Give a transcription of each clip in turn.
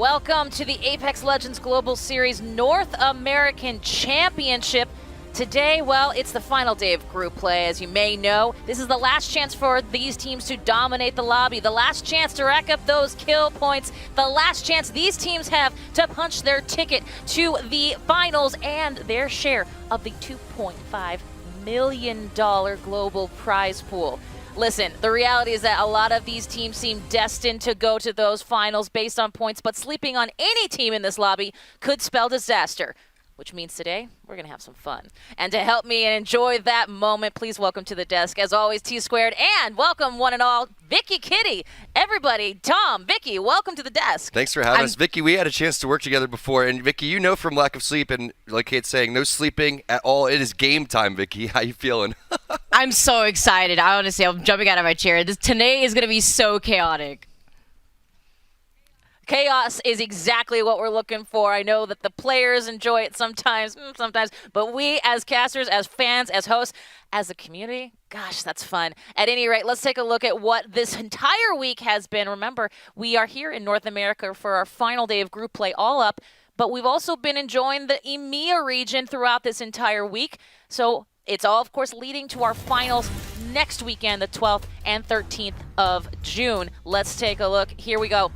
Welcome to the Apex Legends Global Series North American Championship. Today, well, it's the final day of group play, as you may know. This is the last chance for these teams to dominate the lobby, the last chance to rack up those kill points, the last chance these teams have to punch their ticket to the finals and their share of the $2.5 million global prize pool. Listen, the reality is that a lot of these teams seem destined to go to those finals based on points, but sleeping on any team in this lobby could spell disaster. Which means today, we're going to have some fun. And to help me and enjoy that moment, please welcome to the desk, as always, T-Squared, and welcome one and all, Vicky Kitty. Everybody, Tom, Vicky, welcome to the desk. Thanks for having us. Vicky, we had a chance to work together before, and Vicky, you know from lack of sleep, and like Kate's saying, no sleeping at all. It is game time, Vicky. How you feeling? I'm so excited. Honestly, I'm jumping out of my chair. Today is going to be so chaotic. Chaos is exactly what we're looking for. I know that the players enjoy it sometimes, but we as casters, as fans, as hosts, as a community, gosh, that's fun. At any rate, let's take a look at what this entire week has been. Remember, we are here in North America for our final day of group play all up, but we've also been enjoying the EMEA region throughout this entire week. So it's all, of course, leading to our finals next weekend, the 12th and 13th of June. Let's take a look. Here we go.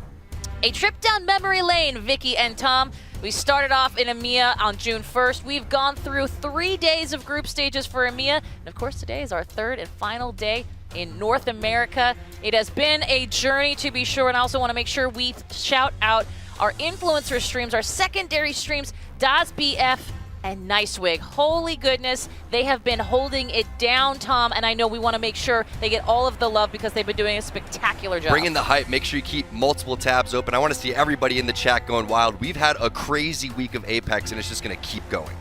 A trip down memory lane, Vicky and Tom. We started off in EMEA on June 1st. We've gone through 3 days of group stages for EMEA. And of course, today is our third and final day in North America. It has been a journey, to be sure, and I also want to make sure we shout out our influencer streams, our secondary streams, DazBF and Nicewig. Holy goodness, they have been holding it down, Tom, and I know we want to make sure they get all of the love because they've been doing a spectacular job. Bring in the hype. Make sure you keep multiple tabs open. I want to see everybody in the chat going wild. We've had a crazy week of Apex, and it's just going to keep going.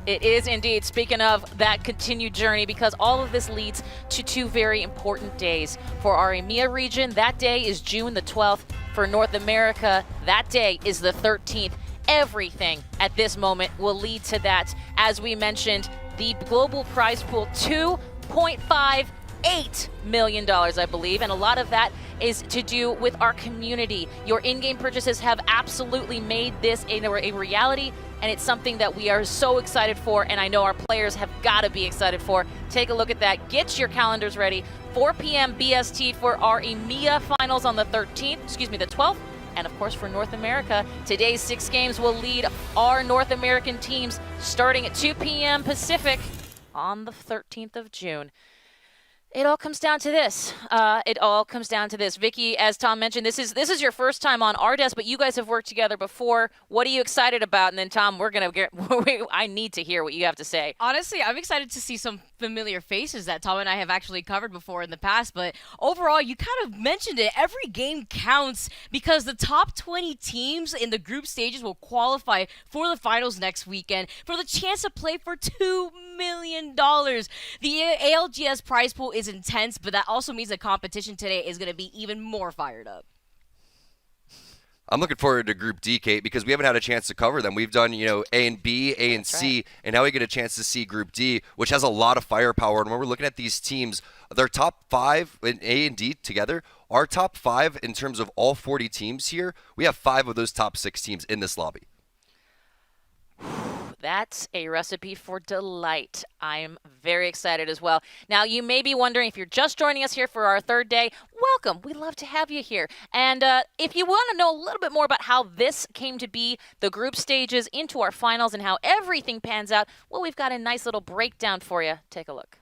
It is indeed. Speaking of that continued journey, because all of this leads to 2 very important days. For our EMEA region, that day is June the 12th. For North America, that day is the 13th. Everything at this moment will lead to that. As we mentioned, the global prize pool, $2.58 million, I believe, and a lot of that is to do with our community. Your in-game purchases have absolutely made this a reality, and it's something that we are so excited for, and I know our players have got to be excited for. Take a look at that. Get your calendars ready. 4 p.m. BST for our EMEA finals on the 12th. And of course, for North America, today's 6 games will lead our North American teams starting at 2 p.m. Pacific on the 13th of June. It all comes down to this. Vicky, as Tom mentioned, this is your first time on our desk, but you guys have worked together before. What are you excited about? And then, Tom, I need to hear what you have to say. Honestly, I'm excited to see some familiar faces that Tom and I have actually covered before in the past, but overall, you kind of mentioned it. Every game counts because the top 20 teams in the group stages will qualify for the finals next weekend for the chance to play for $2 million. The ALGS prize pool is intense, but that also means the competition today is going to be even more fired up. I'm looking forward to Group D, Kate, because we haven't had a chance to cover them. We've done, A and B, A and C, right, and now we get a chance to see Group D, which has a lot of firepower. And when we're looking at these teams, their top 5 in A and D together, our top 5 in terms of all 40 teams here, we have 5 of those top 6 teams in this lobby. That's a recipe for delight. I'm very excited as well. Now, you may be wondering, if you're just joining us here for our 3rd day, welcome. We'd love to have you here. And if you want to know a little bit more about how this came to be, the group stages into our finals and how everything pans out, well, we've got a nice little breakdown for you. Take a look.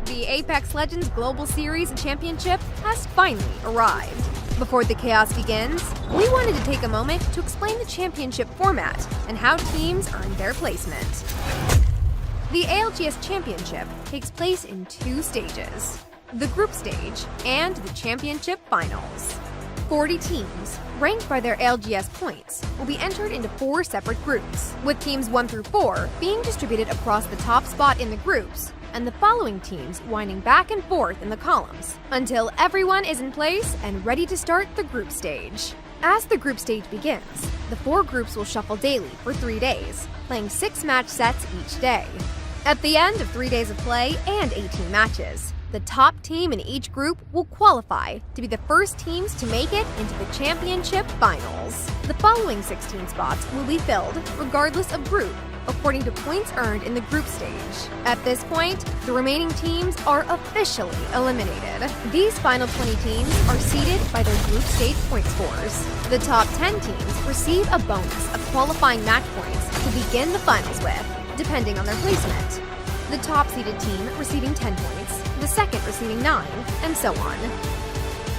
The Apex Legends Global Series Championship has finally arrived. Before the chaos begins, we wanted to take a moment to explain the championship format and how teams earn their placement. The ALGS Championship takes place in 2 stages, the group stage and the championship finals. 40 teams, ranked by their ALGS points, will be entered into 4 separate groups, with teams 1 through 4 being distributed across the top spot in the groups, and the following teams winding back and forth in the columns until everyone is in place and ready to start the group stage. As the group stage begins, the 4 groups will shuffle daily for 3 days, playing 6 match sets each day. At the end of 3 days of play and 18 matches, The top team in each group will qualify to be the first teams to make it into the championship finals. The following 16 spots will be filled regardless of group, according to points earned in the group stage. At this point, the remaining teams are officially eliminated. These final 20 teams are seeded by their group stage point scores. The top 10 teams receive a bonus of qualifying match points to begin the finals with, depending on their placement. The top seeded team receiving 10 points, the second receiving 9, and so on.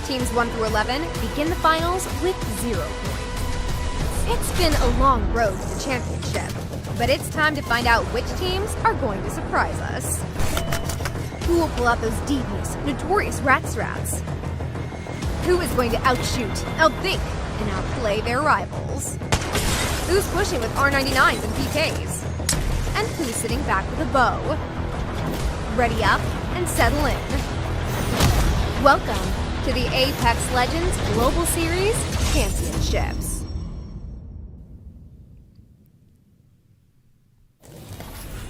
Teams 1 through 11 begin the finals with 0 points. It's been a long road to the championship, but it's time to find out which teams are going to surprise us. Who will pull out those devious, notorious rat strats? Who is going to outshoot, outthink, and outplay their rivals? Who's pushing with R99s and PKs? And who's sitting back with a bow? Ready up and settle in. Welcome to the Apex Legends Global Series Championships.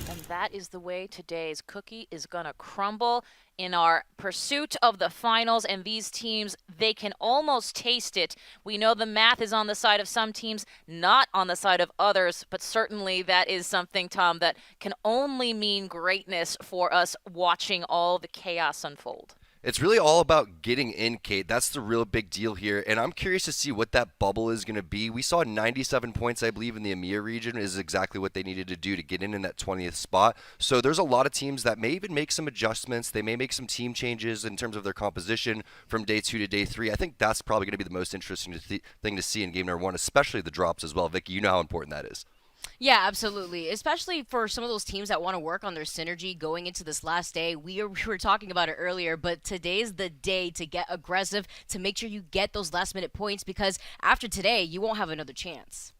And that is the way today's cookie is going to crumble in our pursuit of the finals. And these teams, they can almost taste it. We know the math is on the side of some teams, not on the side of others. But certainly that is something, Tom, that can only mean greatness for us watching all the chaos unfold. It's really all about getting in, Kate. That's the real big deal here, and I'm curious to see what that bubble is going to be. We saw 97 points, I believe, in the EMEA region is exactly what they needed to do to get in that 20th spot. So there's a lot of teams that may even make some adjustments. They may make some team changes in terms of their composition from day 2 to day 3. I think that's probably going to be the most interesting thing to see in game number 1, especially the drops as well. Vicky, you know how important that is. Yeah, absolutely. Especially for some of those teams that want to work on their synergy going into this last day. We were talking about it earlier, but today's the day to get aggressive, to make sure you get those last-minute points, because after today, you won't have another chance.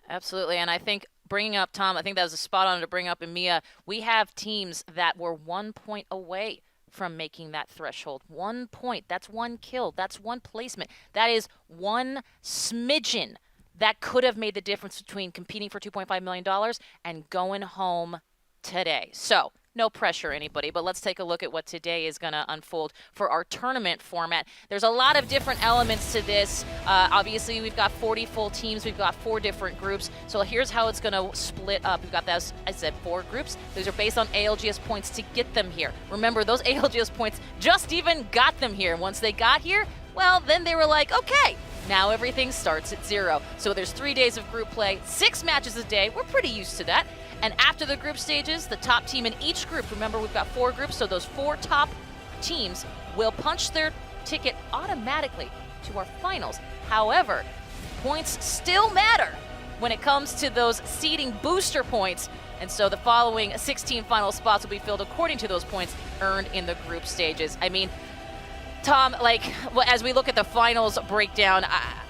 Absolutely, and I think bringing up, Tom, I think that was a spot on to bring up EMEA. We have teams that were 1 point away from making that threshold. 1 point, that's 1 kill, that's 1 placement. That is 1 smidgen that could have made the difference between competing for $2.5 million and going home today. So, no pressure, anybody, but let's take a look at what today is going to unfold for our tournament format. There's a lot of different elements to this. Obviously, we've got 40 full teams. We've got 4 different groups. So here's how it's going to split up. We've got, those, I said, 4 groups. Those are based on ALGS points to get them here. Remember, those ALGS points just even got them here. Once they got here, well, then they were like, okay, now everything starts at 0. So there's 3 days of group play, 6 matches a day. We're pretty used to that. And after the group stages, the top team in each group, remember we've got 4 groups, so those 4 top teams will punch their ticket automatically to our finals. However, points still matter when it comes to those seeding booster points. And so the following 16 final spots will be filled according to those points earned in the group stages. I mean, Tom, as we look at the finals breakdown,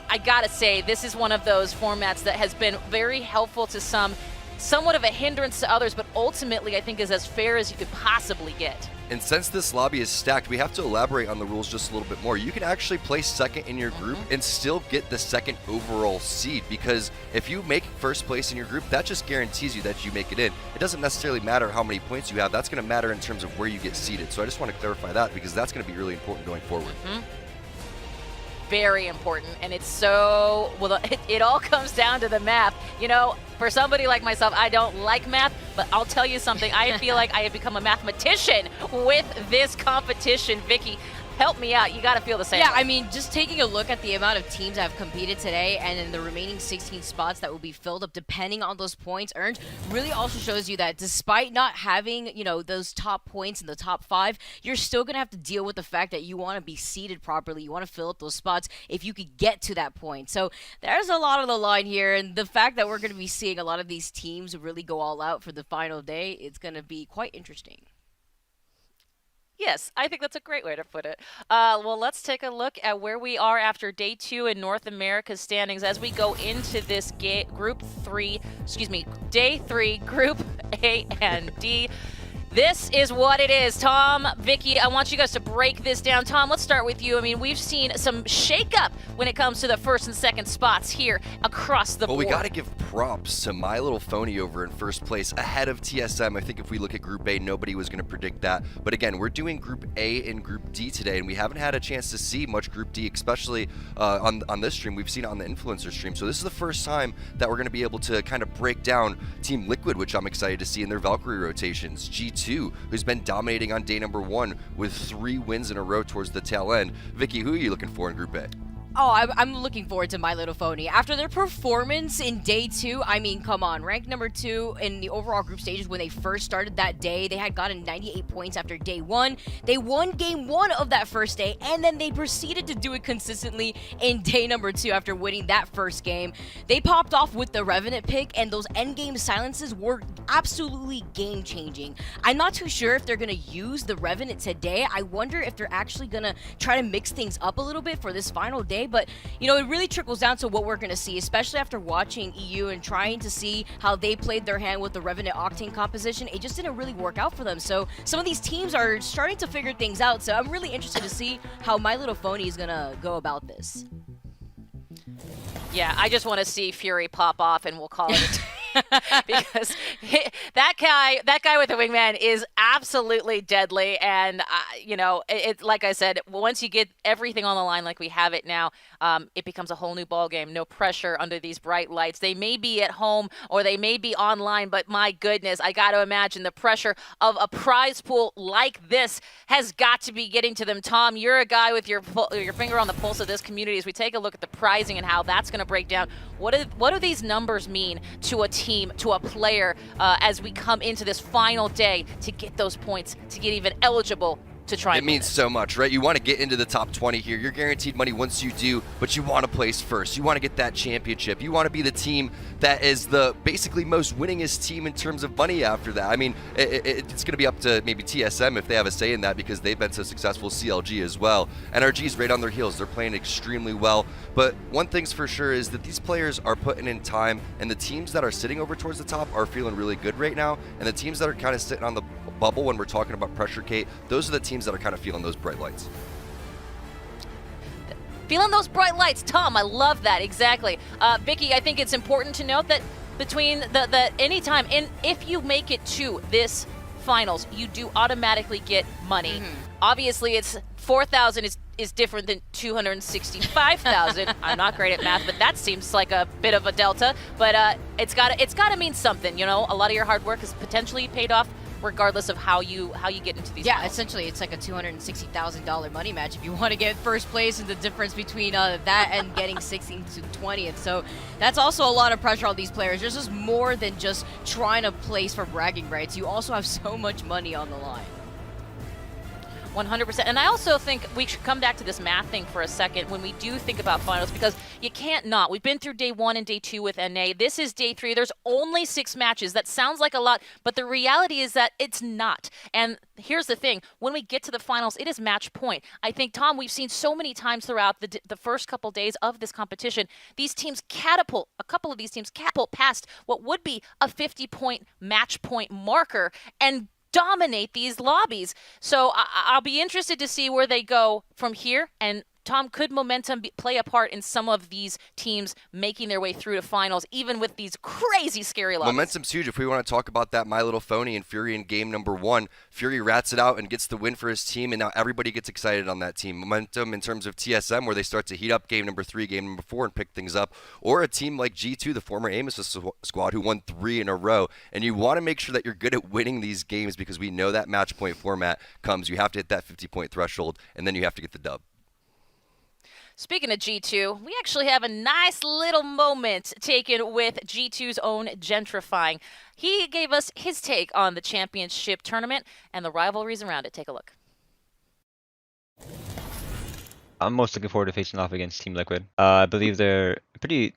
I gotta say, this is one of those formats that has been very helpful to some, somewhat of a hindrance to others, but ultimately I think is as fair as you could possibly get. And since this lobby is stacked, we have to elaborate on the rules just a little bit more. You can actually place second in your group and still get the second overall seed, because if you make first place in your group, that just guarantees you that you make it in. It doesn't necessarily matter how many points you have. That's going to matter in terms of where you get seated. So I just want to clarify that, because that's going to be really important going forward. Very important, and it's so, well, it all comes down to the math. You know, for somebody like myself, I don't like math, but I'll tell you something, I feel like I have become a mathematician with this competition. Vicky, help me out. You got to feel the same. Yeah, way. I mean, just taking a look at the amount of teams that have competed today and in the remaining 16 spots that will be filled up depending on those points earned really also shows you that despite not having, you know, those top points in the top 5, you're still going to have to deal with the fact that you want to be seated properly. You want to fill up those spots if you could get to that point. So there's a lot on the line here, and the fact that we're going to be seeing a lot of these teams really go all out for the final day, it's going to be quite interesting. Yes, I think that's a great way to put it. Well, let's take a look at where we are after day 2 in North America's standings as we go into this day 3, Group A and D. This is what it is. Tom, Vicky, I want you guys to break this down. Tom, let's start with you. I mean, we've seen some shakeup when it comes to the first and second spots here across the board. Well, we got to give props to My Little Phony over in first place ahead of TSM. I think if we look at Group A, nobody was going to predict that. But again, we're doing Group A and Group D today, and we haven't had a chance to see much Group D, especially on this stream. We've seen it on the influencer stream. So this is the first time that we're going to be able to kind of break down Team Liquid, which I'm excited to see in their Valkyrie rotations. G2, who's been dominating on day number 1 with 3 wins in a row towards the tail end. Vicky, who are you looking for in Group A? Oh, I'm looking forward to My Little Phony. After their performance in day 2, I mean, come on. Ranked number 2 in the overall group stages when they first started that day. They had gotten 98 points after day 1. They won game 1 of that first day, and then they proceeded to do it consistently in day number 2 after winning that first game. They popped off with the Revenant pick, and those endgame silences were absolutely game-changing. I'm not too sure if they're going to use the Revenant today. I wonder if they're actually going to try to mix things up a little bit for this final day. But, you know, it really trickles down to what we're going to see, especially after watching EU and trying to see how they played their hand with the Revenant Octane composition. It just didn't really work out for them. So some of these teams are starting to figure things out. So I'm really interested to see how My Little Phony is going to go about this. Yeah, I just want to see Fury pop off, and we'll call it. Because that guy with the wingman is absolutely deadly, and you know, it like I said, once you get everything on the line like we have it now, it becomes a whole new ball game. No pressure under these bright lights. They may be at home or they may be online, but my goodness, I got to imagine the pressure of a prize pool like this has got to be getting to them. Tom, you're a guy with your finger on the pulse of this community. As we take a look at the prizing and how that's going to break down, what do these numbers mean to a team, to a player, as we come into this final day to get those points, to get even eligible to try? It means so much, right? You want to get into the top 20 here. You're guaranteed money once you do, but you want to place first. You want to get that championship. You want to be the team that is the basically most winningest team in terms of money after that. I mean, it's going to be up to maybe TSM if they have a say in that, because they've been so successful, CLG as well. NRG's right on their heels. They're playing extremely well. But one thing's for sure is that these players are putting in time, and the teams that are sitting over towards the top are feeling really good right now. And the teams that are kind of sitting on the bubble when we're talking about pressure, Kate, those are the teams that are kind of feeling those bright lights. Feeling those bright lights. Tom, I love that. Exactly. Vicky, I think it's important to note that between the anytime, and if you make it to this finals, you do automatically get money. Mm-hmm. Obviously, it's 4,000 is different than 265,000. I'm not great at math, but that seems like a bit of a delta. But it's got to mean something. You know, a lot of your hard work is potentially paid off, regardless of how you get into these finals. Essentially it's like a $260,000 money match if you want to get first place, and the difference between that and getting 16th to 20th. So that's also a lot of pressure on these players. There's just more than just trying to place for bragging rights. You also have so much money on the line. 100%. And I also think we should come back to this math thing for a second when we do think about finals, because you can't not. We've been through day 1 and day 2 with NA. This is day 3. There's only 6 matches. That sounds like a lot, but the reality is that it's not. And here's the thing. When we get to the finals, it is match point. I think, Tom, we've seen so many times throughout the first couple days of this competition, these teams catapult, a couple of these teams catapult past what would be a 50-point match point marker and dominate these lobbies. So I'll be interested to see where they go from here. And Tom, could momentum play a part in some of these teams making their way through to finals, even with these crazy, scary lobbies? Momentum's huge. If we want to talk about that My Little Phony and Fury in game number 1, Fury rats it out and gets the win for his team, and now everybody gets excited on that team. Momentum in terms of TSM, where they start to heat up game number 3, game number 4, and pick things up. Or a team like G2, the former Amos squad, who won 3 in a row. And you want to make sure that you're good at winning these games, because we know that match point format comes. You have to hit that 50-point threshold, and then you have to get the dub. Speaking of G2, we actually have a nice little moment taken with G2's own Gentrifying. He gave us his take on the championship tournament and the rivalries around it. Take a look. I'm most looking forward to facing off against Team Liquid. I believe they're a pretty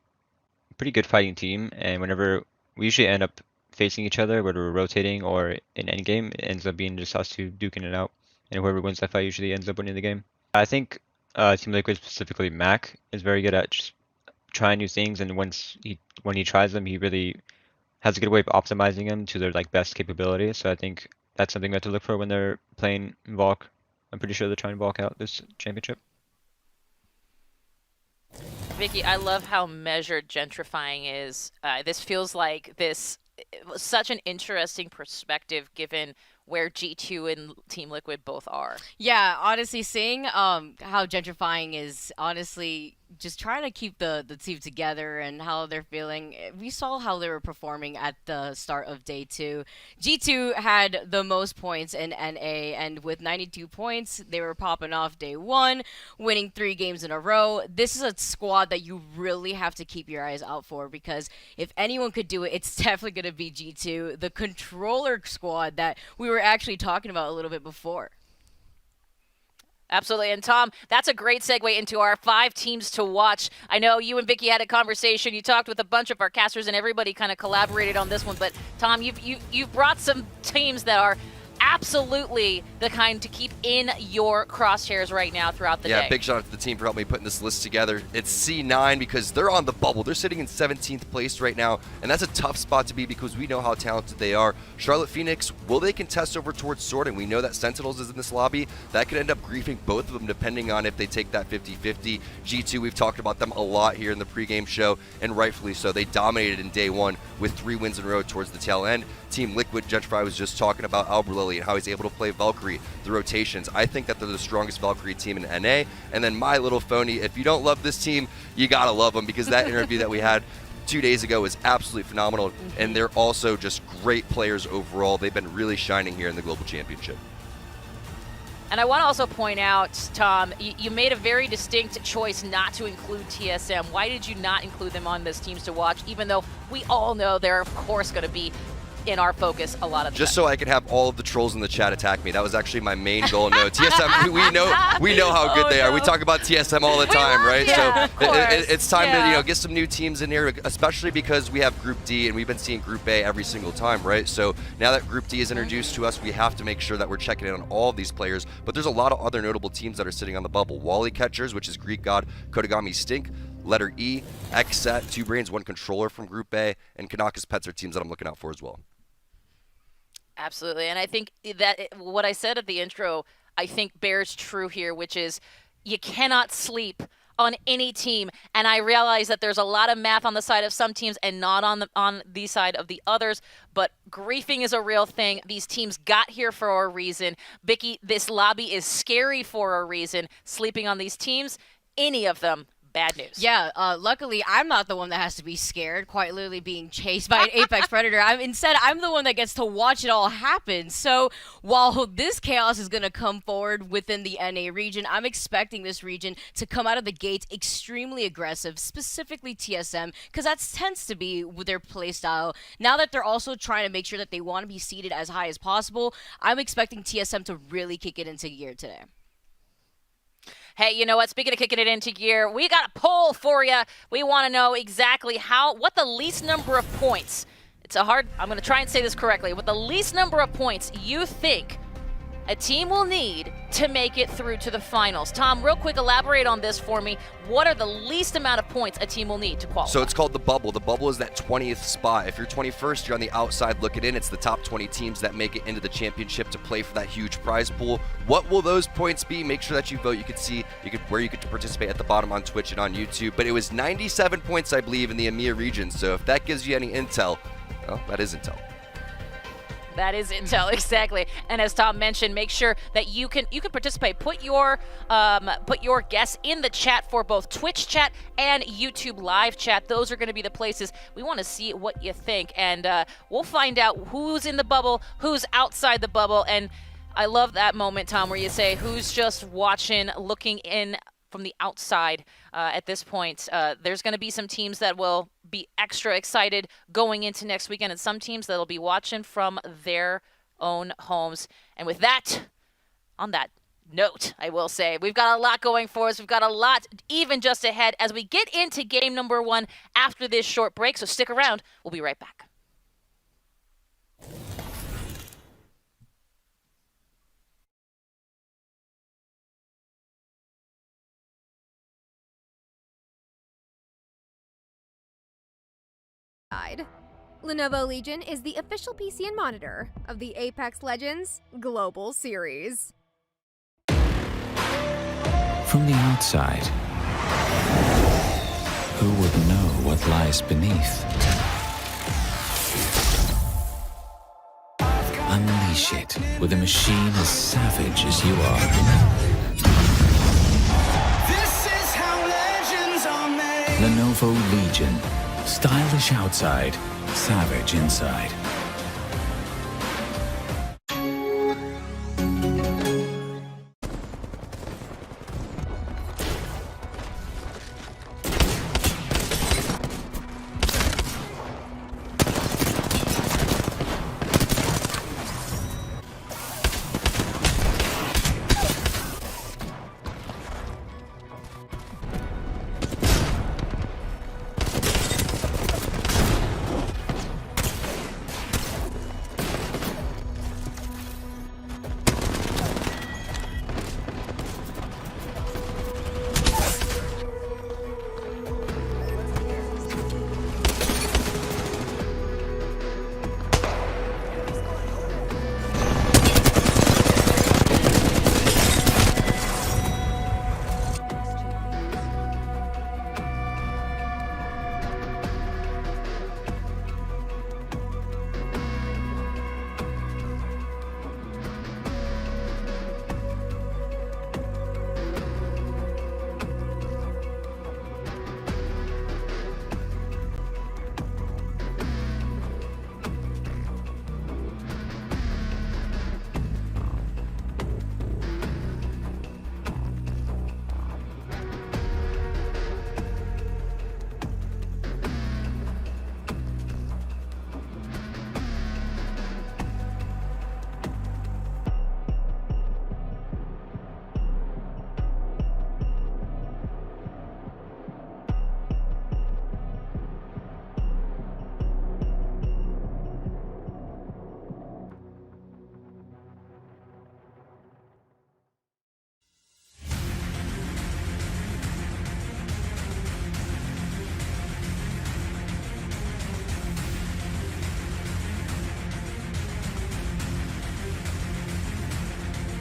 good fighting team, and whenever we usually end up facing each other, whether we're rotating or in endgame, it ends up being just us two duking it out, and whoever wins that fight usually ends up winning the game. I think Team Liquid, specifically Mac, is very good at just trying new things, and when he tries them, he really has a good way of optimizing them to their best capability. So I think that's something we have to look for when they're playing Valk. I'm pretty sure they're trying to Valk out this championship. Vicky, I love how measured gentrifying is. This feels like it was such an interesting perspective given where G2 and Team Liquid both are. Yeah, honestly, seeing how gentrifying is honestly just trying to keep the team together and how they're feeling. We saw how they were performing at the start of day 2. G2 had the most points in NA, and with 92 points, they were popping off day 1, winning 3 games in a row. This is a squad that you really have to keep your eyes out for, because if anyone could do it, it's definitely going to be G2, the controller squad that we were actually talking about a little bit before. Absolutely. And Tom, that's a great segue into our 5 teams to watch. I know you and Vicky had a conversation. You talked with a bunch of our casters and everybody kind of collaborated on this one. But Tom, you've brought some teams that are absolutely the kind to keep in your crosshairs right now throughout the day. Yeah, big shout out to the team for helping me putting this list together. It's C9 because they're on the bubble. They're sitting in 17th place right now, and that's a tough spot to be because we know how talented they are. Charlotte Phoenix, will they contest over towards sorting? We know that Sentinels is in this lobby. That could end up griefing both of them depending on if they take that 50-50. G2, we've talked about them a lot here in the pregame show, and rightfully so. They dominated in day 1 with 3 wins in a row towards the tail end. Team Liquid, Gentrify was just talking about Albert Lily and how he's able to play Valkyrie, the rotations. I think that they're the strongest Valkyrie team in NA. And then My Little Phony, if you don't love this team, you gotta love them, because that interview that we had 2 days ago was absolutely phenomenal. And they're also just great players overall. They've been really shining here in the Global Championship. And I want to also point out, Tom, you made a very distinct choice not to include TSM. Why did you not include them on this teams to watch, even though we all know they're, of course, going to be in our focus a lot of the Just time? so I could have all of the trolls in the chat attack me. That was actually my main goal. No, TSM, we know how good they are. We talk about TSM all the time, right? Yeah, so of course. it's time Yeah. to get some new teams in here, especially because we have Group D and we've been seeing Group A every single time, right? So now that Group D is introduced to us, we have to make sure that we're checking in on all of these players. But there's a lot of other notable teams that are sitting on the bubble. Wally Catchers, which is Greek God, Kodagami Stink, Letter E, XSET, 2 Brains, 1 Controller from Group A, and Kanaka's Pets are teams that I'm looking out for as well. Absolutely. And I think that what I said at the intro, I think bears true here, which is you cannot sleep on any team. And I realize that there's a lot of math on the side of some teams and not on the side of the others, but griefing is a real thing. These teams got here for a reason. Vicky, this lobby is scary for a reason. Sleeping on these teams, any of them, bad news. Yeah, luckily I'm not the one that has to be scared, quite literally being chased by an apex predator. Instead, I'm the one that gets to watch it all happen. So while this chaos is going to come forward within the NA region, I'm expecting this region to come out of the gate extremely aggressive, specifically TSM, because that tends to be with their playstyle. Now that they're also trying to make sure that they want to be seeded as high as possible, I'm expecting TSM to really kick it into gear today. Hey, you know what? Speaking of kicking it into gear, we got a poll for you. We want to know exactly what the least number of points. I'm going to try and say this correctly. What the least number of points you think a team will need to make it through to the finals. Tom, real quick, elaborate on this for me. What are the least amount of points a team will need to qualify? So it's called the bubble. The bubble is that 20th spot. If you're 21st, you're on the outside looking in. It's the top 20 teams that make it into the championship to play for that huge prize pool. What will those points be? Make sure that you vote. You could see where you could participate at the bottom on Twitch and on YouTube. But it was 97 points, I believe, in the EMEA region. So if that gives you any intel, well, that is intel. That is intel, exactly. And as Tom mentioned, make sure that you can participate. Put your guess in the chat for both Twitch chat and YouTube live chat. Those are going to be the places we want to see what you think, and we'll find out who's in the bubble, who's outside the bubble. And I love that moment, Tom, where you say who's just watching, looking in from the outside. At this point, there's going to be some teams that will be extra excited going into next weekend, and some teams that'll be watching from their own homes. And with that, on that note, I will say we've got a lot going for us. We've got a lot even just ahead as we get into game number 1 after this short break. So stick around. We'll be right back. Lenovo Legion is the official PC and monitor of the Apex Legends Global Series. From the outside, who would know what lies beneath? Unleash it with a machine as savage as you are. This is how legends are made. Lenovo Legion. Stylish outside, savage inside.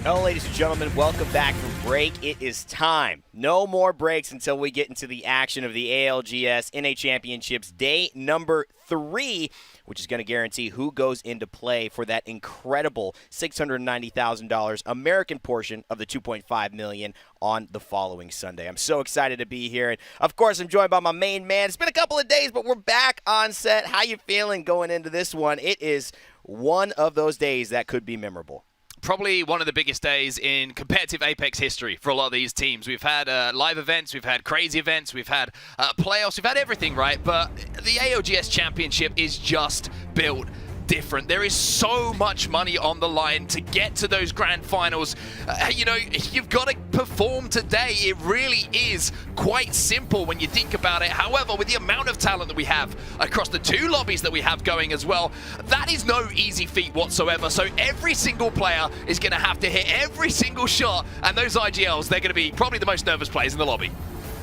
Hello, ladies and gentlemen. Welcome back from break. It is time. No more breaks until we get into the action of the ALGS NA Championships day number 3, which is going to guarantee who goes into play for that incredible $690,000 American portion of the $2.5 million on the following Sunday. I'm so excited to be here. And, of course, I'm joined by my main man. It's been a couple of days, but we're back on set. How you feeling going into this one? It is one of those days that could be memorable. Probably one of the biggest days in competitive Apex history for a lot of these teams. We've had live events, we've had crazy events, we've had playoffs, we've had everything, right? But the ALGS Championship is just built different. There is so much money on the line to get to those grand finals. You've got to perform today. It really is quite simple when you think about it. However, with the amount of talent that we have across the 2 lobbies that we have going as well, that is no easy feat whatsoever. So every single player is going to have to hit every single shot, and those IGLs, they're going to be probably the most nervous players in the lobby.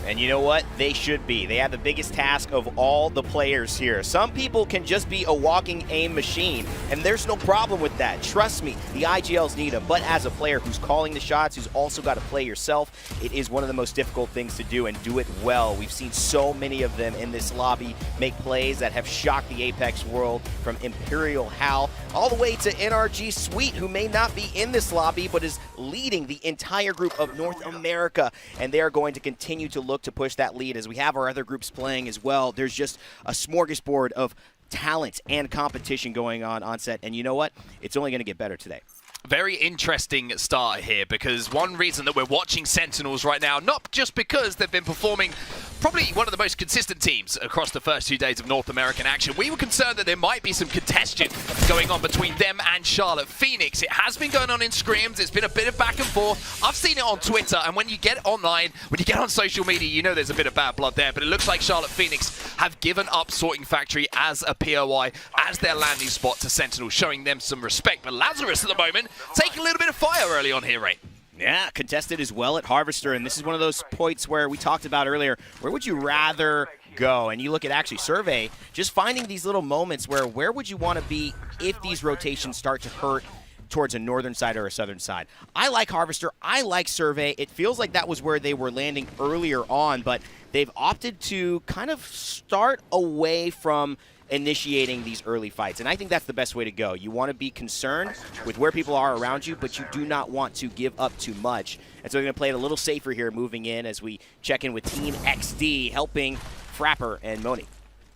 And you know what? They should be. They have the biggest task of all the players here. Some people can just be a walking aim machine, and there's no problem with that. Trust me, the IGLs need them. But as a player who's calling the shots, who's also got to play yourself, it is one of the most difficult things to do, and do it well. We've seen so many of them in this lobby make plays that have shocked the Apex world, from Imperial Hal all the way to NRG Sweet, who may not be in this lobby, but is leading the entire group of North America. And they are going to continue to look to push that lead as we have our other groups playing as well. There's just a smorgasbord of talent and competition going on set. And you know what? It's only going to get better today. Very interesting start here, because one reason that we're watching Sentinels right now, not just because they've been performing probably one of the most consistent teams across the first 2 days of North American action. We were concerned that there might be some contention going on between them and Charlotte Phoenix. It has been going on in scrims. It's been a bit of back and forth. I've seen it on Twitter, and when you get online, when you get on social media, you know there's a bit of bad blood there. But it looks like Charlotte Phoenix have given up Sorting Factory as a POI, as their landing spot to Sentinels, showing them some respect. But Lazarus at the moment taking a little bit of fire early on here, Ray. Yeah, contested as well at Harvester, and this is one of those points where we talked about earlier. Where would you rather go. And you look at actually Survey, just finding these little moments where would you want to be if these rotations start to hurt towards a northern side or a southern side. I like Harvester. I like Survey. It feels like that was where they were landing earlier on, but they've opted to kind of start away from initiating these early fights. And I think that's the best way to go. You want to be concerned with where people are around you, but you do not want to give up too much. And so we're going to play it a little safer here moving in as we check in with Team XD, helping Frapper and Moni.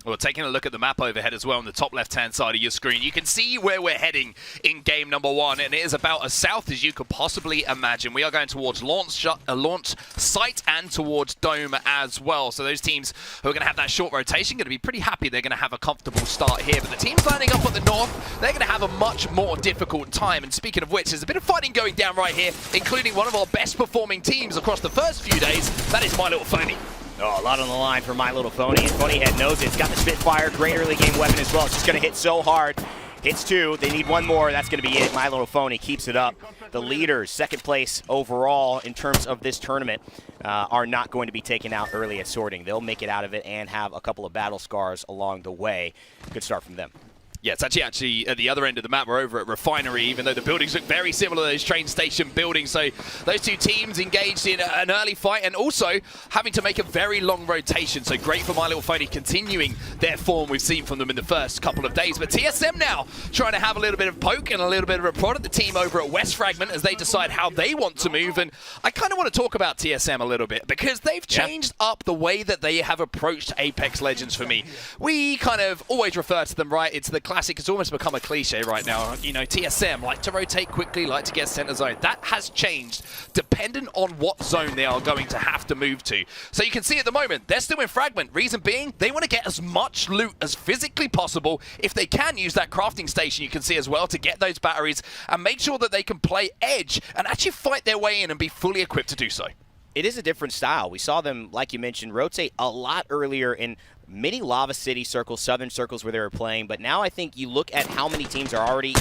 Well, taking a look at the map overhead as well on the top left-hand side of your screen, you can see where we're heading in game number 1, and it is about as south as you could possibly imagine. We are going towards launch site and towards dome as well. So those teams who are going to have that short rotation are going to be pretty happy they're going to have a comfortable start here. But the teams lining up at the north, they're going to have a much more difficult time. And speaking of which, there's a bit of fighting going down right here, including one of our best performing teams across the first few days. That is My Little Phony. Oh, a lot on the line for My Little Phony, and Phonyhead knows it. It's got the Spitfire, great early game weapon as well. It's just going to hit so hard. Hits 2, they need 1 more, that's going to be it. My Little Phony keeps it up. The leaders, second place overall in terms of this tournament, are not going to be taken out early at sorting. They'll make it out of it and have a couple of battle scars along the way. Good start from them. Yeah, it's actually at the other end of the map. We're over at Refinery, even though the buildings look very similar to those train station buildings. So those two teams engaged in an early fight and also having to make a very long rotation. So great for My Little Phony continuing their form we've seen from them in the first couple of days. But TSM now trying to have a little bit of poke and a little bit of a prod at the team over at West Fragment as they decide how they want to move. And I kind of want to talk about TSM a little bit because they've changed up the way that they have approached Apex Legends for me. We kind of always refer to them, right? It's the classic, it's almost become a cliche right now. You know, TSM like to rotate quickly, like to get center zone. That has changed dependent on what zone they are going to have to move to. So you can see at the moment, they're still in Fragment. Reason being, they want to get as much loot as physically possible. If they can use that crafting station, you can see as well, to get those batteries and make sure that they can play edge and actually fight their way in and be fully equipped to do so. It is a different style. We saw them, like you mentioned, rotate a lot earlier in many Lava City circles, southern circles where they were playing, but now I think you look at how many teams are already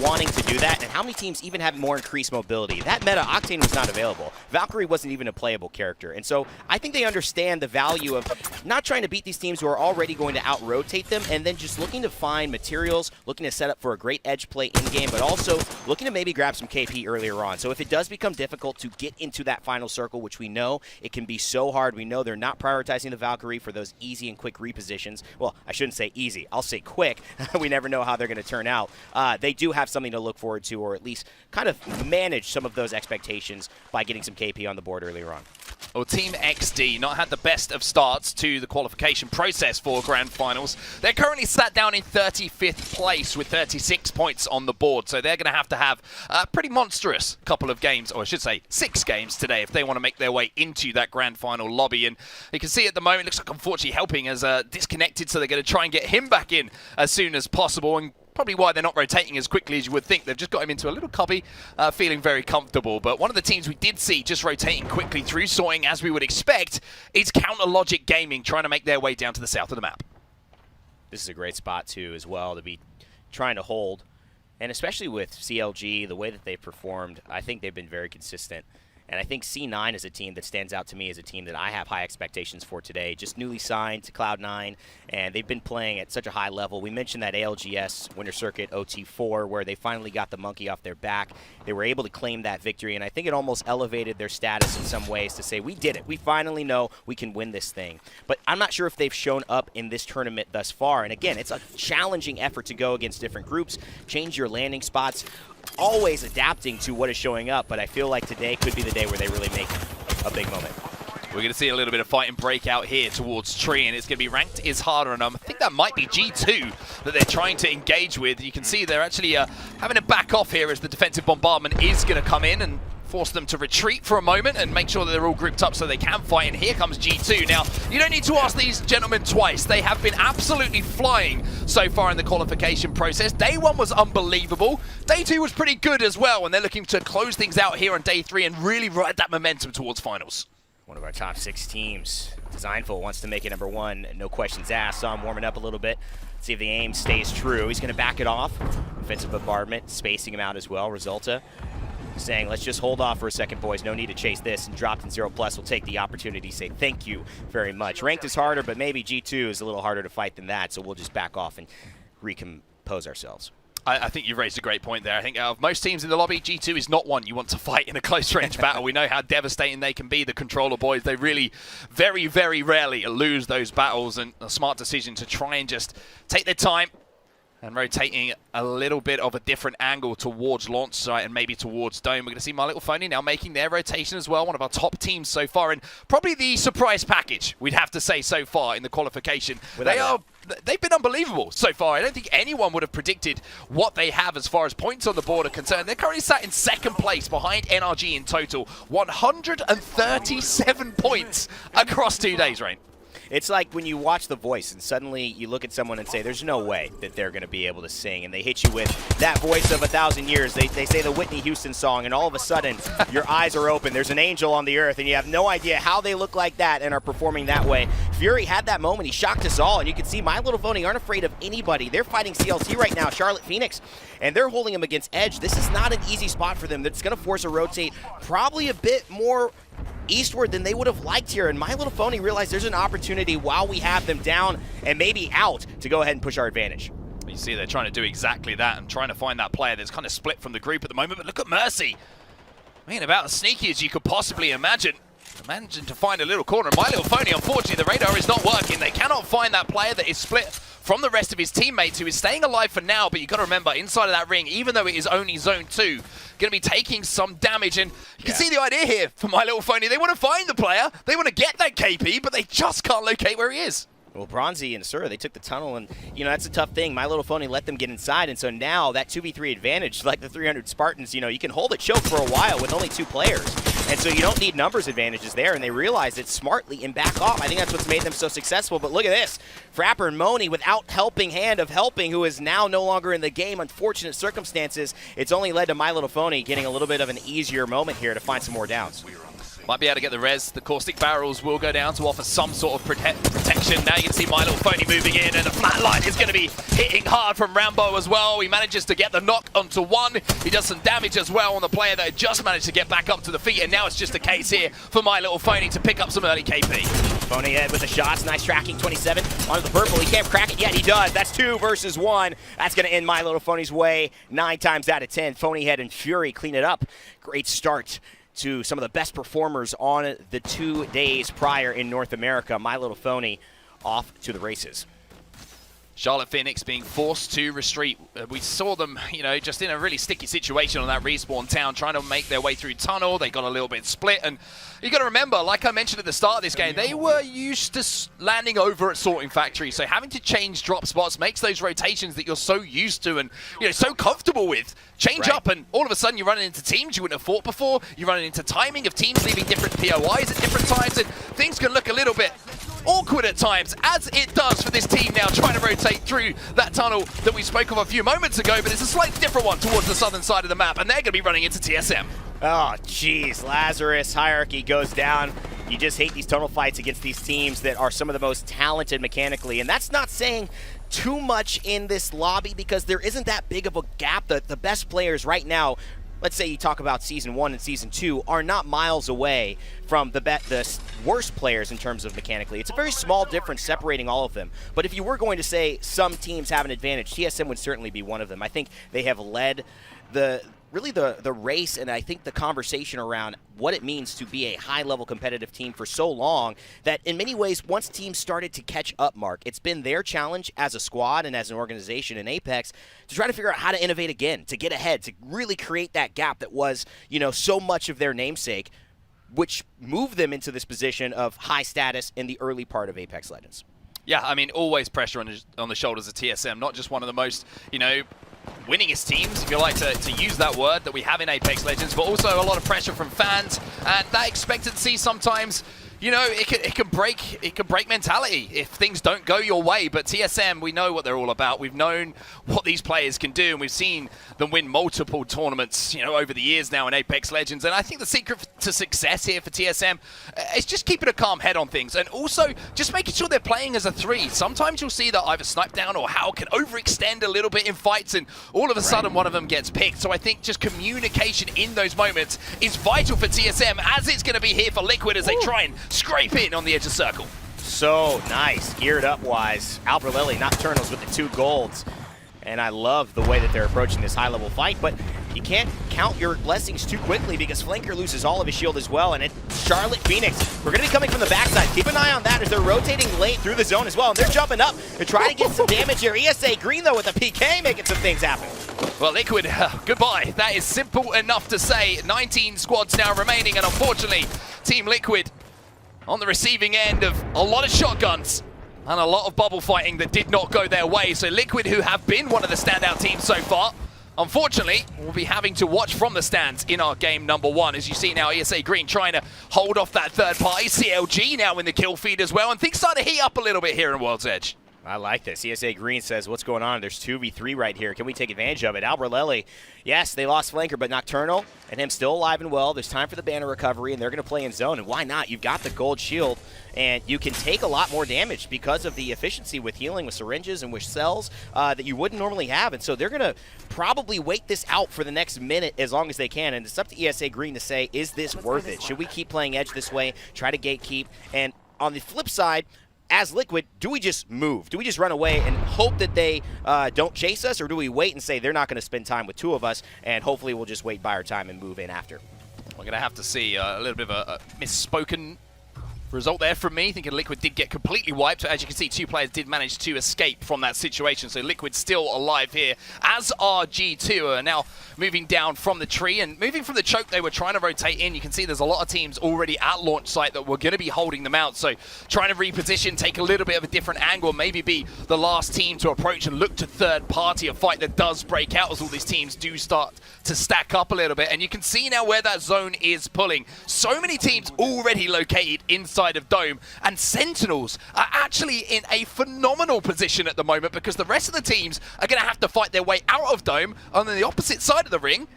wanting to do that and how many teams even have more increased mobility. That meta, Octane was not available. Valkyrie wasn't even a playable character. And so I think they understand the value of not trying to beat these teams who are already going to out-rotate them and then just looking to find materials, looking to set up for a great edge play in-game, but also looking to maybe grab some KP earlier on. So if it does become difficult to get into that final circle, which we know it can be so hard, we know they're not prioritizing the Valkyrie for those easy and quick repositions. Well, I shouldn't say easy. I'll say quick. We never know how they're going to turn out. They do have something to look forward to, or at least kind of manage some of those expectations by getting some KP on the board earlier on. Well, Team XD not had the best of starts to the qualification process for Grand Finals. They're currently sat down in 35th place with 36 points on the board, so they're going to have a pretty monstrous couple of games, or I should say 6 games today, if they want to make their way into that Grand Final lobby. And you can see at the moment, it looks like unfortunately Helping as disconnected, so they're going to try and get him back in as soon as possible. And probably why they're not rotating as quickly as you would think. They've just got him into a little cubby, feeling very comfortable. But one of the teams we did see just rotating quickly through sorting, as we would expect, is Counter Logic Gaming, trying to make their way down to the south of the map. This is a great spot, too, as well, to be trying to hold. And especially with CLG, the way that they've performed, I think they've been very consistent. And I think C9 is a team that stands out to me as a team that I have high expectations for today. Just newly signed to Cloud9, and they've been playing at such a high level. We mentioned that ALGS Winter Circuit OT4, where they finally got the monkey off their back. They were able to claim that victory, and I think it almost elevated their status in some ways to say, we did it. We finally know we can win this thing. But I'm not sure if they've shown up in this tournament thus far. And again, it's a challenging effort to go against different groups, change your landing spots, always adapting to what is showing up, but I feel like today could be the day where they really make a big moment. We're going to see a little bit of fighting breakout here towards Tree, and it's going to be Ranked is harder, and I think that might be G2 that they're trying to engage with. You can see they're actually having to back off here as the defensive bombardment is going to come in and force them to retreat for a moment and make sure that they're all grouped up so they can fight. And here comes G2. Now, you don't need to ask these gentlemen twice. They have been absolutely flying so far in the qualification process. Day 1 was unbelievable. Day 2 was pretty good as well, and they're looking to close things out here on Day 3 and really ride that momentum towards finals. One of our top 6 teams. Designful wants to make it number 1. No questions asked. Saw him warming up a little bit. See if the aim stays true. He's going to back it off. Offensive bombardment, spacing him out as well. Resulta saying, let's just hold off for a second, boys. No need to chase this. And Dropped in 0+ will take the opportunity to say thank you very much. Ranked is harder, but maybe G2 is a little harder to fight than that, so we'll just back off and recompose ourselves. I think you've raised a great point there. I think out of most teams in the lobby, G2 is not one you want to fight in a close-range battle. We know how devastating they can be, the Controller boys. They really, very, very rarely lose those battles, and a smart decision to try and just take their time and rotating a little bit of a different angle towards launch site and maybe towards dome. We're going to see My Little Phony now making their rotation as well, one of our top teams so far, and probably the surprise package, we'd have to say, so far in the qualification. They've been unbelievable so far. I don't think anyone would have predicted what they have as far as points on the board are concerned. They're currently sat in second place behind NRG in total. 137 points across 2 days, Rain. It's like when you watch The Voice and suddenly you look at someone and say, there's no way that they're going to be able to sing. And they hit you with that voice of 1,000 years. They say the Whitney Houston song, and all of a sudden your eyes are open. There's an angel on the earth, and you have no idea how they look like that and are performing that way. Fury had that moment. He shocked us all. And you can see My Little Phony aren't afraid of anybody. They're fighting CLC right now, Charlotte Phoenix, and they're holding him against Edge. This is not an easy spot for them. That's going to force a rotate probably a bit more eastward than they would have liked here, and My Little Phony realized there's an opportunity while we have them down and maybe out to go ahead and push our advantage. You see they're trying to do exactly that and trying to find that player that's kind of split from the group at the moment, but look at Mercy. I mean, about as sneaky as you could possibly imagine. Managing to find a little corner. My Little Phony, unfortunately, the radar is not working. They cannot find that player that is split from the rest of his teammates, who is staying alive for now, but you've got to remember, inside of that ring, even though it is only Zone 2, going to be taking some damage, and you can see the idea here for My Little Phony. They want to find the player, they want to get that KP, but they just can't locate where he is. Well, Bronzy and Sura, they took the tunnel, and, you know, that's a tough thing. My Little Phony let them get inside, and so now that 2v3 advantage, like the 300 Spartans, you know, you can hold it choke for a while with only 2 players. And so you don't need numbers advantages there, and they realize it smartly and back off. I think that's what's made them so successful, but look at this. Frapper and Moni without helping hand of helping, who is now no longer in the game. Unfortunate circumstances. It's only led to My Little Phony getting a little bit of an easier moment here to find some more downs. Might be able to get the res. The caustic barrels will go down to offer some sort of protection. Now you can see My Little Phony moving in, and the flatline is going to be hitting hard from Rambo as well. He manages to get the knock onto one. He does some damage as well on the player that had just managed to get back up to the feet, and now it's just a case here for My Little Phony to pick up some early KP. Phony head with the shots. Nice tracking, 27 onto the purple. He can't crack it yet. He does. That's 2 versus 1. That's going to end My Little Phony's way 9 times out of 10. Phony head and Fury clean it up. Great start to some of the best performers on the 2 days prior in North America. My Little Phony off to the races. Charlotte Phoenix being forced to retreat. We saw them, you know, just in a really sticky situation on that respawn town, trying to make their way through tunnel. They got a little bit split, and you got to remember, like I mentioned at the start of this game, they were used to landing over at Sorting Factory, so having to change drop spots makes those rotations that you're so used to and, you know, so comfortable with change up, and all of a sudden you're running into teams you wouldn't have fought before. You're running into timing of teams leaving different POIs at different times, and things can look a little bit awkward at times, as it does for this team now, trying to rotate through that tunnel that we spoke of a few moments ago, but it's a slightly different one towards the southern side of the map, and they're going to be running into TSM. Oh, jeez. Lazarus hierarchy goes down. You just hate these tunnel fights against these teams that are some of the most talented mechanically, and that's not saying too much in this lobby because there isn't that big of a gap. The best players right now, let's say you talk about Season 1 and Season 2, are not miles away from the worst players in terms of mechanically. It's a very small difference separating all of them. But if you were going to say some teams have an advantage, TSM would certainly be one of them. I think they have led the race, and I think the conversation around what it means to be a high-level competitive team for so long that in many ways, once teams started to catch up, Mark, it's been their challenge as a squad and as an organization in Apex to try to figure out how to innovate again, to get ahead, to really create that gap that was, you know, so much of their namesake, which moved them into this position of high status in the early part of Apex Legends. Yeah, I mean, always pressure on the shoulders of TSM, not just one of the most, you know, winningest teams, if you like to use that word, that we have in Apex Legends, but also a lot of pressure from fans, and that expectancy sometimes you know, it can break mentality if things don't go your way. But TSM, we know what they're all about. We've known what these players can do, and we've seen them win multiple tournaments, you know, over the years now in Apex Legends. And I think the secret to success here for TSM is just keeping a calm head on things, and also just making sure they're playing as a 3. Sometimes you'll see that either Snipe Down or Hal can overextend a little bit in fights, and all of a sudden one of them gets picked. So I think just communication in those moments is vital for TSM, as it's going to be here for Liquid as they try and scrape in on the edge of circle. So nice, geared up wise. Albralelli, Nocturnals with the 2 golds. And I love the way that they're approaching this high-level fight, but you can't count your blessings too quickly because Flanker loses all of his shield as well, and it's Charlotte Phoenix. We're going to be coming from the backside. Keep an eye on that as they're rotating late through the zone as well, and they're jumping up to try to get some damage here. ESA Green, though, with a PK making some things happen. Well, Liquid, goodbye. That is simple enough to say. 19 squads now remaining, and unfortunately, Team Liquid on the receiving end of a lot of shotguns and a lot of bubble fighting that did not go their way. So Liquid, who have been one of the standout teams so far, unfortunately, will be having to watch from the stands in our game number 1. As you see now, ESA Green trying to hold off that third party. CLG now in the kill feed as well, and things start to heat up a little bit here in World's Edge. I like this. ESA Green says, what's going on? There's 2v3 right here. Can we take advantage of it? Albralelli, yes, they lost Flanker, but Nocturnal and him still alive and well. There's time for the banner recovery, and they're going to play in zone. And why not? You've got the gold shield, and you can take a lot more damage because of the efficiency with healing, with syringes, and with cells that you wouldn't normally have. And so they're going to probably wait this out for the next minute as long as they can. And it's up to ESA Green to say, is this worth it? Should we keep playing Edge this way, try to gatekeep? And on the flip side, as Liquid, do we just move? Do we just run away and hope that they don't chase us, or do we wait and say they're not going to spend time with 2 of us, and hopefully we'll just wait by our time and move in after? We're going to have to see a little bit of a misspoken result there from me, thinking Liquid did get completely wiped. As you can see, 2 players did manage to escape from that situation, so Liquid still alive here, as are G2, are now moving down from the tree and moving from the choke they were trying to rotate in. You can see there's a lot of teams already at launch site that were going to be holding them out, so trying to reposition, take a little bit of a different angle, maybe be the last team to approach and look to third party, a fight that does break out as all these teams do start to stack up a little bit. And you can see now where that zone is pulling. So many teams already located inside of Dome, and Sentinels are actually in a phenomenal position at the moment because the rest of the teams are going to have to fight their way out of Dome. On the opposite side of the ring,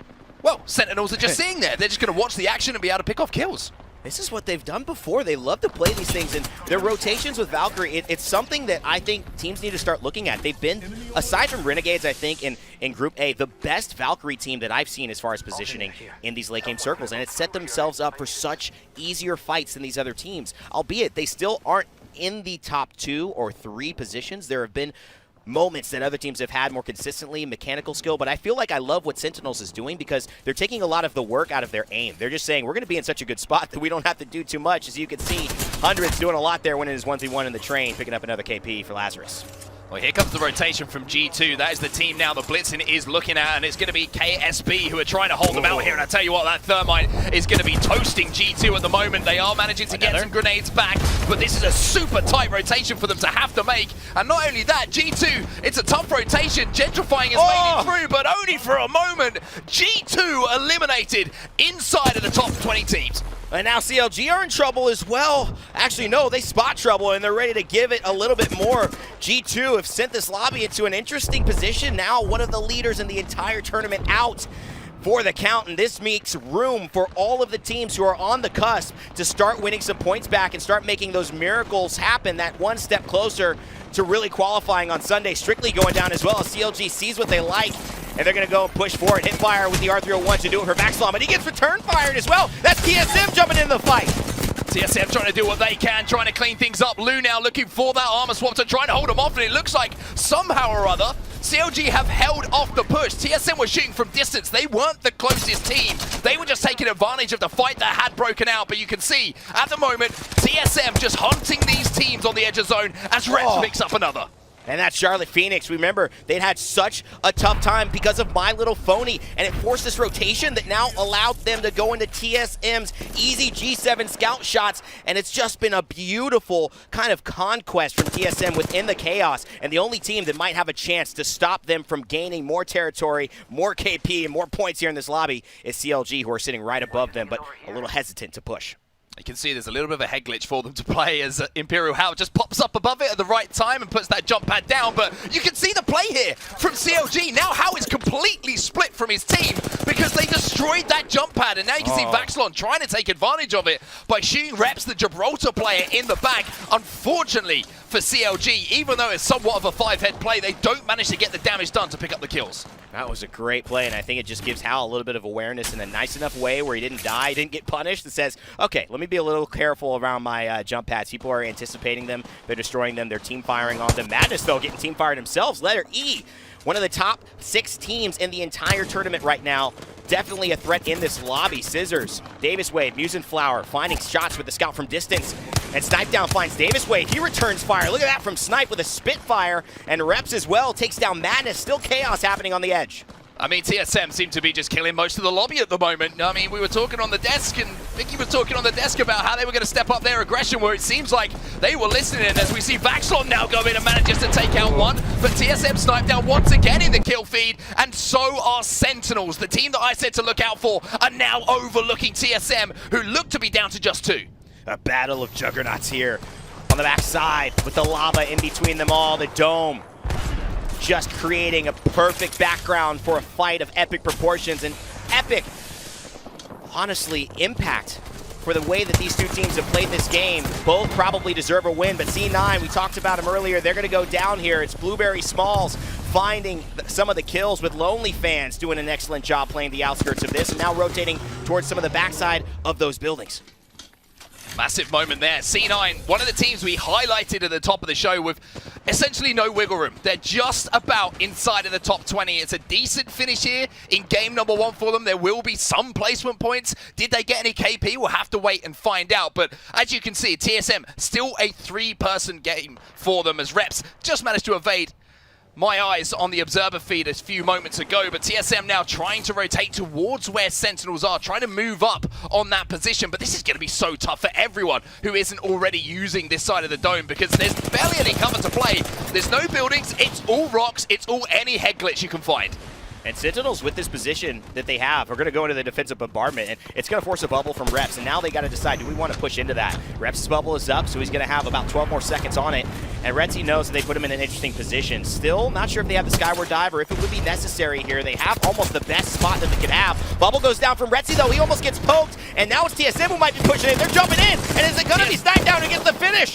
well, Sentinels are just sitting there. They're just going to watch the action and be able to pick off kills. This is what they've done before. They love to play these things, and their rotations with Valkyrie, it's something that I think teams need to start looking at. They've been, aside from Renegades, I think, in Group A, the best Valkyrie team that I've seen as far as positioning in these late game circles, and it's set themselves up for such easier fights than these other teams. Albeit, they still aren't in the top 2 or 3 positions. There have been moments that other teams have had more consistently, mechanical skill, but I feel like I love what Sentinels is doing because they're taking a lot of the work out of their aim. They're just saying, we're going to be in such a good spot that we don't have to do too much. As you can see, Hundreds doing a lot there, winning his 1v1 in the train, picking up another KP for Lazarus. Well, here comes the rotation from G2. That is the team now that Blitzen is looking at, and it's going to be KSB who are trying to hold them out here. And I tell you what, that Thermite is going to be toasting G2 at the moment. They are managing to get some grenades back, but this is a super tight rotation for them to have to make. And not only that, G2, it's a tough rotation. Gentrifying is made it through, but only for a moment. G2 eliminated inside of the top 20 teams. And now CLG are in trouble as well. Actually, no, they spot trouble, and they're ready to give it a little bit more. G2 have sent this lobby into an interesting position. Now one of the leaders in the entire tournament out for the count, and this makes room for all of the teams who are on the cusp to start winning some points back and start making those miracles happen, that one step closer to really qualifying on Sunday. Strictly going down as well as CLG sees what they like, and they're going to go and push forward. Hit fire with the R301 to do it for Vaxlom, and he gets return fired as well. That's TSM jumping in the fight. TSM trying to do what they can, trying to clean things up. Lou now looking for that armor swap to try and hold them off, and it looks like somehow or other CLG have held off the push. TSM were shooting from distance. They weren't the closest team. They were just taking advantage of the fight that had broken out. But you can see, at the moment, TSM just hunting these teams on the edge of zone as Reps picks up another. And that's Charlotte Phoenix. Remember, they'd had such a tough time because of My Little Phony, and it forced this rotation that now allowed them to go into TSM's easy G7 scout shots, and it's just been a beautiful kind of conquest from TSM within the chaos, and the only team that might have a chance to stop them from gaining more territory, more KP, and more points here in this lobby is CLG, who are sitting right above them, but a little hesitant to push. You can see there's a little bit of a head glitch for them to play as Imperial Hal just pops up above it at the right time and puts that jump pad down. But you can see the play here from CLG. Now Hal is completely split from his team because they destroyed that jump pad. And now you can see Vaxlon trying to take advantage of it by shooting Reps, the Gibraltar player, in the back. Unfortunately for CLG, even though it's somewhat of a 5-head play, they don't manage to get the damage done to pick up the kills. That was a great play, and I think it just gives Hal a little bit of awareness in a nice enough way where he didn't die, didn't get punished, and says, okay, let me be a little careful around my jump pads. People are anticipating them. They're destroying them. They're team firing on them. Madness, though, getting team fired themselves. Letter E, one of the top 6 teams in the entire tournament right now. Definitely a threat in this lobby. Scissors, Davis Wade, Musenflower finding shots with the scout from distance. And Snipe Down finds Davis Wade. He returns fire. Look at that from Snipe with a Spitfire. And Reps as well takes down Madness. Still chaos happening on the edge. I mean, TSM seem to be just killing most of the lobby at the moment. I mean, we were talking on the desk, and Vicky was talking on the desk about how they were going to step up their aggression, where it seems like they were listening, as we see Vaxlon now go in and manages to take out one. But TSM sniped down once again in the kill feed, and so are Sentinels. The team that I said to look out for are now overlooking TSM, who look to be down to just 2. A battle of juggernauts here on the backside with the lava in between them all. The dome just creating a perfect background for a fight of epic proportions and epic, honestly, impact for the way that these two teams have played this game. Both probably deserve a win, but C9, we talked about them earlier, they're going to go down here. It's Blueberry Smalls finding some of the kills, with Lonely Fans doing an excellent job playing the outskirts of this and now rotating towards some of the backside of those buildings. Massive moment there. C9, one of the teams we highlighted at the top of the show with essentially no wiggle room. They're just about inside of the top 20. It's a decent finish here in game number 1 for them. There will be some placement points. Did they get any KP? We'll have to wait and find out. But as you can see, TSM still a 3-person game for them, as Reps just managed to evade my eyes on the observer feed a few moments ago, but TSM now trying to rotate towards where Sentinels are, trying to move up on that position. But this is going to be so tough for everyone who isn't already using this side of the dome, because there's barely any cover to play. There's no buildings, it's all rocks, it's all any head glitch you can find. And Sentinels, with this position that they have, are going to go into the defensive bombardment, and it's going to force a bubble from Reps, and now they got to decide, do we want to push into that? Reps' bubble is up, so he's going to have about 12 more seconds on it, and Retzi knows that they put him in an interesting position. Still, not sure if they have the Skyward Dive or if it would be necessary here. They have almost the best spot that they could have. Bubble goes down from Retzi, though. He almost gets poked, and now it's TSM who might be pushing it. They're jumping in, and is it going to be Snipe Down who gets the finish?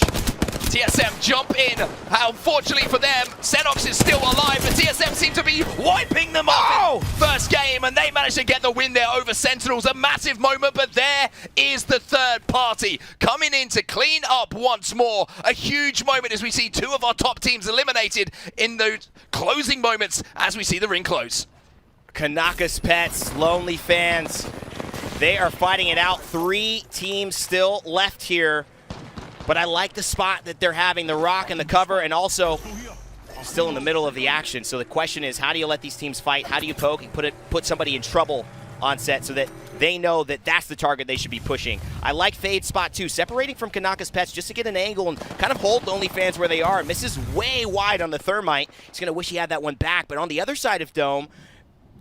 TSM jump in. Unfortunately for them, Xenox is still alive, but TSM seem to be wiping them off in first game, and they managed to get the win there over Sentinels. A massive moment, but there is the third party coming in to clean up once more. A huge moment as we see 2 of our top teams eliminated in those closing moments as we see the ring close. Kanaka's Pets, Lonely Fans, they are fighting it out. 3 teams still left here. But I like the spot that they're having, the rock and the cover, and also still in the middle of the action. So the question is, how do you let these teams fight? How do you poke and put somebody in trouble on set so that they know that that's the target they should be pushing? I like Fade's spot too, separating from Kanaka's Pets just to get an angle and kind of hold Lonely Fans where they are. Misses way wide on the Thermite. He's going to wish he had that one back. But on the other side of Dome,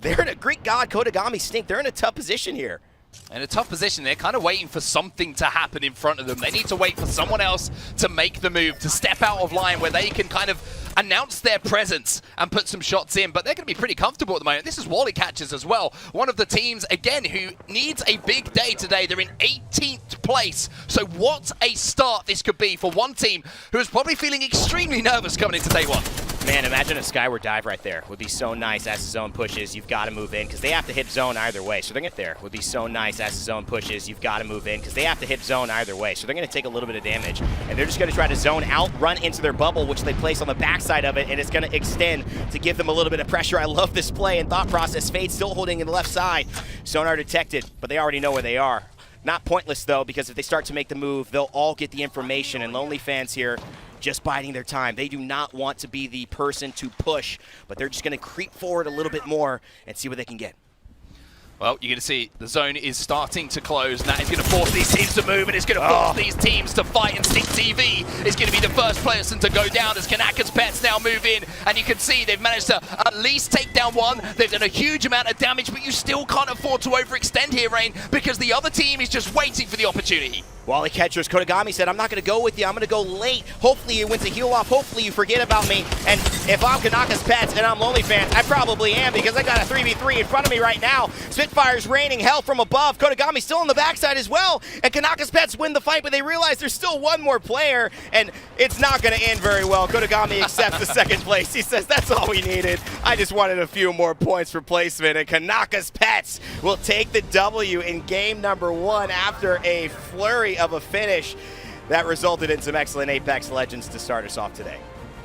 they're in a Greek God, Kodagami Stink. They're in a tough position here. In a tough position, they're kind of waiting for something to happen in front of them. They need to wait for someone else to make the move, to step out of line where they can kind of announce their presence and put some shots in. But they're going to be pretty comfortable at the moment. This is Wally Catchers as well. One of the teams, again, who needs a big day today. They're in 18th place. So what a start this could be for one team who is probably feeling extremely nervous coming into day 1. Man, imagine a Skyward Dive right there. Would be so nice as the zone pushes. You've got to move in because they have to hit zone either way. So they're going to get there. Would be so nice as the zone pushes. You've got to move in because they have to hit zone either way. So they're going to take a little bit of damage. And they're just going to try to zone out, run into their bubble, which they place on the backside of it. And it's going to extend to give them a little bit of pressure. I love this play and thought process. Fade still holding in the left side. Sonar detected, but they already know where they are. Not pointless, though, because if they start to make the move, they'll all get the information. And Lonely Fans here just biding their time. They do not want to be the person to push, but they're just going to creep forward a little bit more and see what they can get. Well, you're going to see the zone is starting to close, and that is going to force these teams to move, and it's going to force these teams to fight, and Sync TV is going to be the first person to go down as Kanakas Pets now move in, and you can see they've managed to at least take down one. They've done a huge amount of damage, but you still can't afford to overextend here, Rain, because the other team is just waiting for the opportunity. Wally Catchers, Kodagami said, I'm not going to go with you. I'm going to go late. Hopefully you win to heal off. Hopefully you forget about me. And if I'm Kanakas Pets and I'm Lonely Fans, I probably am because I got a 3v3 in front of me right now. Spitfire's raining hell from above. Kodagami still on the backside as well. And Kanakas Pets win the fight, but they realize there's still one more player, and it's not going to end very well. Kodagami accepts the second place. He says, that's all we needed. I just wanted a few more points for placement, and Kanakas Pets will take the W in game number 1 after a flurry of a finish that resulted in some excellent Apex Legends to start us off today.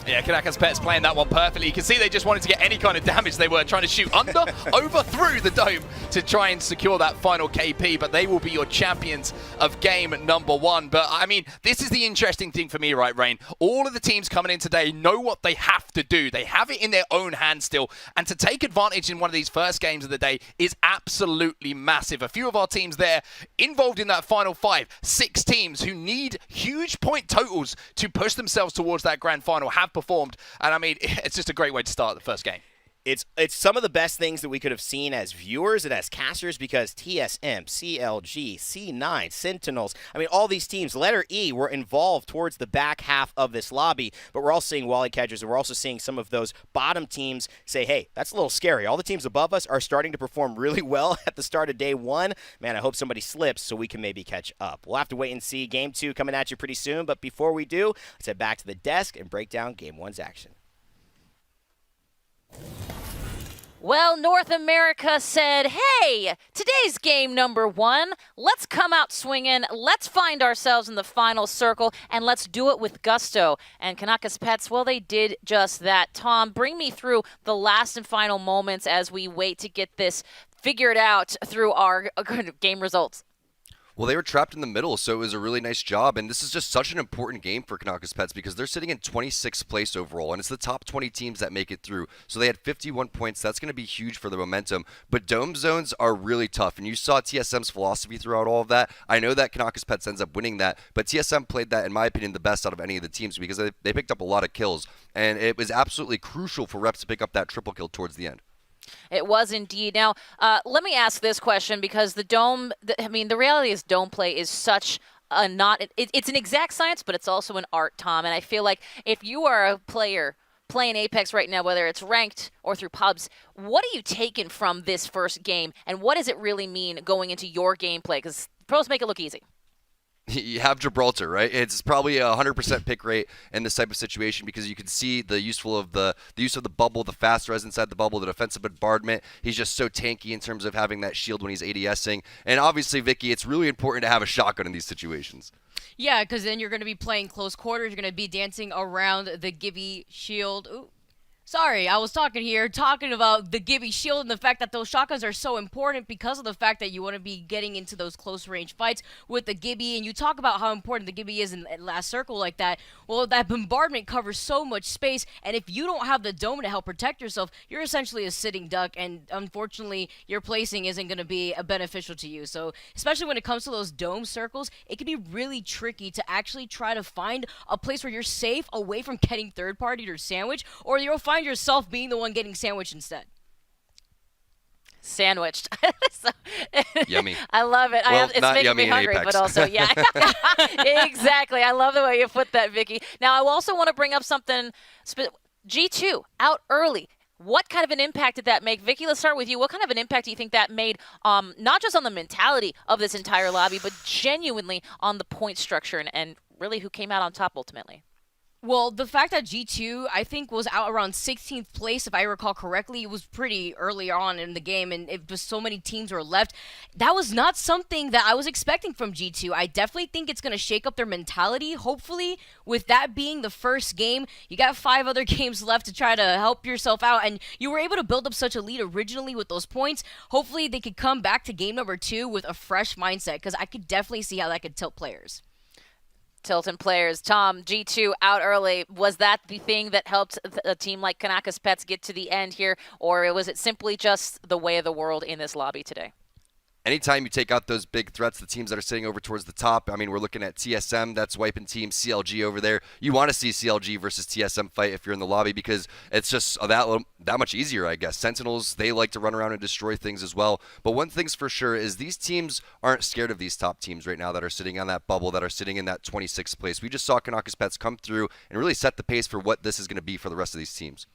Yeah, Kanakas Pets playing that one perfectly. You can see they just wanted to get any kind of damage. They were trying to shoot under, over, through the dome to try and secure that final KP, but they will be your champions of game number 1. But, I mean, this is the interesting thing for me, right, Rain? All of the teams coming in today know what they have to do. They have it in their own hands still, and to take advantage in one of these first games of the day is absolutely massive. A few of our teams there involved in that final 5, 6 teams who need huge point totals to push themselves towards that grand final have performed, and I mean, it's just a great way to start the first game. It's some of the best things that we could have seen as viewers and as casters, because TSM, CLG, C9, Sentinels, I mean, all these teams, letter E, were involved towards the back half of this lobby, but we're also seeing Wally Catchers, and we're also seeing some of those bottom teams say, hey, that's a little scary. All the teams above us are starting to perform really well at the start of day 1. Man, I hope somebody slips so we can maybe catch up. We'll have to wait and see. Game 2 coming at you pretty soon, but before we do, let's head back to the desk and break down game 1's action. Well, North America said, hey, today's game number 1. Let's come out swinging. Let's find ourselves in the final circle, and let's do it with gusto. And Kanakas Pets, well, they did just that. Tom, bring me through the last and final moments as we wait to get this figured out through our game results. Well, they were trapped in the middle, so it was a really nice job. And this is just such an important game for Kanakas Pets because they're sitting in 26th place overall, and it's the top 20 teams that make it through. So they had 51 points. That's going to be huge for the momentum. But dome zones are really tough, and you saw TSM's philosophy throughout all of that. I know that Kanakas Pets ends up winning that, but TSM played that, in my opinion, the best out of any of the teams because they picked up a lot of kills, and it was absolutely crucial for Reps to pick up that triple kill towards the end. It was indeed. Now, let me ask this question because the dome, the reality is dome play is such a it's an exact science, but it's also an art, Tom. And I feel like if you are a player playing Apex right now, whether it's ranked or through pubs, what are you taking from this first game? And what does it really mean going into your gameplay? Because pros make it look easy. You have Gibraltar, right? It's probably a 100% pick rate in this type of situation because you can see the use of the bubble, the fast res inside the bubble, the defensive bombardment. He's just so tanky in terms of having that shield when he's ADSing. And obviously, Vicky, it's really important to have a shotgun in these situations. Yeah, because then you're going to be playing close quarters. You're going to be dancing around the Gibby shield. Ooh. Sorry, I was talking about the Gibby shield and the fact that those shotguns are so important because of the fact that you want to be getting into those close range fights with the Gibby, and you talk about how important the Gibby is in last circle like that. Well, that bombardment covers so much space, and if you don't have the dome to help protect yourself, you're essentially a sitting duck, and unfortunately, your placing isn't going to be beneficial to you. So, especially when it comes to those dome circles, it can be really tricky to actually try to find a place where you're safe away from getting third-partied or sandwiched, or you'll find yourself being the one getting sandwiched instead. Sandwiched. Yummy. I love it. Well, It's making me hungry, but also, yeah. Exactly. I love the way you put that, Vicky. Now, I also want to bring up something. G2, out early. What kind of an impact did that make? Vicky, let's start with you. What kind of an impact do you think that made, not just on the mentality of this entire lobby, but genuinely on the point structure and really who came out on top ultimately? Well, the fact that G2, I think, was out around 16th place, if I recall correctly, it was pretty early on in the game, and it was so many teams were left. That was not something that I was expecting from G2. I definitely think it's going to shake up their mentality, hopefully, with that being the first game. You got 5 other games left to try to help yourself out, and you were able to build up such a lead originally with those points. Hopefully, they could come back to game number 2 with a fresh mindset, because I could definitely see how that could tilt players. Tilton players. Tom, G2 out early. Was that the thing that helped a team like Kanakas Pets get to the end here, or was it simply just the way of the world in this lobby today? anytime you take out those big threats, the teams that are sitting over towards the top, I mean, we're looking at TSM, that's wiping team, CLG over there. You want to see CLG versus TSM fight if you're in the lobby because it's just that much easier, I guess. Sentinels, they like to run around and destroy things as well. But one thing's for sure is these teams aren't scared of these top teams right now that are sitting on that bubble, that are sitting in that 26th place. We just saw Kanakas Pets come through and really set the pace for what this is going to be for the rest of these teams.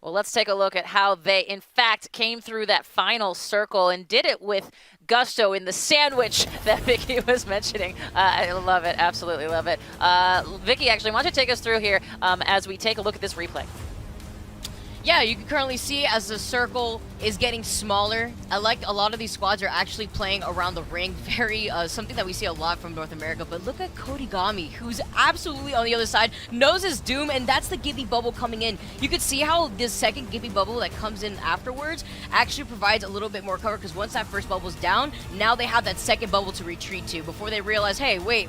Well, let's take a look at how they, in fact, came through that final circle and did it with gusto in the sandwich that Vicky was mentioning. I love it. Absolutely love it. Vicky, actually, why don't you take us through here as we take a look at this replay? Yeah, you can currently see as the circle is getting smaller. I like a lot of these squads are actually playing around the ring. Very something that we see a lot from North America. But look at Kodigami, who's absolutely on the other side, knows his doom, and that's the Gibby bubble coming in. You could see how this second Gibby bubble that comes in afterwards actually provides a little bit more cover, because once that first bubble's down, now they have that second bubble to retreat to before they realize, hey, wait,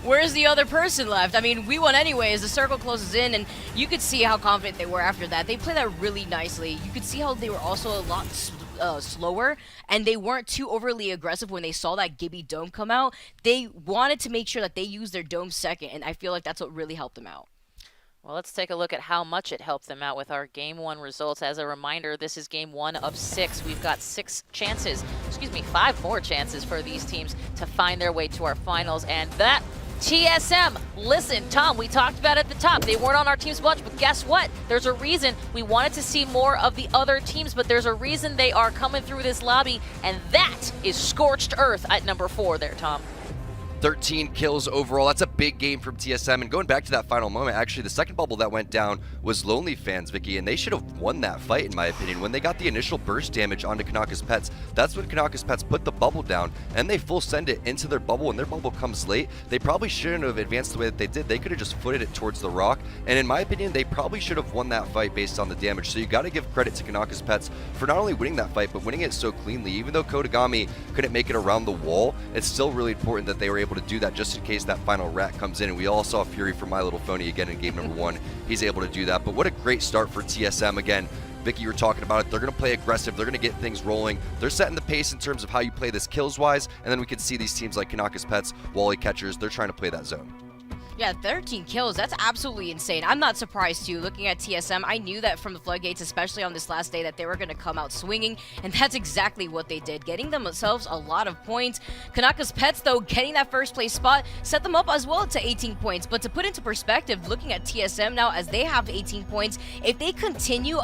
where's the other person left? I mean, we won anyway as the circle closes in, and you could see how confident they were after that. They played that really nicely. You could see how they were also a lot slower, and they weren't too overly aggressive when they saw that Gibby dome come out. They wanted to make sure that they used their dome second, and I feel like that's what really helped them out. Well, let's take a look at how much it helped them out with our Game 1 results. As a reminder, this is Game 1 of 6. We've got 5 more chances for these teams to find their way to our finals, and that TSM, listen, Tom, we talked about it at the top. They weren't on our team's watch, but guess what? There's a reason. We wanted to see more of the other teams, but there's a reason they are coming through this lobby, and that is Scorched Earth at number 4 there, Tom. 13 kills overall. That's a big game from TSM. And going back to that final moment, actually, the second bubble that went down was Lonely Fans, Vicky, and they should have won that fight, in my opinion. When they got the initial burst damage onto Kanakas Pets, that's when Kanakas Pets put the bubble down, and they full send it into their bubble, and their bubble comes late. They probably shouldn't have advanced the way that they did. They could have just footed it towards the rock, and in my opinion, they probably should have won that fight based on the damage. So you got to give credit to Kanakas Pets for not only winning that fight, but winning it so cleanly. Even though Kodigami couldn't make it around the wall, it's still really important that they were able to do that just in case that final rat comes in. And we all saw Fury from My Little Phony again in game number 1. He's able to do that. But what a great start for TSM. Again, Vicky, you were talking about it. They're going to play aggressive. They're going to get things rolling. They're setting the pace in terms of how you play this kills-wise. And then we can see these teams like Kanakas Pets, Wally Catchers, they're trying to play that zone. Yeah, 13 kills. That's absolutely insane. I'm not surprised, too. Looking at TSM, I knew that from the Floodgates, especially on this last day, that they were going to come out swinging, and that's exactly what they did, getting themselves a lot of points. Kanakas Pets, though, getting that first place spot, set them up as well to 18 points. But to put into perspective, looking at TSM now, as they have 18 points, if they continue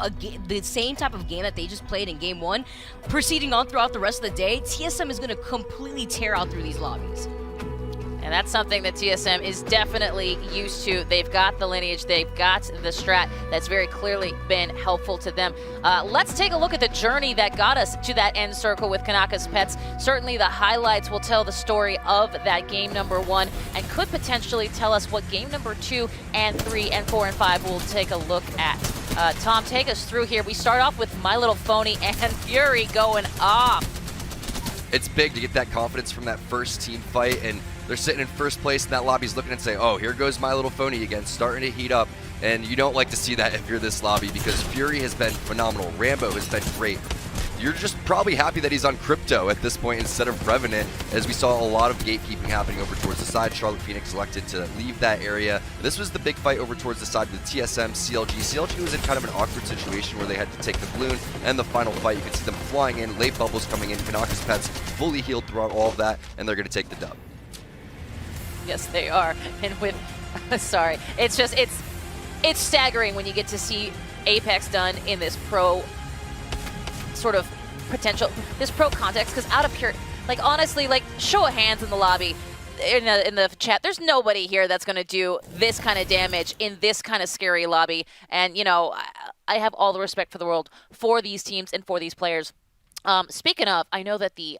the same type of game that they just played in Game 1, proceeding on throughout the rest of the day, TSM is going to completely tear out through these lobbies. And that's something that TSM is definitely used to. They've got the lineage, they've got the strat that's very clearly been helpful to them. Let's take a look at the journey that got us to that end circle with Kanakas Pets. Certainly the highlights will tell the story of that game number 1 and could potentially tell us what game number 2 and 3 and 4 and 5 we'll take a look at. Tom, take us through here. We start off with My Little Phony and Fury going off. It's big to get that confidence from that first team fight, and they're sitting in first place, and that lobby's looking and saying, oh, here goes My Little Phony again, starting to heat up. And you don't like to see that if you're this lobby, because Fury has been phenomenal. Rambo has been great. You're just probably happy that he's on Crypto at this point instead of Revenant, as we saw a lot of gatekeeping happening over towards the side. Charlotte Phoenix elected to leave that area. This was the big fight over towards the side with TSM, CLG. CLG was in kind of an awkward situation where they had to take the balloon, and the final fight, you could see them flying in, late bubbles coming in, Kanakas Pets fully healed throughout all of that, and they're going to take the dub. Yes, they are. And with, sorry, it's just, it's staggering when you get to see Apex done in this pro sort of potential, this pro context, because out of pure, like honestly, like show of hands in the lobby, in the chat, there's nobody here that's going to do this kind of damage in this kind of scary lobby. And, you know, I have all the respect for the world for these teams and for these players. Speaking of, I know that the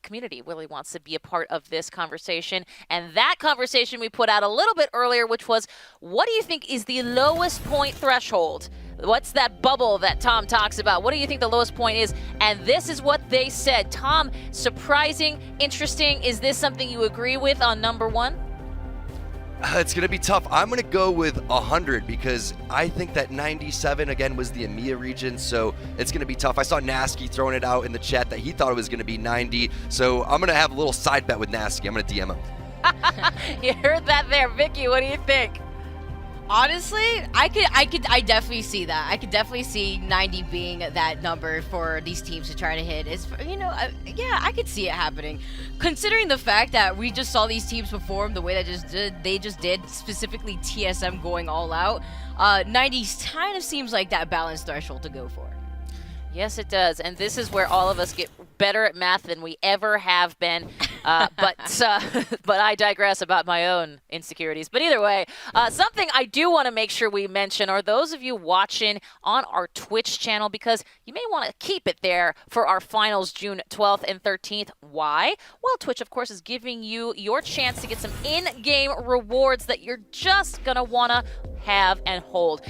community really wants to be a part of this conversation, and that conversation we put out a little bit earlier, which was, what do you think is the lowest point threshold? What's that bubble that Tom talks about? What do you think the lowest point is? And this is what they said. Tom, surprising, interesting. Is this something you agree with on number 1? It's going to be tough. I'm going to go with 100 because I think that 97, again, was the EMEA region, so it's going to be tough. I saw Nasky throwing it out in the chat that he thought it was going to be 90, so I'm going to have a little side bet with Nasky. I'm going to DM him. You heard that there. Vicky, what do you think? Honestly, I definitely see that. I could definitely see 90 being that number for these teams to try to hit. It's, yeah, I could see it happening. Considering the fact that we just saw these teams perform the way they just did, specifically TSM going all out, 90 kind of seems like that balanced threshold to go for. Yes, it does. And this is where all of us get better at math than we ever have been. But I digress about my own insecurities. But either way, something I do want to make sure we mention are those of you watching on our Twitch channel, because you may want to keep it there for our finals June 12th and 13th. Why? Well, Twitch, of course, is giving you your chance to get some in-game rewards that you're just going to want to have and hold.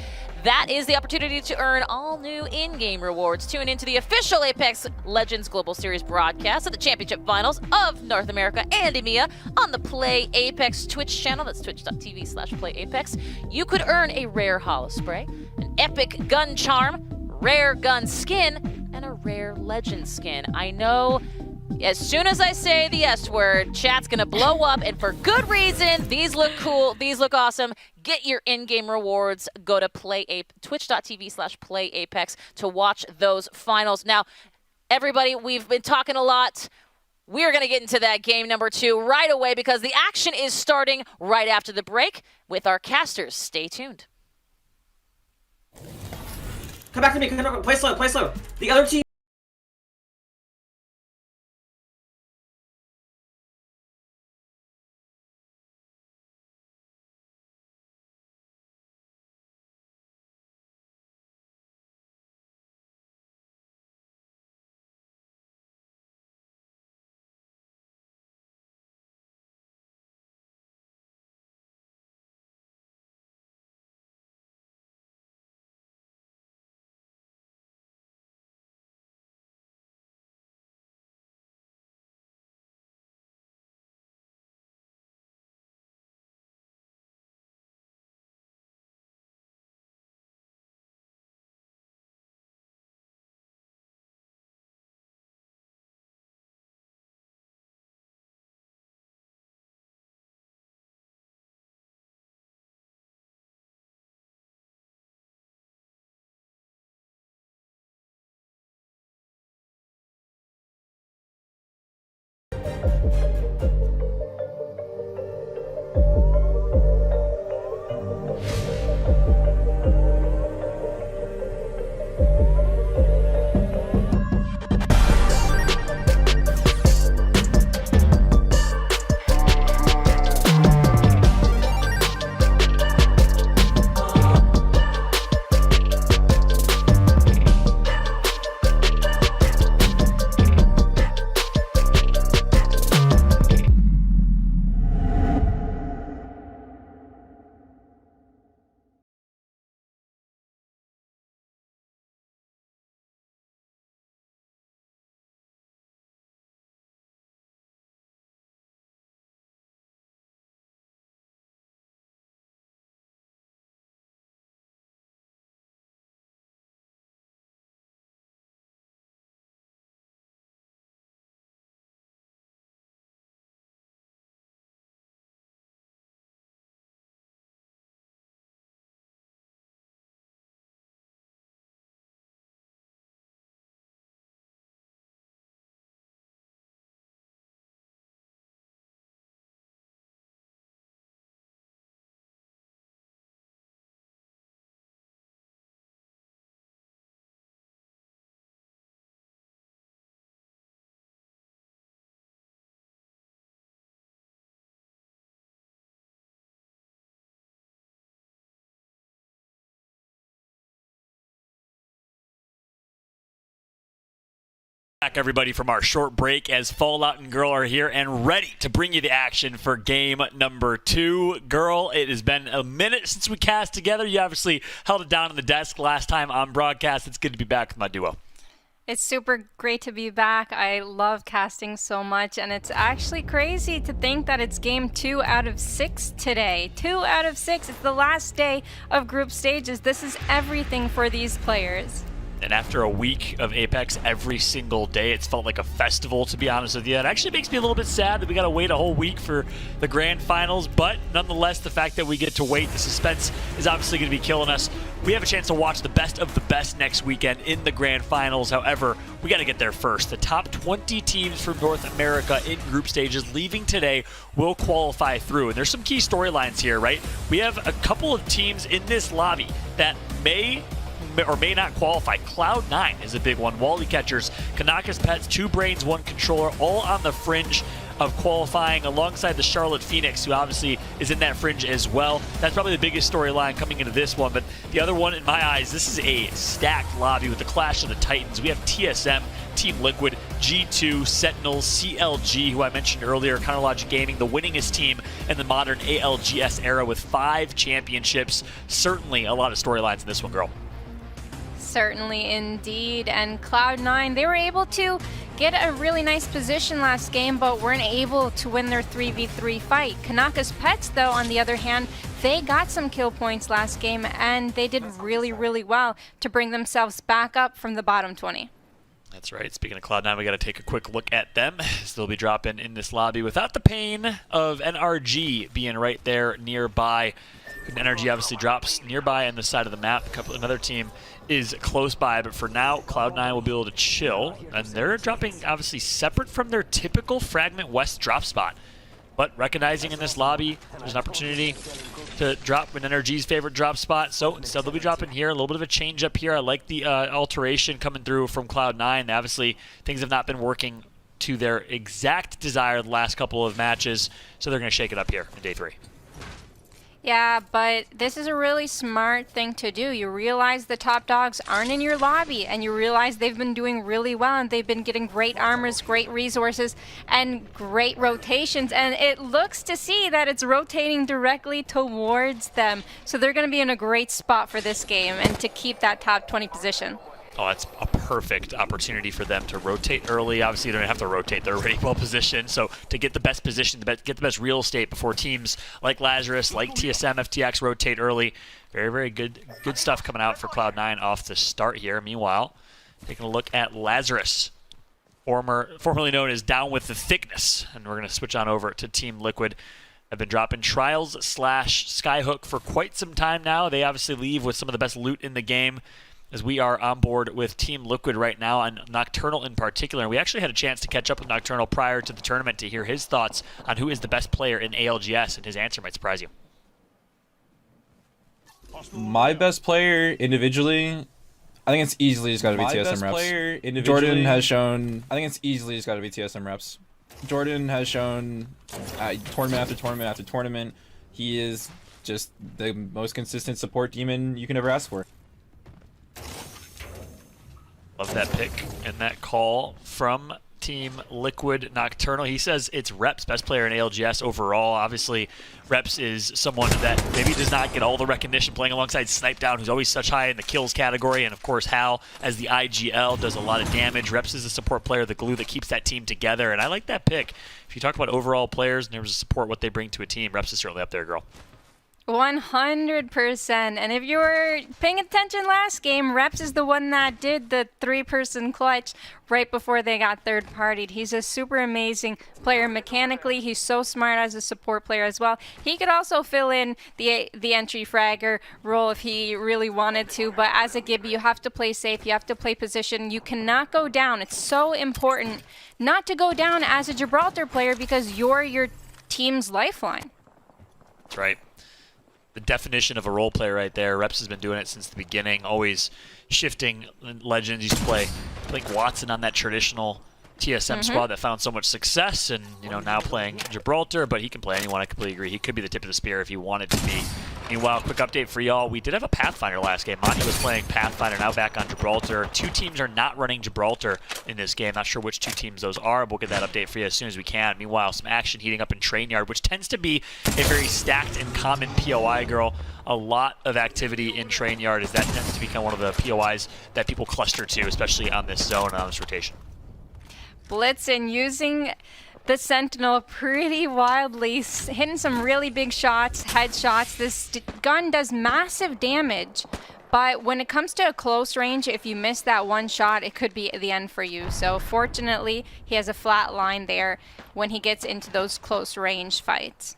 That is the opportunity to earn all new in-game rewards. Tune into the official Apex Legends Global Series broadcast of the Championship Finals of North America and EMEA on the Play Apex Twitch channel. That's twitch.tv/playapex. You could earn a rare holo spray, an epic gun charm, rare gun skin, and a rare legend skin. I know as soon as I say the S word, chat's gonna blow up, and for good reason. These look cool. These look awesome. Get your in-game rewards. Go to twitch.tv/playapex to watch those finals. Now, everybody, we've been talking a lot. We're going to get into that game number 2 right away because the action is starting right after the break with our casters. Stay tuned. Come back to me. Play slow. Play slow. The other team. Back everybody from our short break as Fallout and Girl are here and ready to bring you the action for game number 2. Girl, it has been a minute since we cast together. You obviously held it down on the desk last time on broadcast. It's good to be back with my duo. It's super great to be back. I love casting so much, and it's actually crazy to think that it's game 2 out of 6 today. 2 out of 6. It's the last day of group stages. This is everything for these players. And after a week of Apex every single day, it's felt like a festival, to be honest with you. It actually makes me a little bit sad that we got to wait a whole week for the grand finals, but nonetheless, the fact that we get to wait, the suspense is obviously going to be killing us. We have a chance to watch the best of the best next weekend in the grand finals. However, we got to get there first. The top 20 teams from North America in group stages leaving today will qualify through. And there's some key storylines here, right? We have a couple of teams in this lobby that may or may not qualify. Cloud9 is a big one. Wally Catchers, Kanakas Pets, 2 Brains, 1 Controller, all on the fringe of qualifying alongside the Charlotte Phoenix, who obviously is in that fringe as well. That's probably the biggest storyline coming into this one, but the other one, in my eyes, this is a stacked lobby with the Clash of the Titans. We have TSM, Team Liquid, G2, Sentinels, CLG, who I mentioned earlier, Counterlogic Gaming, the winningest team in the modern ALGS era with 5 championships. Certainly a lot of storylines in this one, girl. Certainly indeed. And Cloud9, they were able to get a really nice position last game, but weren't able to win their 3v3 fight. Kanakas Pets, though, on the other hand, they got some kill points last game, and they did really, really well to bring themselves back up from the bottom 20. That's right. Speaking of Cloud9, we got to take a quick look at them. They'll be dropping in this lobby without the pain of NRG being right there nearby. NRG obviously drops nearby on the side of the map. Another team is close by, but for now, Cloud9 will be able to chill, and they're dropping obviously separate from their typical Fragment West drop spot. But recognizing in this lobby, there's an opportunity to drop an NRG's favorite drop spot, so instead they'll be dropping here. A little bit of a change up here. I like the alteration coming through from Cloud9. Obviously, things have not been working to their exact desire the last couple of matches, so they're going to shake it up here in day 3. Yeah, but this is a really smart thing to do. You realize the top dogs aren't in your lobby, and you realize they've been doing really well, and they've been getting great armors, great resources, and great rotations, and it looks to see that it's rotating directly towards them. So they're going to be in a great spot for this game and to keep that top 20 position. Oh, that's a perfect opportunity for them to rotate early. Obviously, they don't have to rotate. They're already well positioned. So to get the best position, get the best real estate before teams like Lazarus, like TSM, FTX rotate early. Very, very good stuff coming out for Cloud9 off the start here. Meanwhile, taking a look at Lazarus, formerly known as Down with the Thickness. And we're going to switch on over to Team Liquid. Have been dropping Trials / Skyhook for quite some time now. They obviously leave with some of the best loot in the game, as we are on board with Team Liquid right now, on Nocturnal in particular. And we actually had a chance to catch up with Nocturnal prior to the tournament to hear his thoughts on who is the best player in ALGS, and his answer might surprise you. My best player individually, I think it's easily just got to be TSM Reps. Jordan has shown, I think it's easily just got to be TSM Reps. Jordan has shown tournament after tournament after tournament, he is just the most consistent support demon you can ever ask for. Love that pick and that call from Team Liquid. Nocturnal, he says it's Reps, best player in ALGS overall. Obviously, Reps is someone that maybe does not get all the recognition, playing alongside Snipedown, who's always such high in the kills category, and of course Hal as the IGL does a lot of damage. Reps is a support player, the glue that keeps that team together, and I like that pick. If you talk about overall players in terms of support, what they bring to a team, Reps is certainly up there, girl. 100%. And if you were paying attention last game, Reps is the one that did the 3-person clutch right before they got third-partied. He's a super amazing player mechanically. He's so smart as a support player as well. He could also fill in the entry fragger role if he really wanted to, but as a Gibby, you have to play safe. You have to play position. You cannot go down. It's so important not to go down as a Gibraltar player because you're your team's lifeline. That's right. The definition of a role player right there. Reps has been doing it since the beginning, always shifting Legends. Used to play like Watson on that traditional TSM squad that found so much success and, you know, now playing Gibraltar, but he can play anyone. I completely agree. He could be the tip of the spear if he wanted to be. Meanwhile, quick update for y'all. We did have a Pathfinder last game. Monty was playing Pathfinder, now back on Gibraltar. 2 teams are not running Gibraltar in this game. Not sure which 2 teams those are. We'll get that update for you as soon as we can. Meanwhile, some action heating up in Train Yard, which tends to be a very stacked and common POI, girl. A lot of activity in Train Yard, as that tends to become one of the POIs that people cluster to, especially on this zone and on this rotation. Blitzen using the Sentinel pretty wildly, hitting some really big shots, headshots. This gun does massive damage, but when it comes to a close range, if you miss that one shot, it could be the end for you. So fortunately, he has a flat line there when he gets into those close range fights.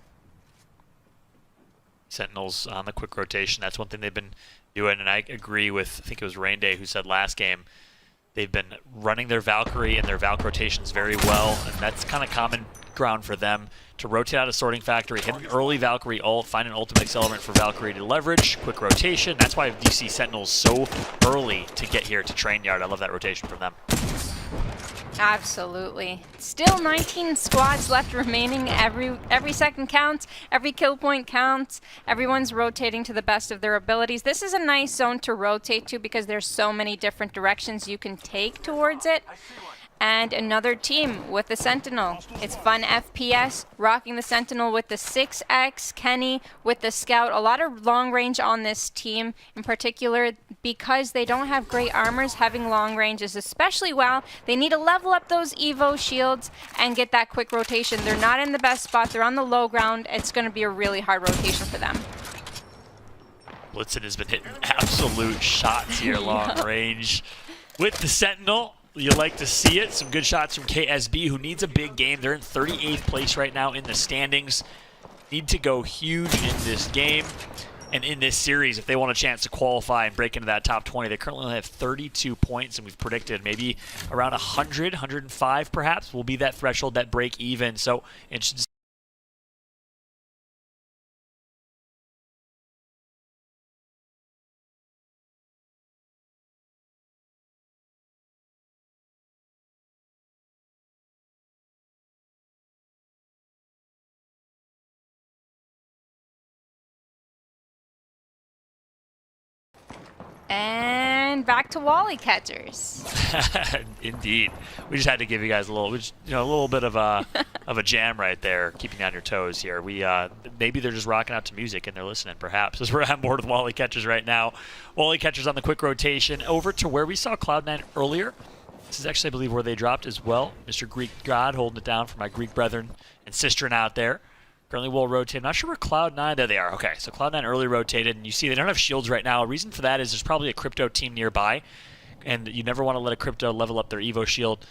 Sentinels on the quick rotation, that's one thing they've been doing, and I agree with, I think it was Rain Day who said last game, they've been running their Valkyrie and their Valk rotations very well, and that's kind of common ground for them to rotate out a Sorting Factory, hit an early Valkyrie ult, find an ultimate accelerant for Valkyrie to leverage, quick rotation. That's why you see Sentinels so early to get here to Train Yard. I love that rotation from them. Absolutely. Still 19 squads left remaining. Every second counts, every kill point counts. Everyone's rotating to the best of their abilities. This is a nice zone to rotate to because there's so many different directions you can take towards it. And another team with the Sentinel. It's fun FPS, rocking the Sentinel with the 6X, Kenny with the Scout. A lot of long range on this team in particular because they don't have great armors. Having long range is especially well. They need to level up those Evo shields and get that quick rotation. They're not in the best spot. They're on the low ground. It's going to be a really hard rotation for them. Blitzen has been hitting absolute shots here, long range with the Sentinel. You like to see it. Some good shots from KSB, who needs a big game. They're in 38th place right now in the standings. Need to go huge in this game and in this series if they want a chance to qualify and break into that top 20. They currently only have 32 points, and we've predicted maybe around 100, 105 perhaps will be that threshold, that break even. So interesting. And back to Wally Catchers. Indeed, we just had to give you guys a little bit of a jam right there, keeping you on your toes here. We maybe they're just rocking out to music and they're listening, perhaps, as we're on board with Wally Catchers right now. Wally Catchers on the quick rotation over to where we saw Cloud9 earlier. This is actually, I believe, where they dropped as well. Mr. Greek God holding it down for my Greek brethren and sisterin out there. Currently well rotated. Not sure where Cloud9, there they are. Okay, so Cloud9 early rotated, and you see they don't have shields right now. A reason for that is there's probably a crypto team nearby, and you never want to let a crypto level up their Evo shield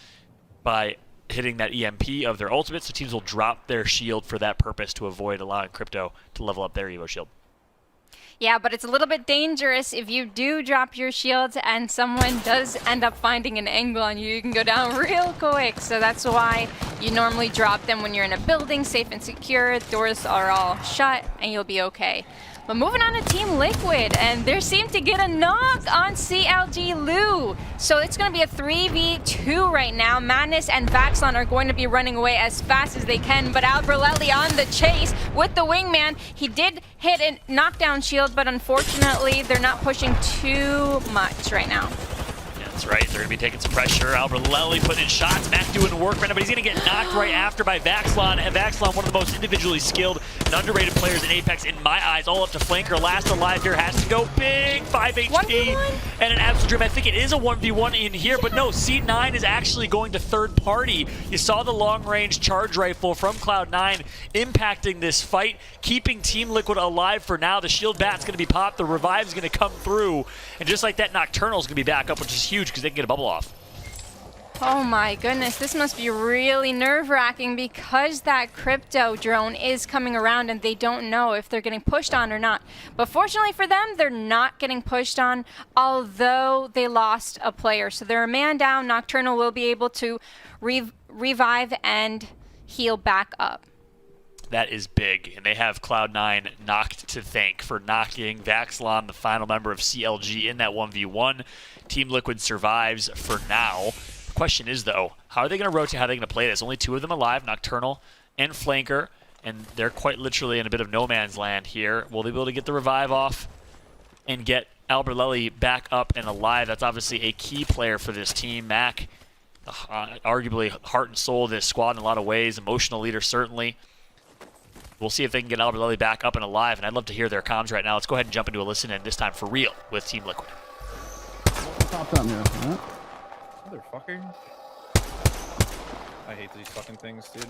by hitting that EMP of their ultimate, so teams will drop their shield for that purpose to avoid allowing crypto to level up their Evo shield. Yeah, but it's a little bit dangerous if you do drop your shields and someone does end up finding an angle on you. You can go down real quick. So that's why you normally drop them when you're in a building, safe and secure. Doors are all shut, and you'll be okay. But moving on to Team Liquid, and they seem to get a knock on CLG Lou. So it's going to be a 3v2 right now. Madness and Vaxlon are going to be running away as fast as they can, but Albrelelli on the chase with the wingman. He did hit a knockdown shield, but unfortunately they're not pushing too much right now. That's right, they're going to be taking some pressure. Albrelelli putting in shots, Mac doing work right now, but he's going to get knocked right after by Vaxlon. And Vaxlon, one of the most individually skilled and underrated players in Apex in my eyes, all up to flanker. Last alive here has to go big, 5 HP, and an absolute dream. I think it is a 1v1 in here, but no, C9 is actually going to third party. You saw the long-range charge rifle from Cloud9 impacting this fight, keeping Team Liquid alive for now. The shield bat's going to be popped, the revive's going to come through, and just like that, Nocturnal's going to be back up, which is huge because they can get a bubble off. Oh my goodness, this must be really nerve-wracking because that crypto drone is coming around and they don't know if they're getting pushed on or not. But fortunately for them, they're not getting pushed on, although they lost a player. So they're a man down. Nocturnal will be able to revive and heal back up. That is big, and they have Cloud9 knocked to thank for knocking Vaxlon, the final member of CLG, in that 1v1. Team Liquid survives for now. Question is, though, how are they going to rotate? How are they going to play this? Only 2 of them alive, Nocturnal and Flanker, and they're quite literally in a bit of no man's land here. Will they be able to get the revive off and get Alberlelli back up and alive? That's obviously a key player for this team. Mac, arguably heart and soul of this squad in a lot of ways, emotional leader certainly. We'll see if they can get Alberlelli back up and alive, and I'd love to hear their comms right now. Let's go ahead and jump into a listen in, this time for real, with Team Liquid. Top down here, right? Motherfucker. I hate these fucking things, dude.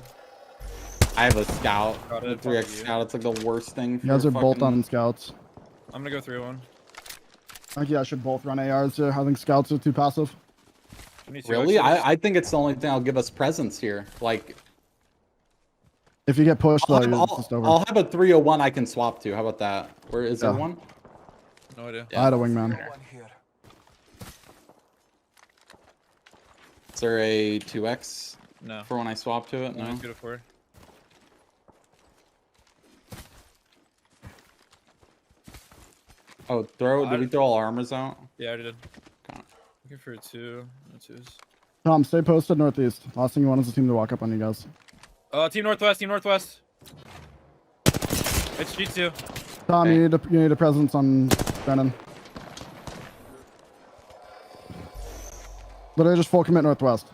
I have a scout. Got it, 3x fuck you. scout. It's like the worst thing. You guys are bolt on scouts. I'm gonna go 3-1. I think you guys should both run ARs here. I think scouts are too passive. Really? I think it's the only thing that'll give us presence here. Like, if you get pushed, though, you're just over. I'll have a 301 I can swap to. How about that? Where is there one? No idea. I had a wingman. Is there a 2x? No. For when I swap to it? No. Let's go to 4. Oh, did we throw all armors out? Yeah, I did. Okay. Looking for a 2. No 2s. Tom, stay posted northeast. Last thing you want is the team to walk up on you guys. Team Northwest, Team Northwest. It's G2. Tom, Okay. you need a presence on Brennan. Literally just full commit northwest.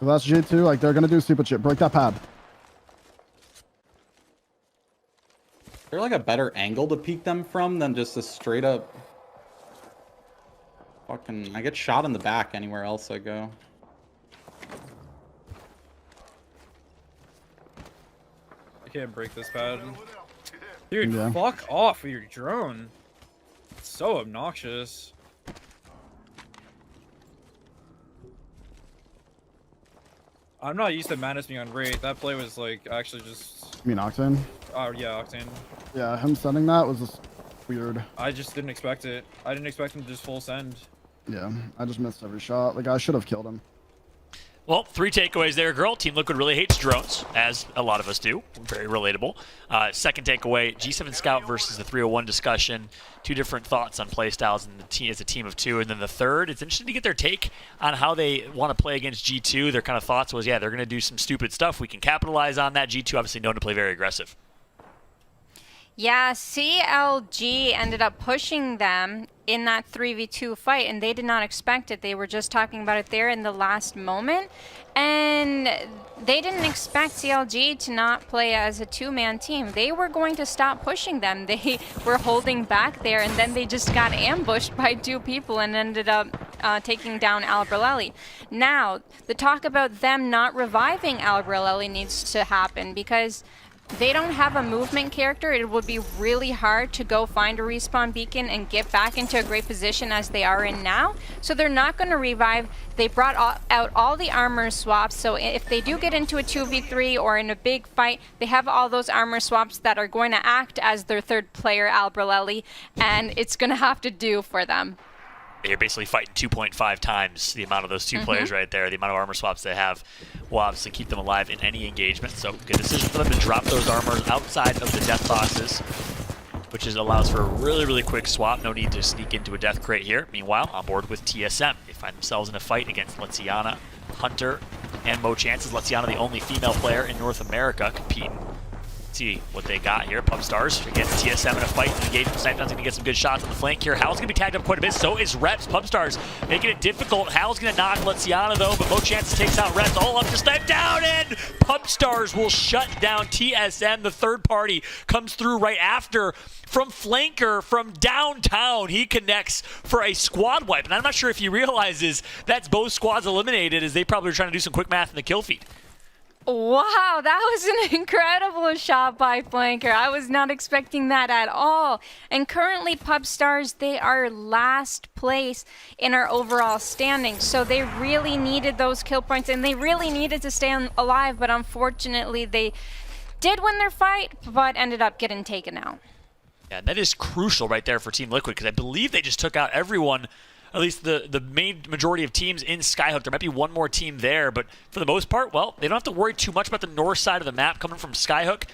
If that's G2, like, they're gonna do stupid shit. Break that pad. Is there like a better angle to peek them from than just a straight up... Fucking... I get shot in the back anywhere else I go. I can't break this pad. Dude, Yeah. fuck off with your drone. It's so obnoxious. I'm not used to Madness being on raid. That play was like actually just... You mean Octane? Oh yeah, Octane. Yeah, him sending that was just weird. I just didn't expect it. I didn't expect him to just full send. Yeah, I just missed every shot. Like, I should have killed him. Well, 3 takeaways there, girl. Team Liquid really hates drones, as a lot of us do. Very relatable. Second takeaway, G7 Scout versus the 301 discussion. 2 different thoughts on playstyles in the team as a team of 2. And then the third, it's interesting to get their take on how they want to play against G2. Their kind of thoughts was, yeah, they're going to do some stupid stuff. We can capitalize on that. G2 obviously known to play very aggressive. Yeah, CLG ended up pushing them in that 3v2 fight, and they did not expect it. They were just talking about it there in the last moment, and they didn't expect CLG to not play as a 2-man team. They were going to stop pushing them. They were holding back there, and then they just got ambushed by 2 people and ended up taking down Alberlelli. Now, the talk about them not reviving Alberlelli needs to happen, because they don't have a movement character. It would be really hard to go find a respawn beacon and get back into a great position as they are in now. So they're not going to revive. They brought out all the armor swaps. So if they do get into a 2v3 or in a big fight, they have all those armor swaps that are going to act as their third player, Alberlelli, and it's going to have to do for them. They're basically fighting 2.5 times the amount of those 2 players right there. The amount of armor swaps they have will obviously keep them alive in any engagement. So good decision for them to drop those armors outside of the death boxes, which allows for a really, really quick swap. No need to sneak into a death crate here. Meanwhile, on board with TSM, they find themselves in a fight against Lenciana, Hunter, and Mo Chances. Lenciana, the only female player in North America competing. See what they got here. Pubstars against TSM in a fight. Engagement. Snipedow's going to get some good shots on the flank here. Hal's going to be tagged up quite a bit. So is Reps. Pubstars making it difficult. Hal's going to knock Lenciana though, but Mo Chances takes out Reps. All up to Snipedown, and Pubstars will shut down TSM. The third party comes through right after from Flanker from downtown. He connects for a squad wipe, and I'm not sure if he realizes that's both squads eliminated, as they probably were trying to do some quick math in the kill feed. Wow, that was an incredible shot by Flanker. I was not expecting that at all. And currently, Pubstars, they are last place in our overall standing. So they really needed those kill points, and they really needed to stay alive. But unfortunately, they did win their fight, but ended up getting taken out. Yeah, that is crucial right there for Team Liquid, because I believe they just took out everyone, at least the main majority of teams in Skyhook. There might be one more team there, but for the most part, well, they don't have to worry too much about the north side of the map coming from Skyhook.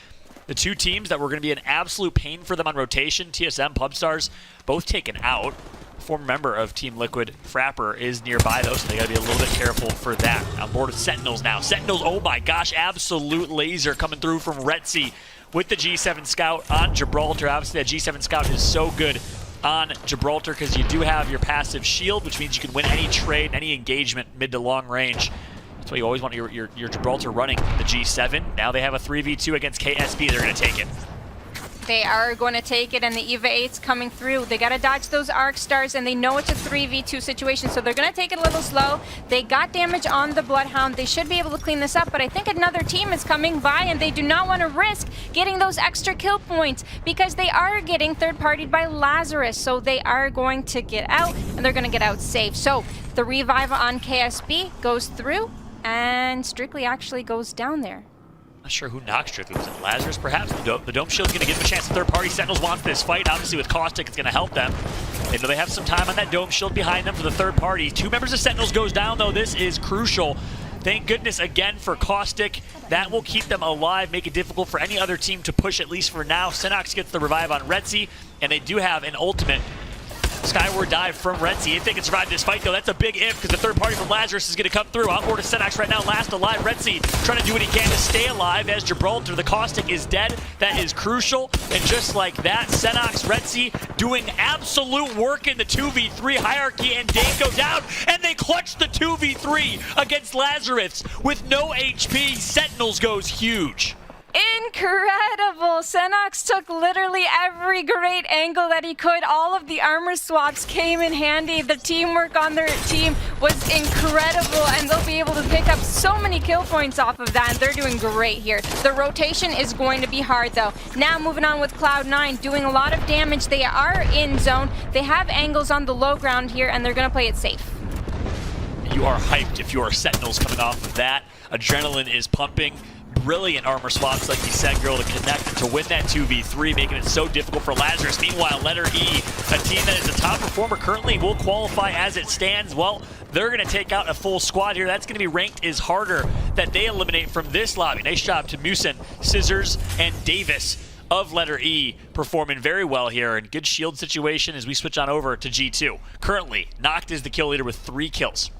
The two teams that were going to be an absolute pain for them on rotation, TSM, Pubstars, both taken out. Former member of Team Liquid, Frapper, is nearby though, so they got to be a little bit careful for that. On board with Sentinels now. Sentinels, oh my gosh, absolute laser coming through from Retzi with the G7 Scout on Gibraltar. Obviously, that G7 Scout is so good on Gibraltar because you do have your passive shield, which means you can win any trade, any engagement mid to long range. That's why you always want your Gibraltar running the G7. Now they have a 3v2 against KSB. They're going to take it. They are going to take it, and the EVA 8's coming through. They got to dodge those arc stars, and they know it's a 3v2 situation, so they're going to take it a little slow. They got damage on the Bloodhound. They should be able to clean this up, but I think another team is coming by, and they do not want to risk getting those extra kill points because they are getting third-partied by Lazarus, so they are going to get out, and they're going to get out safe. So the revive on KSB goes through, and Strictly actually goes down there. Not sure who knocked Strictly. Was it Lazarus, perhaps? The Dome Shield's going to give them a chance. The third-party Sentinels wants this fight. Obviously, with Caustic, it's going to help them. They know they have some time on that Dome Shield behind them for the third party. 2 members of Sentinels goes down, though. This is crucial. Thank goodness, again, for Caustic. That will keep them alive, make it difficult for any other team to push, at least for now. Synox gets the revive on Retzi, and they do have an ultimate Skyward dive from Retzi. If they can survive this fight, though, that's a big if, because the third party from Lazarus is going to come through. On board of Synox right now, last alive. Retzi trying to do what he can to stay alive as Gibraltar. The Caustic is dead. That is crucial. And just like that, Synox, Retzi doing absolute work in the 2v3 hierarchy, and Dave go down, and they clutch the 2v3 against Lazarus with no HP. Sentinels goes huge. Incredible! Synox took literally every great angle that he could. All of the armor swaps came in handy. The teamwork on their team was incredible, and they'll be able to pick up so many kill points off of that, and they're doing great here. The rotation is going to be hard, though. Now moving on with Cloud9, doing a lot of damage. They are in zone. They have angles on the low ground here, and they're going to play it safe. You are hyped if you are Sentinels coming off of that. Adrenaline is pumping. Brilliant armor swaps, like you said, girl, to connect and to win that 2v3, making it so difficult for Lazarus. Meanwhile, Letter E, a team that is a top performer currently, will qualify as it stands. Well, they're going to take out a full squad here. That's going to be ranked as harder that they eliminate from this lobby. Nice job to Musin, Scissors, and Davis of Letter E, performing very well here. And good shield situation as we switch on over to G2. Currently, Noct is the kill leader with 3 kills.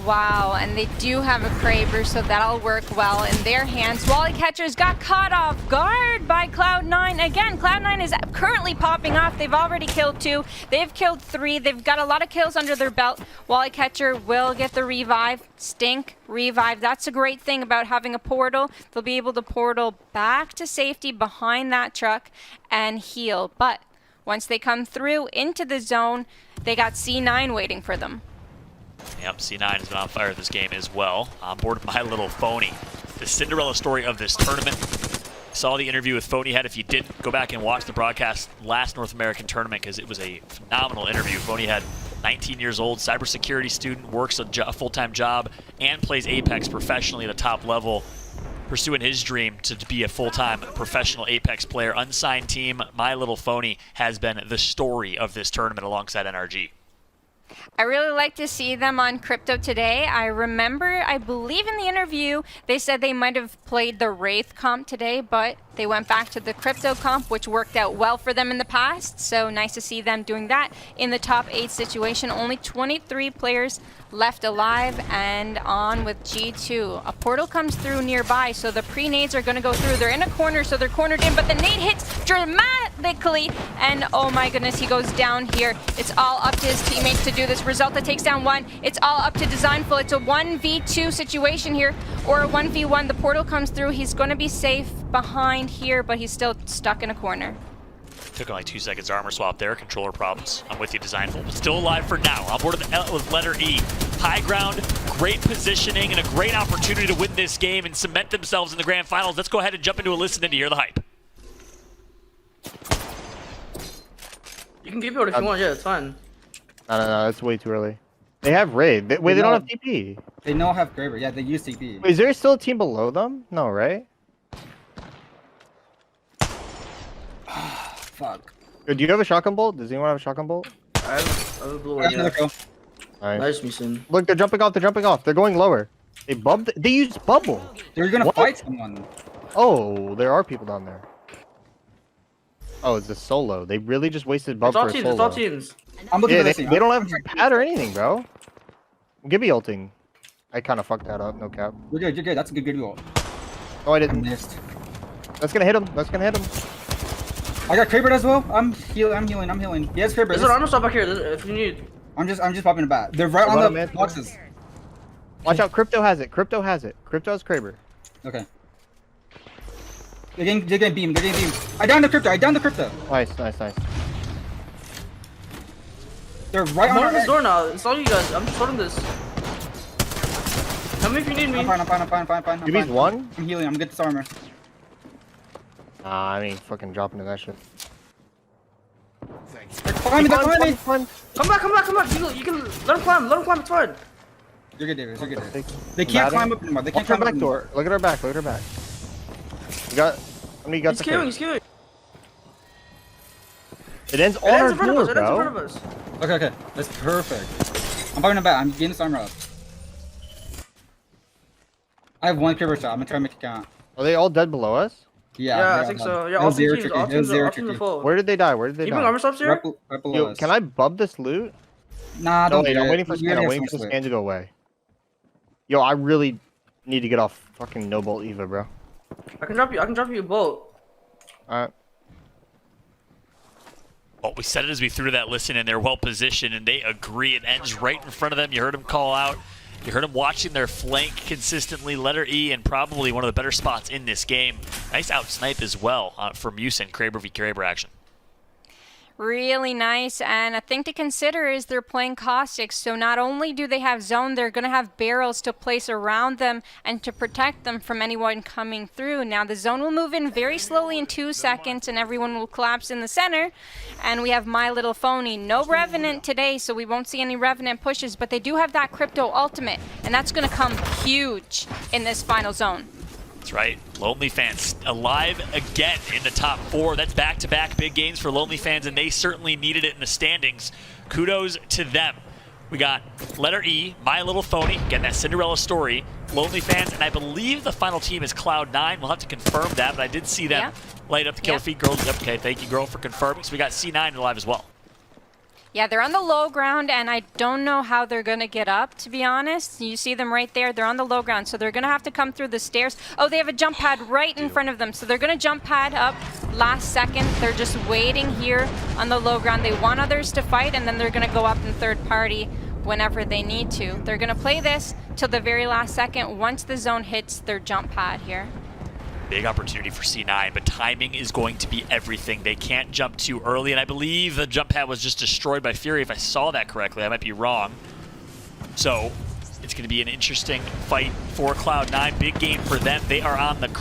Wow, and they do have a Kraber, so that'll work well in their hands. Wally Catchers got caught off guard by Cloud9. Again, Cloud9 is currently popping off. They've already killed 2. They've killed 3. They've got a lot of kills under their belt. Wally Catcher will get the revive. Stink, revive. That's a great thing about having a portal. They'll be able to portal back to safety behind that truck and heal. But once they come through into the zone, they got C9 waiting for them. Yep, C9 has been on fire this game as well. On board with My Little Phony. The Cinderella story of this tournament. Saw the interview with Phony had. If you didn't, go back and watch the broadcast last North American tournament, because it was a phenomenal interview. Phony had 19 years old, cybersecurity student, works a full-time job, and plays Apex professionally at a top level, pursuing his dream to be a full-time professional Apex player. Unsigned team, My Little Phony, has been the story of this tournament alongside NRG. I really like to see them on Crypto today. I believe in the interview, they said they might have played the Wraith comp today, but they went back to the Crypto comp, which worked out well for them in the past. So nice to see them doing that in the top 8 situation. Only 23 players left alive, and on with G2. A portal comes through nearby, so the pre-nades are going to go through. They're in a corner, so they're cornered in, but the nade hits dramatically, and oh my goodness, he goes down here. It's all up to his teammates to do this. Resulta takes down 1. It's all up to Designful. It's a 1v2 situation here, or a 1v1. The portal comes through. He's going to be safe behind here, but he's still stuck in a corner. Took like 2 seconds armor swap there. Controller problems. I'm with you, Designful, but still alive for now. On board with Letter E. High ground, great positioning, and a great opportunity to win this game and cement themselves in the grand finals. Let's go ahead and jump into a listen and to hear the hype. You can keep it if you want, yeah, it's fine. No, it's way too early. They have raid. They don't have TP. They don't have Graber. Yeah, they use TP. Wait, is there still a team below them? No, right? Fuck. Do you have a shotgun bolt? Does anyone have a shotgun bolt? I have a blue one, yeah. Nice, Musin. Look, they're jumping off. They're going lower. They used bubble. They're gonna fight someone. Oh, there are people down there. Oh, it's a solo. They really just wasted bump It's all for a teams. solo. It's all teams. I'm looking Yeah, for they, this team. they don't have pad or anything, bro. Give me ulting. I kind of fucked that up. No cap. You're good. You're good. That's a good ult. Oh, I I didn't. missed. That's gonna hit him. That's gonna hit him. I got Kraber as well. I'm healing. Yes, Kraber. There's an armor stop back here if you need. I'm just popping it back. They're right on the boxes. Watch out. Crypto has it. Crypto has Kraber. Okay. They're getting beamed. I downed the crypto. Nice. They're right I'm on holding this door now. It's all you guys. I'm just holding this. Tell me if you need me. I'm fine. DB's one? I'm healing. I'm good this armor. Nah, I ain't fucking dropping in that shit. They're climbing. Climb. Come back. You can let him climb. It's fine. You're good, Davis. They can't climb up anymore. They can't Watch our climb up back door. Look at our back. You got. I mean, you got He's the queuing. pick. He's queuing. It ends It on ends our in front of door, us. It ends in bro. front of us. Okay. That's perfect. I'm popping it back. I'm getting this armor up. I have one Kraber shot. I'm gonna try to make it count. Are they all dead below us? Yeah, I think so. Yeah, all three teams. All teams are full. Where did they die? Where did they You die? bring armor stops here? Right below Yo, us. can I bub this loot? Nah, No, don't wait, do I'm it. waiting for You scan. gotta I'm get waiting for some the split. scan to go away. Yo, I really need to get off fucking no bolt Eva, bro. I can drop you a bolt. Alright. Well, we said it as we threw to that listen, and they're well positioned, and they agree. It ends right in front of them. You heard them call out. You heard them watching their flank consistently. Letter E, and probably one of the better spots in this game. Nice out snipe as well from Musin. Kraber v. Kraber action. Really nice, and a thing to consider is they're playing Caustics, so not only do they have zone, they're going to have barrels to place around them and to protect them from anyone coming through. Now the zone will move in very slowly in 2 seconds, and everyone will collapse in the center, and we have My Little Phony. No Revenant today, so we won't see any Revenant pushes, but they do have that Crypto ultimate, and that's going to come huge in this final zone. That's right. Lonely Fans alive again in the top 4. That's back-to-back big games for Lonely Fans, and they certainly needed it in the standings. Kudos to them. We got letter E, My Little Phony, again, that Cinderella story, Lonely Fans, and I believe the final team is Cloud9. We'll have to confirm that, but I did see them light up the kill feed. Girls, yep, okay, thank you, girl, for confirming. So we got C9 alive as well. Yeah, they're on the low ground, and I don't know how they're going to get up, to be honest. You see them right there. They're on the low ground, so they're going to have to come through the stairs. Oh, they have a jump pad right in front of them, so they're going to jump pad up last second. They're just waiting here on the low ground. They want others to fight, and then they're going to go up in third party whenever they need to. They're going to play this till the very last second once the zone hits their jump pad here. Big opportunity for C9, but timing is going to be everything. They can't jump too early, and I believe the jump pad was just destroyed by Fury, if I saw that correctly. I might be wrong. So it's going to be an interesting fight for Cloud9. Big game for them. They are on the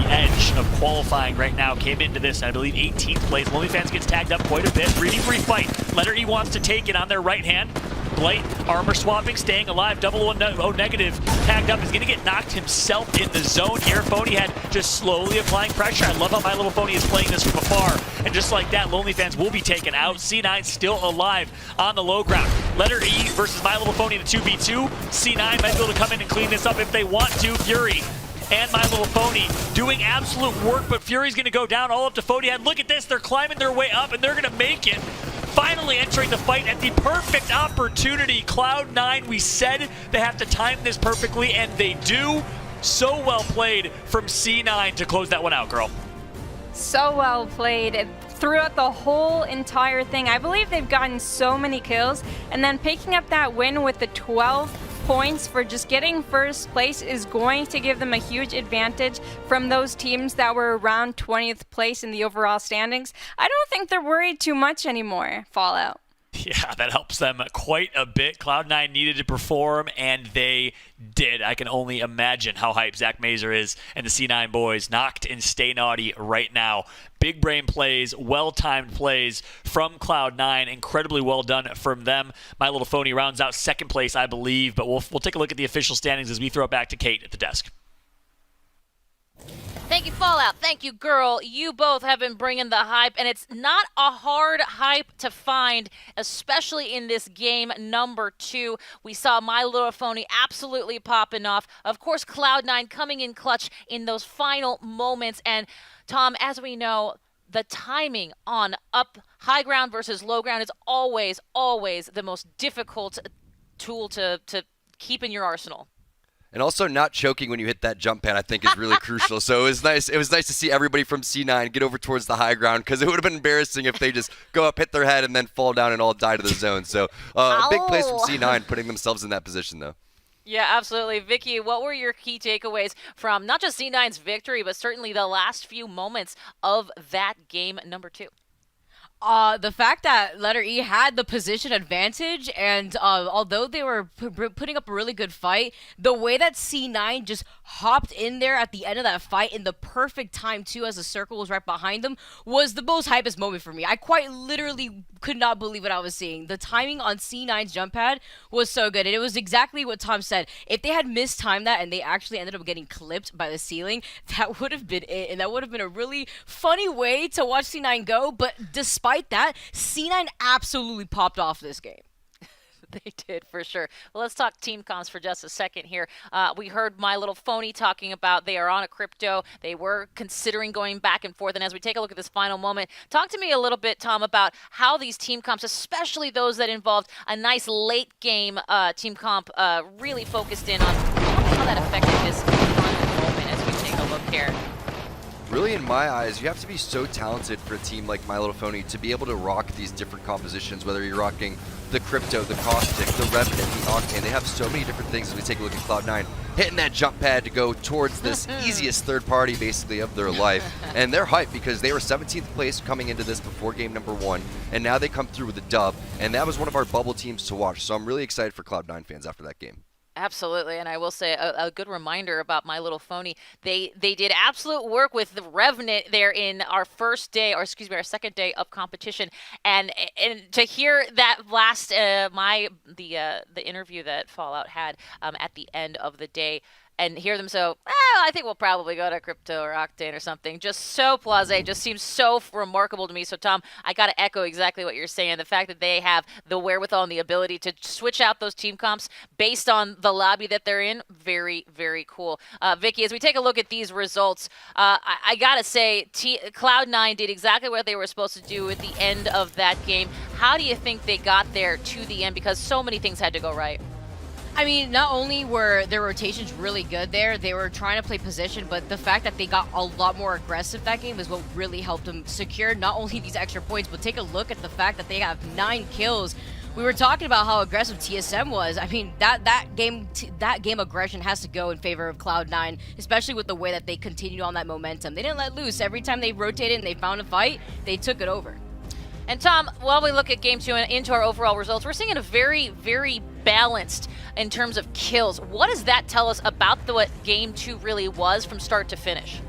edge of qualifying right now. Came into this, and I believe 18th place. Lonely Fans gets tagged up quite a bit. 3v3 fight. Letter E wants to take it on their right hand. Blight, armor swapping, staying alive, 010 negative, tagged up, is going to get knocked himself in the zone here. Phony had just slowly applying pressure. I love how My Little Phony is playing this from afar. And just like that, Lonely Fans will be taken out. C9 still alive on the low ground. Letter E versus My Little Phony in a 2v2. C9 might be able to come in and clean this up if they want to. Fury and My Little Phony doing absolute work, but Fury's going to go down all up to Phony Head. Look at this, they're climbing their way up, and they're going to make it. Finally entering the fight at the perfect opportunity. Cloud9, we said they have to time this perfectly, and they do. So well played from C9 to close that one out, girl. So well played throughout the whole entire thing. I believe they've gotten so many kills, and then picking up that win with the 12 points for just getting first place is going to give them a huge advantage from those teams that were around 20th place in the overall standings. I don't think they're worried too much anymore, Fallout. Yeah, that helps them quite a bit. Cloud9 needed to perform, and they did. I can only imagine how hyped Zach Mazer is and the C9 boys. Knocked and Stay Naughty right now. Big brain plays, well-timed plays from Cloud9. Incredibly well done from them. My Little Phony rounds out second place, I believe, but we'll take a look at the official standings as we throw it back to Kate at the desk. Thank you, Fallout. Thank you, Girl. You both have been bringing the hype, and it's not a hard hype to find, especially in this game number 2. We saw My Little Phony absolutely popping off. Of course, Cloud9 coming in clutch in those final moments. And Tom, as we know, the timing on up high ground versus low ground is always the most difficult tool to keep in your arsenal. And also not choking when you hit that jump pad, I think, is really crucial. So it was nice. It was nice to see everybody from C9 get over towards the high ground, because it would have been embarrassing if they just go up, hit their head, and then fall down and all die to the zone. So big plays from C9 putting themselves in that position, though. Yeah, absolutely. Vicky, what were your key takeaways from not just C9's victory, but certainly the last few moments of that game number 2? The fact that Letter E had the position advantage, and although they were putting up a really good fight, the way that C9 just hopped in there at the end of that fight in the perfect time too, as the circle was right behind them, was the most hypest moment for me. I quite literally could not believe what I was seeing. The timing on C9's jump pad was so good, and it was exactly what Tom said. If they had mistimed that and they actually ended up getting clipped by the ceiling, that would have been it, and that would have been a really funny way to watch C9 go. But despite that, C9 absolutely popped off this game. They did, for sure. Well, let's talk team comps for just a second here. We heard My Little Phony talking about they are on a crypto. They were considering going back and forth. And as we take a look at this final moment, talk to me a little bit, Tom, about how these team comps, especially those that involved a nice late game team comp, really focused in on how that affected this final moment as we take a look here. Really, in my eyes, you have to be so talented for a team like My Little Phony to be able to rock these different compositions, whether you're rocking the Crypto, the Caustic, the Revenant, the Octane. They have so many different things as we take a look at Cloud9, hitting that jump pad to go towards this easiest third party, basically, of their life. And they're hyped because they were 17th place coming into this before game number 1, and now they come through with a dub, and that was one of our bubble teams to watch. So I'm really excited for Cloud9 fans after that game. Absolutely, and I will say a good reminder about My Little Phony. They did absolute work with the Revenant there in our first day, or excuse me, our second day of competition, and to hear that last the interview that Fallout had at the end of the day. And hear them so, I think we'll probably go to Crypto or Octane or something. Just so blasé, just seems so remarkable to me. So, Tom, I got to echo exactly what you're saying. The fact that they have the wherewithal and the ability to switch out those team comps based on the lobby that they're in, very, very cool. Vicky, as we take a look at these results, I got to say, Cloud9 did exactly what they were supposed to do at the end of that game. How do you think they got there to the end? Because so many things had to go right. I mean, not only were their rotations really good there, they were trying to play position, but the fact that they got a lot more aggressive that game is what really helped them secure not only these extra points, but take a look at the fact that they have 9 kills. We were talking about how aggressive TSM was. I mean, that game aggression has to go in favor of Cloud9, especially with the way that they continued on that momentum. They didn't let loose. Every time they rotated and they found a fight, they took it over. And Tom, while we look at Game 2 and into our overall results, we're seeing a very, very balanced in terms of kills. What does that tell us about what Game 2 really was from start to finish?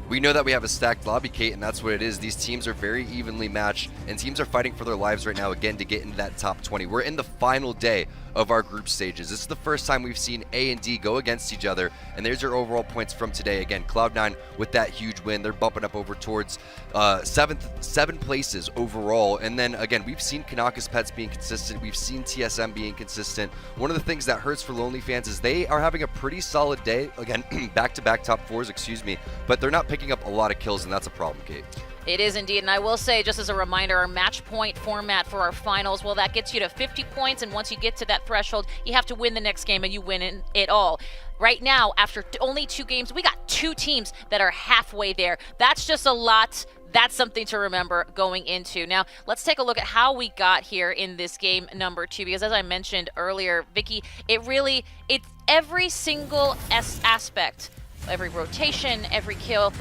We know that we have a stacked lobby, Kate, and that's what it is. These teams are very evenly matched, and teams are fighting for their lives right now, again, to get into that top 20. We're in the final day of our group stages. This is the first time we've seen A and D go against each other, and there's your overall points from today. Again, Cloud9 with that huge win. They're bumping up over towards 7 places overall. And then, again, we've seen Kanaka's Pets being consistent. We've seen TSM being consistent. One of the things that hurts for Lonely fans is they are having a pretty solid day. Again, back-to-back top 4s, excuse me, but they're not picking up a lot of kills, and that's a problem, Kate. It is indeed, and I will say, just as a reminder, our match point format for our finals, well, that gets you to 50 points, and once you get to that threshold, you have to win the next game, and you win it all. Right now, after only 2 games, we got 2 teams that are halfway there. That's just a lot. That's something to remember going into. Now, let's take a look at how we got here in this game number 2, because as I mentioned earlier, Vicky, it's every single aspect, every rotation, every kill,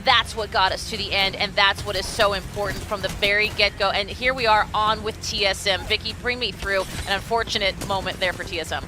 that's what got us to the end, and that's what is so important from the very get-go. And here we are on with TSM. Vicky, bring me through an unfortunate moment there for TSM.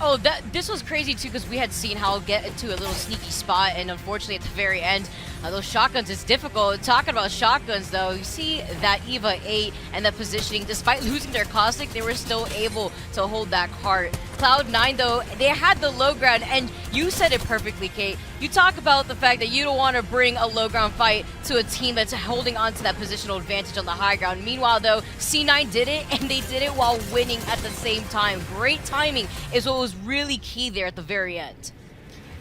Oh, this was crazy too, because we had seen Hal get into a little sneaky spot, and unfortunately at the very end, Those shotguns is difficult. Talking about shotguns, though, you see that EVA 8 and the positioning, despite losing their Caustic, they were still able to hold that cart. Cloud9, though, they had the low ground, and you said it perfectly, Kate. You talk about the fact that you don't want to bring a low ground fight to a team that's holding on to that positional advantage on the high ground. Meanwhile, though, C9 did it, and they did it while winning at the same time. Great timing is what was really key there at the very end.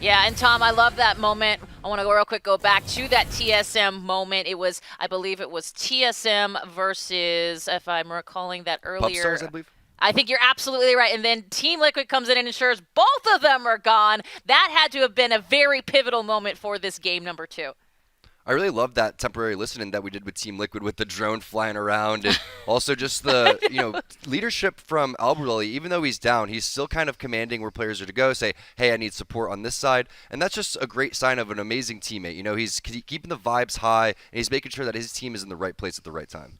Yeah, and Tom, I love that moment. I want to go real quick, go back to that TSM moment. It was, I believe it was TSM versus, if I'm recalling that earlier. Pupstars, I believe. I think you're absolutely right. And then Team Liquid comes in and ensures both of them are gone. That had to have been a very pivotal moment for this game number 2. I really love that temporary listening that we did with Team Liquid with the drone flying around, and also just the leadership from Albrully. Even though he's down, he's still kind of commanding where players are to go, say, hey, I need support on this side. And that's just a great sign of an amazing teammate. He's keeping the vibes high, and he's making sure that his team is in the right place at the right time.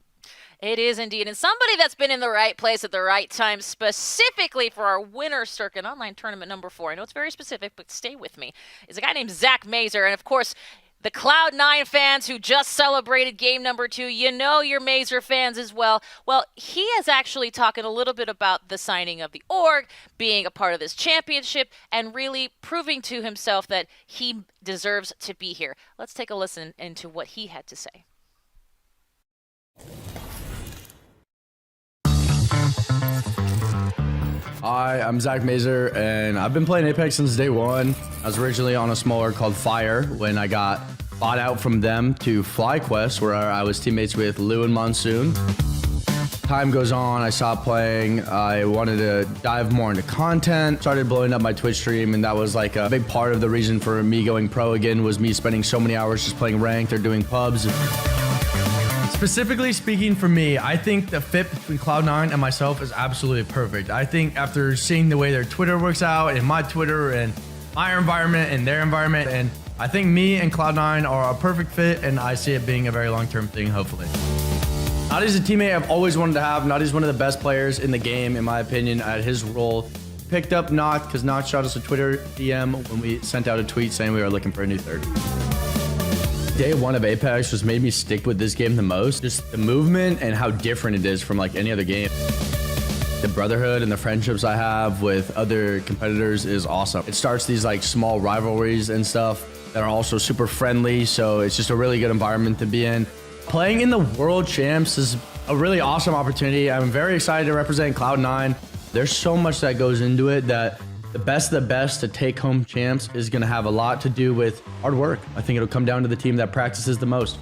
It is indeed. And somebody that's been in the right place at the right time, specifically for our Winter Circuit Online Tournament number 4, I know it's very specific, but stay with me, is a guy named Zach Mazer. And of course, the Cloud9 fans who just celebrated game number 2, you know your Mazer fans as well. Well, he is actually talking a little bit about the signing of the org, being a part of this championship, and really proving to himself that he deserves to be here. Let's take a listen into what he had to say. Hi, I'm Zach Mazer, and I've been playing Apex since day one. I was originally on a smaller called Fire when I got bought out from them to FlyQuest, where I was teammates with Lou and Monsoon. Time goes on, I stopped playing. I wanted to dive more into content, started blowing up my Twitch stream, and that was like a big part of the reason for me going pro again was me spending so many hours just playing ranked or doing pubs. Specifically speaking for me, I think the fit between Cloud9 and myself is absolutely perfect. I think after seeing the way their Twitter works out and my Twitter and my environment and their environment, and I think me and Cloud9 are a perfect fit, and I see it being a very long-term thing, hopefully. Nadi's a teammate I've always wanted to have. Nadi's one of the best players in the game, in my opinion, at his role. Picked up Noct because Noct shot us a Twitter DM when we sent out a tweet saying we were looking for a new third. Day one of Apex just made me stick with this game the most. Just the movement and how different it is from like any other game. The brotherhood and the friendships I have with other competitors is awesome. It starts these like small rivalries and stuff that are also super friendly, so it's just a really good environment to be in. Playing in the World Champs is a really awesome opportunity. I'm very excited to represent Cloud9. There's so much that goes into it that the best of the best to take home champs is going to have a lot to do with hard work. I think it'll come down to the team that practices the most.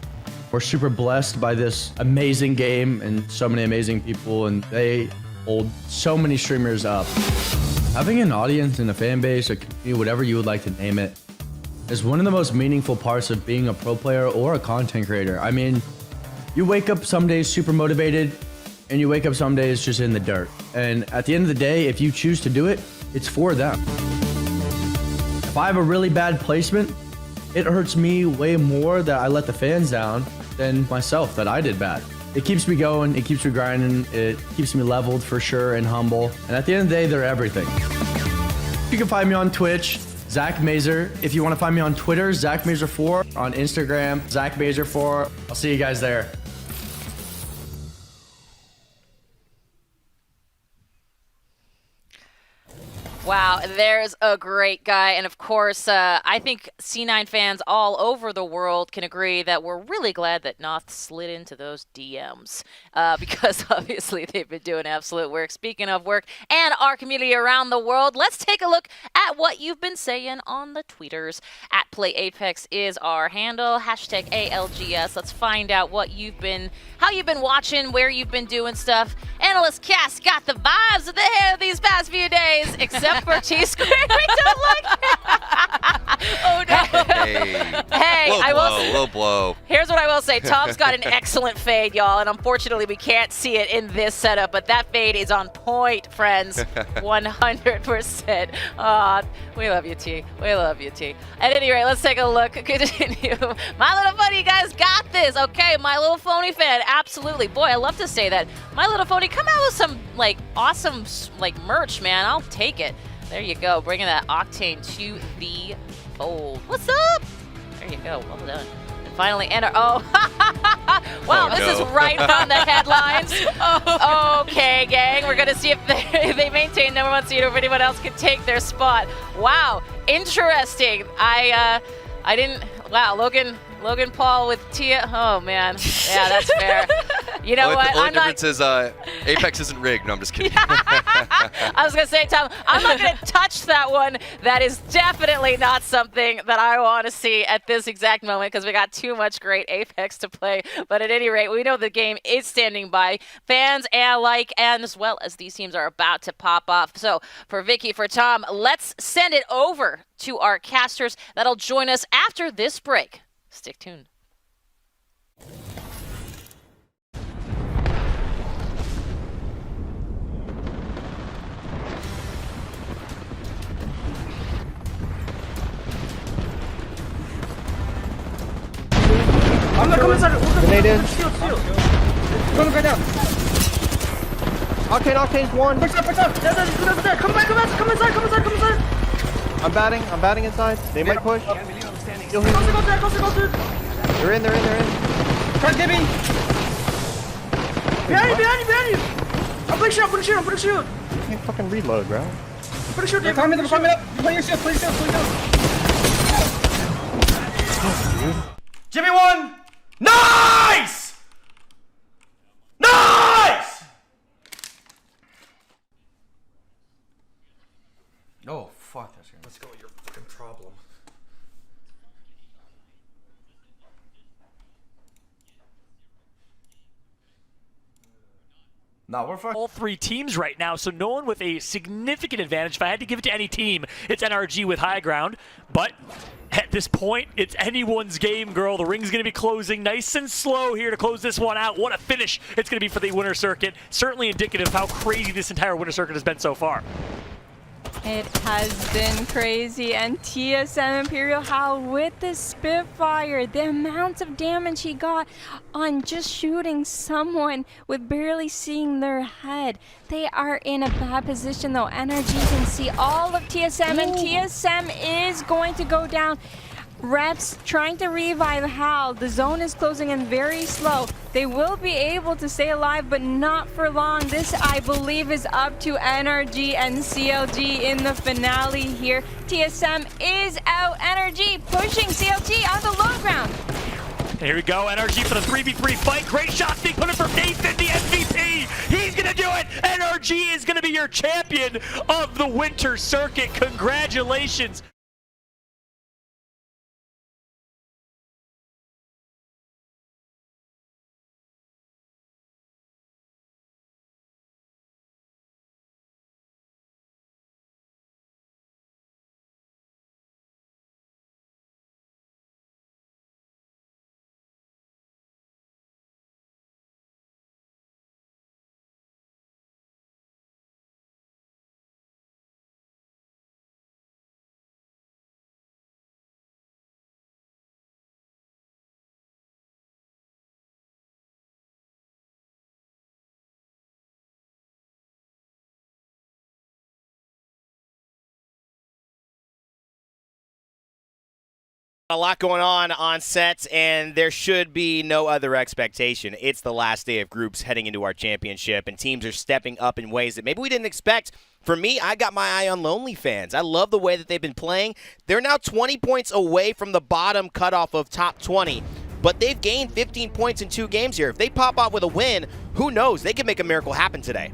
We're super blessed by this amazing game and so many amazing people, and they hold so many streamers up. Having an audience and a fan base, a community, whatever you would like to name it, is one of the most meaningful parts of being a pro player or a content creator. I mean, you wake up some days super motivated, and you wake up some days just in the dirt. And at the end of the day, if you choose to do it, it's for them. If I have a really bad placement, it hurts me way more that I let the fans down than myself that I did bad. It keeps me going, it keeps me grinding, it keeps me leveled for sure and humble. And at the end of the day, they're everything. You can find me on Twitch, Zach Mazer. If you want to find me on Twitter, ZachMazer4. On Instagram, ZachMazer4. I'll see you guys there. Wow, there's a great guy. And of course, I think C9 fans all over the world can agree that we're really glad that Noth slid into those DMs because obviously they've been doing absolute work. Speaking of work and our community around the world, let's take a look at what you've been saying on the tweeters. @PlayApex is our handle, #ALGS. Let's find out what how you've been watching, where you've been doing stuff. Analyst Cass got the vibes of the hair these past few days, except for T-Square. We don't like it. Oh no. Hey, I will say, low blow. Here's what I will say. Tom's got an excellent fade, y'all, and unfortunately we can't see it in this setup, but that fade is on point, friends. 100%. We love you, T. We love you, T. At any rate, let's take a look. Continue. My Little Phony, you guys got this. Okay, My Little Phony fan, absolutely. Boy, I love to say that. My Little Phony, come out with some like awesome like merch, man. I'll take it. There you go, bringing that Octane to the fold. What's up? There you go, well done. finally enter. Oh, wow, this is right from the headlines. Okay, gang, we're gonna see if they maintain number 1 seed or if anyone else can take their spot. Wow, interesting. I didn't. Wow, Logan Paul with Tia. Oh man, yeah, that's fair. You know what? The only difference is Apex isn't rigged. No, I'm just kidding. I was gonna say, Tom, I'm not gonna touch that one. That is definitely not something that I want to see at this exact moment because we got too much great Apex to play. But at any rate, we know the game is standing by. Fans alike, and as well as these teams are about to pop off. So for Vicky, for Tom, let's send it over to our casters that'll join us after this break. Stick tuned. I'm not coming inside. Grenade in. Shield. Come right down. Octane's one. Push up. There. Come inside. I'm batting inside. They might push. Go there. They're in. Try to get me. Behind you. I'm putting shield. You can't fucking reload, bro. Put a shield. They're climbing up. Play your shield. Jimmy won. Nice. Oh fuck, that's good. Let's go with your fucking problem. No, we're fucking all 3 teams right now, so no one with a significant advantage. If I had to give it to any team, it's NRG with high ground. But at this point, it's anyone's game, girl. The ring's going to be closing nice and slow here to close this one out. What a finish it's going to be for the winter circuit. Certainly indicative of how crazy this entire winter circuit has been so far. It has been crazy, and TSM Imperial Hal with the Spitfire, the amount of damage he got on just shooting someone with barely seeing their head. They are in a bad position though. NRG can see all of TSM, and TSM is going to go down. Reps trying to revive Hal. The zone is closing in very slow. They will be able to stay alive, but not for long. This, I believe, is up to NRG and CLG in the finale here. TSM is out. NRG pushing CLG on the low ground. Here we go, NRG for the 3v3 fight. Great shots being put in from Nathan, the MVP. He's gonna do it. NRG is gonna be your champion of the winter circuit. Congratulations. A lot going on set, and there should be no other expectation. It's the last day of groups heading into our championship, and teams are stepping up in ways that maybe we didn't expect. For me, I got my eye on Lonely Fans. I love the way that they've been playing. They're now 20 points away from the bottom cutoff of top 20, but they've gained 15 points in 2 games here. If they pop out with a win, who knows? They could make a miracle happen today.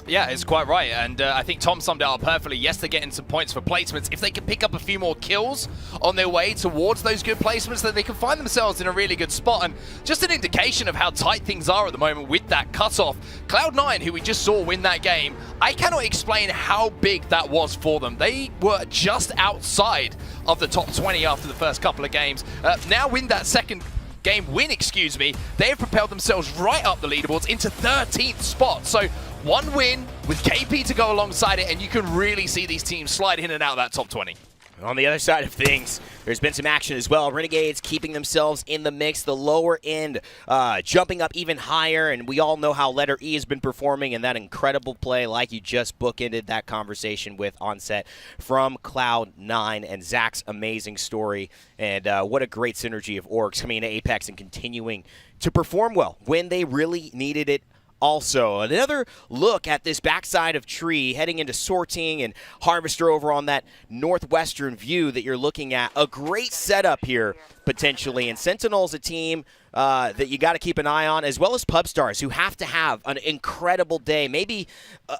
Yeah, it's quite right, and I think Tom summed it up perfectly. Yes, they're getting some points for placements. If they can pick up a few more kills on their way towards those good placements, then they can find themselves in a really good spot. And just an indication of how tight things are at the moment with that cutoff. Cloud9, who we just saw win that game, I cannot explain how big that was for them. They were just outside of the top 20 after the first couple of games. Now win that second game win, they have propelled themselves right up the leaderboards into 13th spot. So one win with KP to go alongside it, and you can really see these teams slide in and out of that top 20. On the other side of things, there's been some action as well. Renegades keeping themselves in the mix, the lower end jumping up even higher, and we all know how Letter E has been performing in that incredible play like you just bookended that conversation with Onset from Cloud9 and Zach's amazing story. And what a great synergy of orgs coming into Apex and continuing to perform well when they really needed it. Also, another look at this backside of Tree heading into Sorting and Harvester over on that northwestern view that you're looking at. A great setup here, potentially. And Sentinel's a team that you got to keep an eye on, as well as Pubstars, who have to have an incredible day, maybe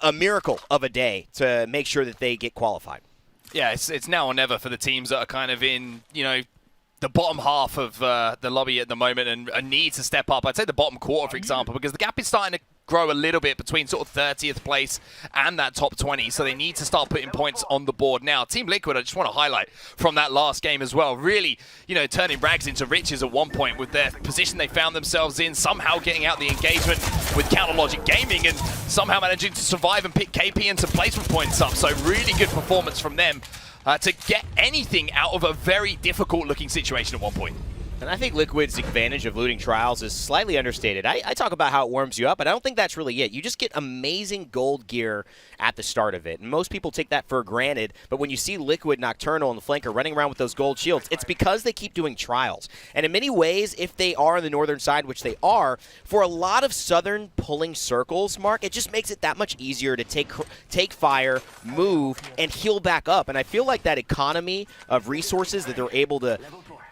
a miracle of a day to make sure that they get qualified. Yeah, it's now or never for the teams that are kind of in, the bottom half of the lobby at the moment and need to step up. I'd say the bottom quarter, for example, because the gap is starting to grow a little bit between sort of 30th place and that top 20, so they need to start putting points on the board now. Team Liquid, I just want to highlight from that last game as well, really, turning rags into riches at one point with their position they found themselves in, somehow getting out the engagement with Counter Logic Gaming and somehow managing to survive and pick KP and some placement points up, so really good performance from them. To get anything out of a very difficult-looking situation at one point. And I think Liquid's advantage of looting trials is slightly understated. I talk about how it warms you up, but I don't think that's really it. You just get amazing gold gear at the start of it. And most people take that for granted, but when you see Liquid, Nocturnal, and the Flanker running around with those gold shields, it's because they keep doing trials. And in many ways, if they are on the northern side, which they are, for a lot of southern pulling circles, Mark, it just makes it that much easier to take fire, move, and heal back up. And I feel like that economy of resources that they're able to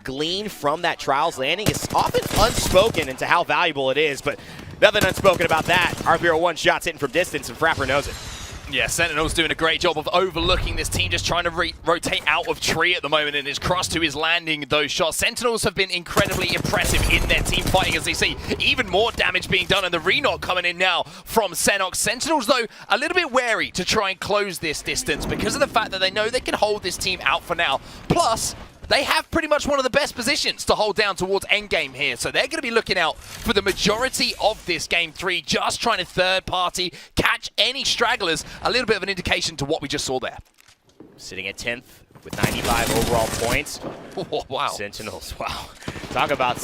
glean from that trials landing is often unspoken into how valuable it is, but nothing unspoken about that. RB01 shots hitting from distance, and Frapper knows it. Yeah, Sentinel's doing a great job of overlooking this team, just trying to rotate out of Tree at the moment, and it's Crust who is landing those shots. Sentinels have been incredibly impressive in their team fighting, as they see even more damage being done, and the Renok coming in now from Senox. Sentinels, though, a little bit wary to try and close this distance because of the fact that they know they can hold this team out for now. Plus, they have pretty much one of the best positions to hold down towards endgame here, so they're going to be looking out for the majority of this Game 3, just trying to third-party, catch any stragglers, a little bit of an indication to what we just saw there. Sitting at 10th with 95 overall points. Oh, wow. Sentinels, wow. Talk about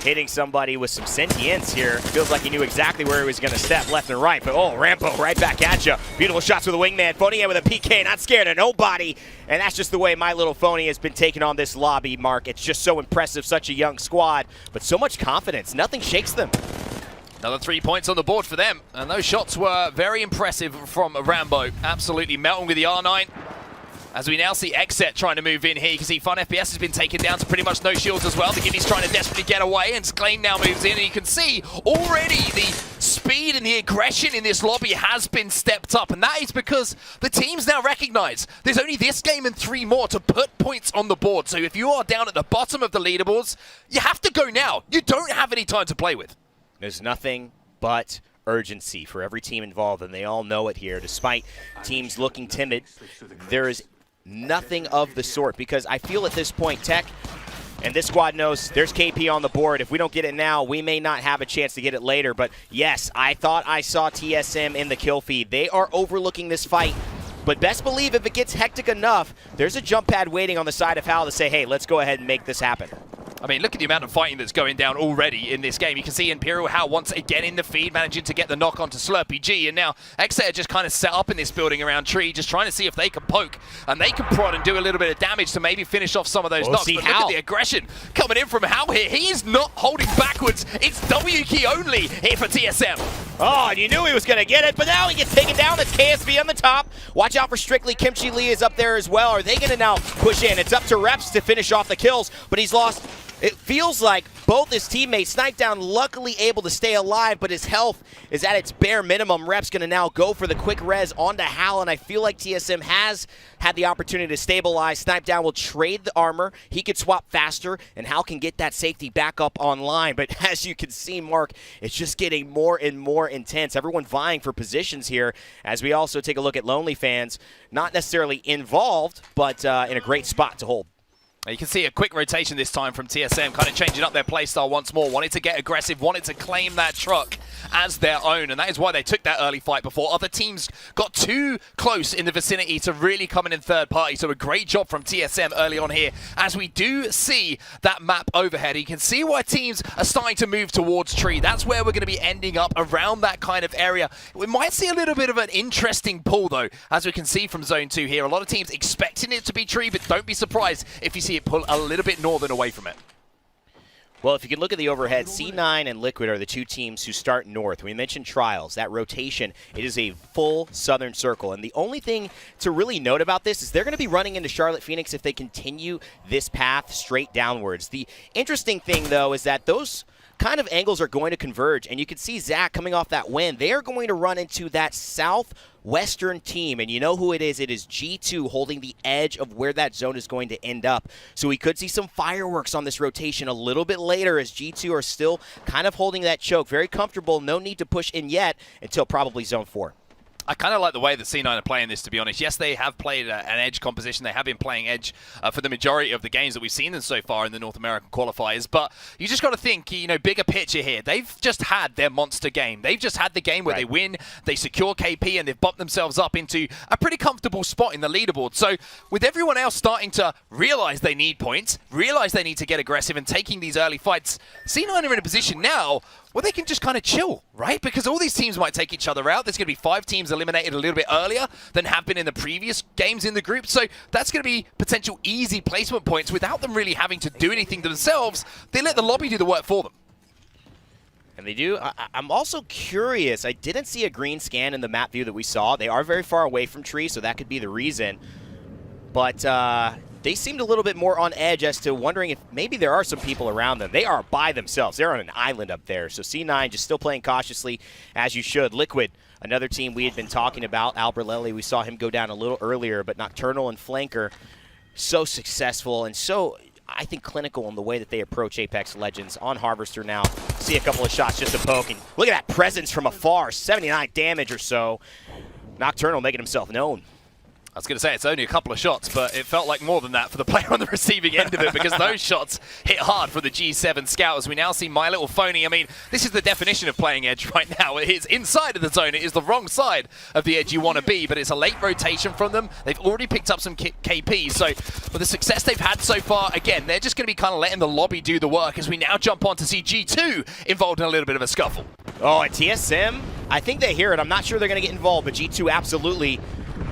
hitting somebody with some sentience here. Feels like he knew exactly where he was going to step, left and right. But, oh, Rambo right back at you. Beautiful shots with a wingman. Phony with a PK, not scared of nobody. And that's just the way My Little Phony has been taking on this lobby, Mark. It's just so impressive, such a young squad, but so much confidence. Nothing shakes them. Another 3 points on the board for them. And those shots were very impressive from Rambo. Absolutely melting with the R9. As we now see Xset trying to move in here. You can see Fun FPS has been taken down to pretty much no shields as well. The Giddy's trying to desperately get away, and Sclane now moves in, and you can see already the speed and the aggression in this lobby has been stepped up, and that is because the teams now recognize there's only this game and 3 more to put points on the board. So if you are down at the bottom of the leaderboards, you have to go now. You don't have any time to play with. There's nothing but urgency for every team involved, and they all know it here. Despite teams looking timid, there is nothing of the sort, because I feel at this point, Tech and this squad knows there's KP on the board. If we don't get it now, we may not have a chance to get it later. But yes, I thought I saw TSM in the kill feed. They are overlooking this fight. But best believe if it gets hectic enough, there's a jump pad waiting on the side of Hal to say, hey, let's go ahead and make this happen. I mean, look at the amount of fighting that's going down already in this game. You can see Imperial Hal once again in the feed, managing to get the knock onto Slurpee G. And now Xset just kind of set up in this building around Tree, just trying to see if they can poke and they can prod and do a little bit of damage to maybe finish off some of those knocks. But look at the aggression coming in from Hal here. He is not holding backwards. It's W key only here for TSM. Oh, and you knew he was going to get it, but now he gets taken down. That's KSV on the top. Watch out for Strictly. Kimchi Lee is up there as well. Are they going to now push in? It's up to Reps to finish off the kills, but he's lost. It feels like both his teammates, Snikedown luckily able to stay alive, but his health is at its bare minimum. Rep's going to now go for the quick res onto Hal, and I feel like TSM has had the opportunity to stabilize. Snikedown will trade the armor. He could swap faster, and Hal can get that safety back up online. But as you can see, Mark, it's just getting more and more intense. Everyone vying for positions here, as we also take a look at Lonely Fans. Not necessarily involved, but in a great spot to hold. You can see a quick rotation this time from TSM, kind of changing up their playstyle once more. Wanted to get aggressive, wanted to claim that truck as their own, and that is why they took that early fight before other teams got too close in the vicinity to really come in third party. So a great job from TSM early on here, as we do see that map overhead. You can see why teams are starting to move towards tree. That's where we're going to be ending up, around that kind of area. We might see a little bit of an interesting pull, though, as we can see from Zone 2 here. A lot of teams expecting it to be tree, but don't be surprised if you see it pull a little bit northern away from it. Well, if you can look at the overhead, C9 and Liquid are the two teams who start north. We mentioned Trials, that rotation. It is a full southern circle. And the only thing to really note about this is they're going to be running into Charlotte Phoenix if they continue this path straight downwards. The interesting thing, though, is that those kind of angles are going to converge. And you can see Zach coming off that win. They are going to run into that southwestern team. And you know who it is. It is G2 holding the edge of where that zone is going to end up. So we could see some fireworks on this rotation a little bit later, as G2 are still kind of holding that choke. Very comfortable. No need to push in yet until probably Zone 4. I kind of like the way that C9 are playing this, to be honest. Yes, they have played an edge composition. They have been playing edge for the majority of the games that we've seen them so far in the North American qualifiers. But you just got to think, you know, bigger picture here. They've just had their monster game. They've just had the game where they win, they secure KP, and they've bumped themselves up into a pretty comfortable spot in the leaderboard. So with everyone else starting to realize they need points, realize they need to get aggressive and taking these early fights, C9 are in a position now well, they can just kind of chill, right? Because all these teams might take each other out. There's going to be 5 teams eliminated a little bit earlier than have been in the previous games in the group. So that's going to be potential easy placement points without them really having to do anything themselves. They let the lobby do the work for them. And they do. I'm also curious. I didn't see a green scan in the map view that we saw. They are very far away from tree, so that could be the reason. But they seemed a little bit more on edge as to wondering if maybe there are some people around them. They are by themselves. They're on an island up there. So C9 just still playing cautiously, as you should. Liquid, another team we had been talking about. Albert Lely, we saw him go down a little earlier, but Nocturnal and Flanker, so successful and so, I think, clinical in the way that they approach Apex Legends. On Harvester now, see a couple of shots just to poke. And look at that presence from afar, 79 damage or so. Nocturnal making himself known. I was going to say it's only a couple of shots, but it felt like more than that for the player on the receiving end of it, because those shots hit hard for the G7 scout. As we now see My Little Phony. I mean, this is the definition of playing edge right now. It is inside of the zone. It is the wrong side of the edge you want to be, but it's a late rotation from them. They've already picked up some KPs, so with the success they've had so far, again, they're just going to be kind of letting the lobby do the work as we now jump on to see G2 involved in a little bit of a scuffle. Oh, and TSM, I think they hear it. I'm not sure they're going to get involved, but G2 absolutely.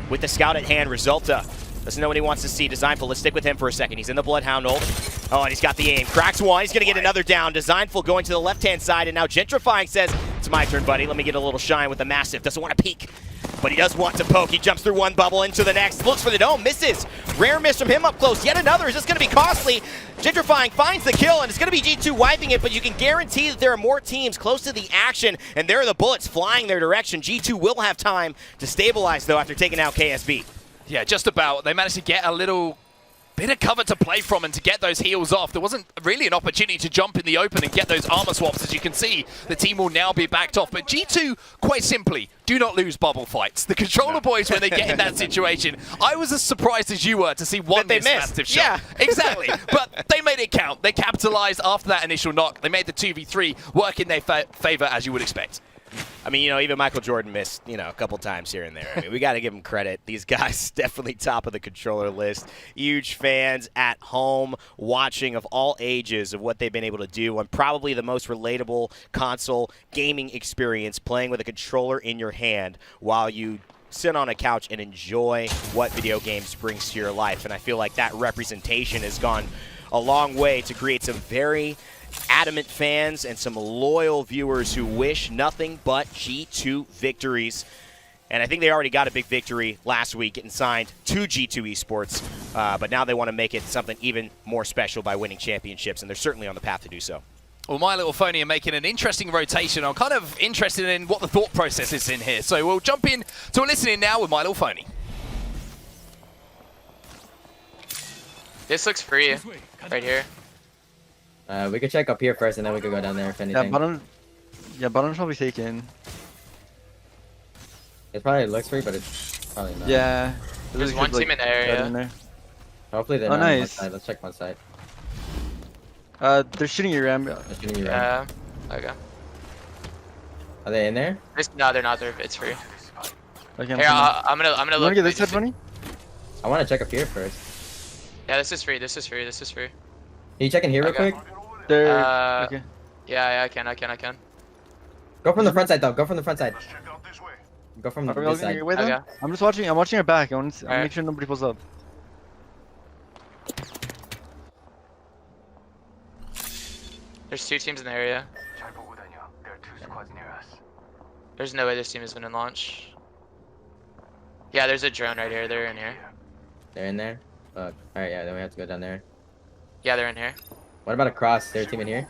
With the scout at hand, Resulta doesn't know what he wants to see. Designful, let's stick with him for a second. He's in the Bloodhound ult. Oh, and he's got the aim. Cracks one. He's going to get another down. Designful going to the left-hand side, and now Gentrifying says, it's my turn, buddy. Let me get a little shine with the Massive. Doesn't want to peek, but he does want to poke. He jumps through one bubble into the next. Looks for the dome. Misses. Rare miss from him up close. Yet another. Is this going to be costly? Gentrifying finds the kill, and it's going to be G2 wiping it, but you can guarantee that there are more teams close to the action, and there are the bullets flying their direction. G2 will have time to stabilize, though, after taking out KSB. Yeah, just about. They managed to get a little bit of cover to play from and to get those heals off. There wasn't really an opportunity to jump in the open and get those armor swaps. As you can see, the team will now be backed off. But G2, quite simply, do not lose bubble fights. The controller boys, when they get in that situation, I was as surprised as you were to see one miss massive shot. Yeah. Exactly. But they made it count. They capitalized after that initial knock. They made the 2v3 work in their favor, as you would expect. I mean, you know, even Michael Jordan missed, you know, a couple times here and there. I mean, we got to give him credit. These guys definitely top of the controller list. Huge fans at home watching of all ages of what they've been able to do, and probably the most relatable console gaming experience, playing with a controller in your hand while you sit on a couch and enjoy what video games brings to your life. And I feel like that representation has gone a long way to create some very adamant fans and some loyal viewers who wish nothing but G2 victories. And I think they already got a big victory last week getting signed to G2 Esports, but now they want to make it something even more special by winning championships, and they're certainly on the path to do so. Well, My Little Phony are making an interesting rotation. I'm kind of interested in what the thought process is in here, so we'll jump in to a listening now with My Little Phony. This looks free right here. We could check up here first, and then we could go down there if anything. Yeah, bottom's probably taken. It probably looks free, but it's probably not. Yeah. There's one team in the area. Hopefully they're Oh, not on one nice. side. Let's check one side. They're shooting your ram. They're shooting you right. Okay. Are they in there? No, they're not. It's free. Okay, Here, I'm gonna You look. wanna get this side, Bunny? I want to check up here first. Yeah, this is free. This is free. This is free. Can you check in here real quick? They're okay. Yeah, I can. Go from the front side though. Go from the front side. Go from Are we all this gonna side. get away then? Okay. I'm just watching. I'm watching our back. I want to Alright. make sure nobody pulls up. There's 2 teams in the area. There's no way this team has been in launch. Yeah, there's a drone right here. They're in here. They're in there. All right, yeah. Then we have to go down there. Yeah, they're in here. What about across? Is there a team in here?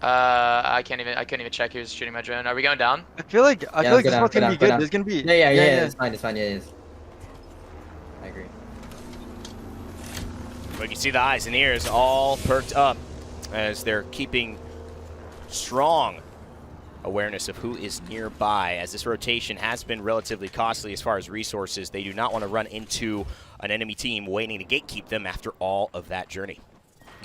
I couldn't even check who's shooting my drone. Are we going down? I feel like Yeah, this one's gonna be good. There's gonna be. Yeah. It's fine. It's fine. Yeah, it is. I agree. But you see the eyes and ears all perked up as they're keeping strong awareness of who is nearby, as this rotation has been relatively costly as far as resources. They do not want to run into an enemy team waiting to gatekeep them after all of that journey.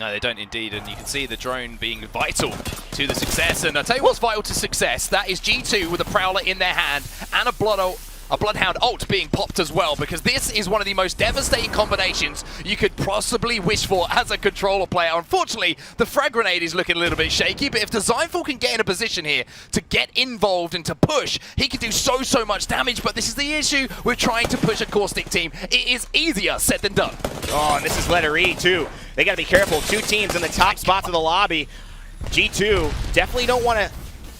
No, they don't indeed, and you can see the drone being vital to the success. And I'll tell you what's vital to success. That is G2 with a Prowler in their hand and a Bloodhound ult being popped as well, because this is one of the most devastating combinations you could possibly wish for as a controller player. Unfortunately, the frag grenade is looking a little bit shaky, but if Designful can get in a position here to get involved and to push, he can do so much damage. But this is the issue with trying to push a Caustic team. It is easier said than done. Oh, and this is letter E too. They got to be careful. 2 teams in the top spots of the lobby. G2 definitely don't want to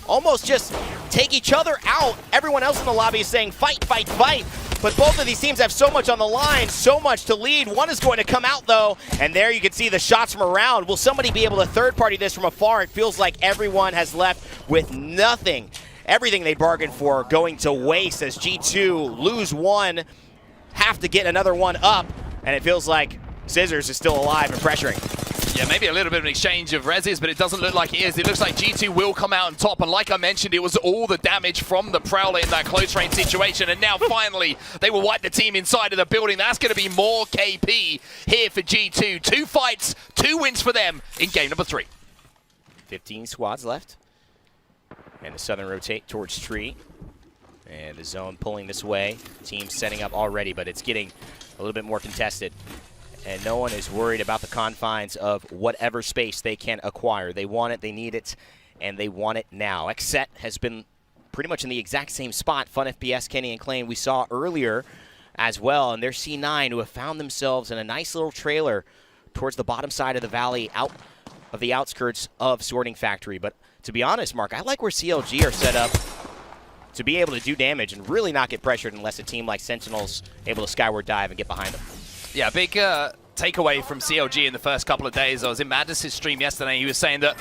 almost just take each other out. Everyone else in the lobby is saying fight, fight, fight. But both of these teams have so much on the line, so much to lead. One is going to come out though, and there you can see the shots from around. Will somebody be able to third party this from afar? It feels like everyone has left with nothing. Everything they bargained for going to waste as G2 lose one, have to get another one up, and it feels like Scissors is still alive and pressuring. Yeah, maybe a little bit of an exchange of reses, but it doesn't look like it is. It looks like G2 will come out on top, and like I mentioned, it was all the damage from the Prowler in that close range situation, and now finally they will wipe the team inside of the building. That's going to be more KP here for G2. 2 fights, 2 wins for them in game number 3. 15 squads left. And the Southern rotate towards Tree. And the zone pulling this way. Team setting up already, but it's getting a little bit more contested. And no one is worried about the confines of whatever space they can acquire. They want it, they need it, and they want it now. Xset has been pretty much in the exact same spot. Fun FPS, Kenny and Clay we saw earlier as well. And there's C9 who have found themselves in a nice little trailer towards the bottom side of the valley, out of the outskirts of Sorting Factory. But to be honest, Mark, I like where CLG are set up to be able to do damage and really not get pressured unless a team like Sentinel's able to skyward dive and get behind them. Yeah, big takeaway from CLG in the first couple of days. I was in Madness' stream yesterday. He was saying that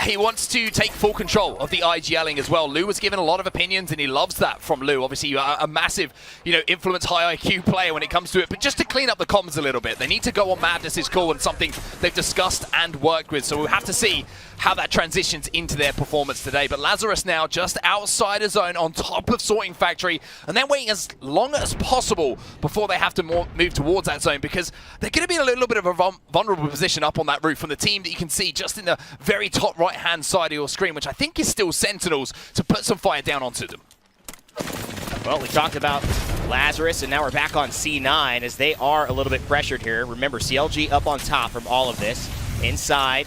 he wants to take full control of the IGLing as well. Lou was given a lot of opinions, and he loves that from Lou. Obviously, a massive, influence, high IQ player when it comes to it. But just to clean up the comms a little bit, they need to go on Madness' call and something they've discussed and worked with. So we'll have to see how that transitions into their performance today. But Lazarus now just outside his zone on top of Sorting Factory, and they're waiting as long as possible before they have to move towards that zone, because they're going to be in a little bit of a vulnerable position up on that roof from the team that you can see just in the very top right-hand side of your screen, which I think is still Sentinels, to put some fire down onto them. Well, we talked about Lazarus, and now we're back on C9 as they are a little bit pressured here. Remember, CLG up on top from all of this. Inside,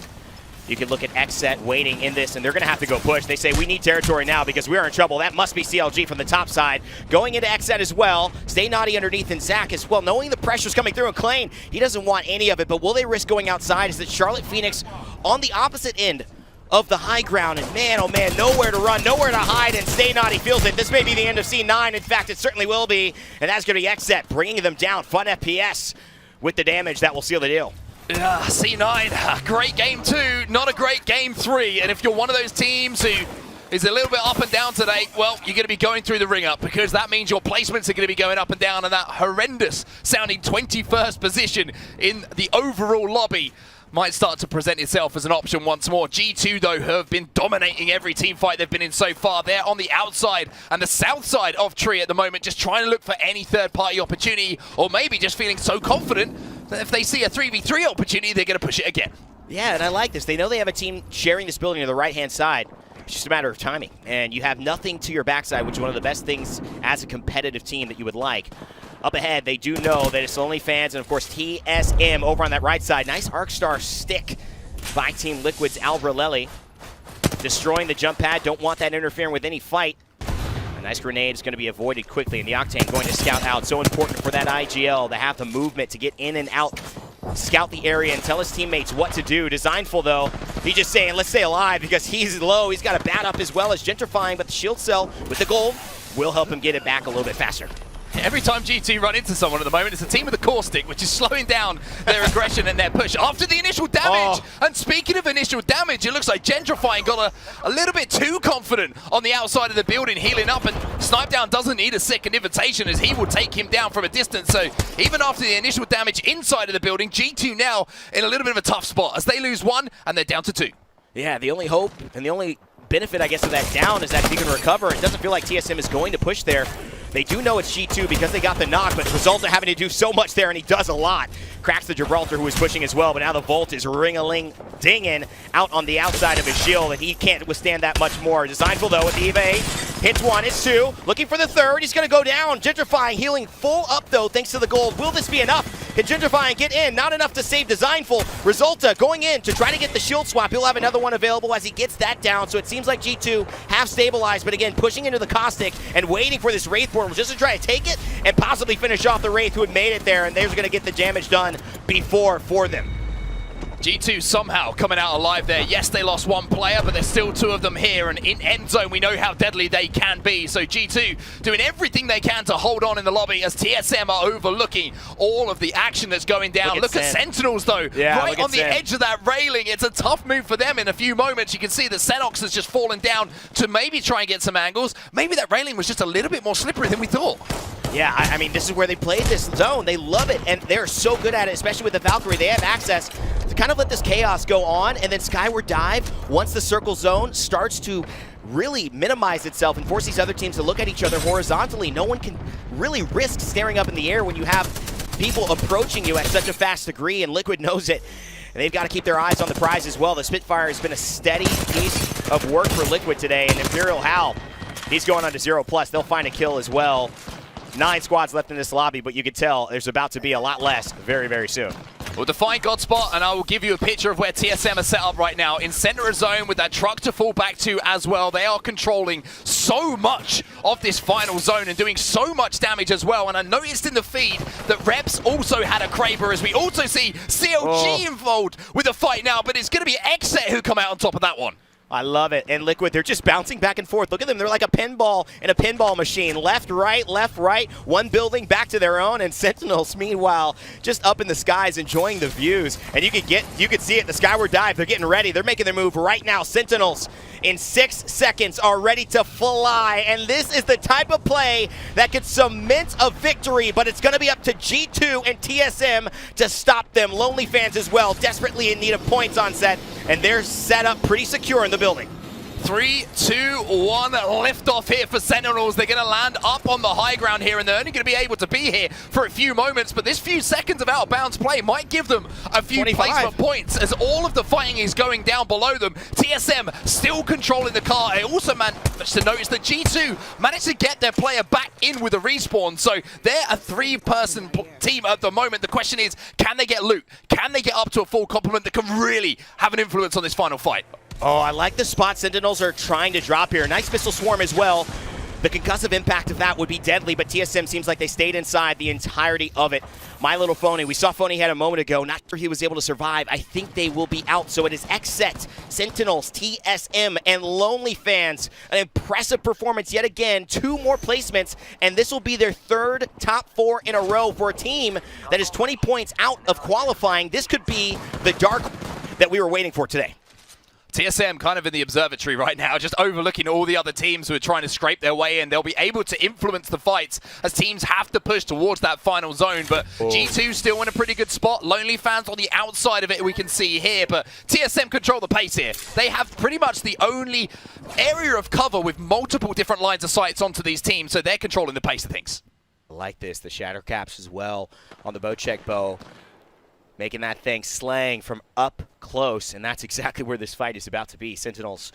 you can look at Xset waiting in this, and they're going to have to go push. They say, we need territory now because we are in trouble. That must be CLG from the top side. Going into Xset as well. Stay Naughty underneath, and Zach as well. Knowing the pressure's coming through, and Klain, he doesn't want any of it, but will they risk going outside? Is it Charlotte Phoenix on the opposite end of the high ground? And man, oh man, nowhere to run, nowhere to hide, and Stay Naughty feels it. This may be the end of C9. In fact, it certainly will be, and that's going to be Xset bringing them down. Fun FPS with the damage that will seal the deal. C9, great game 2, not a great game 3. And if you're one of those teams who is a little bit up and down today, well, you're going to be going through the ring up, because that means your placements are going to be going up and down, and that horrendous sounding 21st position in the overall lobby might start to present itself as an option once more. G2, though, have been dominating every team fight they've been in so far. They're on the outside and the south side of Tree at the moment, just trying to look for any third-party opportunity, or maybe just feeling so confident if they see a 3v3 opportunity, they're going to push it again. Yeah, and I like this. They know they have a team sharing this building to the right-hand side. It's just a matter of timing. And you have nothing to your backside, which is one of the best things as a competitive team that you would like. Up ahead, they do know that it's OnlyFans and, of course, TSM over on that right side. Nice Arcstar stick by Team Liquid's Alvarelli. Destroying the jump pad. Don't want that interfering with any fight. A nice grenade is going to be avoided quickly, and the Octane going to scout out. So important for that IGL to have the movement to get in and out, scout the area, and tell his teammates what to do. Designful, though, he's just saying, let's stay alive, because he's low. He's got a bat up as well as Gentrifying, but the shield cell with the gold will help him get it back a little bit faster. Every time G2 run into someone at the moment, it's a team with a core stick, which is slowing down their aggression and their push after the initial damage. And speaking of initial damage, it looks like Gentrifying got a little bit too confident on the outside of the building, healing up, and Snipedown doesn't need a second invitation as he will take him down from a distance. So even after the initial damage inside of the building, G2 now in a little bit of a tough spot as they lose 1 and they're down to 2. Yeah, the only hope and the only benefit, I guess, of that down is that if he can recover, it doesn't feel like TSM is going to push there. They do know it's G2 because they got the knock, but Resulta having to do so much there, and he does a lot. Cracks the Gibraltar, who was pushing as well, but now the Volt is ring-a-ling-dinging out on the outside of his shield, and he can't withstand that much more. Designful, though, with the evade. Hits 1, hits 2. Looking for the 3rd. He's going to go down. Gentrifying healing full up, though, thanks to the gold. Will this be enough? Can Gentrifying get in? Not enough to save Designful. Resulta going in to try to get the shield swap. He'll have another one available as he gets that down, so it seems like G2 half stabilized, but again, pushing into the Caustic and waiting for this Wraith portal just to try to take it and possibly finish off the Wraith who had made it there, and they're going to get the damage done before for them. G2 somehow coming out alive there. Yes, they lost 1 player, but there's still 2 of them here. And in end zone, we know how deadly they can be. So G2 doing everything they can to hold on in the lobby as TSM are overlooking all of the action that's going down. Look at Sentinels, though, right on the edge of that railing. It's a tough move for them in a few moments. You can see that Xenox has just fallen down to maybe try and get some angles. Maybe that railing was just a little bit more slippery than we thought. Yeah, I mean, this is where they played this zone. They love it, and they're so good at it, especially with the Valkyrie. They have access to kind of let this chaos go on, and then Skyward Dive, once the circle zone starts to really minimize itself and force these other teams to look at each other horizontally. No one can really risk staring up in the air when you have people approaching you at such a fast degree, and Liquid knows it. And they've got to keep their eyes on the prize as well. The Spitfire has been a steady piece of work for Liquid today, and Imperial Hal, he's going on to 0+. They'll find a kill as well. 9 squads left in this lobby, but you can tell there's about to be a lot less very, very soon. We'll define God spot, and I will give you a picture of where TSM are set up right now. In center of zone with that truck to fall back to as well. They are controlling so much of this final zone and doing so much damage as well. And I noticed in the feed that Reps also had a Kraber, as we also see CLG involved with the fight now, but it's going to be Xset who come out on top of that one. I love it. And Liquid, they're just bouncing back and forth. Look at them. They're like a pinball in a pinball machine. Left, right, one building back to their own. And Sentinels, meanwhile, just up in the skies enjoying the views. And you could see it, the Skyward Dive. They're getting ready. They're making their move right now. Sentinels in 6 seconds are ready to fly. And this is the type of play that could cement a victory, but it's going to be up to G2 and TSM to stop them. Lonely Fans as well, desperately in need of points on set, and they're set up pretty secure in the building. 3, 2, 1, lift off here for Sentinels. They're going to land up on the high ground here, and they're only going to be able to be here for a few moments, but this few seconds of out-of-bounds play might give them a few 25 placement points as all of the fighting is going down below them. TSM still controlling the car. I also managed to notice that G2 managed to get their player back in with a respawn, so they're a 3-person team at the moment. The question is, can they get loot? Can they get up to a full complement that can really have an influence on this final fight? Oh, I like the spot Sentinels are trying to drop here. Nice missile swarm as well. The concussive impact of that would be deadly, but TSM seems like they stayed inside the entirety of it. My Little Phony, we saw Phony had a moment ago. Not sure he was able to survive. I think they will be out. So it is Xset, Sentinels, TSM, and Lonely Fans. An impressive performance yet again. 2 more placements, and this will be their 3rd top 4 in a row for a team that is 20 points out of qualifying. This could be the dark that we were waiting for today. TSM kind of in the observatory right now, just overlooking all the other teams who are trying to scrape their way in. They'll be able to influence the fights as teams have to push towards that final zone, but G2 still in a pretty good spot. Lonely Fans on the outside of it we can see here, but TSM control the pace here. They have pretty much the only area of cover with multiple different lines of sights onto these teams, so they're controlling the pace of things. I like this, the shatter caps as well on the Bocek bow. making that thing slang from up close, and that's exactly where this fight is about to be. Sentinels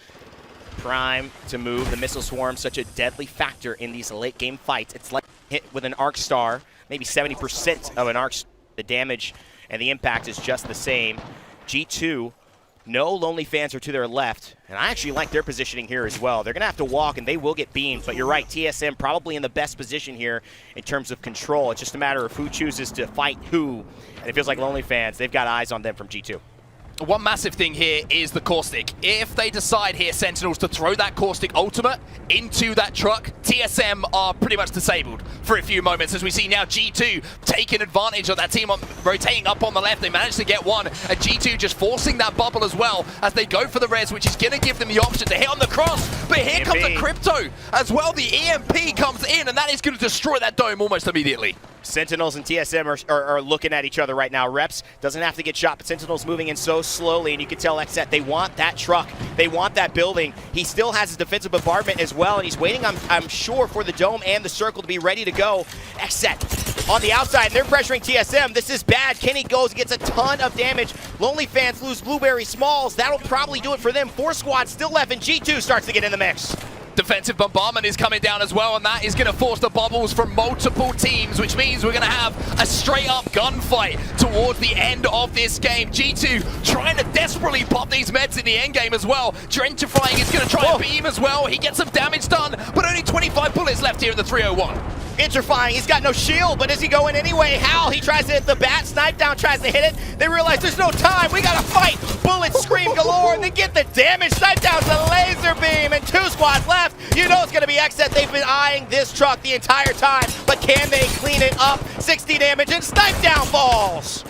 prime to move. The missile swarm, such a deadly factor in these late game fights. It's like hit with an arc star, maybe 70% of an arc star. The damage and the impact is just the same. G2, no Lonely Fans are to their left, and I actually like their positioning here as well. They're going to have to walk, and they will get beamed, but you're right, TSM probably in the best position here in terms of control. It's just a matter of who chooses to fight who, and it feels like Lonely Fans, they've got eyes on them from G2. One massive thing here is the Caustic. If they decide here, Sentinels, to throw that Caustic ultimate into that truck, TSM are pretty much disabled for a few moments, as we see now G2 taking advantage of that team rotating up on the left. They managed to get one, and G2 just forcing that bubble as well as they go for the res, which is going to give them the option to hit on the cross. But here comes the Crypto as well. The EMP comes in, and that is going to destroy that dome almost immediately. Sentinels and TSM are looking at each other right now. Reps doesn't have to get shot, but Sentinels moving in so slowly, and you can tell Xset, they want that truck. They want that building. He still has his defensive bombardment as well, and he's waiting, I'm sure, for the dome and the circle to be ready to go. Xset on the outside, and they're pressuring TSM. This is bad. Kenny goes, gets a ton of damage. Lonely Fans lose Blueberry Smalls. That'll probably do it for them. 4 squads still left, and G2 starts to get in the mix. Defensive bombardment is coming down as well, and that is going to force the bubbles from multiple teams, which means we're going to have a straight-up gunfight towards the end of this game. G2 trying to desperately pop these meds in the end game as well. Drentifying is going to try and beam as well. He gets some damage done, but only 25 bullets left here in the 301. Interfying, he's got no shield, but is he going anyway? Hal, he tries to hit the bat. Snipe Down tries to hit it. They realize there's no time. We got to fight. Bullets scream galore, and they get the damage. Snipe Down's a laser beam, and 2 squads left. You know it's going to be Xset. They've been eyeing this truck the entire time, but can they clean it up? 60 damage, and Snipe Down falls.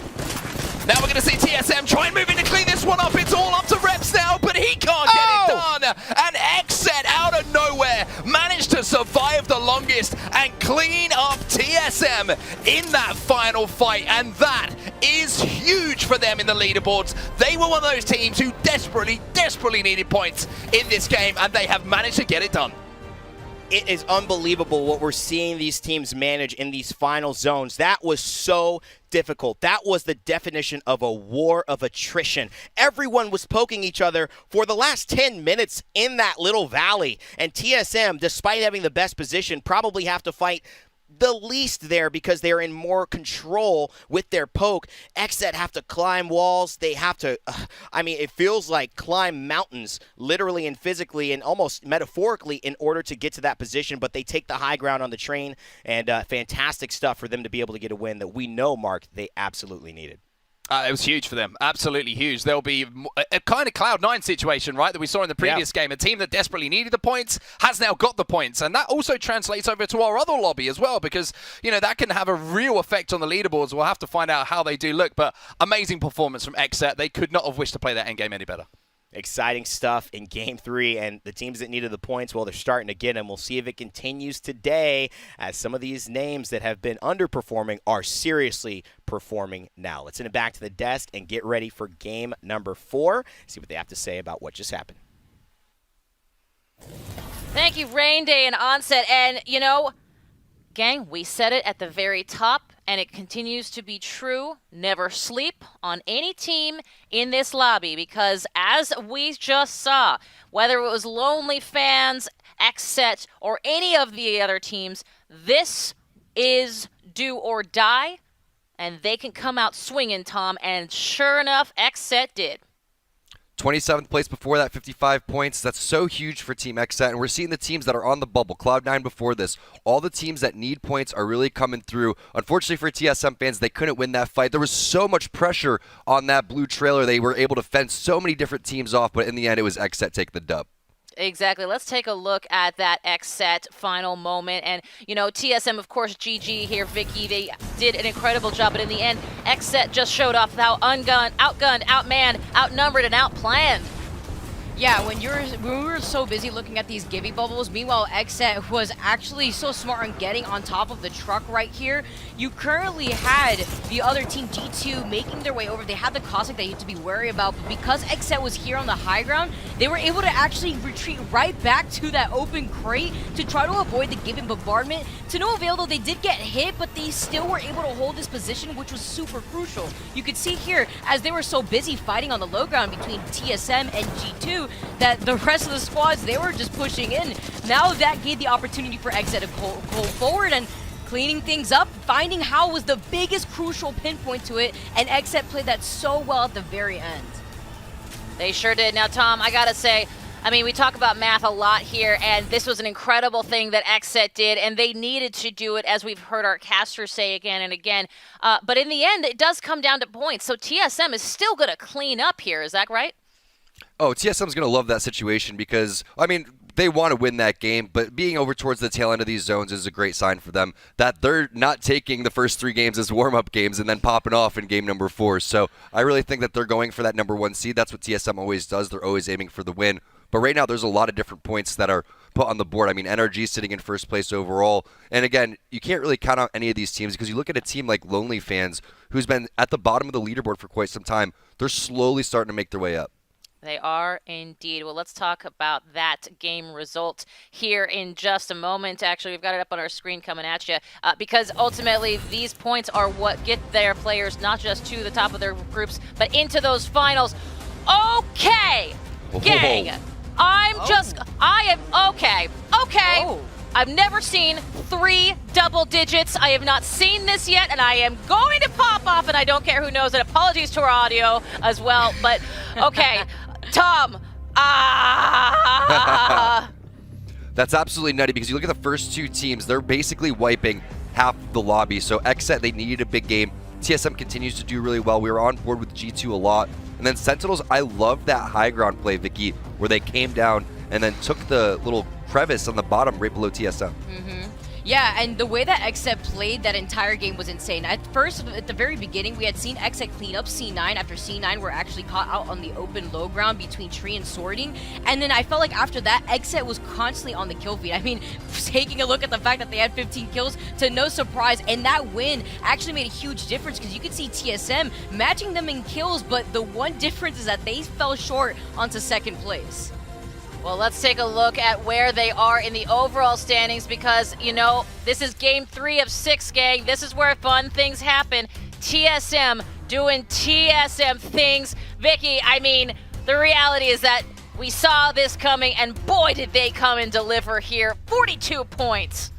Now we're going to see TSM try and move in to clean this one up. It's all up to Reps now, but he can't get it done. And Xset, out of nowhere, managed to survive the longest and clean up TSM in that final fight. And that is huge for them in the leaderboards. They were one of those teams who desperately needed points in this game, and they have managed to get it done. It is unbelievable what we're seeing these teams manage in these final zones. That was so difficult. That was the definition of a war of attrition. Everyone was poking each other for the last 10 minutes in that little valley. And TSM, despite having the best position, probably have to fight the least there because they're in more control with their poke. Xset have to climb walls. They have to, it feels like climb mountains, literally and physically and almost metaphorically, in order to get to that position. But they take the high ground on the train, and fantastic stuff for them to be able to get a win that we know, Mark, they absolutely needed. It was huge for them. Absolutely huge. There'll be a kind of Cloud9 situation, right, that we saw in the previous game. A team that desperately needed the points has now got the points. And that also translates over to our other lobby as well, because, that can have a real effect on the leaderboards. We'll have to find out how they do look. But amazing performance from Xset. They could not have wished to play that endgame any better. Exciting stuff in Game 3, and the teams that needed the points, well, they're starting to get them. We'll see if it continues today, as some of these names that have been underperforming are seriously performing now. Let's send it back to the desk and get ready for game number 4. See what they have to say about what just happened. Thank you, Rain Day and Onset. And, gang, we said it at the very top, and it continues to be true. Never sleep on any team in this lobby, because as we just saw, whether it was Lonely Fans, Xset, or any of the other teams, this is do or die, and they can come out swinging, Tom, and sure enough, Xset did. 27th place before that, 55 points. That's so huge for Team Xset, and we're seeing the teams that are on the bubble. Cloud9 before this. All the teams that need points are really coming through. Unfortunately for TSM fans, they couldn't win that fight. There was so much pressure on that blue trailer. They were able to fence so many different teams off, but in the end, it was Xset take the dub. Exactly. Let's take a look at that Xset final moment. And, TSM, of course, GG here, Vicky. They did an incredible job. But in the end, Xset just showed off how outgunned, outmanned, outnumbered, and outplanned. Yeah, when we were so busy looking at these Gibby bubbles, meanwhile Xset was actually so smart on getting on top of the truck right here. You currently had the other team, G2, making their way over. They had the Cossack that you had to be wary about, but because Xset was here on the high ground, they were able to actually retreat right back to that open crate to try to avoid the Gibby bombardment. To no avail, though, they did get hit, but they still were able to hold this position, which was super crucial. You could see here, as they were so busy fighting on the low ground between TSM and G2, that the rest of the squads, they were just pushing in. Now that gave the opportunity for Xset to go forward and cleaning things up. Finding how was the biggest crucial pinpoint to it, and Xset played that so well at the very end. They sure did. Now, Tom, I gotta say, I mean, we talk about math a lot here, and this was an incredible thing that Xset did, and they needed to do it, as we've heard our casters say again and again. But in the end, it does come down to points, so TSM is still gonna clean up here. Is that right? Oh, TSM's going to love that situation because, I mean, they want to win that game, but being over towards the tail end of these zones is a great sign for them that they're not taking the first 3 games as warm-up games and then popping off in game number 4. So I really think that they're going for that number 1 seed. That's what TSM always does. They're always aiming for the win. But right now, there's a lot of different points that are put on the board. I mean, NRG sitting in first place overall. And again, you can't really count out any of these teams because you look at a team like Lonely Fans, who's been at the bottom of the leaderboard for quite some time. They're slowly starting to make their way up. They are indeed. Well, let's talk about that game result here in just a moment. Actually, we've got it up on our screen coming at you because ultimately these points are what get their players not just to the top of their groups, but into those finals. Okay, gang, I am okay. Okay. I've never seen 3 double digits. I have not seen this yet, and I am going to pop off, and I don't care who knows it. Apologies to our audio as well, but okay. Tom, That's absolutely nutty because you look at the first 2 teams, they're basically wiping half the lobby. So Xset, they needed a big game. TSM continues to do really well. We were on board with G2 a lot. And then Sentinels, I love that high ground play, Vicky, where they came down and then took the little crevice on the bottom right below TSM. Yeah, and the way that Xset played that entire game was insane. At first, at the very beginning, we had seen Xset clean up C9 after C9 were actually caught out on the open low ground between tree and sorting. And then I felt like after that, Xset was constantly on the kill feed. I mean, taking a look at the fact that they had 15 kills, to no surprise, and that win actually made a huge difference because you could see TSM matching them in kills, but the one difference is that they fell short onto second place. Well, let's take a look at where they are in the overall standings because, you know, this is game 3 of 6, gang. This is where fun things happen. TSM doing TSM things. Vicky, I mean, the reality is that we saw this coming, and boy, did they come and deliver here. 42 points.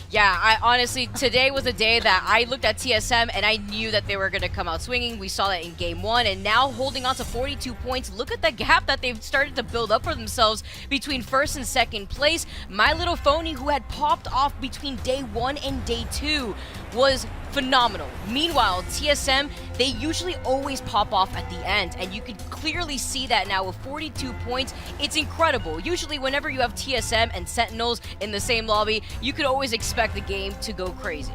Yeah, I honestly, today was a day that I looked at TSM and I knew that they were going to come out swinging. We saw that in game 1, and now holding on to 42 points. Look at the gap that they've started to build up for themselves between first and second place. My Little Phony, who had popped off between day 1 and day 2, was phenomenal. Meanwhile, TSM, they usually always pop off at the end, and you could clearly see that now with 42 points. It's incredible. Usually whenever you have TSM and Sentinels in the same lobby, you could always expect the game to go crazy.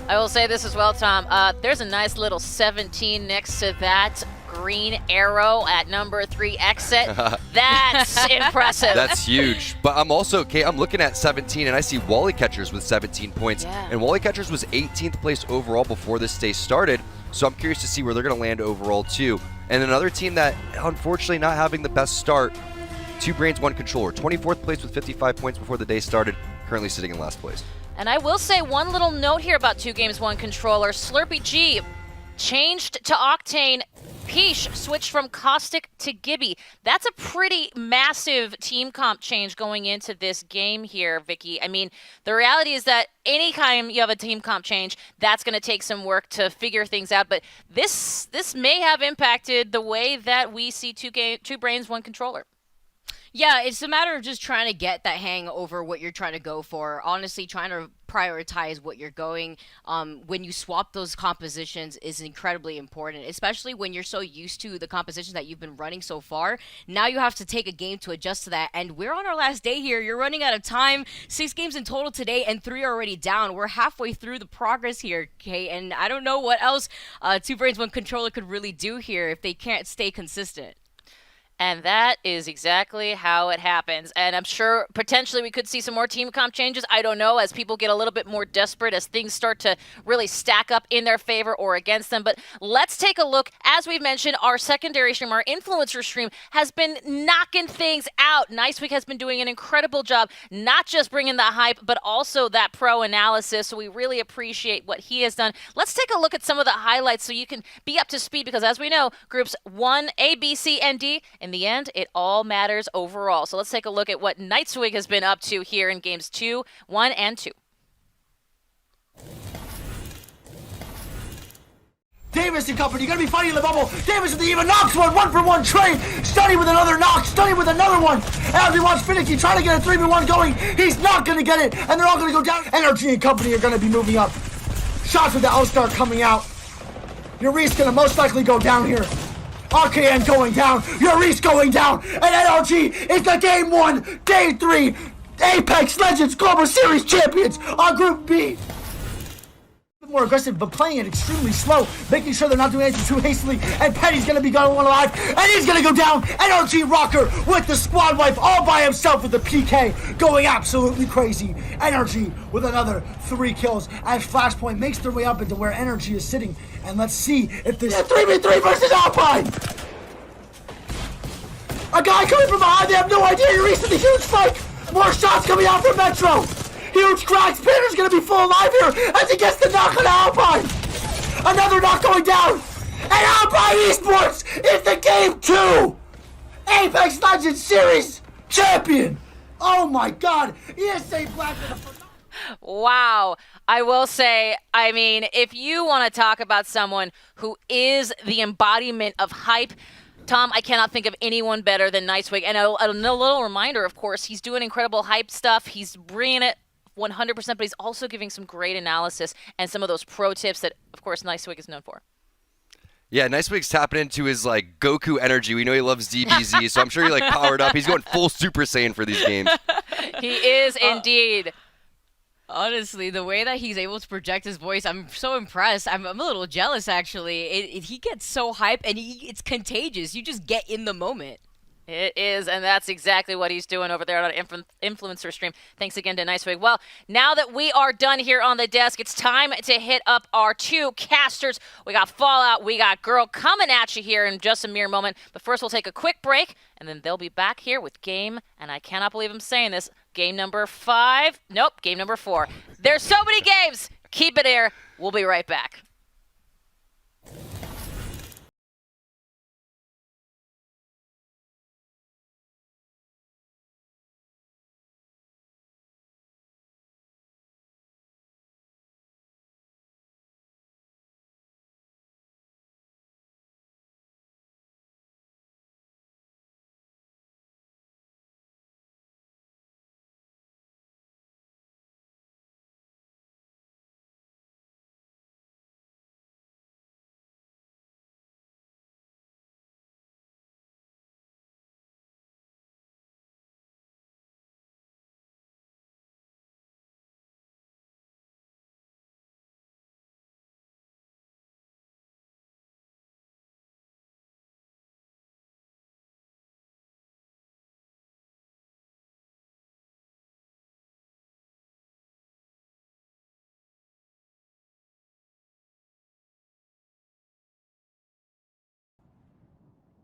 I will say this as well, Tom. There's a nice little 17 next to that green arrow at number 3 Xset. That's impressive. That's huge. But I'm also, Kate, I'm looking at 17 and I see Wally Catchers with 17 points. Yeah. And Wally Catchers was 18th place overall before this day started. So I'm curious to see where they're going to land overall too. And another team that unfortunately not having the best start, 2Brains 1 Controller, 24th place with 55 points before the day started, currently sitting in last place. And I will say one little note here about 2Games1 Controller. Slurpy G changed to Octane. Peach switched from Caustic to Gibby. That's a pretty massive team comp change going into this game here, Vicky. I mean, the reality is that anytime you have a team comp change, that's going to take some work to figure things out. But this may have impacted the way that we see 2Brains 1 Controller. Yeah, it's a matter of just trying to get that hang over what you're trying to go for. Honestly, trying to prioritize what you're going when you swap those compositions is incredibly important, especially when you're so used to the compositions that you've been running so far. Now you have to take a game to adjust to that, and we're on our last day here. You're running out of time. 6 games in total today, and 3 are already down. We're halfway through the progress here, Kate, and I don't know what else 2Brains 1 Controller could really do here if they can't stay consistent. And that is exactly how it happens. And I'm sure potentially we could see some more team comp changes. I don't know, as people get a little bit more desperate, as things start to really stack up in their favor or against them. But let's take a look. As we've mentioned, our secondary stream, our influencer stream, has been knocking things out. Niceweek has been doing an incredible job, not just bringing the hype, but also that pro analysis. So we really appreciate what he has done. Let's take a look at some of the highlights so you can be up to speed, because as we know, groups 1, A, B, C, and D, in the end, it all matters overall. So let's take a look at what Nightswig has been up to here in games 2, 1, and 2. Davis and company, you're gonna be fighting in the bubble. Davis with the even knocks one for one trade. Stunny with another knock, Stunny with another one. As we watch Finicky trying to get a 3v1 going, he's not gonna get it, and they're all gonna go down. NRG and company are gonna be moving up. Shots with the L-Star coming out. Yuri's gonna most likely go down here. RKN going down, Yuri's going down, and NRG is the Game 1, Game 3 Apex Legends Global Series champions on Group B. More aggressive, but playing it extremely slow, making sure they're not doing anything too hastily. And Petty's gonna be going alive, and he's gonna go down. NRG Rocker with the squad wipe all by himself with the PK, going absolutely crazy. NRG with another 3 kills as Flashpoint makes their way up into where NRG is sitting. And let's see if this is 3v3 versus Alpine. A guy coming from behind, they have no idea. You're with the huge spike. More shots coming out from Metro. Huge cracks. Banner's gonna be full alive here as he gets the knock on Alpine. Another knock going down. And Alpine Esports is the Game 2 Apex Legends Series champion. Oh my God. ESA Black. Wow. I will say, I mean, if you want to talk about someone who is the embodiment of hype, Tom, I cannot think of anyone better than Nightswig. And a little reminder, of course, he's doing incredible hype stuff. He's bringing it 100%, but he's also giving some great analysis and some of those pro tips that, of course, Nightswig is known for. Yeah, Nightswig's tapping into his like Goku energy. We know he loves DBZ, so I'm sure he like powered up. He's going full Super Saiyan for these games. He is indeed. Honestly, the way that he's able to project his voice, I'm so impressed. I'm a little jealous, actually. He gets so hype, and it's contagious. You just get in the moment. It is, and that's exactly what he's doing over there on an influencer stream. Thanks again to Nightswig. Well, now that we are done here on the desk, it's time to hit up our 2 casters. We got Fallout, we got Girl coming at you here in just a mere moment. But first, we'll take a quick break, and then they'll be back here with game, and I cannot believe I'm saying this, game number 5. Nope, game number 4. There's so many games. Keep it here. We'll be right back.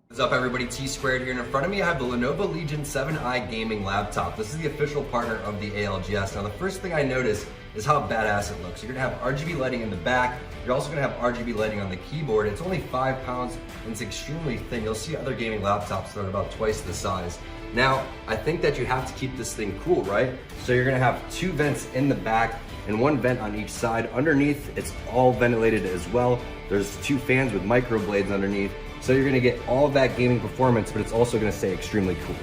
What's up everybody, T-Squared here, and in front of me I have the Lenovo Legion 7i gaming laptop. This is the official partner of the ALGS. Now the first thing I noticed is how badass it looks. You're gonna have RGB lighting in the back, you're also gonna have RGB lighting on the keyboard. It's only 5 pounds and it's extremely thin. You'll see other gaming laptops that are about twice the size. Now, I think that you have to keep this thing cool, right? So you're gonna have 2 vents in the back and 1 vent on each side. Underneath, it's all ventilated as well. There's 2 fans with micro blades underneath. So you're gonna get all of that gaming performance, but it's also gonna stay extremely cool.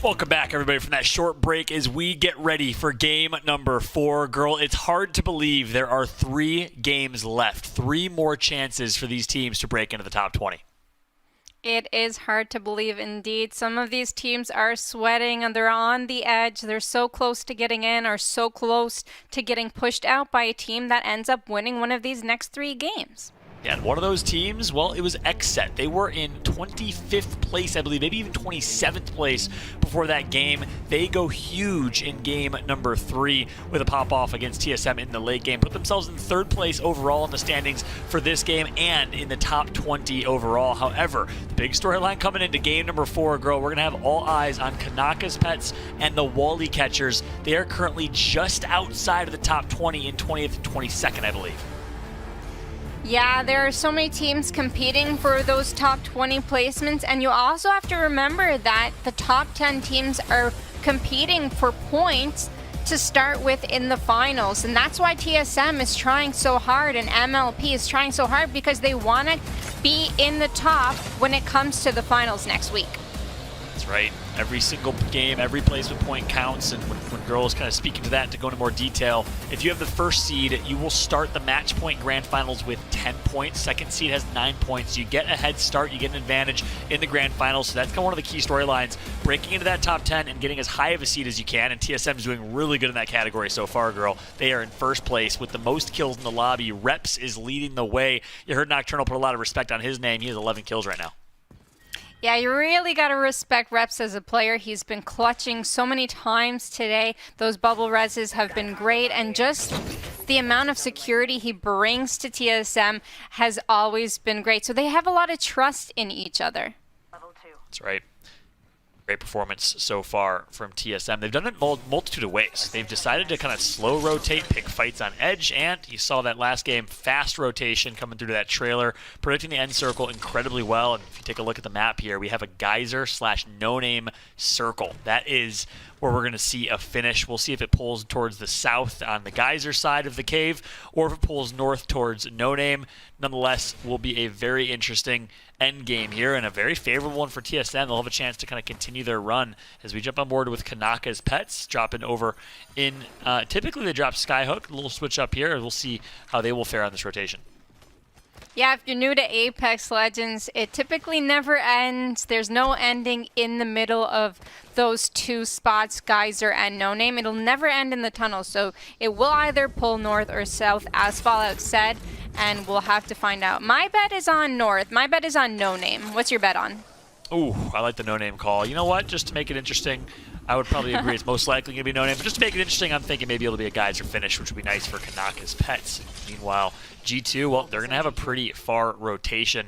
Welcome back, everybody, from that short break as we get ready for game number 4. Girl, it's hard to believe there are 3 games left. 3 more chances for these teams to break into the top 20. It is hard to believe indeed. Some of these teams are sweating and they're on the edge. They're so close to getting in or so close to getting pushed out by a team that ends up winning one of these next 3 games. Yeah, and one of those teams, well, it was XSET. They were in 25th place, I believe, maybe even 27th place before that game. They go huge in game number 3 with a pop-off against TSM in the late game. Put themselves in 3rd place overall in the standings for this game and in the top 20 overall. However, the big storyline coming into game number 4, girl, we're going to have all eyes on Kanaka's Pets and the Wally Catchers. They are currently just outside of the top 20 in 20th and 22nd, I believe. Yeah, there are so many teams competing for those top 20 placements, and you also have to remember that the top 10 teams are competing for points to start with in the finals, and that's why TSM is trying so hard and MLP is trying so hard, because they want to be in the top when it comes to the finals next week. That's right. Every single game, every placement point counts, and when Girl is kind of speaking to that, to go into more detail, if you have the first seed, you will start the match point grand finals with 10 points. Second seed has 9 points. You get a head start, you get an advantage in the grand finals, so that's kind of one of the key storylines, breaking into that top 10 and getting as high of a seed as you can, and TSM is doing really good in that category so far, Girl. They are in first place with the most kills in the lobby. Reps is leading the way. You heard Nocturnal put a lot of respect on his name. He has 11 kills right now. Yeah, you really got to respect Reps as a player. He's been clutching so many times today. Those bubble reses have been great, and just the amount of security he brings to TSM has always been great. So they have a lot of trust in each other. That's right. Great performance so far from TSM. They've done it multitude of ways. They've decided to kind of slow rotate, pick fights on edge, and you saw that last game, fast rotation coming through to that trailer, predicting the end circle incredibly well. And if you take a look at the map here, we have a geyser / no-name circle. That is where we're going to see a finish. We'll see if it pulls towards the south on the geyser side of the cave, or if it pulls north towards no name. Nonetheless, will be a very interesting end game here, and a very favorable one for TSM. They'll have a chance to kind of continue their run as we jump on board with Kanaka's Pets, dropping over in, typically they drop Skyhook, a little switch up here, and we'll see how they will fare on this rotation. Yeah, if you're new to Apex Legends, it typically never ends. There's no ending in the middle of those 2 spots, Geyser and No Name. It'll never end in the tunnel, so it will either pull north or south, as Fallout said, and we'll have to find out. My bet is on north. My bet is on No Name. What's your bet on? Ooh, I like the No Name call. You know what? Just to make it interesting, I would probably agree it's most likely going to be No Name, but just to make it interesting, I'm thinking maybe it'll be a Geyser finish, which would be nice for Kanaka's Pets. Meanwhile, G2, well, they're going to have a pretty far rotation.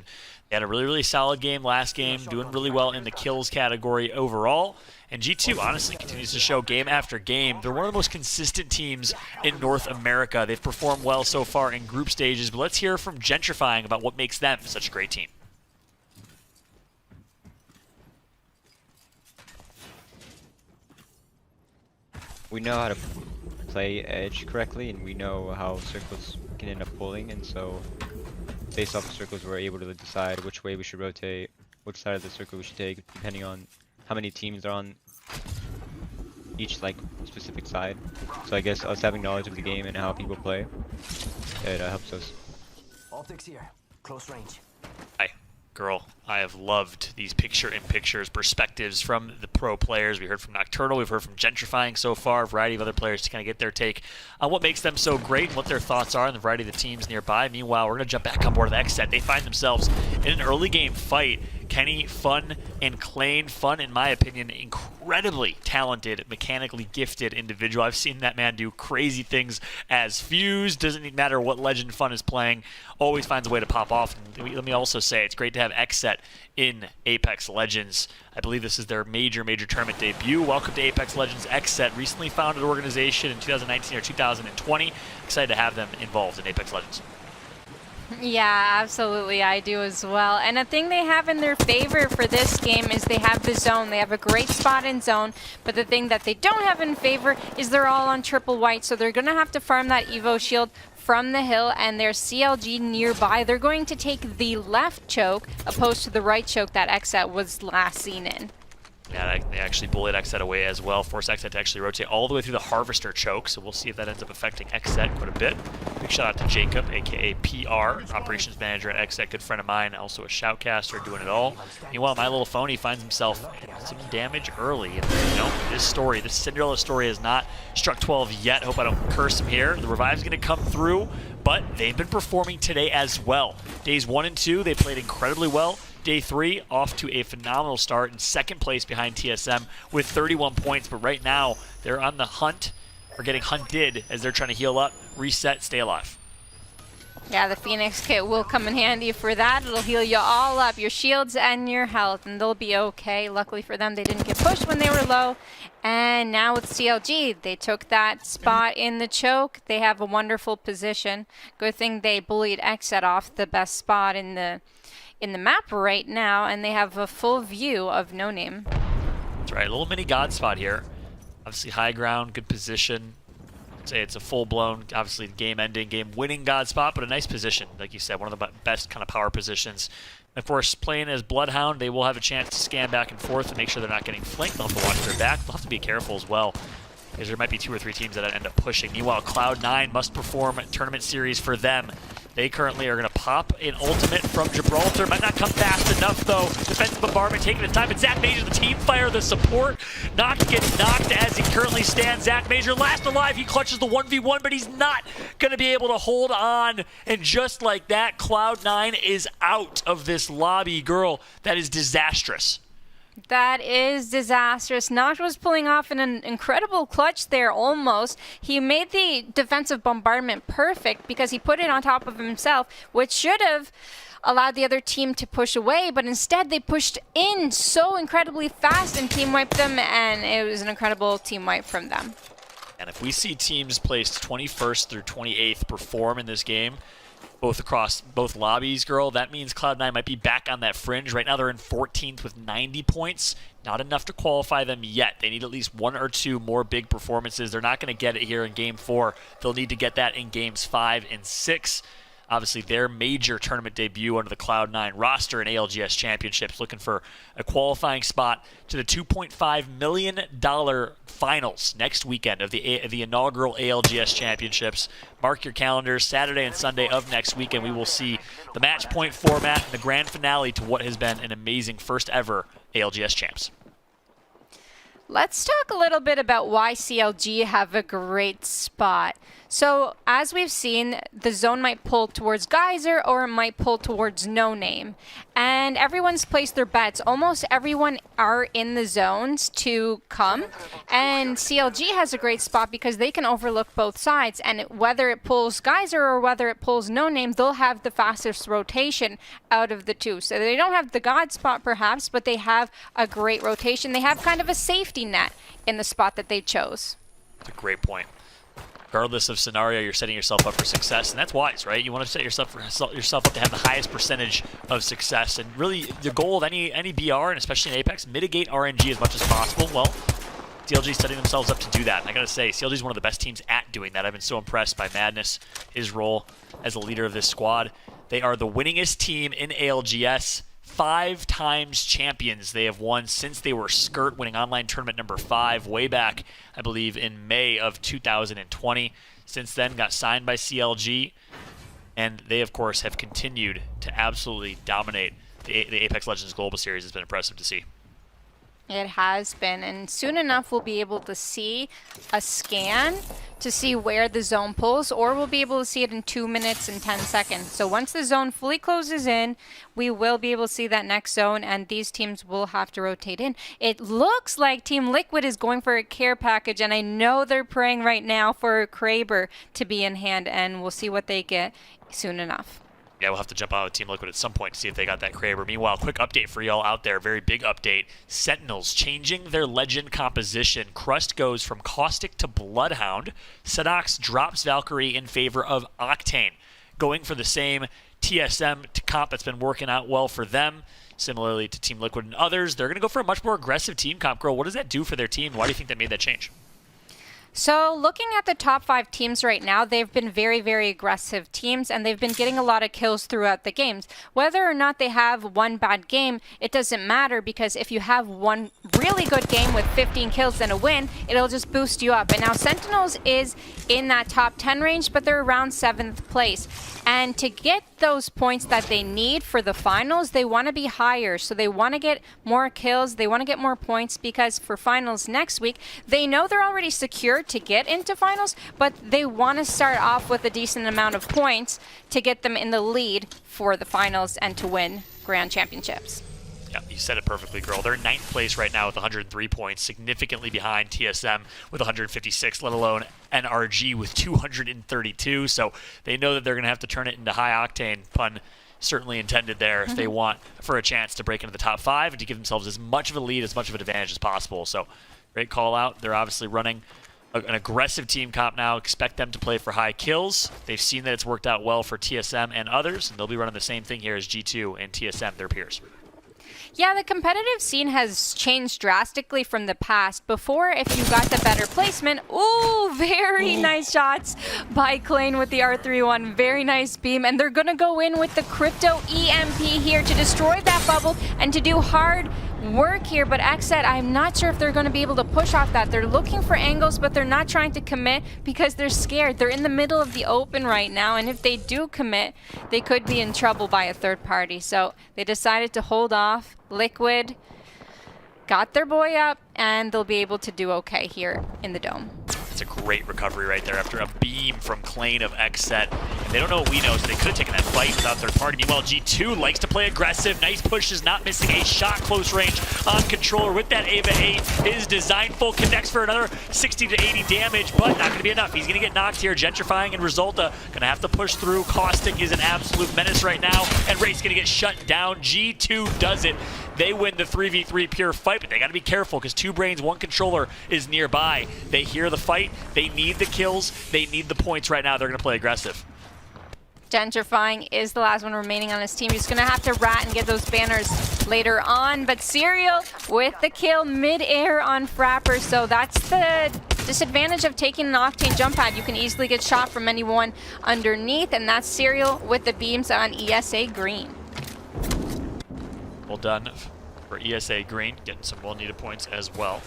They had a really, really solid game last game, doing really well in the kills category overall. And G2 honestly continues to show game after game. They're one of the most consistent teams in North America. They've performed well so far in group stages, but let's hear from Gentrifying about what makes them such a great team. We know how to play edge correctly, and we know how circles can end up pulling, and so based off the circles we're able to decide which way we should rotate, which side of the circle we should take, depending on how many teams are on each like specific side. So I guess us having knowledge of the game and how people play, it helps us. Optics here, close range. Hi, Girl. I have loved these picture-in-pictures perspectives from the pro players. We heard from Nocturnal, we've heard from Gentrifying so far, a variety of other players to kind of get their take on what makes them so great and what their thoughts are and the variety of the teams nearby. Meanwhile, we're going to jump back on board with XSET. They find themselves in an early game fight. Kenny, Fun, and Klain. Fun, in my opinion, incredibly talented, mechanically gifted individual. I've seen that man do crazy things as Fuse. Doesn't matter what legend Fun is playing, always finds a way to pop off. And let me also say, it's great to have XSET in Apex Legends. I believe this is their major tournament debut. Welcome to Apex Legends XSET, recently founded organization in 2019 or 2020. Excited to have them involved in Apex Legends. Yeah, absolutely, I do as well. And a thing they have in their favor for this game is they have the zone. They have a great spot in zone, but the thing that they don't have in favor is they're all on triple white, so they're going to have to farm that Evo shield from the hill, and there's CLG nearby. They're going to take the left choke opposed to the right choke that XSET was last seen in. Yeah, they actually bullied XZ away as well. Force XZ to actually rotate all the way through the Harvester choke, so we'll see if that ends up affecting XZ quite a bit. Big shout out to Jacob, aka PR, operations manager at XZ, good friend of mine, also a shoutcaster, doing it all. Meanwhile, My Little Phony finds himself in some damage early. And, this Cinderella story has not struck 12 yet. Hope I don't curse him here. The revive's going to come through, but they've been performing today as well. Days 1 and 2, they played incredibly well. Day 3, off to a phenomenal start in second place behind TSM with 31 points. But right now, they're on the hunt, or getting hunted, as they're trying to heal up, reset, stay alive. Yeah, the Phoenix kit will come in handy for that. It'll heal you all up, your shields and your health, and they'll be okay. Luckily for them, they didn't get pushed when they were low. And now with CLG, they took that spot in the choke. They have a wonderful position. Good thing they bullied XZ off the best spot in the map right now, and they have a full view of No Name. That's right, a little mini God spot here. Obviously high ground, good position. I'd say it's a full-blown, obviously game-ending, game-winning God spot, but a nice position, like you said, one of the best kind of power positions. Of course, playing as Bloodhound, they will have a chance to scan back and forth to make sure they're not getting flanked. They'll have to watch their back. They'll have to be careful as well, because there might be 2 or 3 teams that end up pushing. Meanwhile, Cloud9 must perform a tournament series for them. They currently are going to pop an ultimate from Gibraltar. Might not come fast enough, though. Defensive bombardment taking its time. But Zach Major, the team fire, the support. Not getting knocked as he currently stands. Zach Major last alive. He clutches the 1v1, but he's not going to be able to hold on. And just like that, Cloud9 is out of this lobby. Girl, that is disastrous. That is disastrous. Noct was pulling off an incredible clutch there almost. He made the defensive bombardment perfect because he put it on top of himself, which should have allowed the other team to push away, but instead they pushed in so incredibly fast and team wiped them, and it was an incredible team wipe from them. And if we see teams placed 21st through 28th perform in this game, both across both lobbies, girl, that means Cloud9 might be back on that fringe. Right now they're in 14th with 90 points. Not enough to qualify them yet. They need at least 1 or 2 more big performances. They're not going to get it here in Game 4. They'll need to get that in Games 5 and 6. Obviously, their major tournament debut under the Cloud9 roster in ALGS Championships, looking for a qualifying spot to the $2.5 million finals next weekend of the inaugural ALGS Championships. Mark your calendars, Saturday and Sunday of next weekend. We will see the match point format and the grand finale to what has been an amazing first ever ALGS Champs. Let's talk a little bit about why CLG have a great spot. So, as we've seen, the zone might pull towards Geyser or it might pull towards No Name. And everyone's placed their bets. Almost everyone are in the zones to come. And CLG has a great spot because they can overlook both sides. And whether it pulls Geyser or whether it pulls No Name, they'll have the fastest rotation out of the two. So they don't have the God spot perhaps, but they have a great rotation. They have kind of a safety net in the spot that they chose. That's a great point. Regardless of scenario, you're setting yourself up for success, and that's wise, right? You want to set yourself up to have the highest percentage of success, and really the goal of any BR, and especially in Apex, mitigate RNG as much as possible. Well, CLG is setting themselves up to do that, and I gotta say, CLG is one of the best teams at doing that. I've been so impressed by Madness, his role as the leader of this squad. They are the winningest team in ALGS. 5 times champions they have won since they were Skirt, winning online tournament number 5 way back, I believe, in May of 2020. Since then, got signed by CLG, and they, of course, have continued to absolutely dominate the Apex Legends Global Series. It's been impressive to see. It has been, and soon enough we'll be able to see a scan to see where the zone pulls, or we'll be able to see it in 2 minutes and 10 seconds. So once the zone fully closes in, we will be able to see that next zone, and these teams will have to rotate in. It looks like Team Liquid is going for a care package, and I know they're praying right now for Kraber to be in hand, and we'll see what they get soon enough. Yeah, we'll have to jump out with Team Liquid at some point to see if they got that Kraber. Meanwhile, quick update for y'all out there. Very big update. Sentinels changing their legend composition. Crust goes from Caustic to Bloodhound. Sedox drops Valkyrie in favor of Octane. Going for the same TSM comp that's been working out well for them. Similarly to Team Liquid and others, they're going to go for a much more aggressive team comp. Girl, what does that do for their team? Why do you think they made that change? So looking at the top 5 teams right now, they've been very, very aggressive teams, and they've been getting a lot of kills throughout the games. Whether or not they have one bad game, it doesn't matter, because if you have one really good game with 15 kills and a win, it'll just boost you up. And now Sentinels is in that top 10 range, but they're around 7th place. And to get those points that they need for the finals, they want to be higher. So they want to get more kills, they want to get more points, because for finals next week, they know they're already secured to get into finals, but they want to start off with a decent amount of points to get them in the lead for the finals and to win Grand Championships. Yeah, you said it perfectly, girl. They're in 9th place right now with 103 points, significantly behind TSM with 156, let alone NRG with 232. So they know that they're going to have to turn it into high octane, pun certainly intended there, if they want for a chance to break into the top 5 and to give themselves as much of a lead, as much of an advantage as possible. So great call out. They're obviously running an aggressive team comp now. Expect them to play for high kills. They've seen that it's worked out well for TSM and others, and they'll be running the same thing here as G2 and TSM, their peers. Yeah, the competitive scene has changed drastically from the past. Before, if you got the better placement, ooh, very nice shots by Klein with the R31. Very nice beam, and they're going to go in with the Crypto EMP here to destroy that bubble and to do hard work here. But Xset, I'm not sure if they're going to be able to push off that. They're looking for angles, but they're not trying to commit because they're scared. They're in the middle of the open right now, and if they do commit, they could be in trouble by a third party. So they decided to hold off. Liquid got their boy up, and they'll be able to do okay here in the dome. It's a great recovery right there after a beam from Klein of Xset. And they don't know what we know, so they could have taken that fight without third party. Meanwhile, G2 likes to play aggressive. Nice pushes, not missing a shot close range on controller with that Ava 8. Is designful, connects for another 60 to 80 damage, but not going to be enough. He's going to get knocked here. Gentrifying and Resulta going to have to push through. Caustic is an absolute menace right now, and Ray's going to get shut down. G2 does it. They win the 3v3 pure fight, but they got to be careful because 2 brains, 1 controller is nearby. They hear the fight. They need the kills. They need the points right now. They're going to play aggressive. Gentrifying is the last one remaining on his team. He's going to have to rat and get those banners later on, but Serial with the kill mid-air on Frapper, so that's the disadvantage of taking an Octane jump pad. You can easily get shot from anyone underneath, and that's Serial with the beams on ESA Green. Well done for ESA Green, getting some well-needed points as well.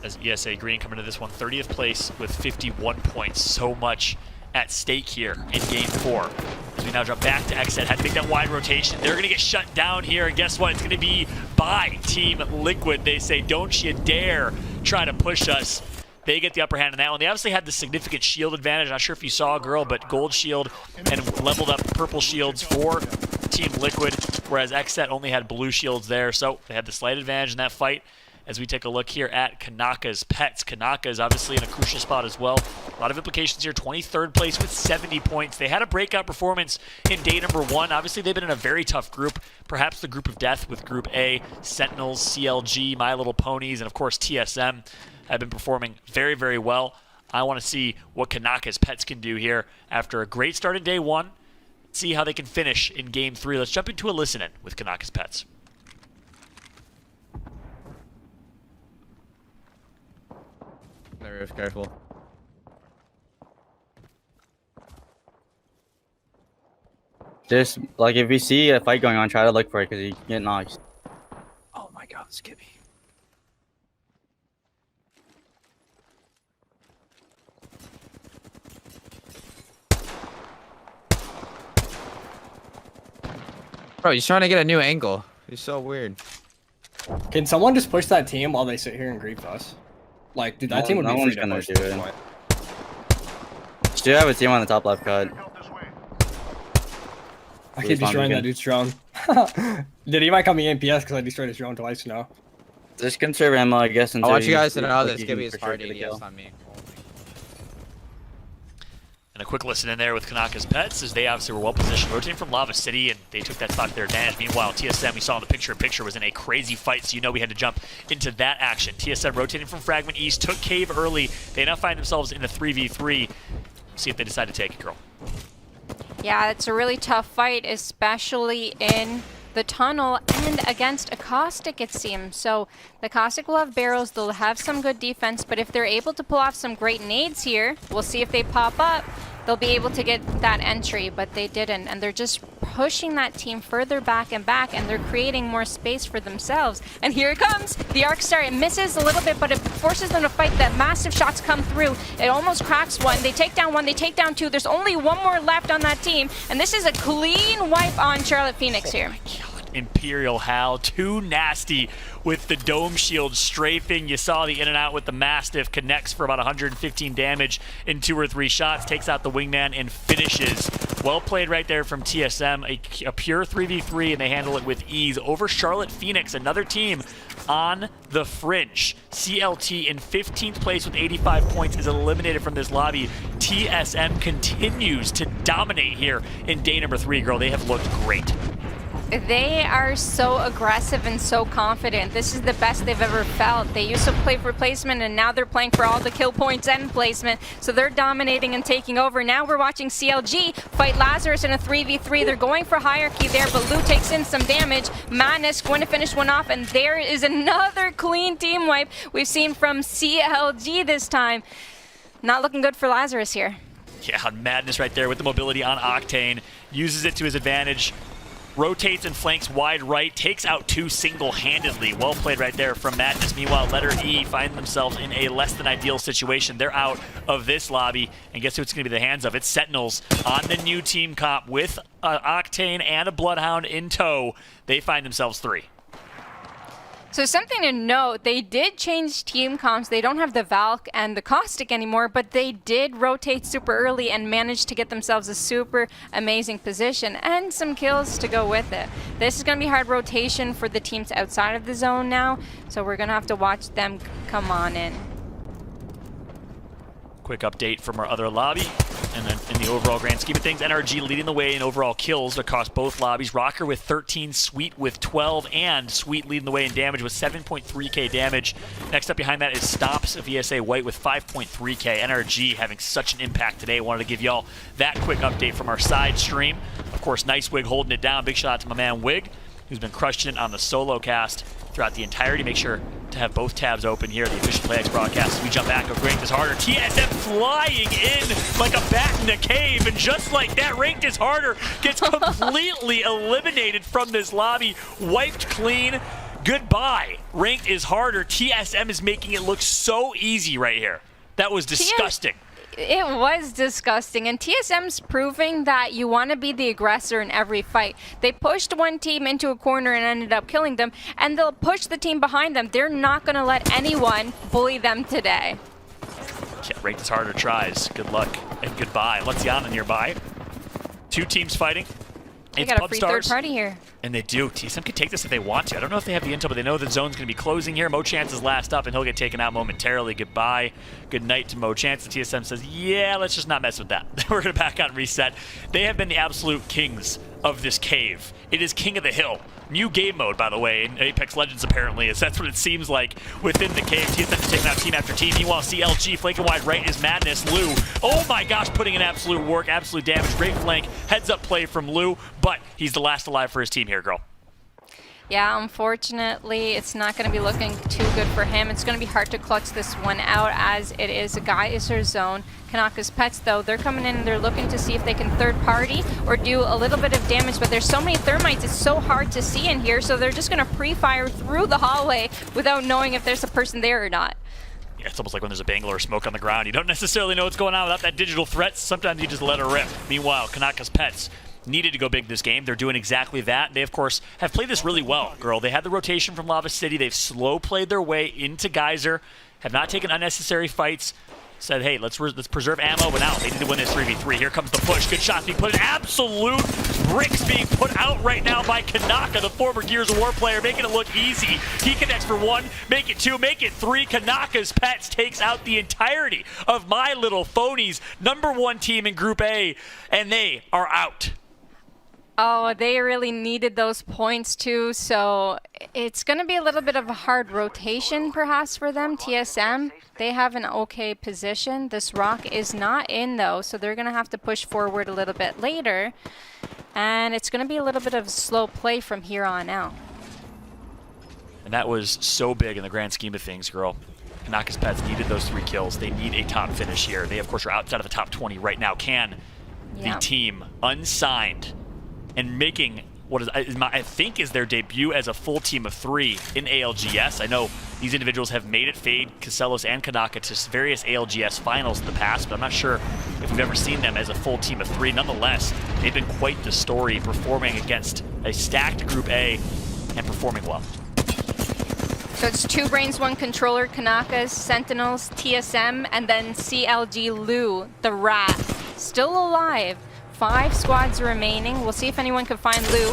As ESA Green coming to this one, 30th place with 51 points. So much at stake here in Game 4. As we now drop back to Xset, had to make that wide rotation. They're going to get shut down here, and guess what? It's going to be by Team Liquid. They say, don't you dare try to push us. They get the upper hand in that one. They obviously had the significant shield advantage. Not sure if you saw, girl, but gold shield and leveled up purple shields for Team Liquid, whereas Xset only had blue shields there. So they had the slight advantage in that fight. As we take a look here at Kanaka's Pets. Kanaka is obviously in a crucial spot as well. A lot of implications here. 23rd place with 70 points. They had a breakout performance in day number 1. Obviously, they've been in a very tough group. Perhaps the group of death with Group A, Sentinels, CLG, My Little Ponies, and of course TSM have been performing very, very well. I want to see what Kanaka's Pets can do here after a great start in day 1. See how they can finish in Game 3. Let's jump into a listen-in with Kanaka's Pets. Roof, careful. Just, like, if you see a fight going on, try to look for it, because you can get knocked. Oh my god, Skippy. Bro, he's trying to get a new angle. He's so weird. Can someone just push that team while they sit here and grief us? Like, dude, that team would be free to push do it. Still have a team on the top left cut. I keep destroying that dude's drone. Dude, he might call me NPS because I destroyed his drone twice now. Just conserve ammo, I guess. I want you guys to know that Skippy is hard ADS on me. And a quick listen in there with Kanaka's Pets, as they obviously were well positioned, rotating from Lava City, and they took that spot to their advantage. Meanwhile, TSM, we saw in the picture-in-picture, was in a crazy fight, so you know we had to jump into that action. TSM rotating from Fragment East, took Cave early. They now find themselves in the 3v3. See if they decide to take it, girl. Yeah, it's a really tough fight, especially in the tunnel and against a Caustic, it seems. So the Caustic will have barrels, they'll have some good defense, but if they're able to pull off some great nades here, we'll see if they pop up. They'll be able to get that entry, but they didn't. And they're just pushing that team further back, and they're creating more space for themselves. And here it comes. The Arcstar, it misses a little bit, but it forces them to fight. That massive shots come through. It almost cracks one. They take down one, they take down two. There's only one more left on that team. And this is a clean wipe on Charlotte Phoenix here. Imperial Hal, too nasty with the dome shield strafing. You saw the in and out with the Mastiff, connects for about 115 damage in 2 or 3 shots, takes out the wingman and finishes. Well played right there from TSM, a pure 3v3, and they handle it with ease over Charlotte Phoenix, another team on the fringe. CLT in 15th place with 85 points is eliminated from this lobby. TSM continues to dominate here in day number 3, girl. They have looked great. They are so aggressive and so confident. This is the best they've ever felt. They used to play for placement, and now they're playing for all the kill points and placement. So they're dominating and taking over. Now we're watching CLG fight Lazarus in a 3v3. They're going for hierarchy there, but Lou takes in some damage. Madness going to finish one off, and there is another clean team wipe we've seen from CLG this time. Not looking good for Lazarus here. Yeah, Madness right there with the mobility on Octane. Uses it to his advantage. Rotates and flanks wide right, takes out 2 single-handedly. Well played right there from Madness. Meanwhile, Letter E find themselves in a less than ideal situation. They're out of this lobby, and guess who it's going to be the hands of? It's Sentinels on the new team comp with Octane and a Bloodhound in tow. They find themselves 3. So something to note, they did change team comps. They don't have the Valk and the Caustic anymore, but they did rotate super early and managed to get themselves a super amazing position and some kills to go with it. This is going to be hard rotation for the teams outside of the zone now, so we're going to have to watch them come on in. Quick update from our other lobby, and then in the overall grand scheme of things, NRG leading the way in overall kills across both lobbies. Rocker with 13, Sweet with 12, and Sweet leading the way in damage with 7.3k damage. Next up behind that is Stomps of ESA White with 5.3k. NRG having such an impact today. Wanted to give y'all that quick update from our side stream. Of course, Nice Wig holding it down. Big shout out to my man Wig, who's been crushing it on the solo cast throughout the entirety. Make sure to have both tabs open here, the official PlayX broadcast. As we jump back, Ranked is harder. TSM flying in like a bat in a cave, and just like that, Ranked is harder gets completely eliminated from this lobby, wiped clean. Goodbye. Ranked is harder. TSM is making it look so easy right here. That was disgusting. It was disgusting, and TSM's proving that you want to be the aggressor in every fight. They pushed one team into a corner and ended up killing them, and they'll push the team behind them. They're not going to let anyone bully them today. Yeah, Ranked is harder tries. Good luck and goodbye. Luciana nearby. 2 teams fighting. They It's got a Pub free Stars. third party here. And they do. TSM can take this if they want to. I don't know if they have the intel, but they know the zone's going to be closing here. Mochance is last up, and he'll get taken out momentarily. Goodbye. Good night to Mochance. The TSM says, yeah, let's just not mess with that. We're going to back out and reset. They have been the absolute kings of this cave. It is King of the Hill. New game mode, by the way, in Apex Legends apparently, is that's what it seems like within the cave. TSM is taking out team after team. Meanwhile, CLG flanking wide right is Madness. Lou, oh my gosh, putting in absolute work, absolute damage. Great flank, heads up play from Lou, but he's the last alive for his team here, girl. Yeah, unfortunately, it's not going to be looking too good for him. It's going to be hard to clutch this one out as it is a Geyser zone. Kanaka's Pets, though, they're coming in and they're looking to see if they can third party or do a little bit of damage, but there's so many thermites, it's so hard to see in here, so they're just going to pre-fire through the hallway without knowing if there's a person there or not. Yeah, it's almost like when there's a Bangalore smoke on the ground. You don't necessarily know what's going on without that digital threat. Sometimes you just let her rip. Meanwhile, Kanaka's Pets needed to go big this game. They're doing exactly that. They, of course, have played this really well, girl. They had the rotation from Lava City. They've slow played their way into Geyser, have not taken unnecessary fights. Said, hey, let's preserve ammo, but now they need to win this 3v3. Here comes the push. Good shots being put in. Absolute bricks being put out right now by Kanaka, the former Gears of War player, making it look easy. He connects for 1, make it 2, make it 3. Kanaka's Pets takes out the entirety of My Little Phonies, #1 team in Group A, and they are out. Oh, they really needed those points too, so it's going to be a little bit of a hard rotation perhaps for them. TSM, they have an okay position. This rock is not in though, so they're going to have to push forward a little bit later. And it's going to be a little bit of slow play from here on out. And that was so big in the grand scheme of things, girl. Kanaka's Pets needed those 3 kills. They need a top finish here. They, of course, are outside of the top 20 right now. Can the team unsigned and making what is I think is their debut as a full team of 3 in ALGS. I know these individuals have made it, Fade, Casellos, and Kanaka, to various ALGS finals in the past, but I'm not sure if we've ever seen them as a full team of 3. Nonetheless, they've been quite the story, performing against a stacked Group A and performing well. So it's 2 Brains, 1 Controller, Kanakas, Sentinels, TSM, and then CLG Lou, the Rat, still alive. 5 squads remaining. We'll see if anyone can find Lou.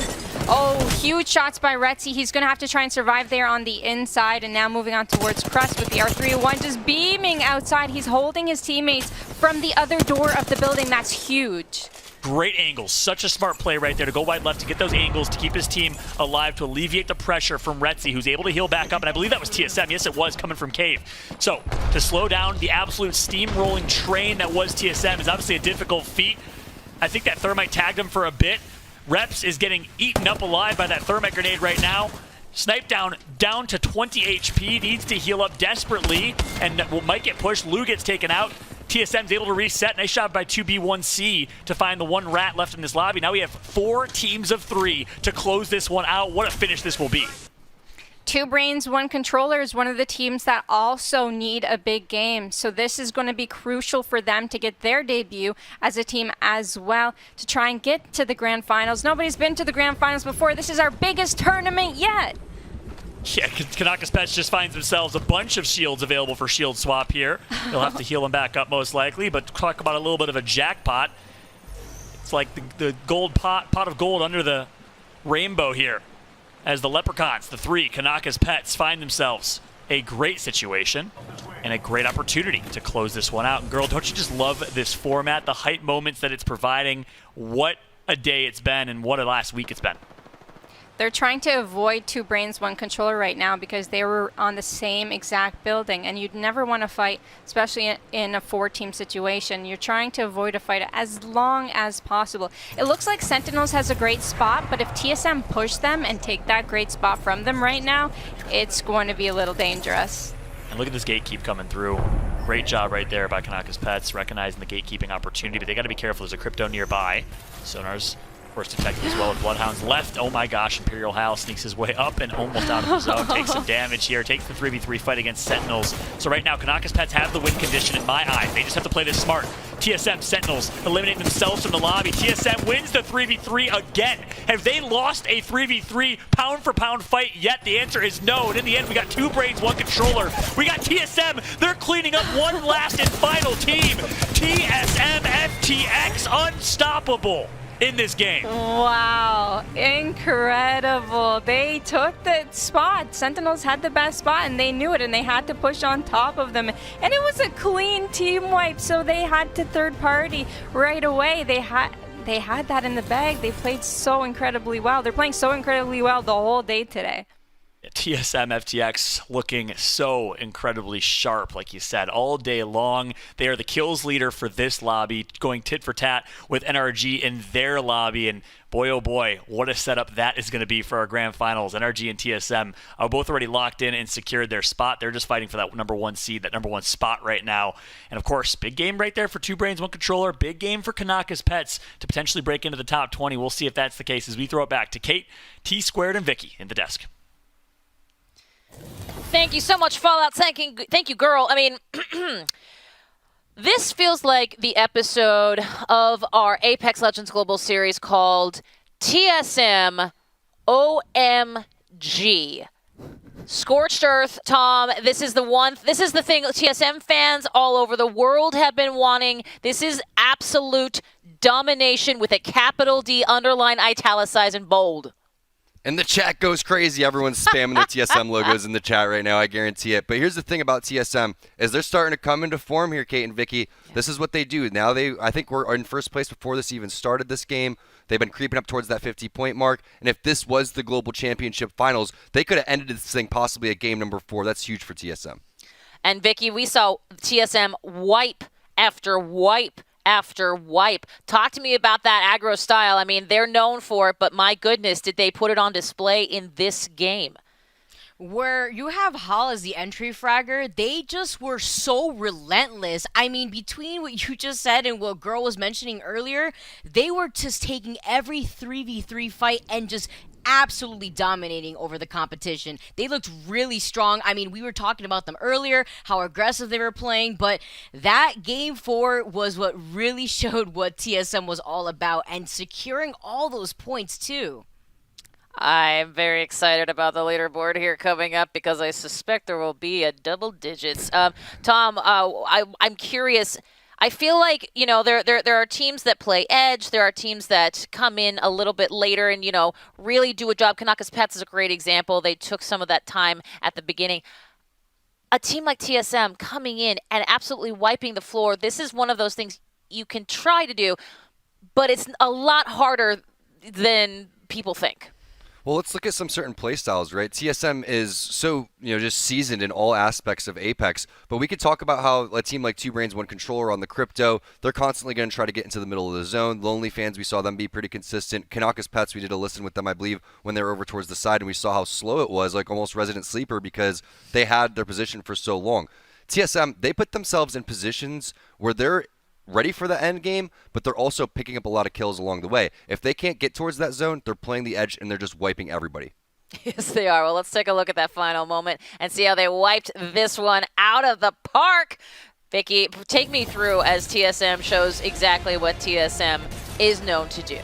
Oh, huge shots by Retzi. He's going to have to try and survive there on the inside. And now moving on towards Crust with the R301 just beaming outside. He's holding his teammates from the other door of the building. That's huge. Great angles. Such a smart play right there to go wide left to get those angles to keep his team alive, to alleviate the pressure from Retzi, who's able to heal back up. And I believe that was TSM. Yes, it was, coming from Cave. So to slow down the absolute steamrolling train that was TSM is obviously a difficult feat. I think that Thermite tagged him for a bit. Reps is getting eaten up alive by that Thermite grenade right now. Snipe down to 20 HP, needs to heal up desperately, and might get pushed. Lou gets taken out. TSM's able to reset. Nice job by 2B1C to find the 1 rat left in this lobby. Now we have 4 teams of 3 to close this one out. What a finish this will be. 2 Brains, 1 Controller is one of the teams that also need a big game. So this is going to be crucial for them to get their debut as a team as well, to try and get to the grand finals. Nobody's been to the grand finals before. This is our biggest tournament yet. Yeah, Kanaka's Pets just finds themselves a bunch of shields available for shield swap here. They'll have to heal them back up most likely, but talk about a little bit of a jackpot. It's like the gold pot of gold under the rainbow here, as the Leprechauns, the 3 Kanaka's Pets, find themselves a great situation and a great opportunity to close this one out. And girl, don't you just love this format, the hype moments that it's providing? What a day it's been, and what a last week it's been. They're trying to avoid 2 Brains, 1 Controller right now because they were on the same exact building, and you'd never want to fight, especially in a 4-team situation. You're trying to avoid a fight as long as possible. It looks like Sentinels has a great spot, but if TSM push them and take that great spot from them right now, it's going to be a little dangerous. And look at this gatekeep coming through. Great job right there by Kanaka's Pets, recognizing the gatekeeping opportunity, but they got to be careful. There's a crypto nearby. Sonar's course detected as well with Bloodhounds left. Oh my gosh, Imperial Hal sneaks his way up and almost out of the zone. Takes some damage here, takes the 3v3 fight against Sentinels. So right now, Kanaka's Pets have the win condition in my eyes. They just have to play this smart. TSM Sentinels eliminate themselves from the lobby. TSM wins the 3v3 again. Have they lost a 3v3 pound for pound fight yet? The answer is no. And in the end, we got 2 Brains, 1 Controller. We got TSM. They're cleaning up one last and final team. TSM FTX unstoppable in this game. Wow, incredible. They took the spot. Sentinels had the best spot and they knew it, and they had to push on top of them. And it was a clean team wipe, so they had to third party right away. They had that in the bag. They played so incredibly well. They're playing so incredibly well the whole day today. TSM FTX looking so incredibly sharp, like you said, all day long. They are the kills leader for this lobby, going tit for tat with NRG in their lobby. And boy, oh boy, what a setup that is going to be for our grand finals. NRG and TSM are both already locked in and secured their spot. They're just fighting for that #1 seed, that #1 spot right now. And of course, big game right there for 2 Brains, 1 Controller. Big game for Kanaka's Pets to potentially break into the top 20. We'll see if that's the case as we throw it back to Kate, T-Squared, and Vicky in the desk. Thank you so much, Fallout. Thank you, girl. I mean, this feels like the episode of our Apex Legends Global Series called TSM OMG. Scorched Earth, Tom. This is the thing TSM fans all over the world have been wanting. This is absolute domination with a capital D, underline, italicized, and bold. And the chat goes crazy. Everyone's spamming the TSM logos in the chat right now. I guarantee it. But here's the thing about TSM is they're starting to come into form here, Kate and Vicky. Yeah. This is what they do. Now I think we're in first place before this even started this game. They've been creeping up towards that 50-point mark. And if this was the Global Championship Finals, they could have ended this thing possibly at game #4. That's huge for TSM. And Vicky, we saw TSM wipe after wipe after wipe. Talk to me about that aggro style. I mean, they're known for it, but my goodness, did they put it on display in this game? Where you have Hall as the entry fragger, they just were so relentless. I mean, between what you just said and what Girl was mentioning earlier, they were just taking every 3v3 fight and just absolutely dominating over the competition. They looked really strong. I mean, we were talking about them earlier, how aggressive they were playing, but that game 4 was what really showed what TSM was all about, and securing all those points too. I'm very excited about the leaderboard here coming up because I suspect there will be a double digits. Tom, I'm curious. I feel like, you know, there are teams that play edge. There are teams that come in a little bit later and, you know, really do a job. Kanaka's Pets is a great example. They took some of that time at the beginning. A team like TSM coming in and absolutely wiping the floor, this is one of those things you can try to do, but it's a lot harder than people think. Well, let's look at some certain play styles, right? TSM is so, just seasoned in all aspects of Apex, but we could talk about how a team like 2Brains, One Controller on the Crypto, they're constantly going to try to get into the middle of the zone. Lonely Fans, we saw them be pretty consistent. Kanaka's Pets, we did a listen with them, I believe, when they were over towards the side, and we saw how slow it was, like almost Resident Sleeper, because they had their position for so long. TSM, they put themselves in positions where they're ready for the end game, but they're also picking up a lot of kills along the way. If they can't get towards that zone, they're playing the edge and they're just wiping everybody. Yes, they are. Well, let's take a look at that final moment and see how they wiped this one out of the park. Vicky, take me through as TSM shows exactly what TSM is known to do.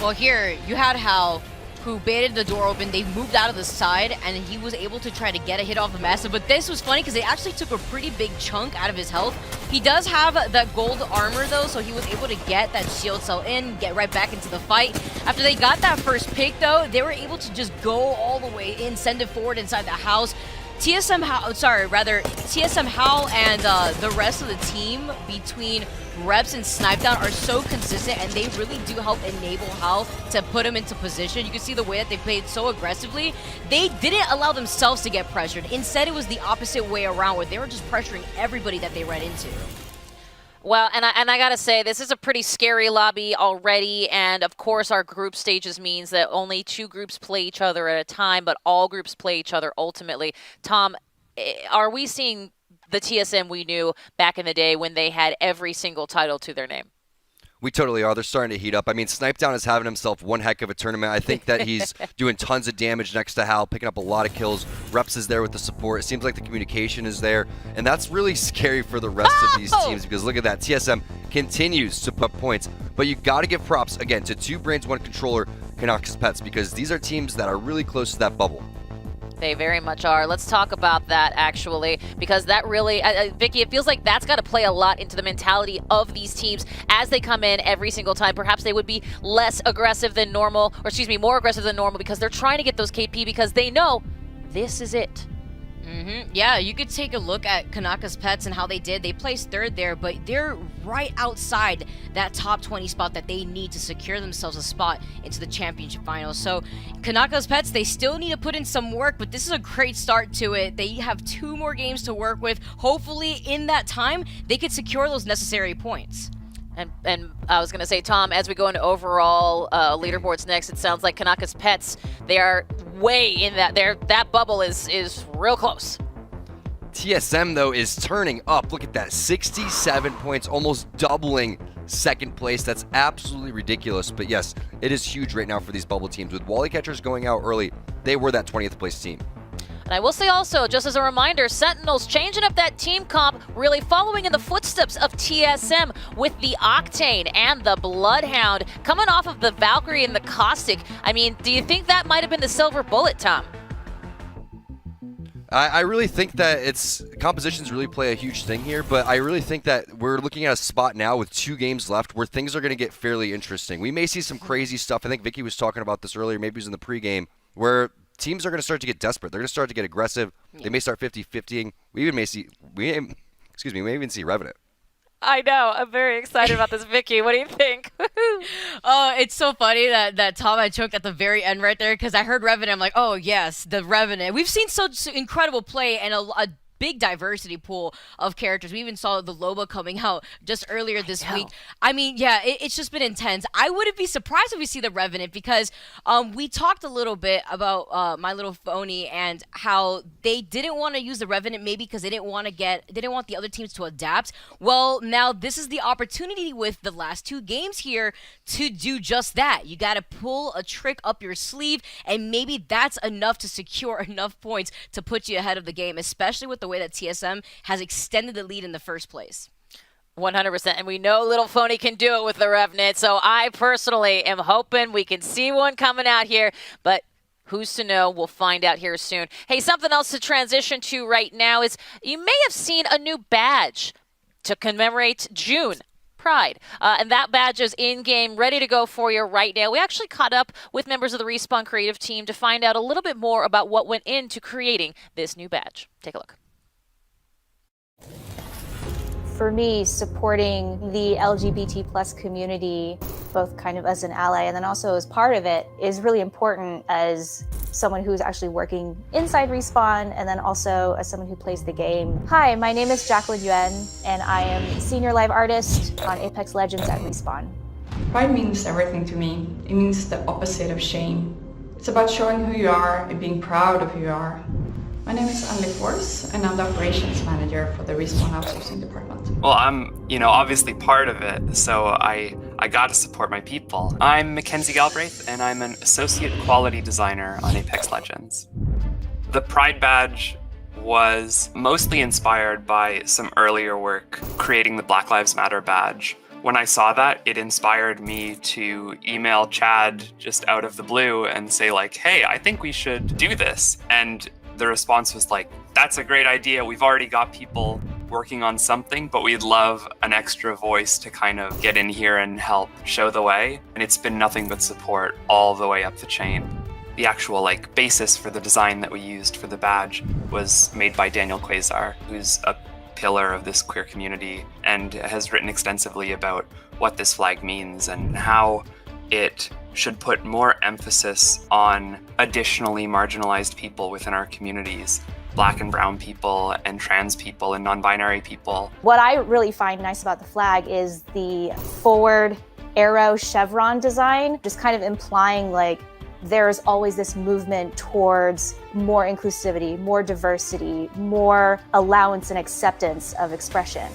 Well, here you had Hal, who baited the door open. They moved out of the side, and he was able to try to get a hit off the Massive. But this was funny because they actually took a pretty big chunk out of his health. He does have that gold armor, though, so he was able to get that shield cell in, get right back into the fight. After they got that first pick, though, they were able to just go all the way in, send it forward inside the house. TSM Hal and the rest of the team between Reps and Snipedown are so consistent, and they really do help enable Hal to put him into position. You can see the way that they played so aggressively. They didn't allow themselves to get pressured. Instead, it was the opposite way around, where they were just pressuring everybody that they ran into. Well, and I gotta say, this is a pretty scary lobby already, and of course our group stages means that only 2 groups play each other at a time, but all groups play each other ultimately. Tom, are we seeing the TSM we knew back in the day when they had every single title to their name? We totally are. They're starting to heat up. I mean, Snipedown is having himself one heck of a tournament. I think that he's doing tons of damage next to Hal, picking up a lot of kills. Reps is there with the support. It seems like the communication is there. And that's really scary for the rest of these teams, because look at that. TSM continues to put points. But you got to give props, again, to 2Brains, One Controller, Kanaka's Pets, because these are teams that are really close to that bubble. They very much are. Let's talk about that, actually, because that really, Vicky, it feels like that's got to play a lot into the mentality of these teams as they come in every single time. Perhaps they would be less aggressive than normal, or excuse me, more aggressive than normal, because they're trying to get those KP because they know this is it. Yeah, you could take a look at Kanaka's Pets and how they did. They placed 3rd there, but they're right outside that top 20 spot that they need to secure themselves a spot into the championship finals. So Kanaka's Pets, they still need to put in some work, but this is a great start to it. They have 2 more games to work with. Hopefully in that time, they could secure those necessary points. And I was going to say, Tom, as we go into overall leaderboards next, it sounds like Kanaka's Pets, they are way in that. That bubble is real close. TSM, though, is turning up. Look at that. 67 points, almost doubling second place. That's absolutely ridiculous. But yes, it is huge right now for these bubble teams. With Wally Catchers going out early, they were that 20th place team. And I will say also, just as a reminder, Sentinels changing up that team comp, really following in the footsteps of TSM with the Octane and the Bloodhound, coming off of the Valkyrie and the Caustic. I mean, do you think that might have been the silver bullet, Tom? I really think that compositions really play a huge thing here, but I really think that we're looking at a spot now with 2 games left where things are going to get fairly interesting. We may see some crazy stuff. I think Vicky was talking about this earlier, maybe it was in the pregame, where teams are going to start to get desperate. They're going to start to get aggressive. Yeah. They may start 50-50ing. We may even see Revenant. I know. I'm very excited about this, Vicky. What do you think? Oh, it's so funny that Tom had choked at the very end right there, because I heard Revenant. I'm like, oh, yes, the Revenant. We've seen such incredible play and a big diversity pool of characters. We even saw the Loba coming out just earlier this week. I mean, yeah, it's just been intense. I wouldn't be surprised if we see the Revenant because we talked a little bit about My Little Pony and how they didn't want to use the Revenant maybe because they didn't want the other teams to adapt. Well, now this is the opportunity with the last 2 games here to do just that. You got to pull a trick up your sleeve, and maybe that's enough to secure enough points to put you ahead of the game, especially with the way that TSM has extended the lead in the first place. 100%, and we know Little Phony can do it with the Revenant, so I personally am hoping we can see one coming out here, but who's to know? We'll find out here soon. Hey, something else to transition to right now is you may have seen a new badge to commemorate June. Pride. And that badge is in-game, ready to go for you right now. We actually caught up with members of the Respawn creative team to find out a little bit more about what went into creating this new badge. Take a look. For me, supporting the LGBT plus community, both kind of as an ally and then also as part of it, is really important as someone who's actually working inside Respawn and then also as someone who plays the game. Hi, my name is Jacqueline Yuen and I am Senior Live Artist on Apex Legends at Respawn. Pride means everything to me. It means the opposite of shame. It's about showing who you are and being proud of who you are. My name is Andy Force, and I'm the operations manager for the Respawn outsourcing department. Well, I'm, obviously part of it, so I got to support my people. I'm Mackenzie Galbraith, and I'm an associate quality designer on Apex Legends. The Pride badge was mostly inspired by some earlier work creating the Black Lives Matter badge. When I saw that, it inspired me to email Chad just out of the blue and say like, hey, I think we should do this. And the response was like, that's a great idea. We've already got people working on something, but we'd love an extra voice to kind of get in here and help show the way. And it's been nothing but support all the way up the chain. The actual basis for the design that we used for the badge was made by Daniel Quasar, who's a pillar of this queer community and has written extensively about what this flag means and how it should put more emphasis on additionally marginalized people within our communities, Black and brown people and trans people and non-binary people. What I really find nice about the flag is the forward arrow chevron design, just kind of implying there's always this movement towards more inclusivity, more diversity, more allowance and acceptance of expression.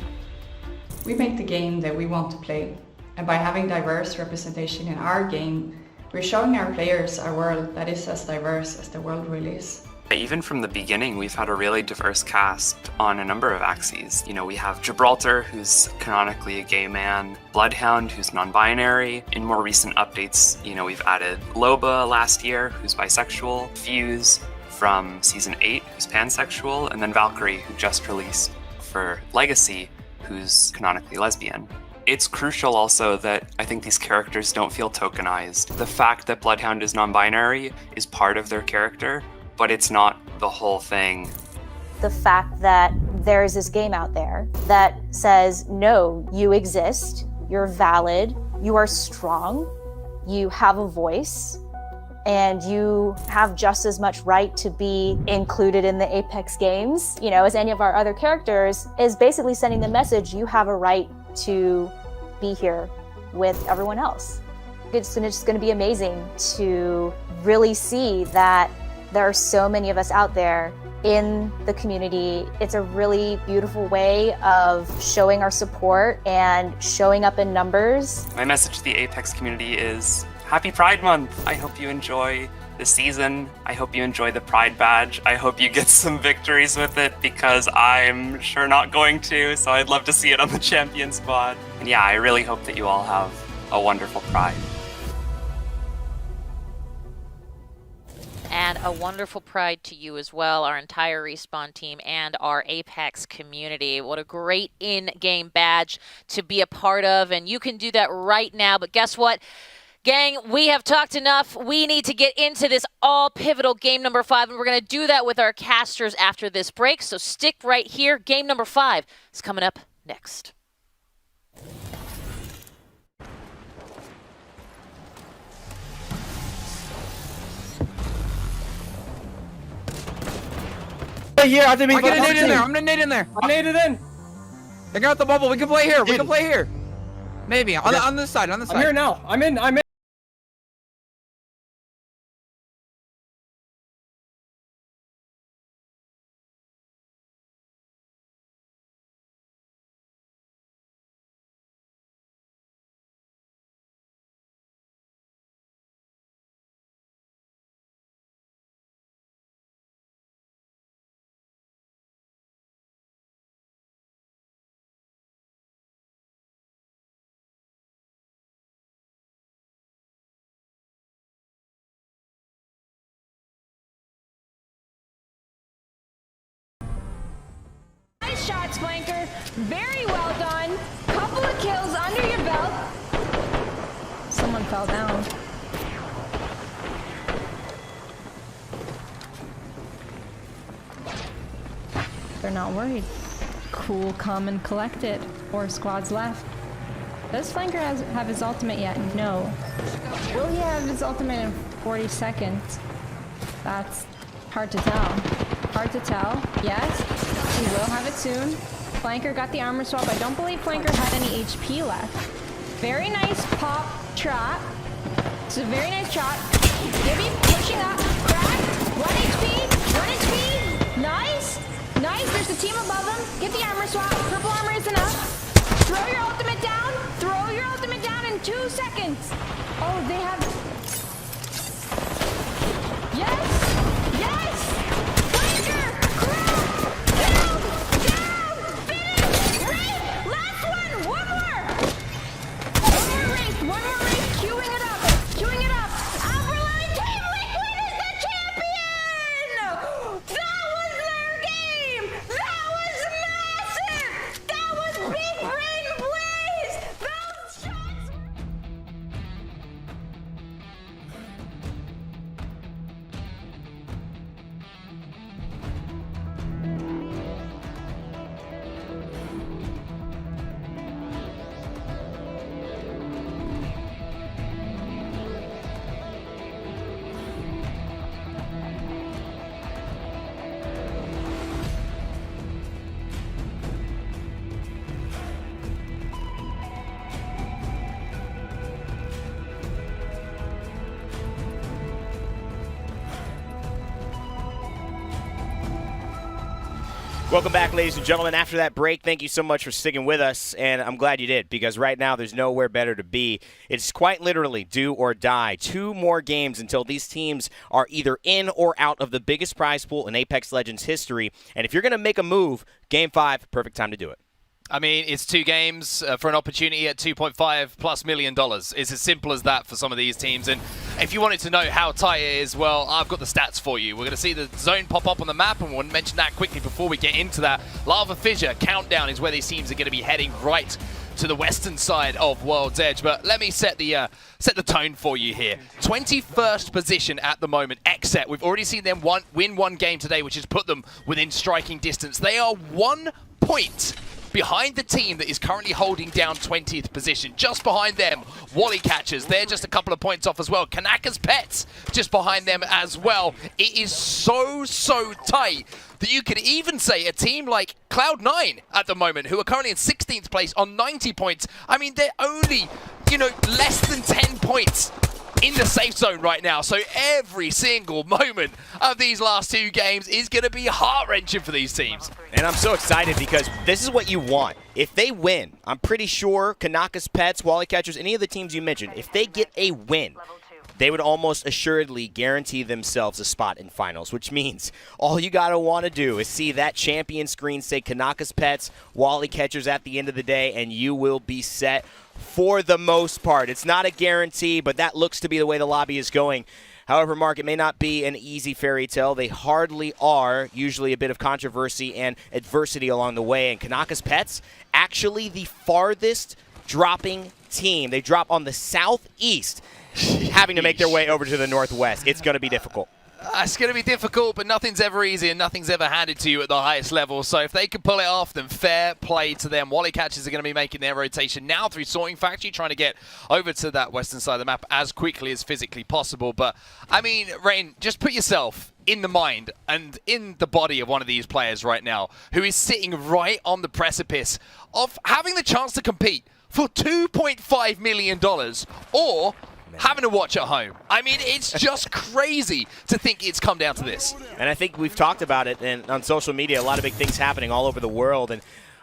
We make the game that we want to play. And by having diverse representation in our game, we're showing our players a world that is as diverse as the world really is. Even from the beginning, we've had a really diverse cast on a number of axes. We have Gibraltar, who's canonically a gay man, Bloodhound, who's non-binary. In more recent updates, we've added Loba last year, who's bisexual, Fuse from Season 8, who's pansexual, and then Valkyrie, who just released for Legacy, who's canonically lesbian. It's crucial also that I think these characters don't feel tokenized. The fact that Bloodhound is non-binary is part of their character, but it's not the whole thing. The fact that there's this game out there that says, no, you exist, you're valid, you are strong, you have a voice, and you have just as much right to be included in the Apex games, as any of our other characters, is basically sending the message, you have a right to be here with everyone else. It's just going to be amazing to really see that there are so many of us out there in the community. It's a really beautiful way of showing our support and showing up in numbers. My message to the Apex community is Happy Pride Month. I hope you enjoy the season. I hope you enjoy the Pride badge. I hope you get some victories with it because I'm sure not going to, so I'd love to see it on the champion squad. And yeah, I really hope that you all have a wonderful Pride. And a wonderful Pride to you as well, our entire Respawn team and our Apex community. What a great in-game badge to be a part of, and you can do that right now. But guess what? Gang, we have talked enough. We need to get into this all-pivotal game number 5, and we're going to do that with our casters after this break. So stick right here. Game number 5 is coming up next. stay here. I have to be. I'm gonna nade in there. I'm gonna nade in there. I naded in. They got the bubble. We can play here. We can play here. Maybe on this side. On this side. I'm here now. I'm in. Nice shots, Flanker. Very well done. Couple of kills under your belt. Someone fell down. They're not worried. Cool, calm, and collected. 4 squads left. Does Flanker have his ultimate yet? No. Will he have his ultimate in 40 seconds? That's hard to tell. Hard to tell. Yes, he will have it soon. Flanker got the armor swap. I don't believe Flanker had any HP left. Very nice pop trap. It's a very nice shot. Gibby pushing up. Crack. 1 HP. 1 HP. Nice. Nice. There's a team above him. Get the armor swap. Purple armor is enough. Throw your ultimate down. Throw your ultimate down in 2 seconds. Oh, they have... Yes. Yes. Flanker. Crack. Down. Down. Finish. Wraith. Last one. One more. One more Wraith. One more Wraith. Queuing it up. Queuing it up. Alpha Team Liquid is the champion. That was their game. That was massive. That was big brain plays. Those shots. Welcome back, ladies and gentlemen. After that break, thank you so much for sticking with us, and I'm glad you did, because right now there's nowhere better to be. It's quite literally do or die. 2 more games until these teams are either in or out of the biggest prize pool in Apex Legends history, and if you're going to make a move, Game 5, perfect time to do it. I mean, it's 2 games for an opportunity at $2.5+ million. It's as simple as that for some of these teams. And if you wanted to know how tight it is, well, I've got the stats for you. We're going to see the zone pop up on the map, and we'll mention that quickly before we get into that. Lava Fissure Countdown is where these teams are going to be heading right to the western side of World's Edge. But let me set the tone for you here. 21st position at the moment, Xset. We've already seen them win 1 game today, which has put them within striking distance. They are 1 point behind the team that is currently holding down 20th position. Just behind them, Wally Catchers. They're just a couple of points off as well. Kanaka's Pets just behind them as well. It is so tight that you could even say a team like Cloud9 at the moment, who are currently in 16th place on 90 points. I mean, they're only, less than 10 points in the safe zone right now. So every single moment of these last 2 games is going to be heart-wrenching for these teams. And I'm so excited because this is what you want. If they win, I'm pretty sure Kanaka's Pets, Wally Catchers, any of the teams you mentioned, if they get a win, they would almost assuredly guarantee themselves a spot in finals, which means all you gotta want to do is see that champion screen say Kanaka's Pets, Wally Catchers at the end of the day, and you will be set for the most part. It's not a guarantee, but that looks to be the way the lobby is going. However, Mark, it may not be an easy fairy tale. They hardly are. Usually a bit of controversy and adversity along the way. And Kanaka's Pets, actually the farthest dropping team. They drop on the southeast, having to make their way over to the northwest. It's going to be difficult. It's going to be difficult, but nothing's ever easy and nothing's ever handed to you at the highest level. So if they can pull it off, then fair play to them. Wally Catchers are going to be making their rotation now through Sorting Factory, trying to get over to that western side of the map as quickly as physically possible. But, I mean, Rain, just put yourself in the mind and in the body of one of these players right now who is sitting right on the precipice of having the chance to compete for $2.5 million or having to watch at home. I mean, it's just crazy to think it's come down to this. And I think we've talked about it and on social media, a lot of big things happening all over the world. And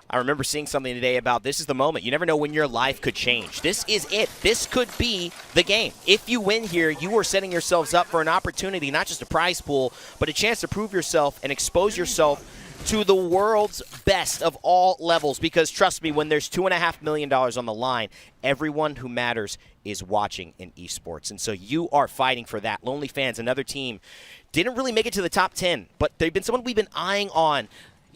I remember seeing something today about this is the moment. You never know when your life could change. This is it. This could be the game. If you win here, you are setting yourselves up for an opportunity, not just a prize pool, but a chance to prove yourself and expose yourself to the world's best of all levels. Because trust me, when there's $2.5 million on the line, everyone who matters is watching in esports. And so you are fighting for that. Lonely Fans, another team, didn't really make it to the top 10, but they've been someone we've been eyeing on.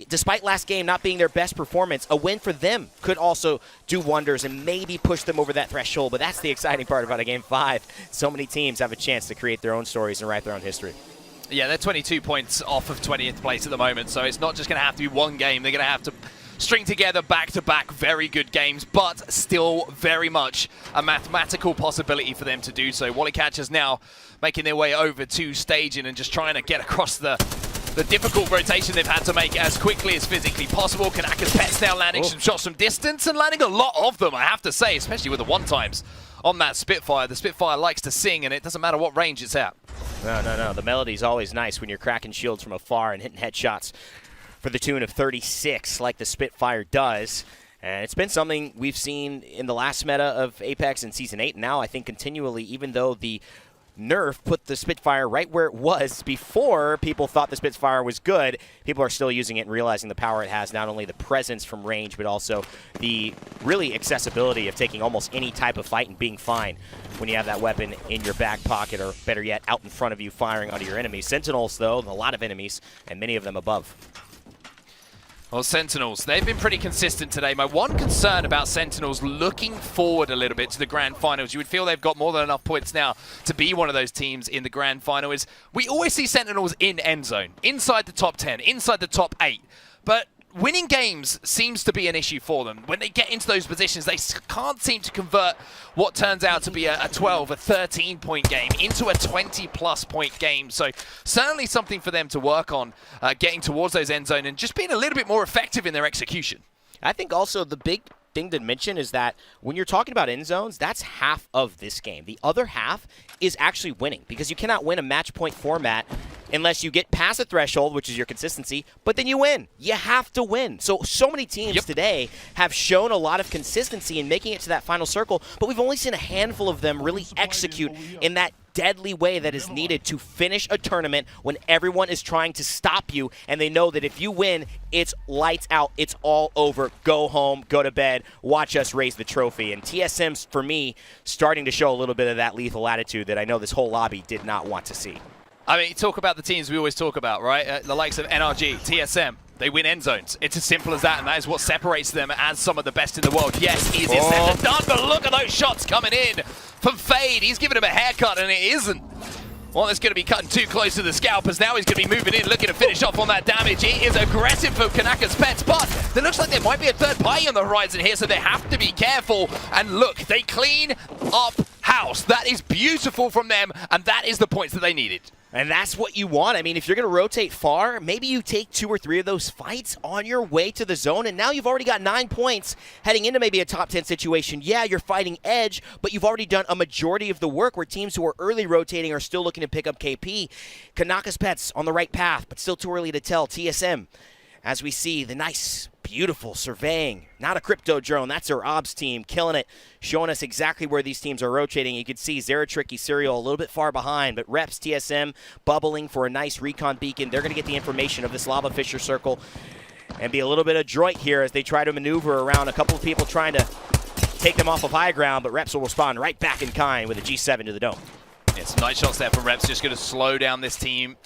Despite last game not being their best performance, a win for them could also do wonders and maybe push them over that threshold. But that's the exciting part about a Game 5. So many teams have a chance to create their own stories and write their own history. Yeah, they're 22 points off of 20th place at the moment, so it's not just going to have to be one game. They're going to have to string together back-to-back very good games, but still very much a mathematical possibility for them to do so. Wally Catchers now making their way over to staging and just trying to get across the difficult rotation they've had to make as quickly as physically possible. Kanaka's Pets now landing some shots from distance and landing a lot of them, I have to say, especially with the one-times on that Spitfire. The Spitfire likes to sing, and it doesn't matter what range it's at. No. The melody's always nice when you're cracking shields from afar and hitting headshots for the tune of 36 like the Spitfire does. And it's been something we've seen in the last meta of Apex in Season 8. Now I think continually, even though the nerf put the Spitfire right where it was before people thought the Spitfire was good, people are still using it and realizing the power it has, not only the presence from range, but also the really accessibility of taking almost any type of fight and being fine when you have that weapon in your back pocket, or better yet, out in front of you firing onto your enemies. Sentinels, though, a lot of enemies, and many of them above. Well, Sentinels, they've been pretty consistent today. My one concern about Sentinels looking forward a little bit to the Grand Finals, you would feel they've got more than enough points now to be one of those teams in the Grand Final, is we always see Sentinels in end zone, inside the top 10, inside the top 8. But winning games seems to be an issue for them. When they get into those positions, they can't seem to convert what turns out to be a 12, a 13-point game into a 20-plus point game. So certainly something for them to work on, getting towards those end zone and just being a little bit more effective in their execution. I think also the big thing to mention is that when you're talking about end zones, that's half of this game. The other half is actually winning, because you cannot win a match point format unless you get past a threshold, which is your consistency, but then you win. You have to win. So many teams today have shown a lot of consistency in making it to that final circle, but we've only seen a handful of them really execute in that deadly way that is needed to finish a tournament when everyone is trying to stop you, and they know that if you win, it's lights out, it's all over. Go home, go to bed, watch us raise the trophy. And TSM's, for me, starting to show a little bit of that lethal attitude that I know this whole lobby did not want to see. I mean, talk about the teams we always talk about, right? The likes of NRG, TSM, they win end zones. It's as simple as that, and that is what separates them as some of the best in the world. Yes, easiest said than done, but look at those shots coming in from Fade. He's giving him a haircut, and it isn't one that's going to be cutting too close to the scalpers. Now he's going to be moving in, looking to finish off on that damage. He is aggressive for Kanaka's Pets, but it looks like there might be a third party on the horizon here, so they have to be careful. And look, they clean up house. That is beautiful from them, and that is the points that they needed. And that's what you want. I mean, if you're going to rotate far, maybe you take 2 or 3 of those fights on your way to the zone, and now you've already got 9 points heading into maybe a top 10 situation. Yeah, you're fighting edge, but you've already done a majority of the work, where teams who are early rotating are still looking to pick up KP. Kanaka's Pets on the right path, but still too early to tell. TSM, as we see the nice, beautiful surveying. Not a crypto drone, that's our OBS team killing it, showing us exactly where these teams are rotating. You can see Zeratricky Serial a little bit far behind, but Reps, TSM bubbling for a nice recon beacon. They're going to get the information of this Lava Fisher circle and be a little bit adroit here as they try to maneuver around a couple of people trying to take them off of high ground, but Reps will respond right back in kind with a G7 to the dome. Yeah, some nice shots there from Reps, just going to slow down this team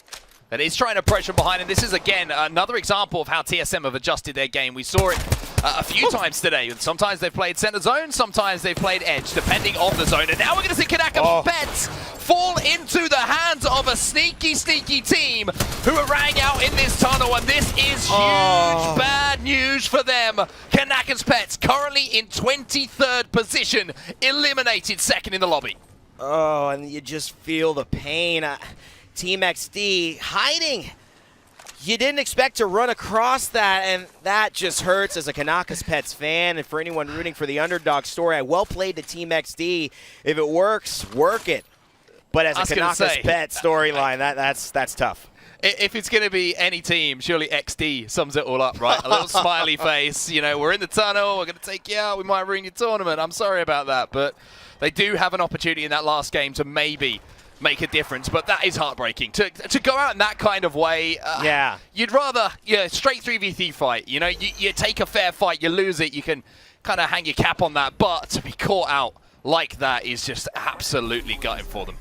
that is trying to approach from behind, and this is, again, another example of how TSM have adjusted their game. We saw it a few times today. Sometimes they've played center zone, sometimes they've played edge, depending on the zone. And now we're going to see Kanaka's Pets fall into the hands of a sneaky, sneaky team who are rang out in this tunnel, and this is huge bad news for them. Kanakas Pets currently in 23rd position, eliminated second in the lobby. Oh, and you just feel the pain. Team XD hiding. You didn't expect to run across that, and that just hurts as a Kanakas Pets fan. And for anyone rooting for the underdog story, well played to Team XD. If it works, work it. But as a Kanakas Pets storyline, that's tough. If it's going to be any team, surely XD sums it all up, right? A little smiley face. You know, we're in the tunnel. We're going to take you out. We might ruin your tournament. I'm sorry about that. But they do have an opportunity in that last game to maybe make a difference, but that is heartbreaking to go out in that kind of way. You'd rather straight 3v3 fight. You know, you take a fair fight, you lose it, you can kind of hang your cap on that, but to be caught out like that is just absolutely gutting for them.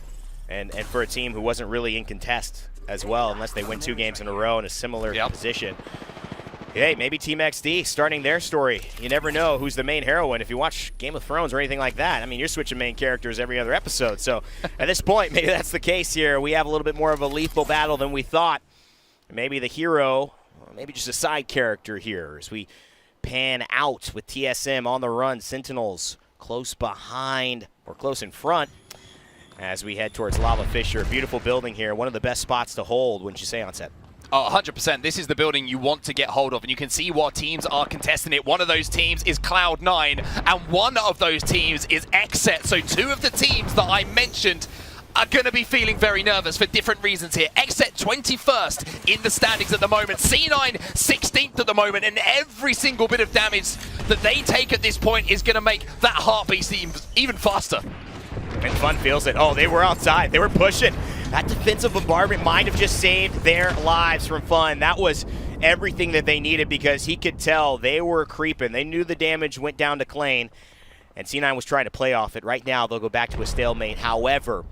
And for a team who wasn't really in contest as well, unless they win 2 games in a row in a similar position. Hey, maybe Team XD starting their story. You never know who's the main heroine if you watch Game of Thrones or anything like that. I mean, you're switching main characters every other episode. So at this point, maybe that's the case here. We have a little bit more of a lethal battle than we thought. Maybe the hero, maybe just a side character here as we pan out with TSM on the run. Sentinels close behind or close in front as we head towards Lava Fisher. Beautiful building here. One of the best spots to hold, wouldn't you say, Onset? Oh, 100%. This is the building you want to get hold of, and you can see what teams are contesting it. One of those teams is Cloud9, and one of those teams is Xset. So 2 of the teams that I mentioned are going to be feeling very nervous for different reasons here. Xset 21st in the standings at the moment. C9 16th at the moment, and every single bit of damage that they take at this point is going to make that heartbeat even faster. And Fun feels it. Oh, they were outside. They were pushing. That defensive bombardment might have just saved their lives from Fun. That was everything that they needed because he could tell they were creeping. They knew the damage went down to Klain, and C9 was trying to play off it. Right now, they'll go back to a stalemate. However,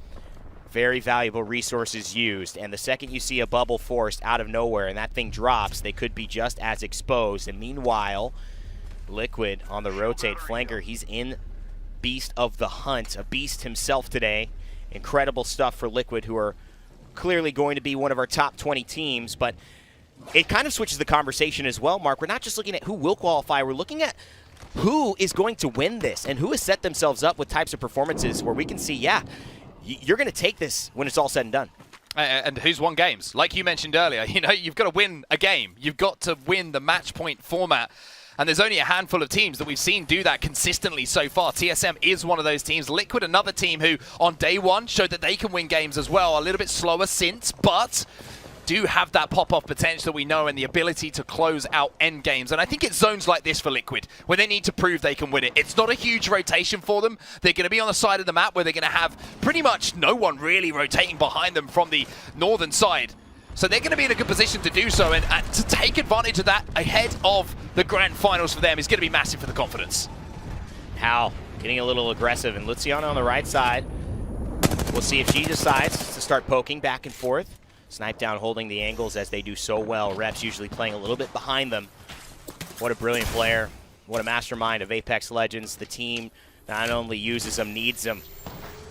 very valuable resources used, and the second you see a bubble forced out of nowhere and that thing drops, they could be just as exposed. And meanwhile, Liquid on the rotate flanker, he's in Beast of the Hunt, a beast himself today. Incredible stuff for Liquid, who are clearly going to be one of our top 20 teams, but it kind of switches the conversation as well, Mark. We're not just looking at who will qualify, we're looking at who is going to win this and who has set themselves up with types of performances where we can see, you're going to take this when it's all said and done. And who's won games? Like you mentioned earlier, you know, you've got to win a game. You've got to win the match point format. And there's only a handful of teams that we've seen do that consistently so far. TSM is one of those teams. Liquid, another team who on day one showed that they can win games as well. A little bit slower since, but do have that pop-off potential that we know and the ability to close out end games. And I think it's zones like this for Liquid where they need to prove they can win it. It's not a huge rotation for them. They're going to be on the side of the map where they're going to have pretty much no one really rotating behind them from the northern side. So they're going to be in a good position to do so, and to take advantage of that ahead of the grand finals for them is going to be massive for the confidence. Hal getting a little aggressive, and Luciana on the right side. We'll see if she decides to start poking back and forth. Snipe down holding the angles as they do so well. Reps usually playing a little bit behind them. What a brilliant player. What a mastermind of Apex Legends. The team not only uses him, needs him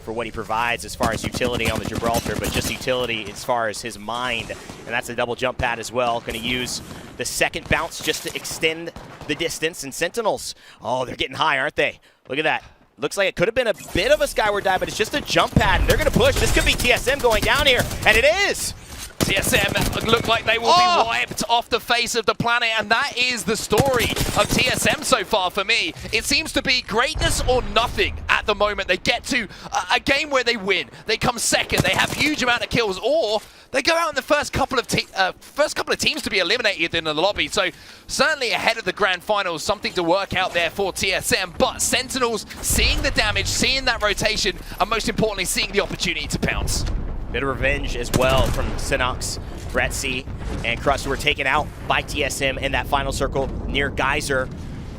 for what he provides as far as utility on the Gibraltar, but just utility as far as his mind. And that's a double jump pad as well. Going to use the second bounce just to extend the distance. And Sentinels, oh, they're getting high, aren't they? Look at that. Looks like it could have been a bit of a skyward dive, but it's just a jump pad, and they're going to push. This could be TSM going down here, and it is! TSM look like they will be wiped off the face of the planet, and that is the story of TSM so far for me. It seems to be greatness or nothing at the moment. They get to a game where they win. They come second. They have huge amount of kills, or they go out in the first couple of teams to be eliminated in the lobby. So certainly ahead of the grand finals, something to work out there for TSM. But Sentinels seeing the damage, seeing that rotation, and most importantly, seeing the opportunity to pounce. Bit of revenge as well from Sinox, Retzi, and Crust, who were taken out by TSM in that final circle near Geyser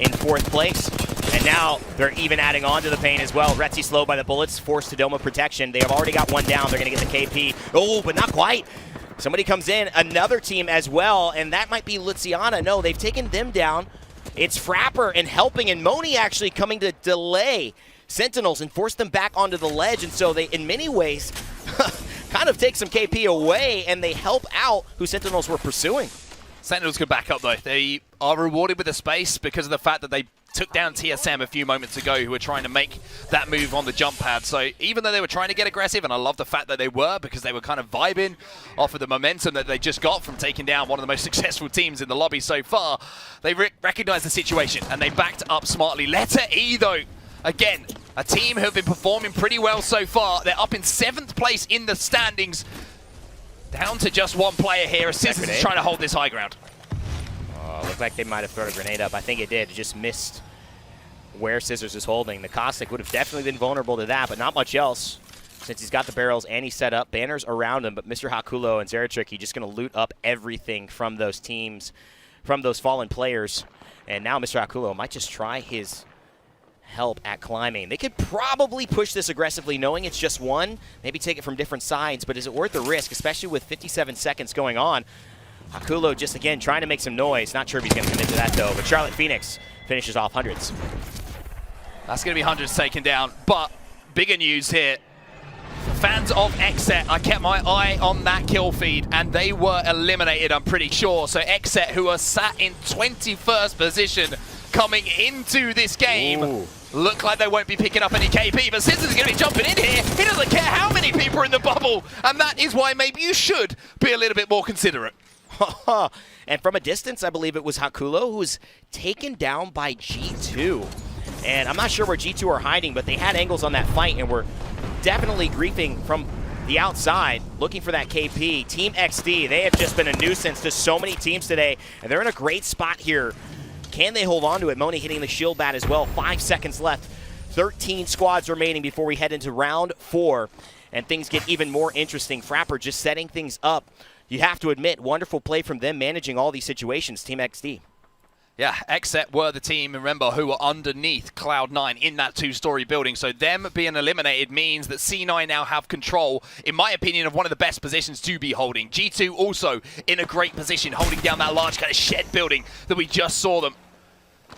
in 4th place. And now they're even adding on to the pain as well. Retzi slowed by the bullets, forced to Doma protection. They have already got one down. They're going to get the KP. Oh, but not quite. Somebody comes in, another team as well, and that might be Luciana. No, they've taken them down. It's Frapper and helping, and Moni actually coming to delay Sentinels and force them back onto the ledge. And so they, in many ways, kind of take some KP away, and they help out who Sentinels were pursuing. Sentinels could back up, though. They are rewarded with the space because of the fact that they took down TSM a few moments ago, who were trying to make that move on the jump pad. So even though they were trying to get aggressive, and I love the fact that they were, because they were kind of vibing off of the momentum that they just got from taking down one of the most successful teams in the lobby so far, they recognized the situation, and they backed up smartly. Letter E, though, again, a team who have been performing pretty well so far. They're up in 7th place in the standings, down to just one player here. Scissors is trying to hold this high ground. Looked like they might have thrown a grenade up. I think it did. It just missed where Scissors is holding. The Caustic would have definitely been vulnerable to that, but not much else since he's got the barrels and he's set up. Banners around him, but Mr. Hakulo and Zeratricky just going to loot up everything from those teams, from those fallen players. And now Mr. Hakulo might just try his help at climbing. They could probably push this aggressively knowing it's just one, maybe take it from different sides, but is it worth the risk, especially with 57 seconds going on? Hakulo just, again, trying to make some noise. Not sure if he's going to commit to that, though, but Charlotte Phoenix finishes off Hundreds. That's going to be Hundreds taken down, but bigger news here. Fans of Xset, I kept my eye on that kill feed, and they were eliminated, I'm pretty sure. So Xset, who are sat in 21st position coming into this game, look like they won't be picking up any KP, but Scissors is going to be jumping in here. He doesn't care how many people are in the bubble, and that is why maybe you should be a little bit more considerate. And from a distance, I believe it was Hakulo who was taken down by G2. And I'm not sure where G2 are hiding, but they had angles on that fight and were definitely griefing from the outside, looking for that KP. Team XD, they have just been a nuisance to so many teams today, and they're in a great spot here. Can they hold on to it? Moni hitting the shield bat as well. 5 seconds left. 13 squads remaining before we head into round 4, and things get even more interesting. Frapper just setting things up. You have to admit, wonderful play from them managing all these situations, Team XD. Yeah, Xset were the team, remember, who were underneath Cloud9 in that 2-story building. So them being eliminated means that C9 now have control, in my opinion, of one of the best positions to be holding. G2 also in a great position, holding down that large kind of shed building that we just saw them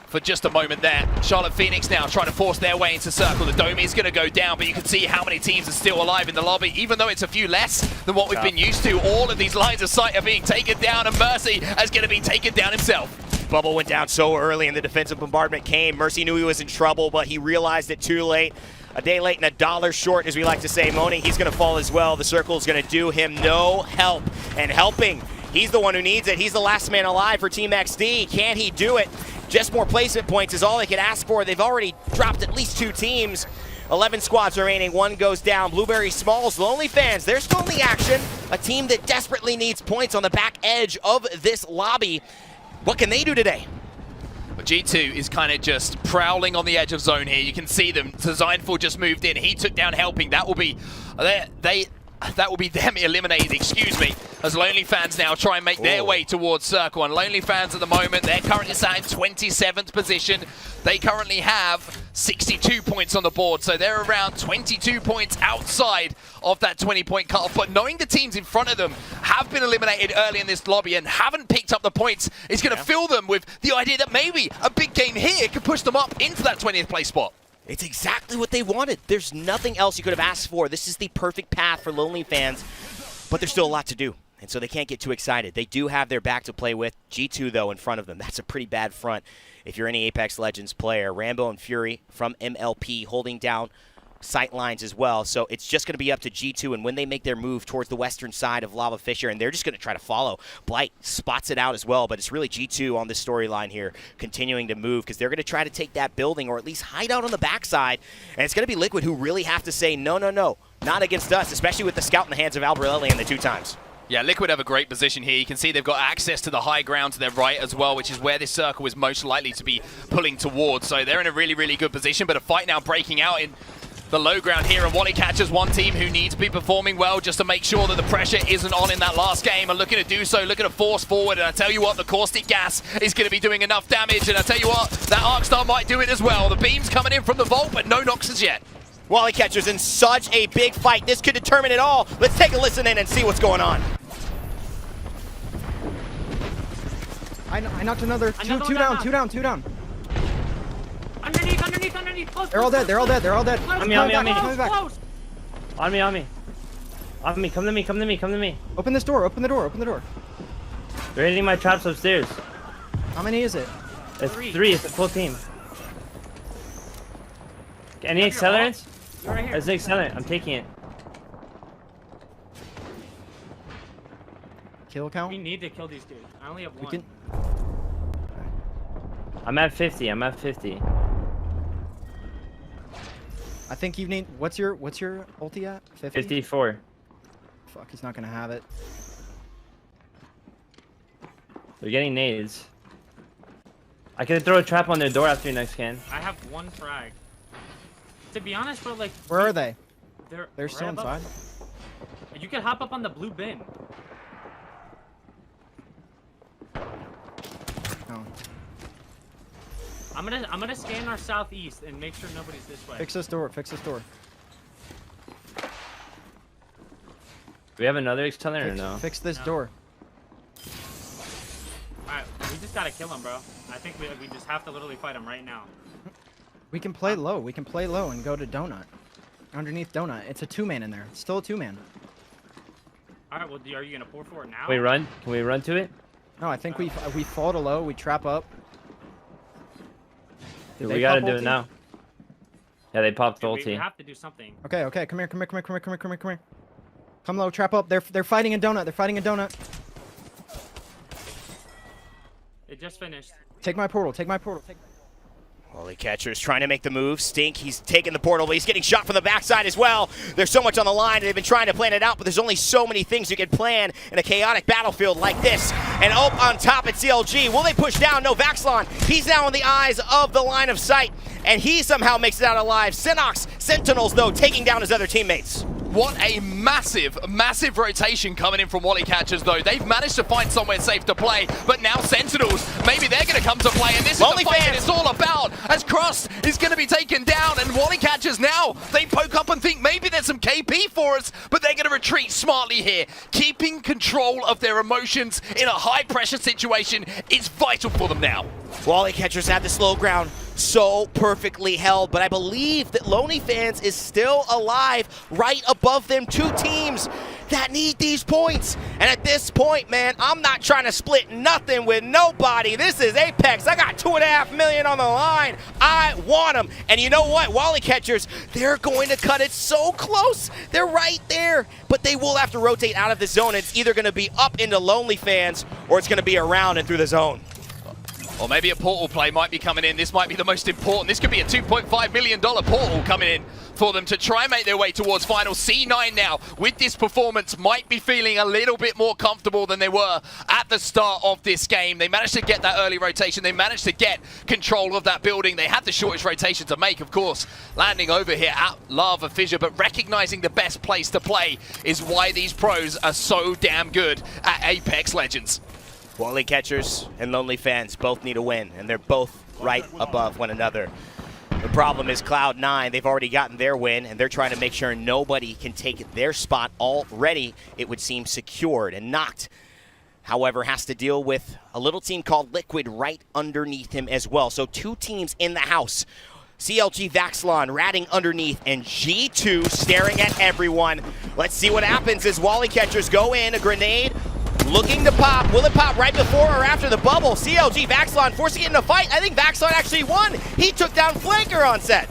for just a moment there. Charlotte Phoenix now trying to force their way into circle. The dome is going to go down, but you can see how many teams are still alive in the lobby, even though it's a few less than what we've been used to. All of these lines of sight are being taken down, and Mercy is going to be taken down himself. Bubble went down so early and the defensive bombardment came. Mercy knew he was in trouble, but he realized it too late. A day late and a dollar short, as we like to say. Moni, he's going to fall as well. The circle is going to do him no help. And helping, he's the one who needs it. He's the last man alive for Team XD. Can he do it? Just more placement points is all they could ask for. They've already dropped at least 2 teams. 11 squads remaining, 1 goes down. Blueberry Smalls, Lonely Fans, they're still in the action. A team that desperately needs points on the back edge of this lobby. What can they do today? But G2 is kind of just prowling on the edge of zone here. You can see them. Designful just moved in. He took down Helping. That will be that will be them eliminated, excuse me, as Lonely Fans now try and make their way towards Circle. And Lonely Fans at the moment, they're currently sat in 27th position. They currently have 62 points on the board, so they're around 22 points outside of that 20-point cutoff. But knowing the teams in front of them have been eliminated early in this lobby and haven't picked up the points is going to fill them with the idea that maybe a big game here could push them up into that 20th place spot. It's exactly what they wanted. There's nothing else you could have asked for. This is the perfect path for Lonely Fans, but there's still a lot to do, and so they can't get too excited. They do have their back to play with. G2, though, in front of them. That's a pretty bad front if you're any Apex Legends player. Rambo and Fury from MLP holding down sight lines as well, so it's just going to be up to G2, and when they make their move towards the western side of Lava Fisher, and they're just going to try to follow. Blight spots it out as well, but it's really G2 on this storyline here continuing to move, because they're going to try to take that building or at least hide out on the backside, and it's going to be Liquid who really have to say no, not against us, especially with the scout in the hands of Albrelli and the 2 times. Yeah, Liquid have a great position here. You can see they've got access to the high ground to their right as well, which is where this circle is most likely to be pulling towards. So they're in a really, really good position, but a fight now breaking out in the low ground here, and Wally Catcher's one team who needs to be performing well just to make sure that the pressure isn't on in that last game, and looking to do so, looking to force forward. And I tell you what, the caustic gas is going to be doing enough damage, and I tell you what, that Arcstar might do it as well. The beam's coming in from the vault, but no Noxes yet. Wally Catcher's in such a big fight. This could determine it all. Let's take a listen in and see what's going on. I knocked another. Two down. Underneath. Close, they're all dead. On me. On me. Off me, come to me, come to me, come to me. Open this door, open the door, open the door. They're hitting my traps upstairs. How many is it? It's three, it's a full team. Any accelerants? There's an accelerant, I'm taking it. Kill count? We need to kill these dudes. I only have one. can- I'm at 50, I'm at 50. I think you need. What's your ulti at? 50? 54. Fuck, he's not gonna have it. They're getting nades. I could throw a trap on their door after your next scan. I have one frag. To be honest, bro, like. Where are they? They're They're still right above. inside. You can hop up on the blue bin. No. I'm gonna scan our southeast and make sure nobody's this way. Fix this door. Fix this door. Do we have another accelerant or no? Fix this door. Alright, we just gotta kill him, bro. I think we just have to literally fight him right now. We can play low. We can play low and go to donut. Underneath donut. It's a 2-man in there. It's still a 2-man. Alright, well, are you gonna pour for it now? Can we run? Can we run to it? No, I think we fall to low. We trap up. Did We they gotta pop do it ulti? now. Yeah, they popped We ulti. have to do something. Okay, okay. Come here. Come here. Come here. Come here. Come here. Come here. Come here. Come low. Trap up. They're fighting in donut. They're fighting in donut. It just finished. Take my portal. Take my portal. Wally Catcher's trying to make the move. Stink, he's taking the portal, but he's getting shot from the backside as well. There's so much on the line. They've been trying to plan it out, but there's only so many things you can plan in a chaotic battlefield like this. And up on top at CLG. Will they push down? No, Vaxlon. He's now in the eyes of the line of sight, and he somehow makes it out alive. Sinox, Sentinels, though, taking down his other teammates. What a massive, massive rotation coming in from Wally Catchers, though. They've managed to find somewhere safe to play, but now Sentinels, maybe they're going to come to play, and this is the fight that it's all about, as Cross is going to be taken down, and Wally Catchers now, they poke up and think maybe there's some KP for us, but they're going to retreat smartly here. Keeping control of their emotions in a high-pressure situation is vital for them now. Wally Catchers had the slow ground so perfectly held, but I believe that Lonely Fans is still alive right above them. Two teams that need these points. And at this point, man, I'm not trying to split nothing with nobody. This is Apex. I got $2.5 million on the line. I want them. And you know what? Wally Catchers, they're going to cut it so close. They're right there. But they will have to rotate out of the zone. It's either going to be up into Lonely Fans or it's going to be around and through the zone. Or maybe a portal play might be coming in. This might be the most important. This could be a $2.5 million portal coming in for them to try and make their way towards final. C9 now, with this performance, might be feeling a little bit more comfortable than they were at the start of this game. They managed to get that early rotation. They managed to get control of that building. They had the shortest rotation to make, of course, landing over here at Lava Fissure, but recognizing the best place to play is why these pros are so damn good at Apex Legends. Wally Catchers and Lonely Fans both need a win, and they're both right above one another. The problem is Cloud9, they've already gotten their win, and they're trying to make sure nobody can take their spot already, it would seem, secured. And Noct, however, has to deal with a little team called Liquid right underneath him as well. So two teams in the house. CLG Vaxlon ratting underneath, and G2 staring at everyone. Let's see what happens as Wally Catchers go in, a grenade, looking to pop. Will it pop right before or after the bubble? CLG Vaxlon forcing it in a fight. I think Vaxlon actually won. He took down Flanker on set.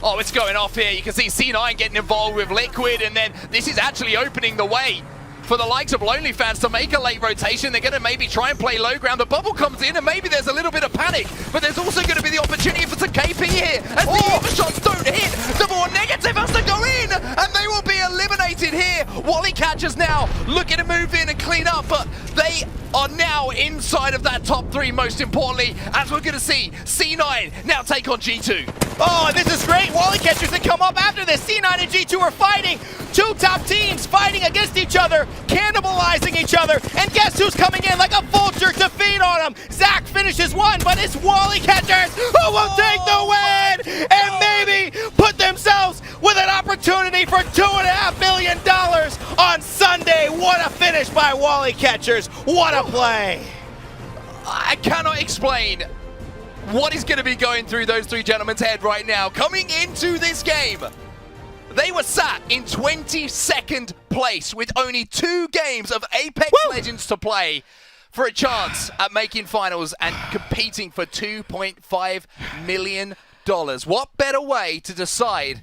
Oh, it's going off here. You can see C9 getting involved with Liquid, and then this is actually opening the way for the likes of Lonely Fans to make a late rotation. They're going to maybe try and play low ground. The bubble comes in, and maybe there's a little bit of panic, but there's also going to be the opportunity for some KP here. As the overshots don't hit, the more negative has to go in, and they will be eliminated here. Wally Catchers now looking to move in and clean up, but they are now inside of that top three, most importantly, as we're going to see C9 now take on G2. Oh, this is great. Wally Catchers that come up after this. C9 and G2 are fighting. Two top teams fighting against each other, cannibalizing each other. And guess who's coming in like a vulture to feed on them? Zach finishes one, but it's Wally Catchers who will take the win and maybe put themselves with an opportunity for $2.5 million on Sunday. What a finish by Wally Catchers. What a play. I cannot explain what is going to be going through those three gentlemen's head right now. Coming into this game, They were sat in 22nd place with only 2 games of Apex Legends to play for a chance at making finals and competing for $2.5 million. What better way to decide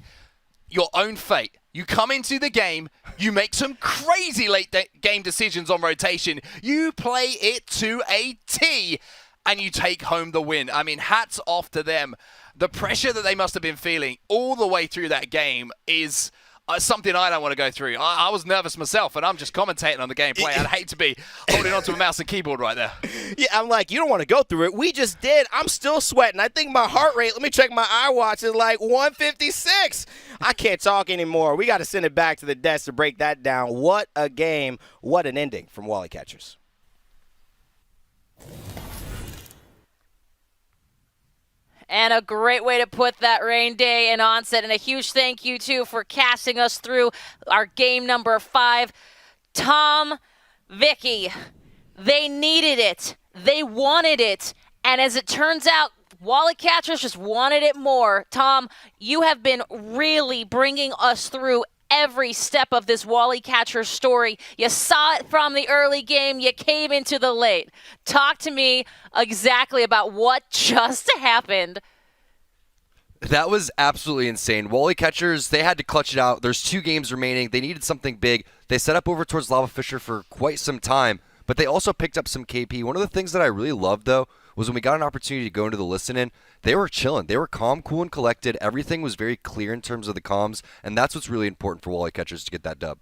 your own fate? You come into the game, you make some crazy late game decisions on rotation, you play it to a T, and you take home the win. I mean, hats off to them. The pressure that they must have been feeling all the way through that game is something I don't want to go through. I was nervous myself, and I'm just commentating on the gameplay. I'd hate to be holding onto a mouse and keyboard right there. Yeah, I'm like, you don't want to go through it. We just did. I'm still sweating. I think my heart rate, let me check my iWatch, is like 156. I can't talk anymore. We got to send it back to the desk to break that down. What a game. What an ending from Wally Catchers. And a great way to put that, rain day and Onset. And a huge thank you, too, for casting us through our game number 5. Tom, Vicky, they needed it. They wanted it. And as it turns out, Wally Catchers just wanted it more. Tom, you have been really bringing us through every step of this Wally Catcher story. You saw it from the early game. You came into the late. Talk to me exactly about what just happened. That was absolutely insane. Wally Catchers, they had to clutch it out. There's 2 games remaining. They needed something big. They set up over towards Lava Fisher for quite some time, but they also picked up some KP. One of the things that I really loved, though, was when we got an opportunity to go into the listen-in, they were chilling. They were calm, cool, and collected. Everything was very clear in terms of the comms, and that's what's really important for Wally Catchers to get that dub.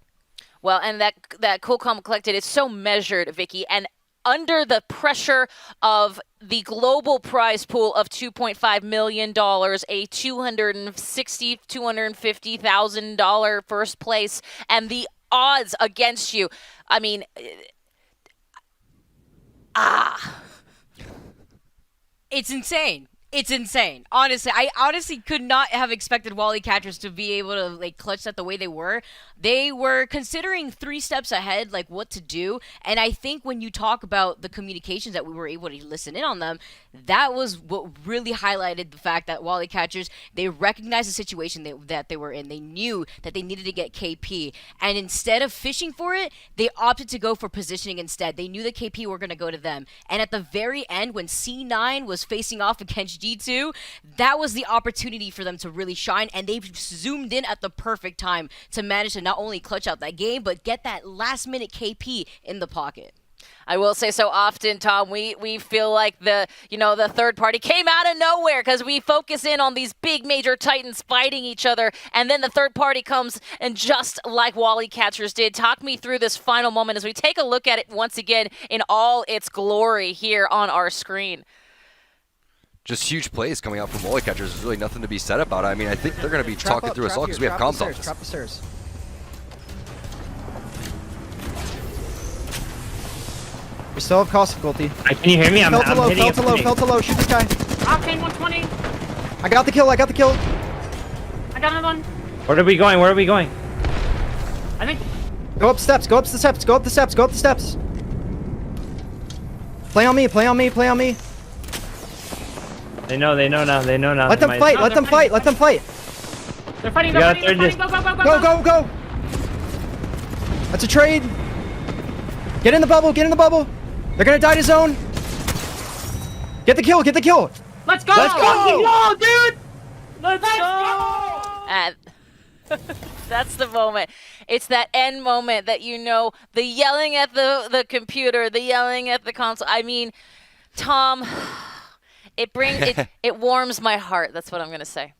Well, and that cool, calm, collected is so measured, Vicky, and under the pressure of the global prize pool of $2.5 million, a $250,000 first place, and the odds against you. I mean, It's insane. It's insane. Honestly, I honestly could not have expected Wally Catchers to be able to like clutch that the way they were. They were considering 3 steps ahead, like what to do. And I think when you talk about the communications that we were able to listen in on them, that was what really highlighted the fact that Wally Catchers, they recognized the situation that they were in. They knew that they needed to get KP. And instead of fishing for it, they opted to go for positioning instead. They knew that KP were going to go to them. And at the very end, when C9 was facing off against G2, that was the opportunity for them to really shine, and they zoomed in at the perfect time to manage to not only clutch out that game, but get that last-minute KP in the pocket. I will say so often, Tom, we feel like the third party came out of nowhere because we focus in on these big major titans fighting each other, and then the third party comes and just like Wally Catchers did. Talk me through this final moment as we take a look at it once again in all its glory here on our screen. Just huge plays coming out from Wally Catchers. There's really nothing to be said about it. I mean, I think they're going to be talking through us all because we have comms on this. Trap the stairs. We still have cost difficulty. Can you hear me? I'm fell to low, hitting fell to low, fell to low. Shoot this guy. Octane 120. I got the kill, I got the kill. I got another one. Where are we going? Where are we going? I think. Go up steps, go up the steps, go up the steps, go up the steps. Play on me, play on me, play on me. They know now, they know now. Let them fight, let them fight, let them fight. They're fighting, they're fighting, they're fighting. Go, Go, go, go. That's a trade. Get in the bubble, get in the bubble. They're gonna die to zone. Get the kill, get the kill. Let's go! Let's go! Dude! Let's go! And that's the moment. It's that end moment that the yelling at the computer, the yelling at the console. I mean, Tom, it warms my heart. That's what I'm gonna say.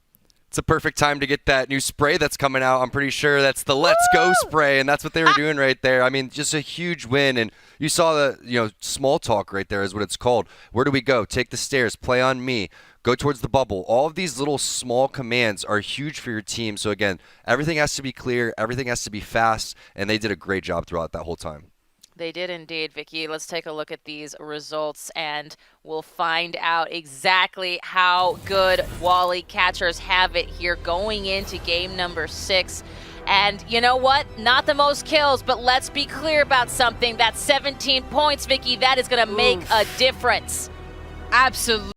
It's a perfect time to get that new spray that's coming out. I'm pretty sure that's the Let's Go spray, and that's what they were doing right there. I mean, just a huge win, and you saw the small talk right there is what it's called. Where do we go? Take the stairs, play on me, go towards the bubble. All of these little small commands are huge for your team. So again, everything has to be clear, everything has to be fast, and they did a great job throughout that whole time. They did indeed, Vicky. Let's take a look at these results, and we'll find out exactly how good Wally Catchers have it here going into game number 6. And you know what? Not the most kills, but let's be clear about something. That 17 points, Vicky, that is going to make a difference. Absolutely.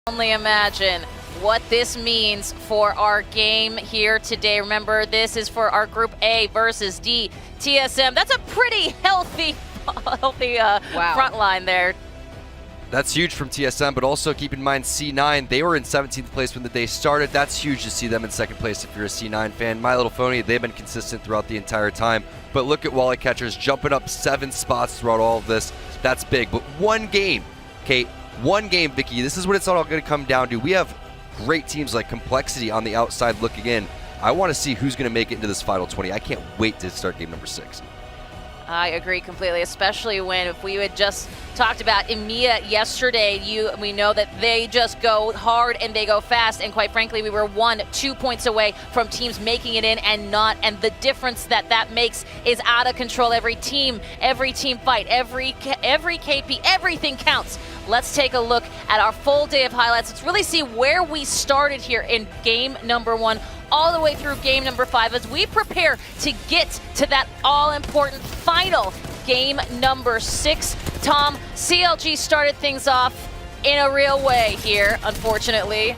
Only imagine what this means for our game here today. Remember, this is for our Group A versus D. TSM, that's a pretty healthy front line there. That's huge from TSM, but also keep in mind C9, they were in 17th place when the day started. That's huge to see them in second place if you're a C9 fan. My Little Phony, they've been consistent throughout the entire time. But look at Wally Catchers jumping up 7 spots throughout all of this. That's big. But one game, Kate, one game, Vicky, this is what it's all going to come down to. We have great teams like Complexity on the outside looking in. I want to see who's going to make it into this final 20. I can't wait to start game number 6. I agree completely, especially when if we had just talked about EMEA yesterday, we know that they just go hard and they go fast, and quite frankly, we were 1-2 points away from teams making it in and not, and the difference that makes is out of control. Every team fight, every KP, everything counts. Let's take a look at our full day of highlights. Let's really see where we started here in game number 1. All the way through game number 5 as we prepare to get to that all-important final game number 6. Tom, CLG started things off in a real way here, unfortunately.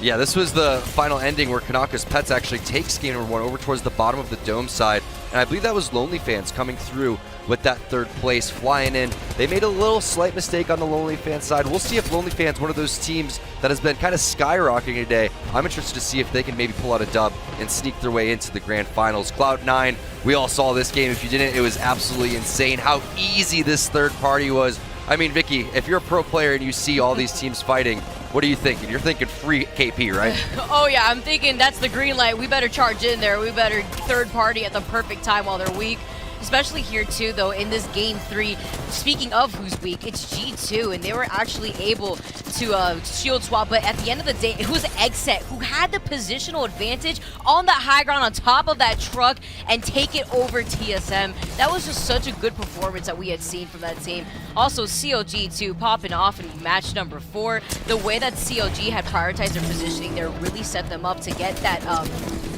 Yeah, this was the final ending where Kanaka's Pets actually takes game number 1 over towards the bottom of the dome side. And I believe that was Lonely Fans coming through with that 3rd place, flying in. They made a little slight mistake on the Lonely Fans side. We'll see if Lonely Fans, one of those teams that has been kind of skyrocketing today, I'm interested to see if they can maybe pull out a dub and sneak their way into the grand finals. Cloud9, we all saw this game. If you didn't, it was absolutely insane how easy this 3rd party was. I mean, Vicky, if you're a pro player and you see all these teams fighting, what are you thinking? You're thinking free KP, right? Oh yeah, I'm thinking that's the green light. We better charge in there. We better 3rd party at the perfect time while they're weak. Especially here too, though, in this game 3. Speaking of who's weak, it's G2, and they were actually able to shield swap. But at the end of the day, it was Eggset who had the positional advantage on that high ground on top of that truck and take it over TSM. That was just such a good performance that we had seen from that team. Also, CLG too, popping off in match number 4. The way that CLG had prioritized their positioning there really set them up to get that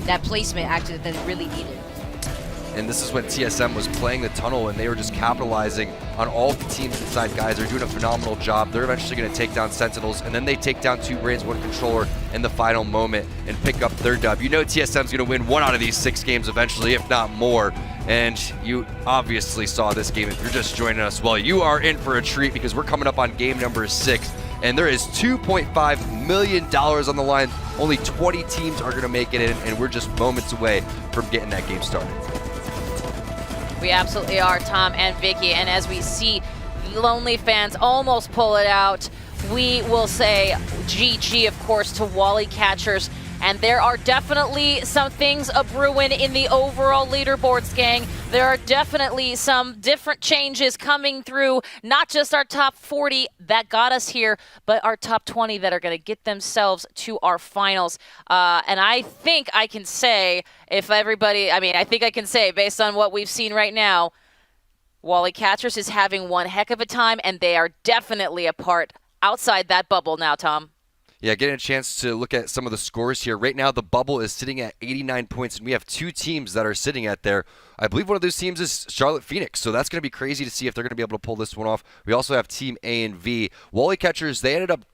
that placement actually that they really needed. And this is when TSM was playing the tunnel and they were just capitalizing on all the teams inside. Guys, they're doing a phenomenal job. They're eventually going to take down Sentinels, and then they take down 2 Brains, 1 Controller in the final moment and pick up their dub. You know TSM's going to win 1 out of these 6 games eventually, if not more. And you obviously saw this game. If you're just joining us, well, you are in for a treat because we're coming up on game number 6. And there is $2.5 million on the line. Only 20 teams are going to make it in, and we're just moments away from getting that game started. We absolutely are, Tom and Vicky. And as we see Lonely Fans almost pull it out, we will say GG, of course, to Wally Catchers. And there are definitely some things a-brewing in the overall leaderboards, gang. There are definitely some different changes coming through, not just our top 40 that got us here, but our top 20 that are going to get themselves to our finals. And I think I can say, I think I can say, based on what we've seen right now, Wally Catchers is having one heck of a time, and they are definitely a part outside that bubble now, Tom. Yeah, getting a chance to look at some of the scores here. Right now, the bubble is sitting at 89 points, and we have 2 teams that are sitting at there. I believe one of those teams is Charlotte Phoenix, so that's going to be crazy to see if they're going to be able to pull this one off. We also have Team A and V. Wally Catchers, they ended up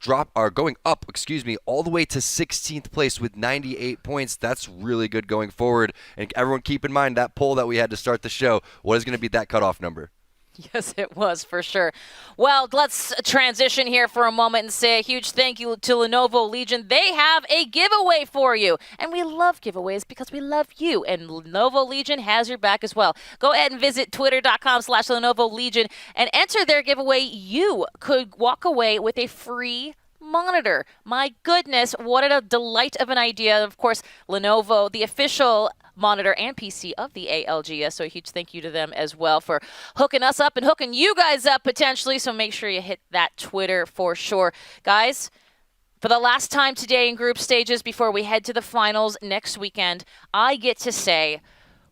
going up, all the way to 16th place with 98 points. That's really good going forward. And everyone keep in mind that poll that we had to start the show. What is going to be that cutoff number? Yes, it was, for sure. Well, let's transition here for a moment and say a huge thank you to Lenovo Legion. They have a giveaway for you. And we love giveaways because we love you. And Lenovo Legion has your back as well. Go ahead and visit twitter.com/Lenovo Legion and enter their giveaway. You could walk away with a free monitor. My goodness, what a delight of an idea. Of course, Lenovo, the official monitor and PC of the ALGS. So a huge thank you to them as well for hooking us up and hooking you guys up potentially. So make sure you hit that Twitter for sure. Guys, for the last time today in group stages before we head to the finals next weekend, I get to say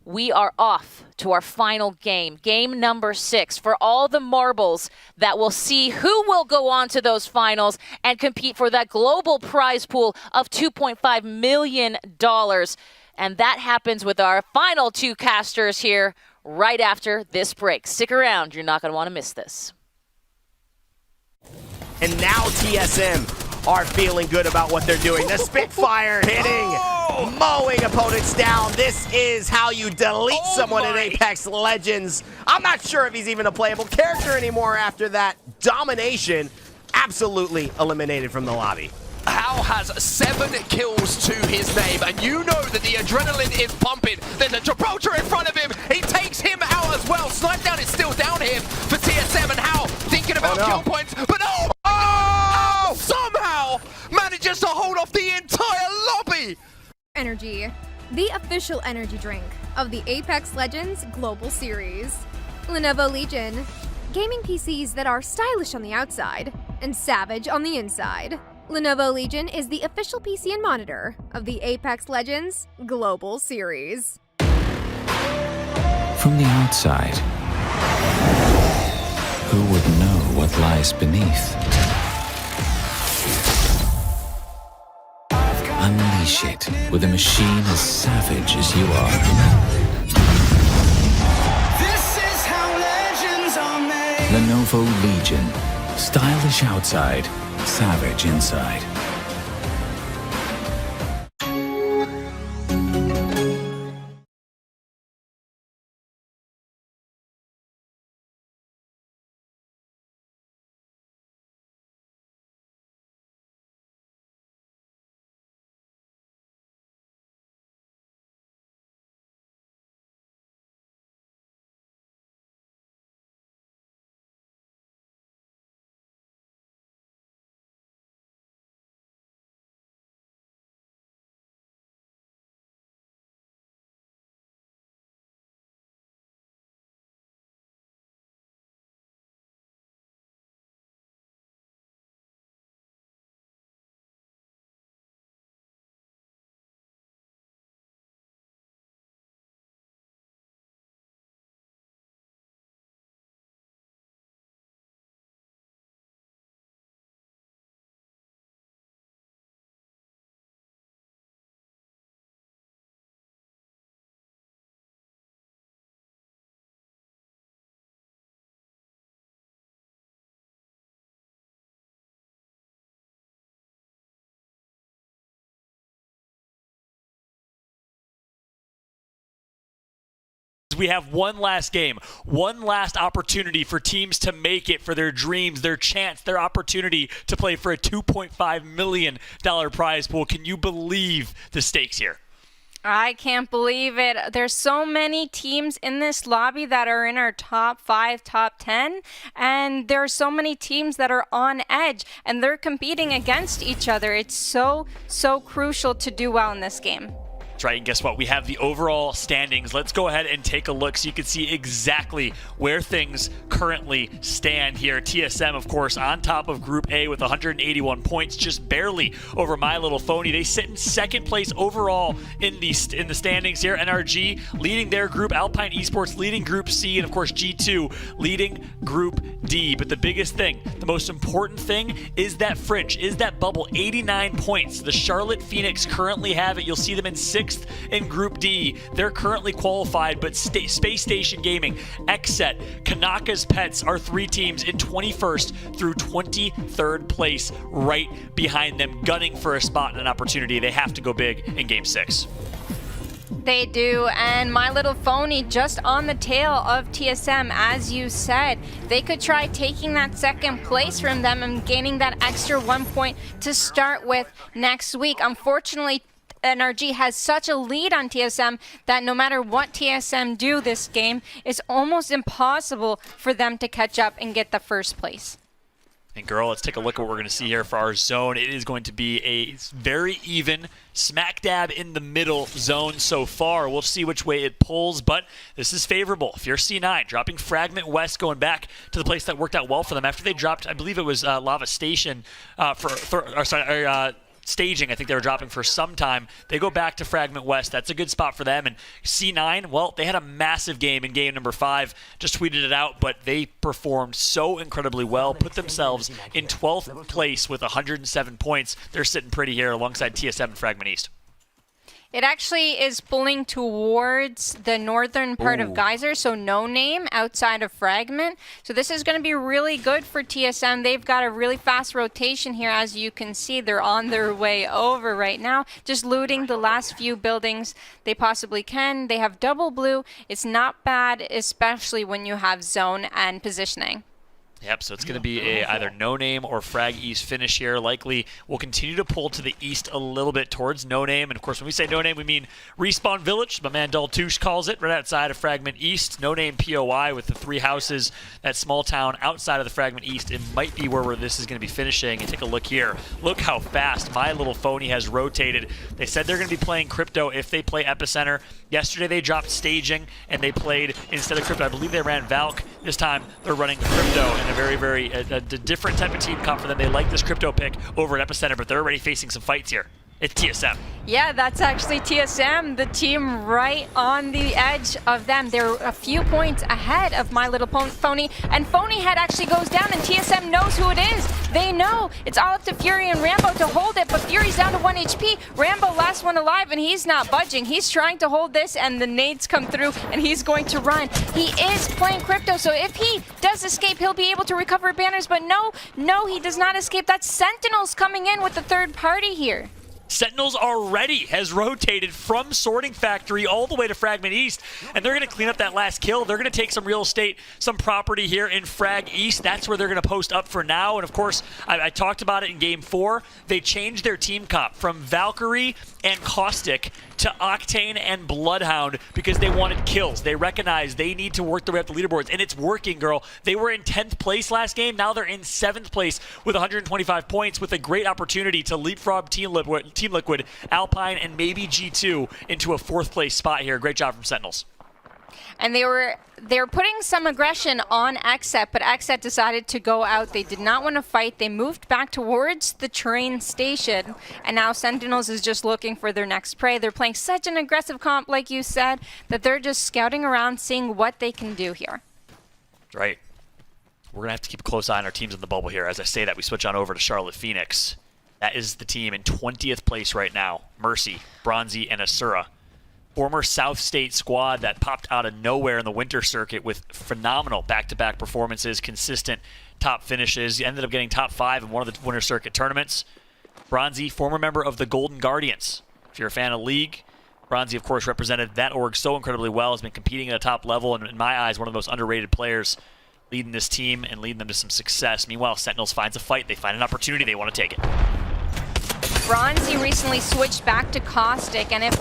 we are off to our final game, game number 6, for all the marbles that will see who will go on to those finals and compete for that global prize pool of $2.5 million. And that happens with our final 2 casters here right after this break. Stick around. You're not going to want to miss this. And now TSM are feeling good about what they're doing. The Spitfire hitting, mowing opponents down. This is how you delete someone in Apex Legends. I'm not sure if he's even a playable character anymore after that domination. Absolutely eliminated from the lobby. Hal has 7 kills to his name, and you know that the adrenaline is pumping. There's a Gibraltar in front of him. He takes him out as well. Snipedown is still down here for TSM, and Hal thinking about kill points, but somehow manages to hold off the entire lobby. Energy, the official energy drink of the Apex Legends Global Series. Lenovo Legion, gaming PCs that are stylish on the outside and savage on the inside. Lenovo Legion is the official PC and monitor of the Apex Legends Global Series. From the outside, who would know what lies beneath? Unleash it with a machine as savage as you are. This is how legends are made. Lenovo Legion. Stylish outside, savage inside. We have one last game, one last opportunity for teams to make it for their dreams, their chance, their opportunity to play for a $2.5 million prize pool. Can you believe the stakes here? I can't believe it. There's so many teams in this lobby that are in our top 5, top 10, and there are so many teams that are on edge, and they're competing against each other. It's so crucial to do well in this game. That's right, and guess what? We have the overall standings. Let's go ahead and take a look so you can see exactly where things currently stand here. TSM, of course, on top of Group A with 181 points, just barely over My Little Phony. They sit in second place overall in the standings here. NRG leading their group, Alpine Esports leading Group C, and of course G2 leading Group D. But the biggest thing, the most important thing, is that Fringe, is that bubble, 89 points. The Charlotte Phoenix currently have it. You'll see them in 6th in Group D. They're currently qualified, but Space Station Gaming, XSET, Kanaka's Pets are 3 teams in 21st through 23rd place, right behind them, gunning for a spot and an opportunity. They have to go big in Game 6. They do, and My Little Phony just on the tail of TSM, as you said. They could try taking that second place from them and gaining that extra 1 point to start with next week. Unfortunately, NRG has such a lead on TSM that no matter what TSM do this game, it's almost impossible for them to catch up and get the first place. And girl, let's take a look at what we're going to see here for our zone. It is going to be a very even, smack dab in the middle zone so far. We'll see which way it pulls, but this is favorable. If you're C9, dropping Fragment West, going back to the place that worked out well for them after they dropped, I believe it was Lava Station staging, I think they were dropping for some time. They go back to Fragment West. That's a good spot for them. And C9, well, they had a massive game in game number 5. Just tweeted it out, but they performed so incredibly well, put themselves in 12th place with 107 points. They're sitting pretty here alongside TSM and Fragment East. It actually is pulling towards the northern part of Geyser, so no name outside of Fragment. So this is going to be really good for TSM. They've got a really fast rotation here. As you can see, they're on their way over right now, just looting the last few buildings they possibly can. They have double blue. It's not bad, especially when you have zone and positioning. Yep, so it's going to be a either No Name or Frag East finish here. Likely we'll continue to pull to the east a little bit towards No Name. And of course, when we say No Name, we mean Respawn Village. My man Daltouche calls it, right outside of Fragment East. No Name POI with the 3 houses, that small town outside of the Fragment East. It might be where this is going to be finishing. And take a look here. Look how fast My Little Phony has rotated. They said they're going to be playing Crypto if they play Epicenter. Yesterday they dropped Staging and they played, instead of Crypto, I believe they ran Valk. This time they're running Crypto, and a very different type of team comp for them. They like this Crypto pick over at Epicenter, but they're already facing some fights here. It's TSM. Yeah, that's actually TSM, the team right on the edge of them. They're a few points ahead of My Little Phony, and Phony Head actually goes down, and TSM knows who it is. They know. It's all up to Fury and Rambo to hold it, but Fury's down to 1 HP. Rambo, last one alive, and he's not budging. He's trying to hold this, and the nades come through, and he's going to run. He is playing Crypto, so if he does escape, he'll be able to recover banners, but no, he does not escape. That's Sentinels coming in with the third party here. Sentinels already has rotated from Sorting Factory all the way to Fragment East, and they're going to clean up that last kill. They're going to take some real estate, some property here in Frag East. That's where they're going to post up for now. And of course, I talked about it in Game 4. They changed their team comp from Valkyrie and Caustic to Octane and Bloodhound because they wanted kills. They recognize they need to work their way up the leaderboards, and it's working, girl. They were in 10th place last game. Now they're in 7th place with 125 points with a great opportunity to leapfrog Team Liquid, Alpine, and maybe G2 into a 4th place spot here. Great job from Sentinels. And they were putting some aggression on Xset, but Xset decided to go out. They did not want to fight. They moved back towards the train station, and now Sentinels is just looking for their next prey. They're playing such an aggressive comp, like you said, that they're just scouting around, seeing what they can do here. Right. We're going to have to keep a close eye on our teams in the bubble here. As I say that, we switch on over to Charlotte Phoenix. That is the team in 20th place right now. Mercy, Bronzy, and Asura. Former South State squad that popped out of nowhere in the winter circuit with phenomenal back-to-back performances, consistent top finishes. Ended up getting top 5 in one of the winter circuit tournaments. Bronzy, former member of the Golden Guardians. If you're a fan of League, Bronzy, of course, represented that org so incredibly well, has been competing at a top level, and in my eyes, one of the most underrated players leading this team and leading them to some success. Meanwhile, Sentinels finds a fight. They find an opportunity. They want to take it. Bronzy recently switched back to Caustic, and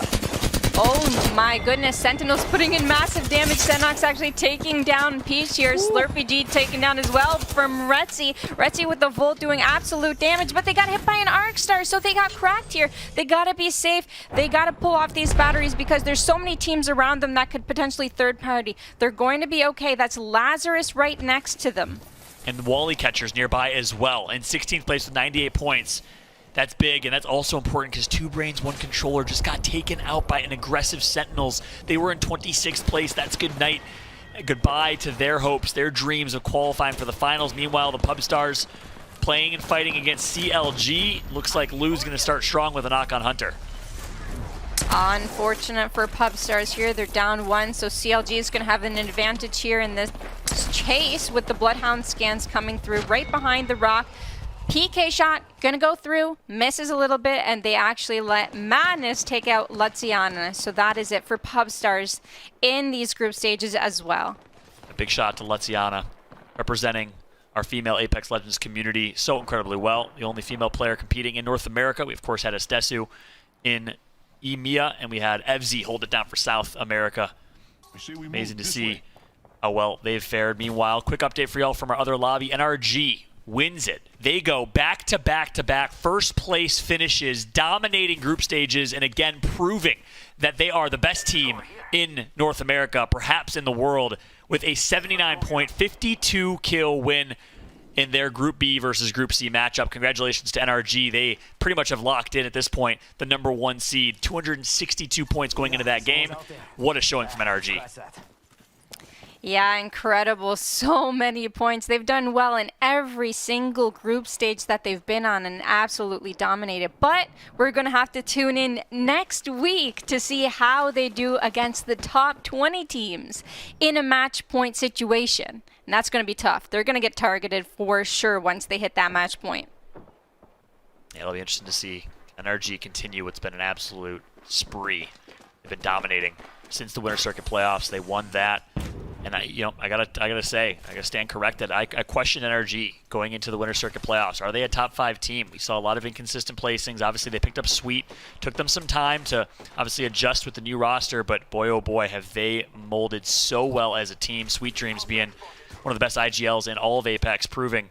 oh my goodness, Sentinels putting in massive damage. Senox actually taking down Peach here. Slurpy G taken down as well from Retzi. Retzi with the Volt doing absolute damage, but they got hit by an Arc Star, so they got cracked here. They gotta be safe. They gotta pull off these batteries because there's so many teams around them that could potentially third party. They're going to be okay. That's Lazarus right next to them. And Wally Catcher's nearby as well, in 16th place with 98 points. That's big, and that's also important because 2 Brains, 1 Controller just got taken out by an aggressive Sentinels. They were in 26th place. That's good night. Goodbye to their hopes, their dreams of qualifying for the finals. Meanwhile, the Pubstars playing and fighting against CLG. Looks like Lou's going to start strong with a knock on Hunter. Unfortunate for Pubstars here. They're down 1, so CLG is going to have an advantage here in this chase with the Bloodhound scans coming through right behind the rock. PK shot, gonna go through, misses a little bit, and they actually let Madness take out Luciana. So that is it for Pubstars in these group stages as well. A big shot to Luciana, representing our female Apex Legends community so incredibly well. The only female player competing in North America. We, of course, had Estesu in EMEA, and we had Evzy hold it down for South America. Amazing to see how well they've fared. Meanwhile, quick update for y'all from our other lobby. NRG wins it. They go back-to-back first place finishes, dominating group stages, and again proving that they are the best team in North America, perhaps in the world, with a 79-point, 52-kill win in their Group B versus Group C matchup. Congratulations to NRG. They pretty much have locked in at this point the #1 seed. 262 points going into that game. What a showing from NRG. Yeah, incredible. So many points. They've done well in every single group stage that they've been on and absolutely dominated. But we're going to have to tune in next week to see how they do against the top 20 teams in a match point situation. And that's going to be tough. They're going to get targeted for sure once they hit that match point. Yeah, it'll be interesting to see NRG continue what's been an absolute spree. They've been dominating since the Winter Circuit playoffs. They won that. And I gotta stand corrected. I question NRG going into the Winter Circuit playoffs. Are they a top 5 team? We saw a lot of inconsistent placings. Obviously, they picked up Sweet. Took them some time to obviously adjust with the new roster, but boy, oh boy, have they molded so well as a team. Sweet Dreams being one of the best IGLs in all of Apex, proving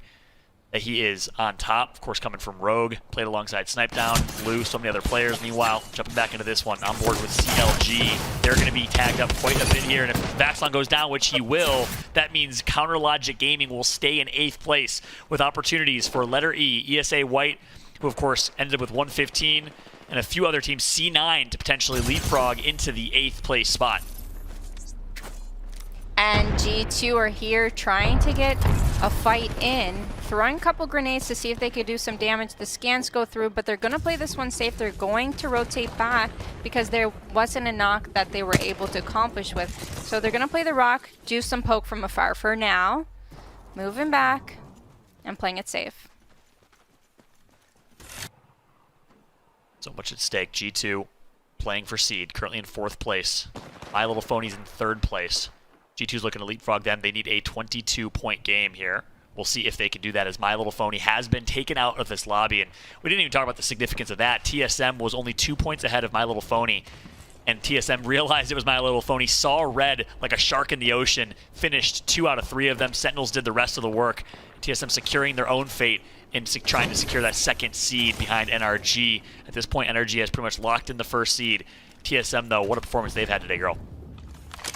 that he is on top. Of course, coming from Rogue, played alongside Snipedown, Blue, so many other players. Meanwhile, jumping back into this one, on board with CLG. They're going to be tagged up quite a bit here, and if Vaxlon goes down, which he will, that means Counter Logic Gaming will stay in 8th place with opportunities for letter E, ESA White, who of course ended up with 115, and a few other teams, C9, to potentially leapfrog into the 8th place spot. And G2 are here trying to get a fight in, throwing a couple grenades to see if they could do some damage. The scans go through, but they're going to play this one safe. They're going to rotate back because there wasn't a knock that they were able to accomplish with. So they're going to play the rock, do some poke from afar for now, moving back and playing it safe. So much at stake. G2 playing for seed, currently in 4th place. My Little Phony's in 3rd place. G2's looking to leapfrog them. They need a 22-point game here. We'll see if they can do that, as My Little Phony has been taken out of this lobby. And we didn't even talk about the significance of that. TSM was only 2 points ahead of My Little Phony, and TSM realized it was My Little Phony, saw red like a shark in the ocean, finished 2 out of 3 of them. Sentinels did the rest of the work. TSM securing their own fate in trying to secure that 2nd seed behind NRG. At this point, NRG has pretty much locked in the 1st seed. TSM, though, what a performance they've had today, girl.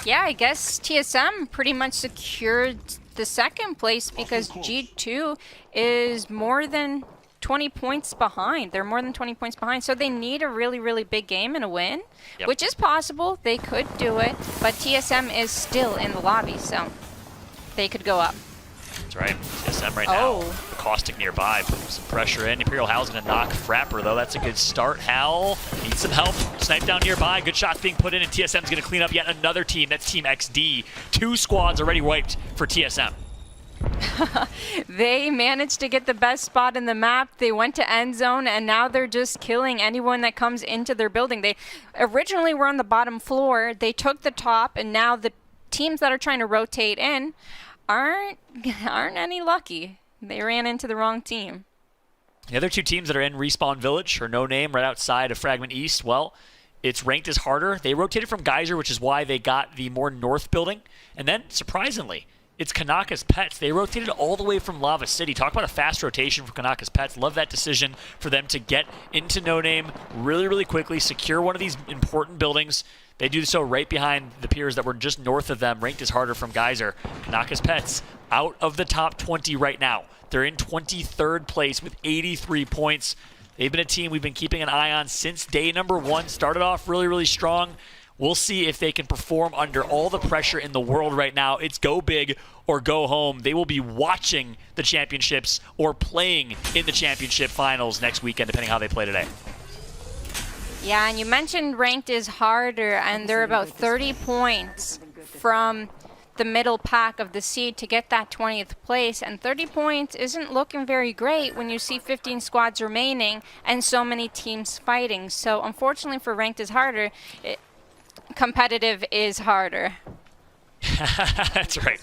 Yeah, I guess TSM pretty much secured the 2nd place because G2 is more than 20 points behind. They're more than 20 points behind, so they need a really, really big game and a win, which is possible. They could do it, but TSM is still in the lobby, so they could go up. That's right. TSM right now. The Caustic nearby, putting some pressure in. Imperial Hal's going to knock Frapper, though. That's a good start. Hal needs some help. Snipe down nearby. Good shots being put in, and TSM's going to clean up yet another team. That's Team XD. 2 squads already wiped for TSM. They managed to get the best spot in the map. They went to end zone, and now they're just killing anyone that comes into their building. They originally were on the bottom floor. They took the top, and now the teams that are trying to rotate in aren't any lucky. They ran into the wrong team. The other 2 teams that are in Respawn Village, or No Name, right outside of Fragment East, well, it's ranked as harder. They rotated from Geyser, which is why they got the more north building. And then, surprisingly, it's Kanaka's Pets. They rotated all the way from Lava City. Talk about a fast rotation for Kanaka's Pets. Love that decision for them to get into No Name really, really quickly, secure one of these important buildings. They do so right behind the peers that were just north of them, ranked as harder from Geyser. Kanaka's Pets out of the top 20 right now. They're in 23rd place with 83 points. They've been a team we've been keeping an eye on since day number 1. Started off really, really strong. We'll see if they can perform under all the pressure in the world right now. It's go big or go home. They will be watching the championships or playing in the championship finals next weekend, depending how they play today. Yeah, and you mentioned ranked is harder, and they're about 30 points from the middle pack of the seed to get that 20th place, and 30 points isn't looking very great when you see 15 squads remaining and so many teams fighting. So unfortunately for ranked is harder, competitive is harder. That's right.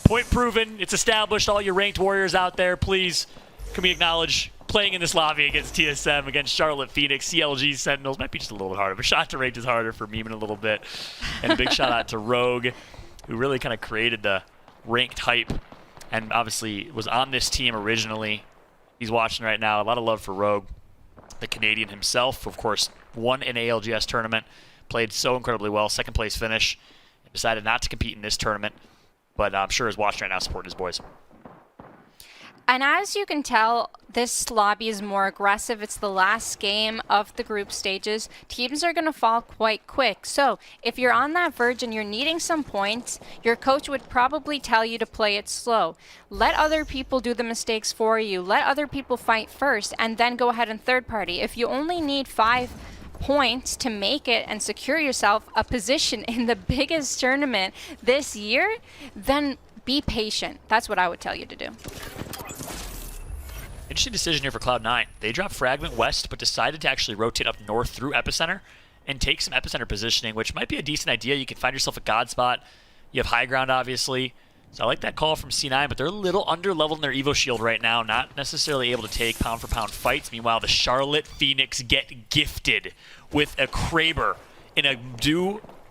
Point proven. It's established. All your ranked warriors out there, please, can we acknowledge playing in this lobby against TSM, against Charlotte Phoenix, CLG Sentinels might be just a little bit harder, but shot to ranked is harder for Meeman a little bit. And a big shout out to Rogue, who really kind of created the ranked hype and obviously was on this team originally. He's watching right now. A lot of love for Rogue. The Canadian himself, of course, won an ALGS tournament, played so incredibly well, 2nd place finish, and decided not to compete in this tournament, but I'm sure is watching right now supporting his boys. And as you can tell, this lobby is more aggressive. It's the last game of the group stages. Teams are going to fall quite quick. So if you're on that verge and you're needing some points, your coach would probably tell you to play it slow. Let other people do the mistakes for you. Let other people fight first and then go ahead and third party. If you only need 5 points to make it and secure yourself a position in the biggest tournament this year, then be patient. That's what I would tell you to do. Interesting decision here for Cloud9. They dropped Fragment West, but decided to actually rotate up north through Epicenter and take some Epicenter positioning, which might be a decent idea. You can find yourself a God spot. You have high ground, obviously. So I like that call from C9, but they're a little under-leveled in their Evo Shield right now, not necessarily able to take pound-for-pound fights. Meanwhile, the Charlotte Phoenix get gifted with a Kraber in a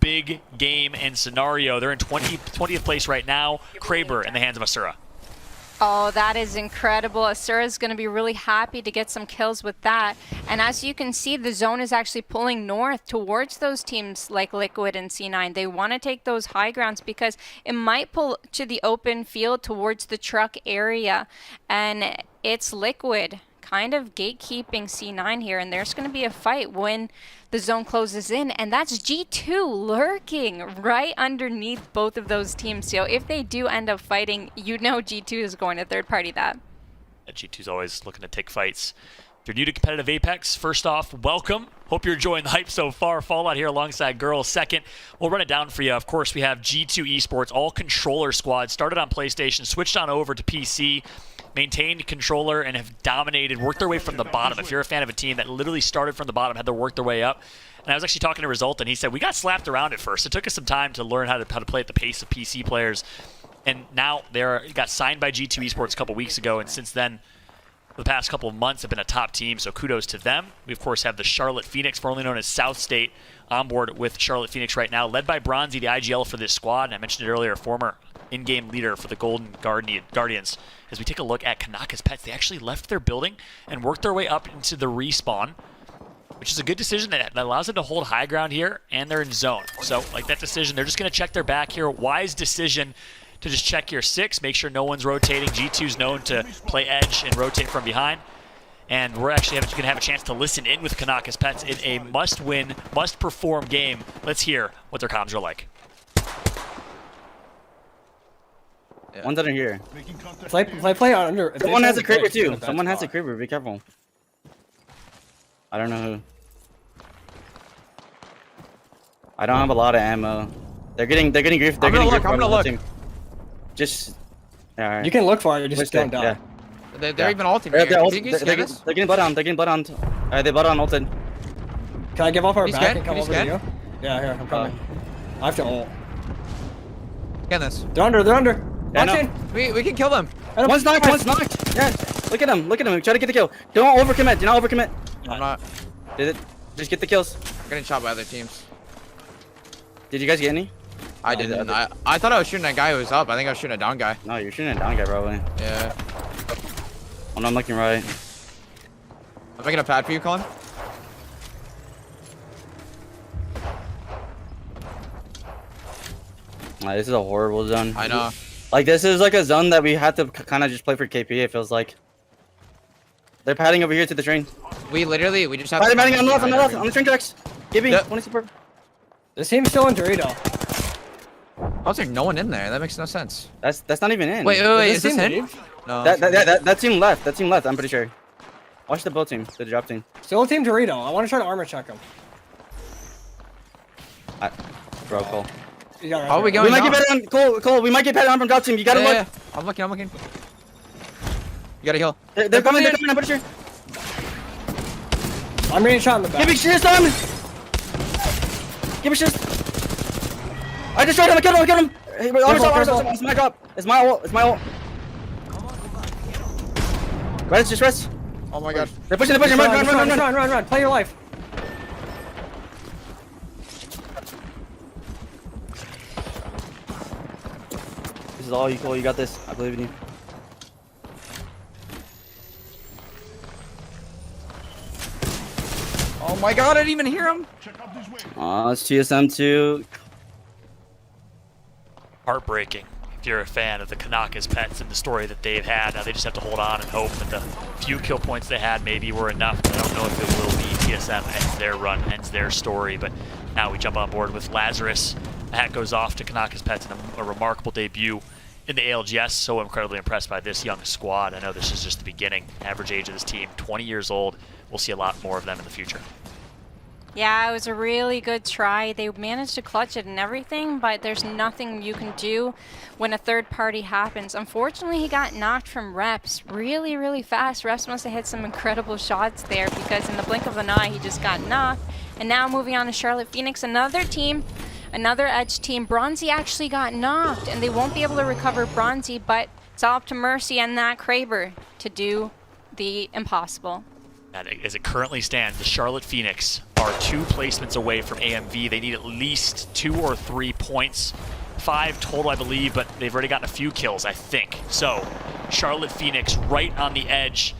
big game and scenario. They're in 20th place right now. Kraber in the hands of Asura. Oh, that is incredible. Asura is going to be really happy to get some kills with that. And as you can see, the zone is actually pulling north towards those teams like Liquid and C9. They want to take those high grounds because it might pull to the open field towards the truck area. And it's Liquid kind of gatekeeping C9 here, and there's going to be a fight when the zone closes in, and that's G2 lurking right underneath both of those teams. So if they do end up fighting, you know G2 is going to third party that. G2's always looking to take fights. If you're new to competitive Apex, first off, welcome. Hope you're enjoying the hype so far. Fallout here alongside Girls. Second, we'll run it down for you. Of course, we have G2 Esports, all controller squad. Started on PlayStation, switched on over to PC, maintained controller, and have dominated, worked their way from the bottom. If you're a fan of a team that literally started from the bottom, had to work their way up. And I was actually talking to Result, and he said, we got slapped around at first. It took us some time to learn how to play at the pace of PC players. And now they got signed by G2 Esports a couple weeks ago, and since then, the past couple of months have been a top team, so kudos to them. We, of course, have the Charlotte Phoenix, formerly known as South State, on board with Charlotte Phoenix right now, led by Bronzy, the IGL for this squad. And I mentioned it earlier, former in-game leader for the Golden Guardians. As we take a look at Kanaka's Pets, they actually left their building and worked their way up into the respawn, which is a good decision that allows them to hold high ground here, and they're in zone. So, like that decision, they're just going to check their back here. Wise decision to just check your 6, make sure no one's rotating. G2's known to play edge and rotate from behind. And we're actually going to have a chance to listen in with Kanaka's Pets in a must-win, must-perform game. Let's hear what their comms are like. One's under here. Play under. Someone has a Kraber too. Someone has a Kraber. Be careful. I don't know who. I don't have a lot of ammo. They're getting griefed. I'm gonna look. Just. Right. You can look for it. Just don't die. Yeah. They're even ulting. They're getting blood on. They're getting blood on. Alright, they blood on ulted. Can I give off our He's back good. and come He's over good. to you? Yeah, here, I'm coming. I have to ult. Get this. They're under. Yeah, no. We can kill them. One's knocked. Yeah, look at him. Try to get the kill. Don't overcommit. Do not overcommit. I'm not. Did it? Just get the kills. I'm getting shot by other teams. Did you guys get any? I didn't. I thought I was shooting a guy who was up. I think I was shooting a down guy. No, you're shooting a down guy probably. Yeah. Oh, no, I'm looking right. I'm making a pad for you, Colin. This is a horrible zone. I know. Like, this is like a zone that we had to kind of just play for KP, it feels like. They're padding over here to the train. We just have to... Padding on the left, on the train tracks. Give me, want to support. This team's still in Dorito. How's there no one in there? That makes no sense. That's not even in. Wait, is this in? No. That team left. That team left, I'm pretty sure. Watch the build team, the drop team. Still team Dorito. I want to try to armor check him. Bro, Cole. How are we going? We might get better on Cole. We might get better on from drop team. You gotta look. Yeah. I'm looking. You gotta heal. They're coming. I'm pretty sure. I'm getting shot in the back. Give me shield on. Give me shield. I destroyed him. I killed him. Hey, it's my drop. It's my ult. Rest, just rest. Oh my god. They're pushing. Run. Play your life. This is all you, Cole. You got this. I believe in you. Oh my god, I didn't even hear him. It's TSM2. Heartbreaking. if you're a fan of the Kanaka's Pets and the story that they've had. Now they just have to hold on and hope that the few kill points they had maybe were enough. I don't know if it will be. TSM ends their run, ends their story, but now we jump on board with Lazarus. The hat goes off to Kanaka's Pets in a remarkable debut in the ALGS. So incredibly impressed by this young squad. I know this is just the beginning. Average age of this team, 20 years old. We'll see a lot more of them in the future. Yeah, it was a really good try. They managed to clutch it and everything, but there's nothing you can do when a third party happens. Unfortunately, he got knocked from Reps really, really fast. Reps must have hit some incredible shots there because in the blink of an eye, he just got knocked. And now moving on to Charlotte Phoenix, another team, another Edge team. Bronzy actually got knocked, and they won't be able to recover Bronzy, but it's all up to Mercy and that Kraber to do the impossible. And as it currently stands, the Charlotte Phoenix are 2 placements away from AMV. They need at least 2 or 3 points. 5 total, I believe, but they've already gotten a few kills, I think. So, Charlotte Phoenix right on the edge.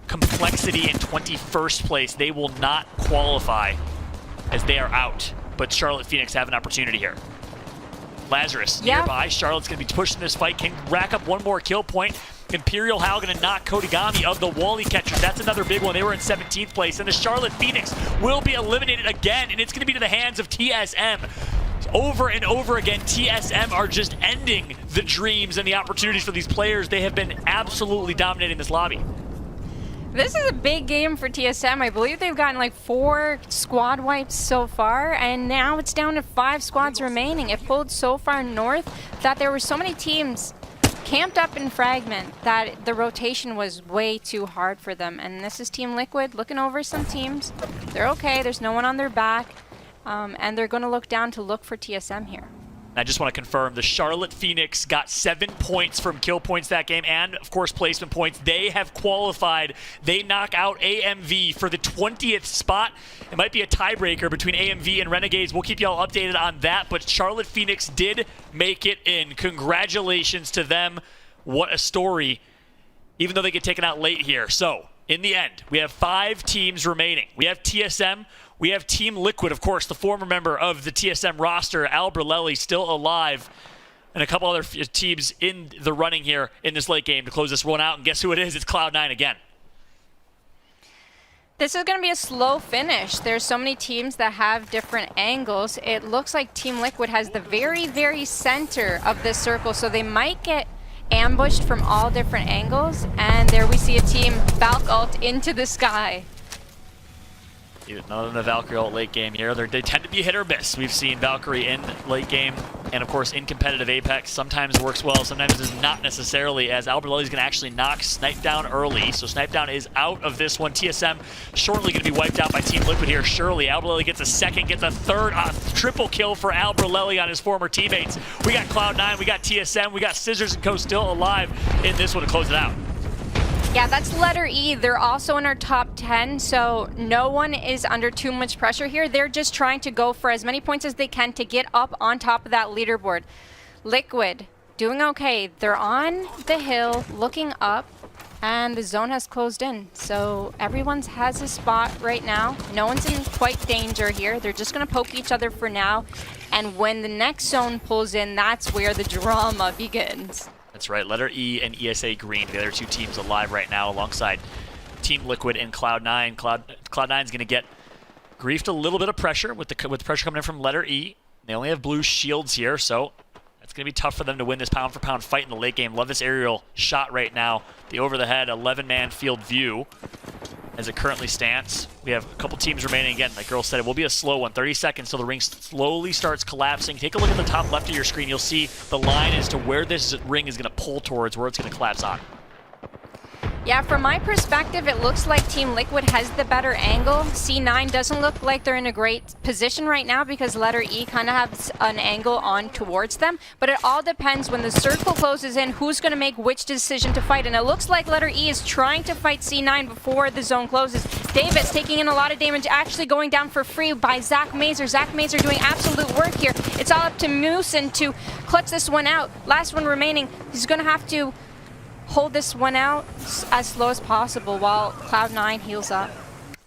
Complexity in 21st place. They will not qualify as they are out. But Charlotte Phoenix have an opportunity here. Lazarus nearby. Charlotte's going to be pushing this fight. Can rack up 1 more kill point. Imperial Hal going to knock Kodigami of the Wally catchers. That's another big one. They were in 17th place. And the Charlotte Phoenix will be eliminated again. And it's going to be to the hands of TSM. Over and over again, TSM are just ending the dreams and the opportunities for these players. They have been absolutely dominating this lobby. This is a big game for TSM. I believe they've gotten like 4 squad wipes so far, and now it's down to 5 squads remaining. It pulled so far north that there were so many teams camped up in Fragment that the rotation was way too hard for them. And this is Team Liquid looking over some teams. They're okay. There's no one on their back. And they're going to look down to look for TSM here. I just want to confirm the Charlotte Phoenix got 7 points from kill points that game and, of course, placement points. They have qualified. They knock out AMV for the 20th spot. It might be a tiebreaker between AMV and Renegades. We'll keep y'all updated on that, but Charlotte Phoenix did make it in. Congratulations to them. What a story, even though they get taken out late here. So, in the end, we have 5 teams remaining. We have TSM. We have Team Liquid, of course, the former member of the TSM roster, Albrelelli, still alive, and a couple other teams in the running here in this late game to close this one out. And guess who it is? It's Cloud9 again. This is going to be a slow finish. There's so many teams that have different angles. It looks like Team Liquid has the very, very center of this circle, so they might get ambushed from all different angles. And there we see a team Valk ult into the sky. Another Valkyrie ult late game here. They tend to be hit or miss. We've seen Valkyrie in late game and, of course, in competitive Apex. Sometimes works well, sometimes is not necessarily, as Albrelelli's going to actually knock Snipe down early. So Snipe down is out of this one. TSM shortly going to be wiped out by Team Liquid here. Surely Albrelelli gets a second, gets a third, triple kill for Albrelelli on his former teammates. We got Cloud9, we got TSM, we got Scissors and Co still alive in this one to close it out. Yeah, that's letter E. They're also in our top 10, so no one is under too much pressure here. They're just trying to go for as many points as they can to get up on top of that leaderboard. Liquid, doing okay. They're on the hill, looking up, and the zone has closed in. So everyone has a spot right now. No one's in quite danger here. They're just going to poke each other for now. And when the next zone pulls in, that's where the drama begins. That's right, letter E and ESA Green, the other 2 teams alive right now alongside Team Liquid and Cloud9. Cloud9's going to get griefed a little bit of pressure with the pressure coming in from letter E. They only have blue shields here, so it's going to be tough for them to win this pound-for-pound fight in the late game. Love this aerial shot right now. The over-the-head 11-man field view as it currently stands. We have a couple teams remaining. Again, like Girl said, it will be a slow one. 30 seconds till the ring slowly starts collapsing. Take a look at the top left of your screen. You'll see the line as to where this ring is going to pull towards, where it's going to collapse on. Yeah, from my perspective, it looks like Team Liquid has the better angle. C9 doesn't look like they're in a great position right now because letter E kind of has an angle on towards them. But it all depends when the circle closes in, who's going to make which decision to fight. And it looks like letter E is trying to fight C9 before the zone closes. Davis taking in a lot of damage, actually going down for free by Zach Mazer. Zach Mazer doing absolute work here. It's all up to Moosin to clutch this one out. Last one remaining. He's going to have to hold this one out as slow as possible while Cloud9 heals up.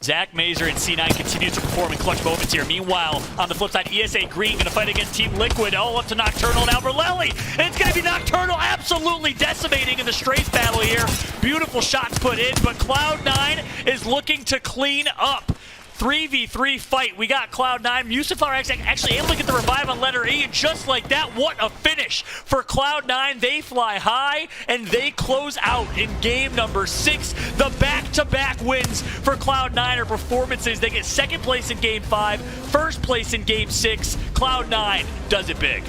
Zach Mazer and C9 continues to perform in clutch moments here. Meanwhile, on the flip side, ESA Green going to fight against Team Liquid, all up to Nocturnal and Alberlelli. And it's going to be Nocturnal absolutely decimating in the Strafe battle here. Beautiful shots put in, but Cloud9 is looking to clean up. 3v3 fight. We got Cloud9. Musafar actually able to get the revive on letter E, and just like that, what a finish for Cloud9. They fly high, and they close out in game number 6. The back-to-back wins for Cloud9 are performances. They get second place in game 5, first place in game 6. Cloud9 does it big.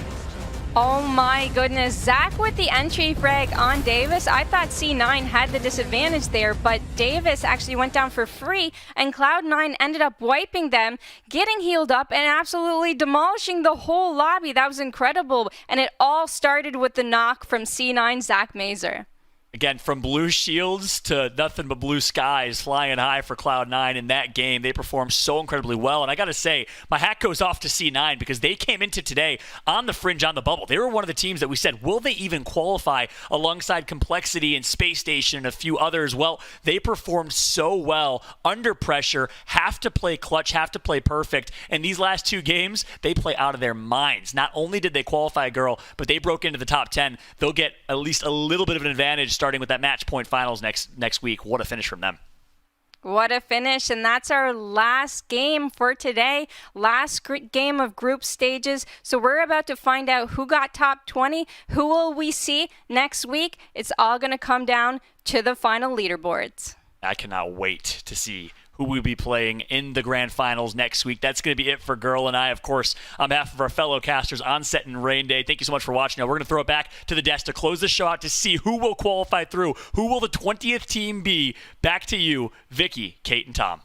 Oh my goodness, Zach with the entry frag on Davis. I thought C9 had the disadvantage there, but Davis actually went down for free, and Cloud9 ended up wiping them, getting healed up, and absolutely demolishing the whole lobby. That was incredible, and it all started with the knock from C9 Zach Mazer. Again, from blue shields to nothing but blue skies, flying high for Cloud9 in that game. They performed so incredibly well. And I got to say, my hat goes off to C9 because they came into today on the fringe, on the bubble. They were one of the teams that we said, will they even qualify alongside Complexity and Space Station and a few others? Well, they performed so well under pressure, have to play clutch, have to play perfect. And these last 2 games, they play out of their minds. Not only did they qualify, girl, but they broke into the top 10. They'll get at least a little bit of an advantage starting with that match point finals next week. What a finish from them. What a finish, and that's our last game for today. Last game of group stages. So we're about to find out who got top 20. Who will we see next week? It's all going to come down to the final leaderboards. I cannot wait to see who we'll be playing in the grand finals next week. That's going to be it for Girl and I, of course, on behalf of our fellow casters Onset and Rain Day. Thank you so much for watching. Now we're going to throw it back to the desk to close the show out to see who will qualify through. Who will the 20th team be? Back to you, Vicky, Kate, and Tom.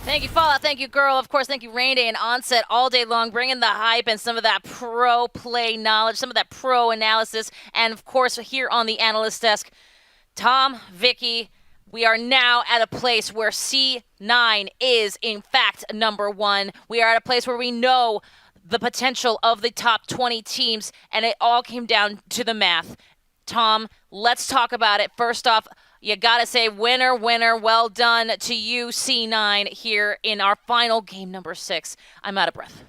Thank you, Fallout. Thank you, Girl. Of course, thank you, Rain Day and Onset all day long, bringing the hype and some of that pro play knowledge, some of that pro analysis, and, of course, here on the analyst desk, Tom, Vicky. We are now at a place where C9 is, in fact, number 1. We are at a place where we know the potential of the top 20 teams, and it all came down to the math. Tom, let's talk about it. First off, you got to say winner, winner, well done to you, C9, here in our final game number 6. I'm out of breath.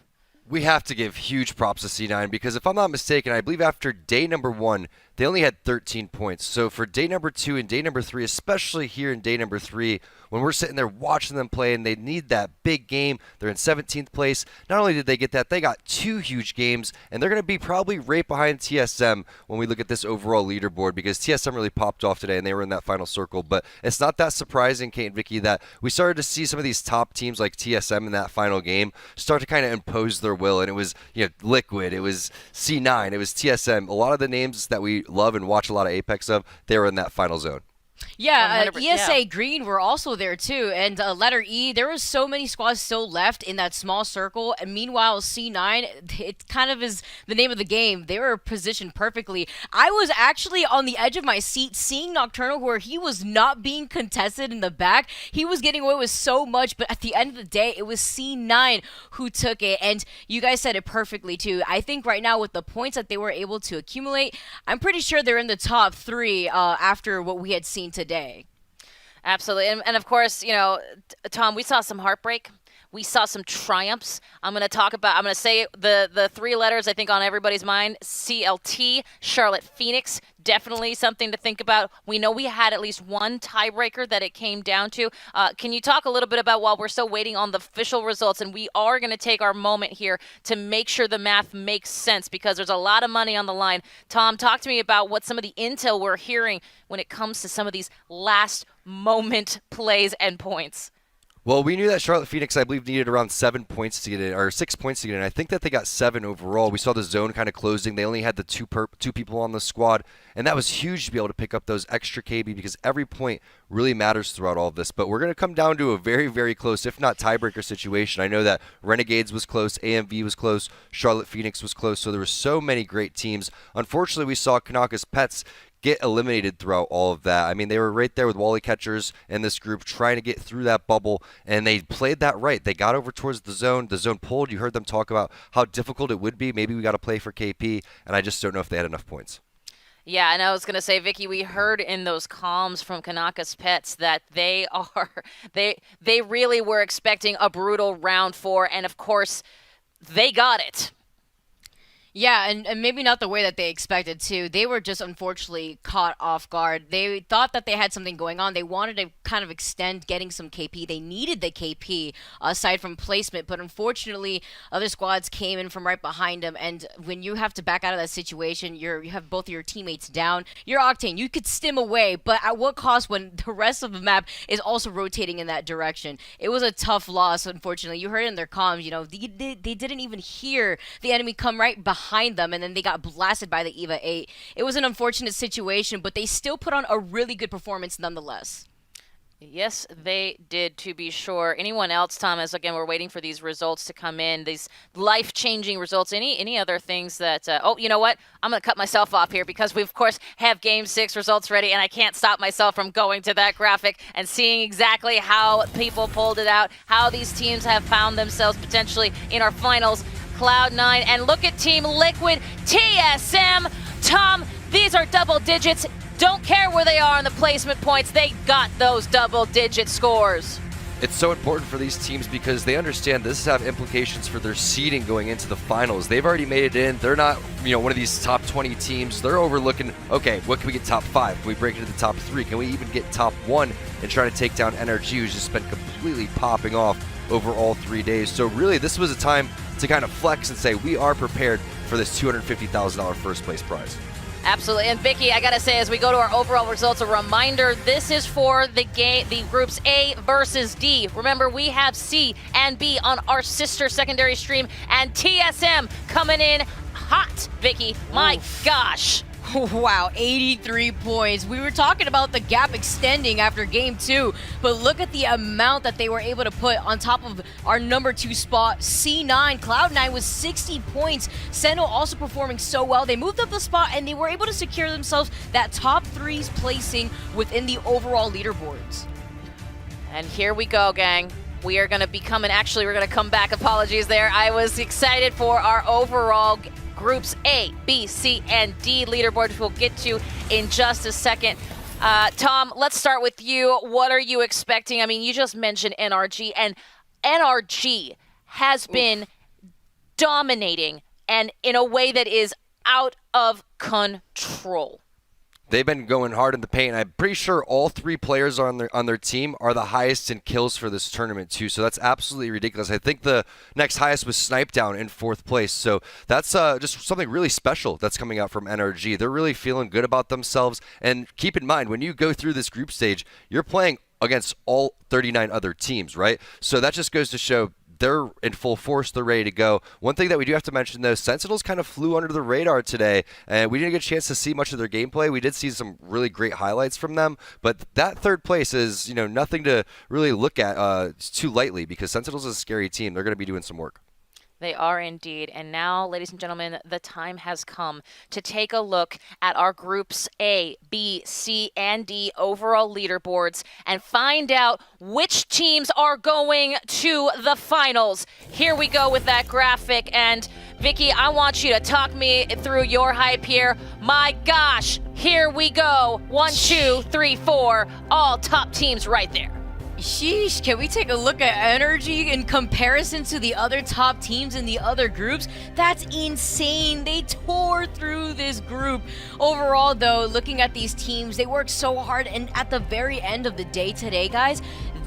We have to give huge props to C9 because if I'm not mistaken, I believe after day number 1, they only had 13 points. So for day number 2 and day number 3, especially here in day number 3, when we're sitting there watching them play and they need that big game, they're in 17th place. Not only did they get that, they got 2 huge games, and they're going to be probably right behind TSM when we look at this overall leaderboard because TSM really popped off today and they were in that final circle. But it's not that surprising, Kate and Vicky, that we started to see some of these top teams like TSM in that final game start to kind of impose their will. And it was, Liquid, it was C9, it was TSM. A lot of the names that we love and watch a lot of Apex of, they were in that final zone. Yeah, ESA Green were also there too, and letter E, there was so many squads still left in that small circle, and meanwhile C9, it kind of is the name of the game. They were positioned perfectly. I was actually on the edge of my seat seeing Nocturnal where he was not being contested in the back. He was getting away with so much, but at the end of the day, it was C9 who took it, and you guys said it perfectly too. I think right now with the points that they were able to accumulate, I'm pretty sure they're in the top 3 after what we had seen today. Absolutely. And of course, Tom, we saw some heartbreak. We saw some triumphs. I'm going to say the 3 letters I think on everybody's mind. CLT, Charlotte Phoenix, definitely something to think about. We know we had at least one tiebreaker that it came down to. Can you talk a little bit about, while we're still waiting on the official results, and we are going to take our moment here to make sure the math makes sense because there's a lot of money on the line. Tom, talk to me about what some of the intel we're hearing when it comes to some of these last moment plays and points. Well, we knew that Charlotte Phoenix, I believe, needed around 7 points to get in, or 6 points to get in. I think that they got 7 overall. We saw the zone kind of closing. They only had the two people on the squad, and that was huge to be able to pick up those extra KB because every point really matters throughout all of this. But we're going to come down to a very, very close, if not tiebreaker situation. I know that Renegades was close, AMV was close, Charlotte Phoenix was close, so there were so many great teams. Unfortunately, we saw Kanaka's Pets get eliminated throughout all of that. I mean, they were right there with Wally Catchers in this group trying to get through that bubble, and they played that right. They got over towards the zone. The zone pulled. You heard them talk about how difficult it would be. Maybe we got to play for KP, and I just don't know if they had enough points. Yeah, and I was going to say, Vicky, we heard in those comms from Kanaka's Pets that they really were expecting a brutal round 4, and of course, they got it. Yeah, and maybe not the way that they expected to. They were just unfortunately caught off guard. They thought that they had something going on. They wanted to kind of extend getting some KP. They needed the KP aside from placement, but unfortunately, other squads came in from right behind them. And when you have to back out of that situation, you have both of your teammates down. You're Octane. You could stim away, but at what cost when the rest of the map is also rotating in that direction? It was a tough loss, unfortunately. You heard it in their comms. You know, they didn't even hear the enemy come right behind them, and then they got blasted by the EVA 8. It was an unfortunate situation, but they still put on a really good performance nonetheless. Yes, they did, to be sure. Anyone else, Thomas? Again, we're waiting for these results to come in, these life-changing results. Any other things that... oh, you know what? I'm going to cut myself off here because we, of course, have Game 6 results ready, and I can't stop myself from going to that graphic and seeing exactly how people pulled it out, how these teams have found themselves potentially in our finals. Cloud9, and look at Team Liquid, TSM. Tom, these are double digits. Don't care where they are on the placement points. They got those double-digit scores. It's so important for these teams because they understand this have implications for their seeding going into the finals. They've already made it in. They're not, one of these top 20 teams. They're overlooking, okay, what can we get top 5? Can we break into the top 3? Can we even get top 1 and try to take down NRG, who's just been completely popping off over all 3 days? So really, this was a time to kind of flex and say we are prepared for this $250,000 first place prize. Absolutely. And Vicky, I gotta say, as we go to our overall results, a reminder, this is for the groups A versus D. Remember, we have C and B on our sister secondary stream, and TSM coming in hot, Vicky. My gosh. Wow, 83 points. We were talking about the gap extending after game 2, but look at the amount that they were able to put on top of our number 2 spot, C9. Cloud9 was 60 points. Sentinel also performing so well. They moved up the spot and they were able to secure themselves that top 3's placing within the overall leaderboards. And here we go, gang. We are going to be coming, actually, we're going to come back. Apologies there. I was excited for our overall Groups A, B, C, and D leaderboard, which we'll get to in just a second. Tom, let's start with you. What are you expecting? I mean, you just mentioned NRG, and NRG has been dominating and in a way that is out of control. They've been going hard in the paint. I'm pretty sure all 3 players on their team are the highest in kills for this tournament too. So that's absolutely ridiculous. I think the next highest was Snipedown in 4th place. So that's just something really special that's coming out from NRG. They're really feeling good about themselves. And keep in mind, when you go through this group stage, you're playing against all 39 other teams, right? So that just goes to show they're in full force. They're ready to go. One thing that we do have to mention, though, Sentinels kind of flew under the radar today, and we didn't get a chance to see much of their gameplay. We did see some really great highlights from them, but that 3rd place is, nothing to really look at too lightly because Sentinels is a scary team. They're going to be doing some work. They are indeed. And now, ladies and gentlemen, the time has come to take a look at our groups A, B, C, and D overall leaderboards and find out which teams are going to the finals. Here we go with that graphic. And Vicky, I want you to talk me through your hype here. My gosh, here we go. 1, 2, 3, 4, all top teams right there. Sheesh, can we take a look at energy in comparison to the other top teams in the other groups? That's insane. They tore through this group. Overall, though, looking at these teams, they worked so hard, and at the very end of the day today, guys,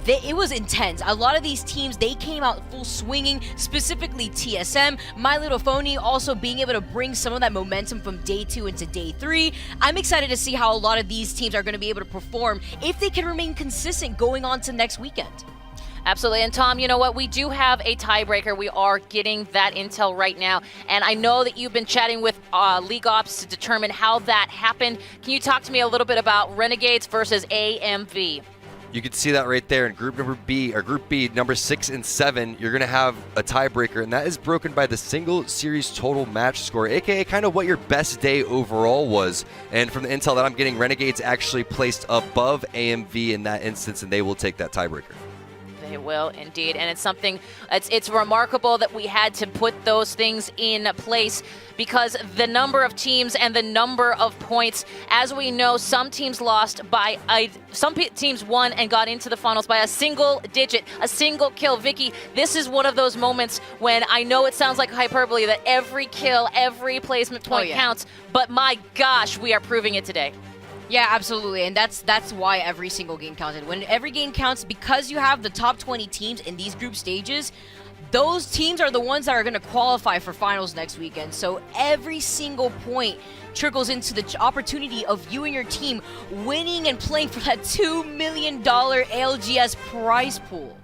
it was intense. A lot of these teams, they came out full swinging, specifically TSM, My Little Phony also being able to bring some of that momentum from day 2 into day 3. I'm excited to see how a lot of these teams are going to be able to perform if they can remain consistent going on to next weekend. Absolutely. And Tom, you know what? We do have a tiebreaker. We are getting that intel right now. And I know that you've been chatting with League Ops to determine how that happened. Can you talk to me a little bit about Renegades versus AMV? You can see that right there in group B, number 6 and 7. You're going to have a tiebreaker, and that is broken by the single series total match score, aka kind of what your best day overall was. And from the intel that I'm getting, Renegades actually placed above AMV in that instance, and they will take that tiebreaker. They will indeed, and it's something. It's remarkable that we had to put those things in place because the number of teams and the number of points, as we know, some teams lost by some teams won and got into the finals by a single digit, a single kill. Vicky, this is one of those moments when I know it sounds like hyperbole that every kill, every placement point counts, but my gosh, we are proving it today. Yeah, absolutely, and that's why every single game counted. When every game counts, because you have the top 20 teams in these group stages, those teams are the ones that are going to qualify for finals next weekend. So every single point trickles into the opportunity of you and your team winning and playing for that $2 million ALGS prize pool.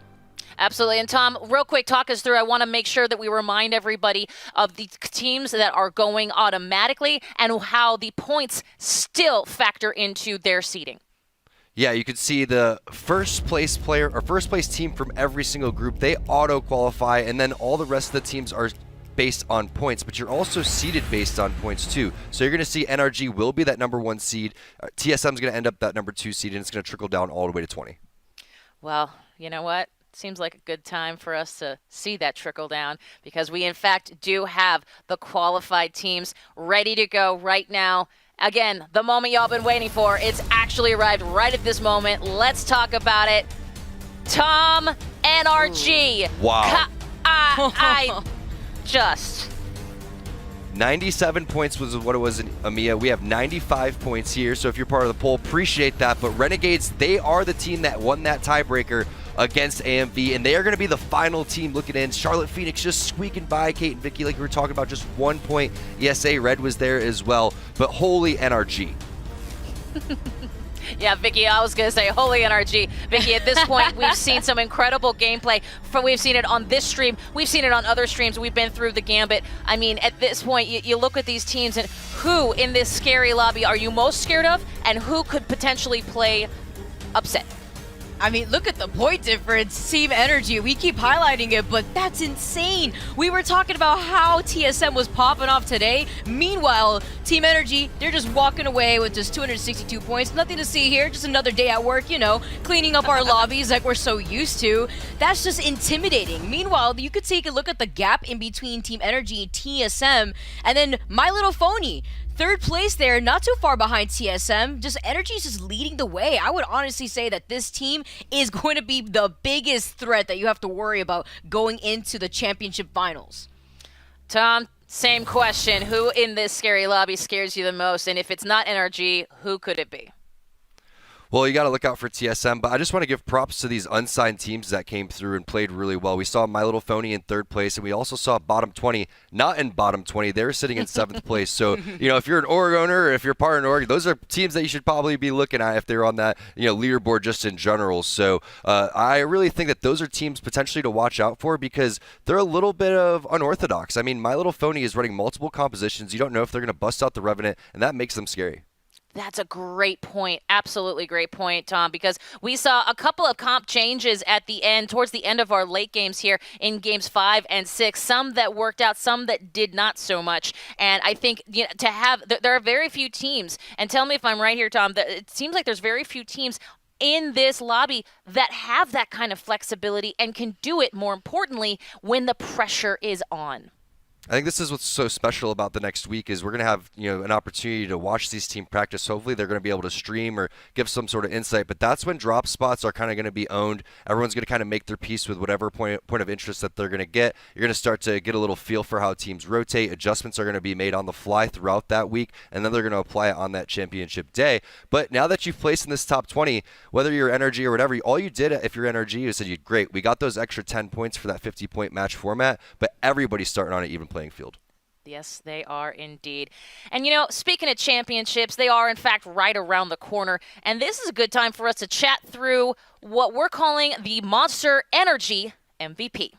Absolutely. And Tom, real quick, talk us through. I want to make sure that we remind everybody of the teams that are going automatically and how the points still factor into their seeding. Yeah, you can see the first place player or first place team from every single group, they auto qualify, and then all the rest of the teams are based on points, but you're also seeded based on points too. So you're going to see NRG will be that number 1 seed. TSM is going to end up that number 2 seed, and it's going to trickle down all the way to 20. Well, you know what? Seems like a good time for us to see that trickle down because we, in fact, do have the qualified teams ready to go right now. Again, the moment y'all been waiting for, it's actually arrived right at this moment. Let's talk about it. Tom, NRG. Wow. I just... 97 points was what it was in EMEA. We have 95 points here, so if you're part of the poll, appreciate that. But Renegades, they are the team that won that tiebreaker against AMV, and they are going to be the final team looking in. Charlotte Phoenix just squeaking by Kate and Vicky like we were talking about, just 1 point. ESA Red was there as well, but holy NRG. Yeah, Vicky, I was going to say holy NRG. Vicky, at this point, we've seen some incredible gameplay. We've seen it on this stream. We've seen it on other streams. We've been through the gambit. I mean, at this point, you look at these teams and who in this scary lobby are you most scared of and who could potentially play upset? I mean, look at the point difference. Team Energy, we keep highlighting it, but that's insane. We were talking about how TSM was popping off today. Meanwhile, Team Energy, they're just walking away with just 262 points. Nothing to see here, just another day at work, you know, cleaning up our lobbies like we're so used to. That's just intimidating. Meanwhile, you could take a look at the gap in between Team Energy and TSM, and then My Little Phony. Third place there, not too far behind TSM. Just Energy's just leading the way. I would honestly say that this team is going to be the biggest threat that you have to worry about going into the championship finals. Tom, same question. Who in this scary lobby scares you the most? And if it's not NRG, who could it be? Well, you got to look out for TSM, but I just want to give props to these unsigned teams that came through and played really well. We saw My Little Phony in 3rd place, and we also saw Bottom 20 not in Bottom 20. They're sitting in 7th place. So, you know, if you're an org owner or if you're part of an org, those are teams that you should probably be looking at if they're on that, you know, leaderboard just in general. So I really think that those are teams potentially to watch out for because they're a little bit of unorthodox. I mean, My Little Phony is running multiple compositions. You don't know if they're going to bust out the Revenant, and that makes them scary. That's a great point. Absolutely great point, Tom, because we saw a couple of comp changes at the end, towards the end of our late games here in games 5 and 6. Some that worked out, some that did not so much. And I think to have, there are very few teams, and tell me if I'm right here, Tom, that it seems like there's very few teams in this lobby that have that kind of flexibility and can do it, more importantly, when the pressure is on. I think this is what's so special about the next week is we're going to have, you know, an opportunity to watch these teams practice. Hopefully they're going to be able to stream or give some sort of insight, but that's when drop spots are kind of going to be owned. Everyone's going to kind of make their peace with whatever point of interest that they're going to get. You're going to start to get a little feel for how teams rotate. Adjustments are going to be made on the fly throughout that week, and then they're going to apply it on that championship day. But now that you've placed in this top 20, whether you're NRG or whatever, all you did if you're NRG is said, great, we got those extra 10 points for that 50-point match format, but everybody's starting on an even playing field. Yes, they are indeed. And, you know, speaking of championships, they are, in fact, right around the corner. And this is a good time for us to chat through what we're calling the Monster Energy MVP.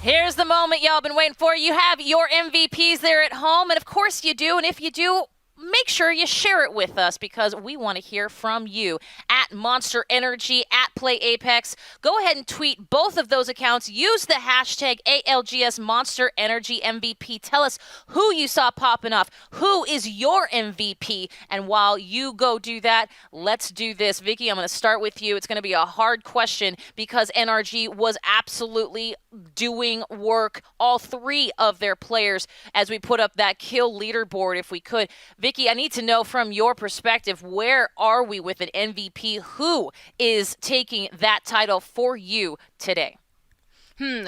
Here's the moment y'all been waiting for. You have your MVPs there at home, and of course you do. And if you do, make sure you share it with us because we want to hear from you. At Monster Energy, at Play Apex. Go ahead and tweet both of those accounts. Use the hashtag ALGS Monster Energy MVP. Tell us who you saw popping off. Who is your MVP? And while you go do that, let's do this. Vicky, I'm going to start with you. It's going to be a hard question because NRG was absolutely doing work, all three of their players, as we put up that kill leaderboard if we could. Vicky, I need to know from your perspective, where are we with an MVP? Who is taking that title for you today?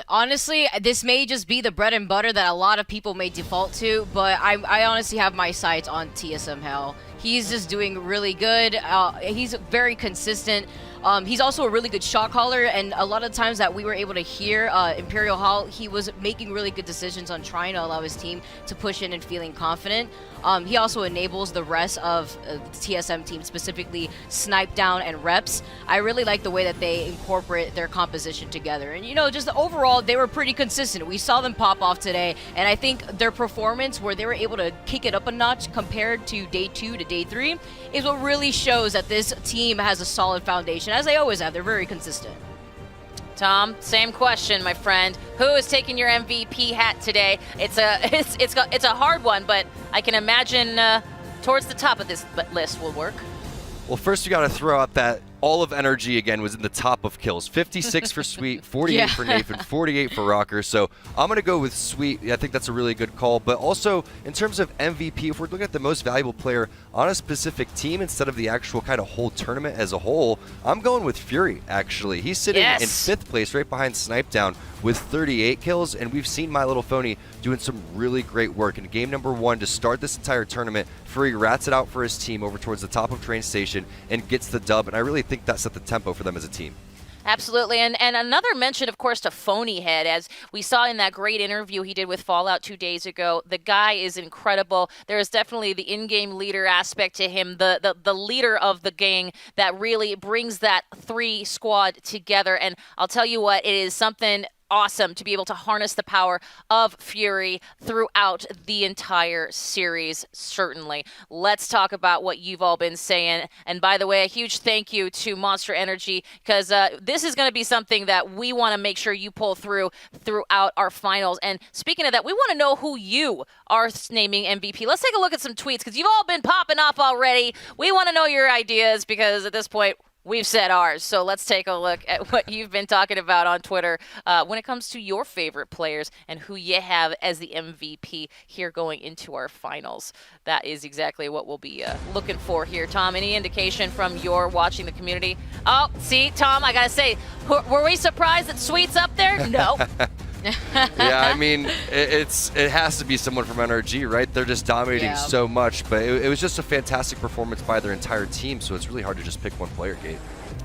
Honestly, this may just be the bread and butter that a lot of people may default to, but I honestly have my sights on TSM Hell. He's just doing really good. He's very consistent. He's also a really good shot caller, and a lot of times that we were able to hear Imperial Hall, he was making really good decisions on trying to allow his team to push in and feeling confident. He also enables the rest of the TSM team, specifically Snipe Down and Reps. I really like the way that they incorporate their composition together. And, you know, just overall, they were pretty consistent. We saw them pop off today, and I think their performance, where they were able to kick it up a notch compared to day 2 to day 3, is what really shows that this team has a solid foundation, as they always have. They're very consistent. Tom, same question, my friend. Who is taking your MVP hat today? It's a hard one, but I can imagine towards the top of this list will work. Well, first you got to throw out that all of NRG again was in the top of kills. 56 for Sweet, 48 for Nathan, 48 for Rocker. So I'm going to go with Sweet. I think that's a really good call. But also, in terms of MVP, if we're looking at the most valuable player on a specific team instead of the actual kind of whole tournament as a whole, I'm going with Fury, actually. He's sitting in 5th place right behind Snipe Down with 38 kills. And we've seen My Little Phony doing some really great work. In game number 1 to start this entire tournament, Fury rats it out for his team over towards the top of Train Station and gets the dub. And I really think that set the tempo for them as a team. Absolutely. And another mention, of course, to Phonyhead, as we saw in that great interview he did with Fallout 2 days ago. The guy is incredible. There is definitely the in-game leader aspect to him, the leader of the gang that really brings that 3 squad together. And I'll tell you what, it is something awesome to be able to harness the power of Fury throughout the entire series, certainly. Let's talk about what you've all been saying. And by the way, a huge thank you to Monster Energy, because this is going to be something that we want to make sure you pull through throughout our finals. And speaking of that, we want to know who you are naming MVP. Let's take a look at some tweets, because you've all been popping off already. We want to know your ideas, because at this point, we've said ours. So let's take a look at what you've been talking about on Twitter when it comes to your favorite players and who you have as the MVP here going into our finals. That is exactly what we'll be looking for here. Tom, any indication from your watching the community? Oh, see, Tom, I got to say, were we surprised that Sweet's up there? No. Yeah, I mean, it has to be someone from NRG, right? They're just dominating so much, but it was just a fantastic performance by their entire team, so it's really hard to just pick one player, Kate.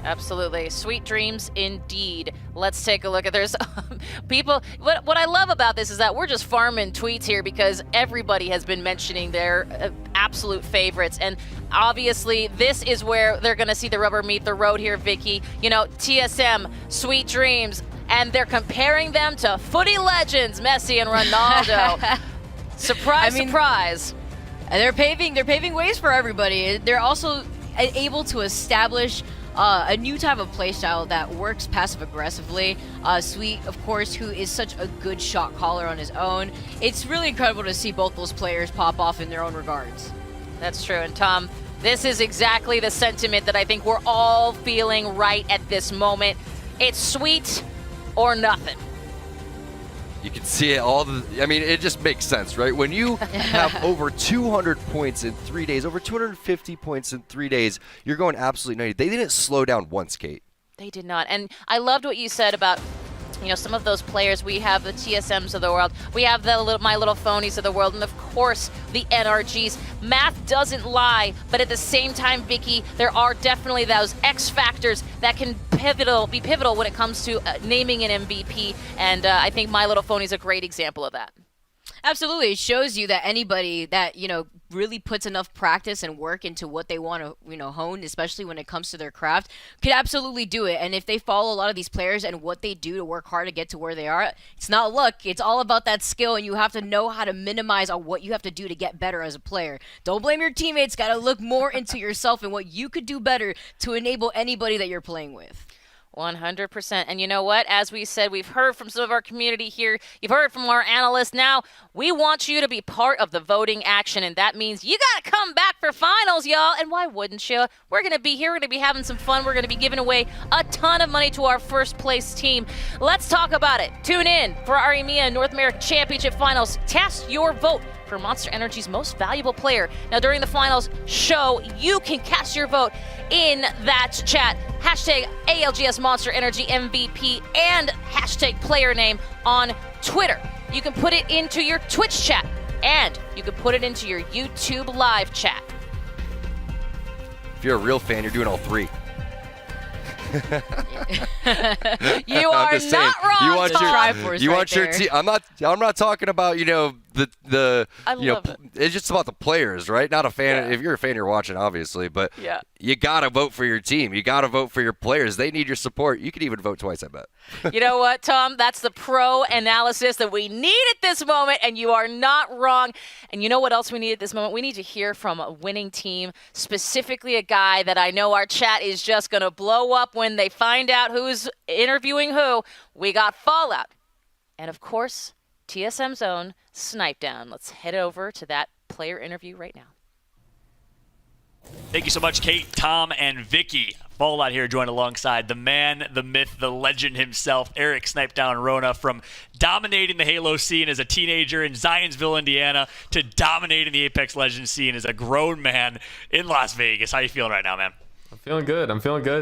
Absolutely. Sweet dreams indeed. Let's take a look at there's people. What I love about this is that we're just farming tweets here because everybody has been mentioning their absolute favorites. And obviously this is where they're going to see the rubber meet the road here, Vicky. You know, TSM, Sweet Dreams, and they're comparing them to footy legends, Messi and Ronaldo. Surprise, surprise. They're paving ways for everybody. They're also able to establish a new type of playstyle that works passive-aggressively. Sweet, of course, who is such a good shot caller on his own. It's really incredible to see both those players pop off in their own regards. That's true. And Tom, this is exactly the sentiment that I think we're all feeling right at this moment. It's Sweet or nothing. You can see it I mean, it just makes sense, right? When you have over 200 points in 3 days, over 250 points in 3 days, you're going absolutely nutty. They didn't slow down once, Kate. They did not. And I loved what you said about, you know, some of those players. We have the TSMs of the world. We have the My Little Phonies of the world. And, of course, the NRGs. Math doesn't lie. But at the same time, Vicky, there are definitely those X factors that can be pivotal when it comes to naming an MVP. And I think My Little Phony is a great example of that. Absolutely. It shows you that anybody that, you know, really puts enough practice and work into what they want to, hone, especially when it comes to their craft, could absolutely do it. And if they follow a lot of these players and what they do to work hard to get to where they are, it's not luck. It's all about that skill, and you have to know how to minimize on what you have to do to get better as a player. Don't blame your teammates. Got to look more into yourself and what you could do better to enable anybody that you're playing with. 100%. And you know what? As we said, we've heard from some of our community here. You've heard from our analysts. Now, we want you to be part of the voting action, and that means you got to come back for finals, y'all. And why wouldn't you? We're going to be here. We're going to be having some fun. We're going to be giving away a ton of money to our first place team. Let's talk about it. Tune in for our EMEA North American Championship Finals. Cast your vote for Monster Energy's most valuable player. Now, during the finals show, you can cast your vote in that chat. Hashtag ALGS Monster Energy MVP and hashtag player name on Twitter. You can put it into your Twitch chat, and you can put it into your YouTube live chat. If you're a real fan, you're doing all three. You are not wrong, Tom. You want your team. I'm not talking about the I love it. It's just about the players, right? Not a fan. Yeah. If you're a fan, you're watching, obviously, but Yeah. you gotta vote for your team. You gotta vote for your players. They need your support. You could even vote twice, I bet. You know what, Tom? That's the pro analysis that we need at this moment, and you are not wrong. And you know what else we need at this moment? We need to hear from a winning team, specifically a guy that I know our chat is just going to blow up when they find out who's interviewing who. We got Fallout. And, of course, TSM's own Snipe Down. Let's head over to that player interview right now. Thank you so much, Kate, Tom, and Vicky. Fallout here joined alongside the man, the myth, the legend himself, Eric Snipe Down Rona, from dominating the Halo scene as a teenager in Zionsville, Indiana, to dominating the Apex Legends scene as a grown man in Las Vegas. How you feeling right now, man? I'm feeling good.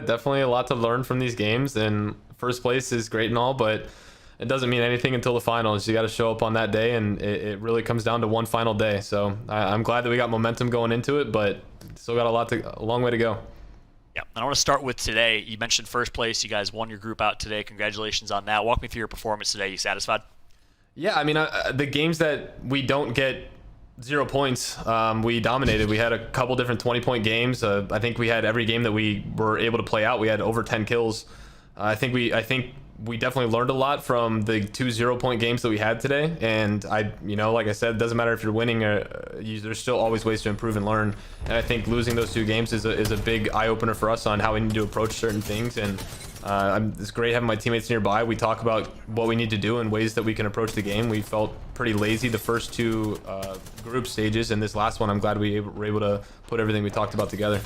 Definitely a lot to learn from these games, and first place is great and all, but it doesn't mean anything until the finals. You got to show up on that day, and it really comes down to one final day. So I'm glad that we got momentum going into it, but still got a long way to go. Yeah, and I want to start with today. You mentioned first place. You guys won your group out today. Congratulations on that. Walk me through your performance today. You satisfied? Yeah, I mean, the games that we don't get 0 points, we dominated. We had a couple different 20-point games. I think we had every game that we were able to play out. We had over 10 kills. I think we definitely learned a lot from the 2 0-point games that we had today. And like I said, it doesn't matter if you're winning or there's still always ways to improve and learn. And I think losing those 2 games is a big eye opener for us on how we need to approach certain things. And it's great having my teammates nearby. We talk about what we need to do and ways that we can approach the game. We felt pretty lazy the first 2 group stages, and this last one, I'm glad we were able to put everything we talked about together.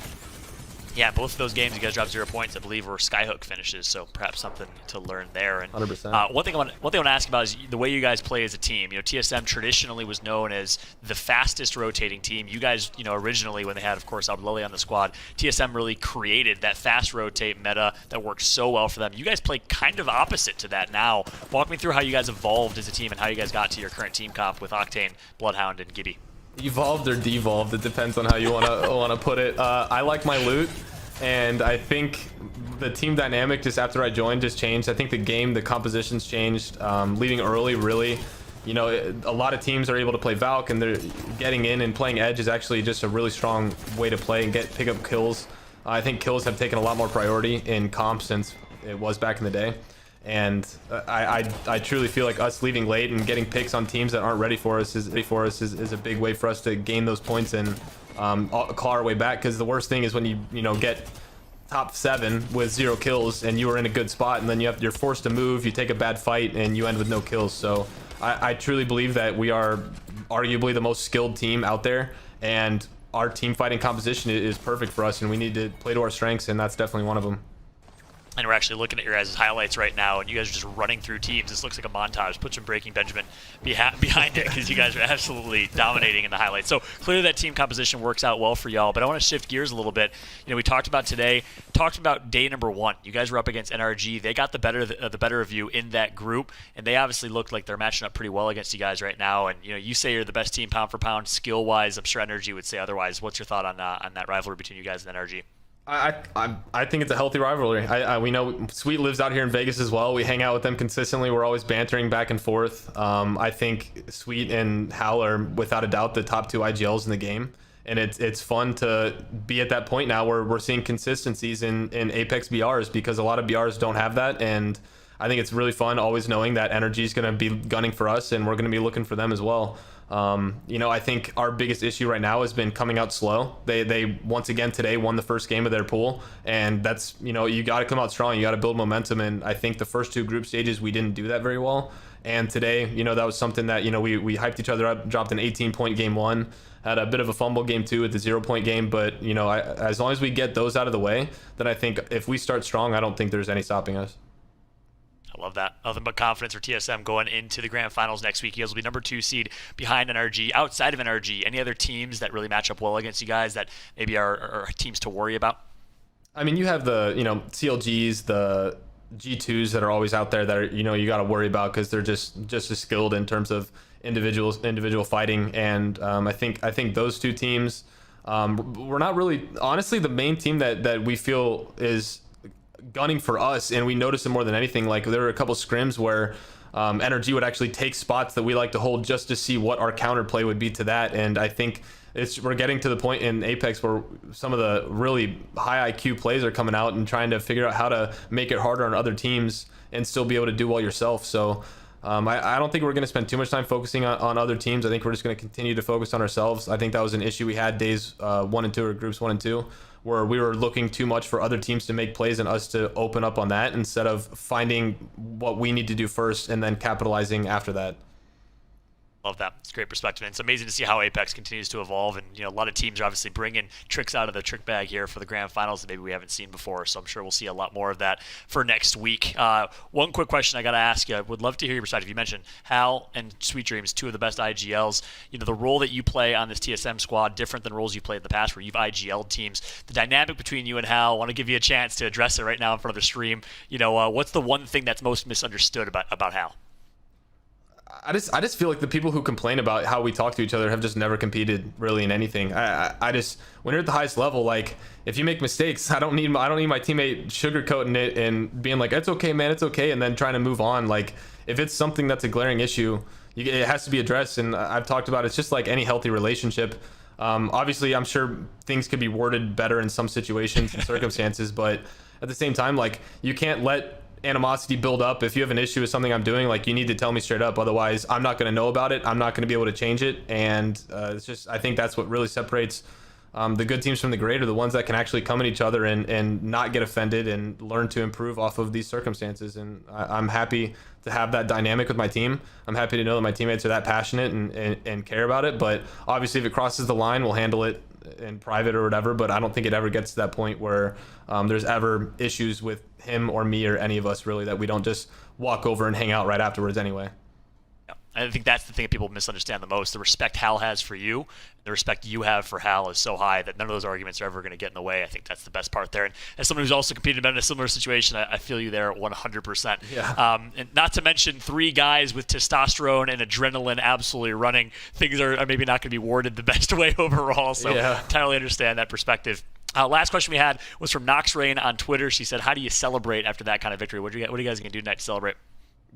Yeah, both of those games you guys dropped 0 points. I believe were skyhook finishes, so perhaps something to learn there. And 100%. One thing I want to ask about is the way you guys play as a team. TSM traditionally was known as the fastest rotating team. You guys, originally when they had, of course, Abdelali on the squad, TSM really created that fast rotate meta that worked so well for them. You guys play kind of opposite to that now. Walk me through how you guys evolved as a team and how you guys got to your current team comp with Octane, Bloodhound, and Gibby. Evolved or devolved, it depends on how you want to put it. I like my loot, and I think the team dynamic just after I joined just changed. I think the composition's changed. Leaving early, really, a lot of teams are able to play Valk, and they're getting in and playing Edge is actually just a really strong way to play and pick up kills. I think kills have taken a lot more priority in comp since it was back in the day. And I truly feel like us leaving late and getting picks on teams that aren't ready for us is a big way for us to gain those points and claw our way back. Because the worst thing is when you get top 7 with 0 kills and you are in a good spot, and then you're forced to move, you take a bad fight, and you end with no kills. So I truly believe that we are arguably the most skilled team out there, and our team fighting composition is perfect for us, and we need to play to our strengths, and that's definitely one of them. And we're actually looking at your guys' highlights right now, and you guys are just running through teams. This looks like a montage. Put some Breaking Benjamin behind it, because you guys are absolutely dominating in the highlights. So clearly that team composition works out well for y'all, but I want to shift gears a little bit. We talked about day number 1. You guys were up against NRG. They got the better of you in that group, and they obviously looked like they're matching up pretty well against you guys right now. And you say you're the best team pound for pound, skill-wise. I'm sure NRG would say otherwise. What's your thought on that rivalry between you guys and NRG? I think it's a healthy rivalry. We know Sweet lives out here in Vegas as well. We hang out with them consistently. We're always bantering back and forth. I think Sweet and Hal are without a doubt the top 2 IGLs in the game, and it's fun to be at that point now where we're seeing consistencies in Apex BRs, because a lot of BRs don't have that, and I think it's really fun always knowing that Energy is going to be gunning for us, and we're going to be looking for them as well. I think our biggest issue right now has been coming out slow. They once again today won the first game of their pool, and that's, you got to come out strong. You got to build momentum, and I think the first 2 group stages we didn't do that very well. And today, that was something that we hyped each other up, dropped an 18-point game 1, had a bit of a fumble game 2 at the 0-point game, but as long as we get those out of the way, then I think if we start strong, I don't think there's any stopping us. I love that. Nothing but confidence for TSM going into the grand finals next week. You guys will be number 2 seed behind NRG. Outside of NRG, any other teams that really match up well against you guys that maybe are teams to worry about? I mean, you have the CLGs, the G2s that are always out there that are, you got to worry about because they're just as skilled in terms of individual fighting. And I think those 2 teams, we're not really, honestly, the main team that we feel is gunning for us, and we notice it more than anything. Like, there were a couple scrims where NRG would actually take spots that we like to hold just to see what our counterplay would be to that. And I think we're getting to the point in Apex where some of the really high IQ plays are coming out and trying to figure out how to make it harder on other teams and still be able to do well yourself. So I don't think we're going to spend too much time focusing on other teams. I think we're just going to continue to focus on ourselves. I think that was an issue we had days 1 and 2, or groups 1 and 2, where we were looking too much for other teams to make plays and us to open up on that instead of finding what we need to do first and then capitalizing after that. Love that. It's a great perspective. And it's amazing to see how Apex continues to evolve. And, a lot of teams are obviously bringing tricks out of the trick bag here for the grand finals that maybe we haven't seen before. So I'm sure we'll see a lot more of that for next week. One quick question I got to ask you. I would love to hear your perspective. You mentioned Hal and Sweet Dreams, 2 of the best IGLs. The role that you play on this TSM squad, different than roles you played in the past where you've IGL'd teams. The dynamic between you and Hal, I want to give you a chance to address it right now in front of the stream. What's the one thing that's most misunderstood about Hal? I just feel like the people who complain about how we talk to each other have just never competed really in anything. I just, when you're at the highest level, like, if you make mistakes, I don't need my teammate sugarcoating it and being like, it's okay, man, it's okay, and then trying to move on. Like, if it's something that's a glaring issue, it has to be addressed. And I've talked about it's just like any healthy relationship. Obviously, I'm sure things could be worded better in some situations and circumstances, but at the same time, like, you can't let animosity build up. If you have an issue with something I'm doing, like, you need to tell me straight up, otherwise I'm not going to know about it, I'm not going to be able to change it. And it's just, I think that's what really separates the good teams from the great, are the ones that can actually come at each other and not get offended and learn to improve off of these circumstances. And I'm happy to have that dynamic with my team. I'm happy to know that my teammates are that passionate and care about it. But obviously, if it crosses the line, we'll handle it in private or whatever. But I don't think it ever gets to that point where there's ever issues with him or me or any of us, really, that we don't just walk over and hang out right afterwards anyway. I think that's the thing that people misunderstand the most. The respect Hal has for you, the respect you have for Hal is so high that none of those arguments are ever going to get in the way. I think that's the best part there. And as someone who's also competed in a similar situation, I feel you there 100%. Yeah. And not to mention 3 guys with testosterone and adrenaline absolutely running. Things are maybe not going to be worded the best way overall, so yeah. Entirely understand that perspective. Last question we had was from Nox Rain on Twitter. She said, how do you celebrate after that kind of victory? What are you guys going to do tonight to celebrate?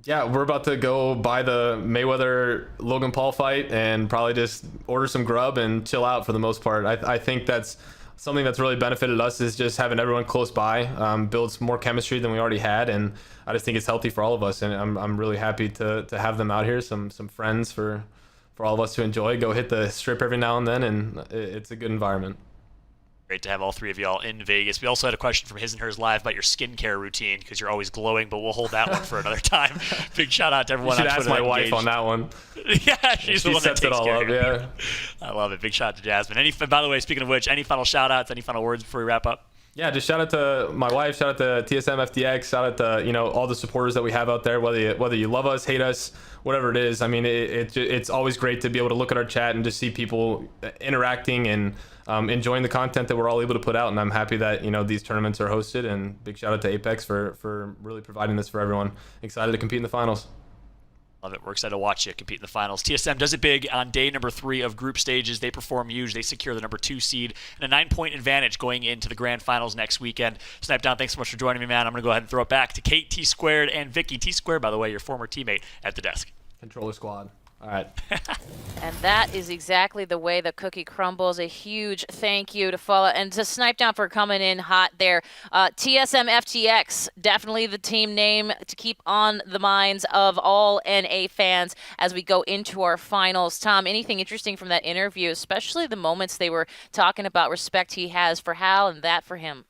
Yeah, we're about to go buy the Mayweather-Logan Paul fight and probably just order some grub and chill out for the most part. I think that's something that's really benefited us, is just having everyone close by, builds more chemistry than we already had, and I just think it's healthy for all of us. And I'm really happy to have them out here, some friends for all of us to enjoy. Go hit the strip every now and then, and it's a good environment. Great to have all 3 of y'all in Vegas. We also had a question from His and Hers Live about your skincare routine, because you're always glowing, but we'll hold that one for another time. Big shout out to everyone. You should ask my wife on that one. Yeah, she's the one that sets it takes all care up. of you. Yeah, I love it. Big shout out to Jasmine. By the way, speaking of which, any final shout outs, any final words before we wrap up? Yeah, just shout out to my wife, shout out to TSM FDX, shout out to all the supporters that we have out there, whether you love us, hate us, whatever it is. I mean, it's always great to be able to look at our chat and just see people interacting and enjoying the content that we're all able to put out. And I'm happy that these tournaments are hosted, and big shout out to Apex for really providing this for everyone. Excited to compete in the finals. Love it. We're excited to watch you compete in the finals. TSM does it big on day number 3 of group stages. They perform huge. They secure the number 2 seed and a 9-point advantage going into the grand finals next weekend. Snipedown, thanks so much for joining me, man. I'm going to go ahead and throw it back to Kate, T-Squared, and Vicky. T-Squared, by the way, your former teammate at the desk. Controller squad. All right. And that is exactly the way the cookie crumbles. A huge thank you to Follow and to Snipedown for coming in hot there. TSM FTX, definitely the team name to keep on the minds of all NA fans as we go into our finals. Tom, anything interesting from that interview, especially the moments they were talking about respect he has for Hal and that for him?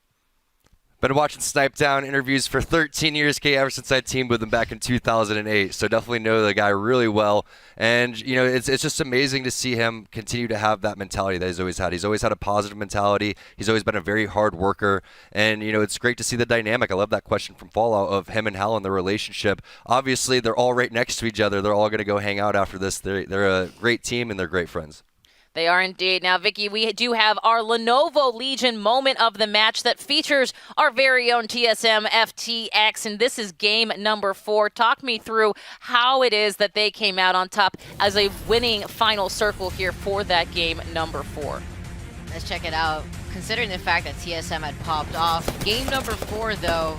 Been watching Snipedown interviews for 13 years, Kate, ever since I teamed with him back in 2008. So definitely know the guy really well. And, you know, it's just amazing to see him continue to have that mentality that he's always had. He's always had a positive mentality. He's always been a very hard worker. And, you know, it's great to see the dynamic. I love that question from Fallout of him and Hal and their relationship. Obviously, they're all right next to each other. They're all going to go hang out after this. They're a great team and they're great friends. They are indeed. Now, Vicky, we do have our Lenovo Legion moment of the match that features our very own TSM FTX, and this is game number 4. Talk me through how it is that they came out on top as a winning final circle here for that game number 4. Let's check it out. Considering the fact that TSM had popped off, game number 4, though,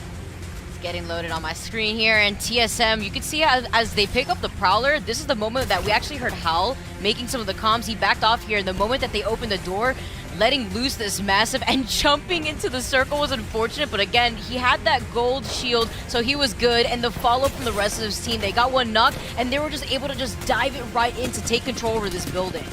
getting loaded on my screen here, and TSM, you can see as they pick up the Prowler, this is the moment that we actually heard Hal making some of the comms. He backed off here, and the moment that they opened the door, letting loose this massive and jumping into the circle was unfortunate, but again, he had that gold shield, so he was good, and the follow from the rest of his team, they got one knock, and they were just able to just dive it right in to take control over this building.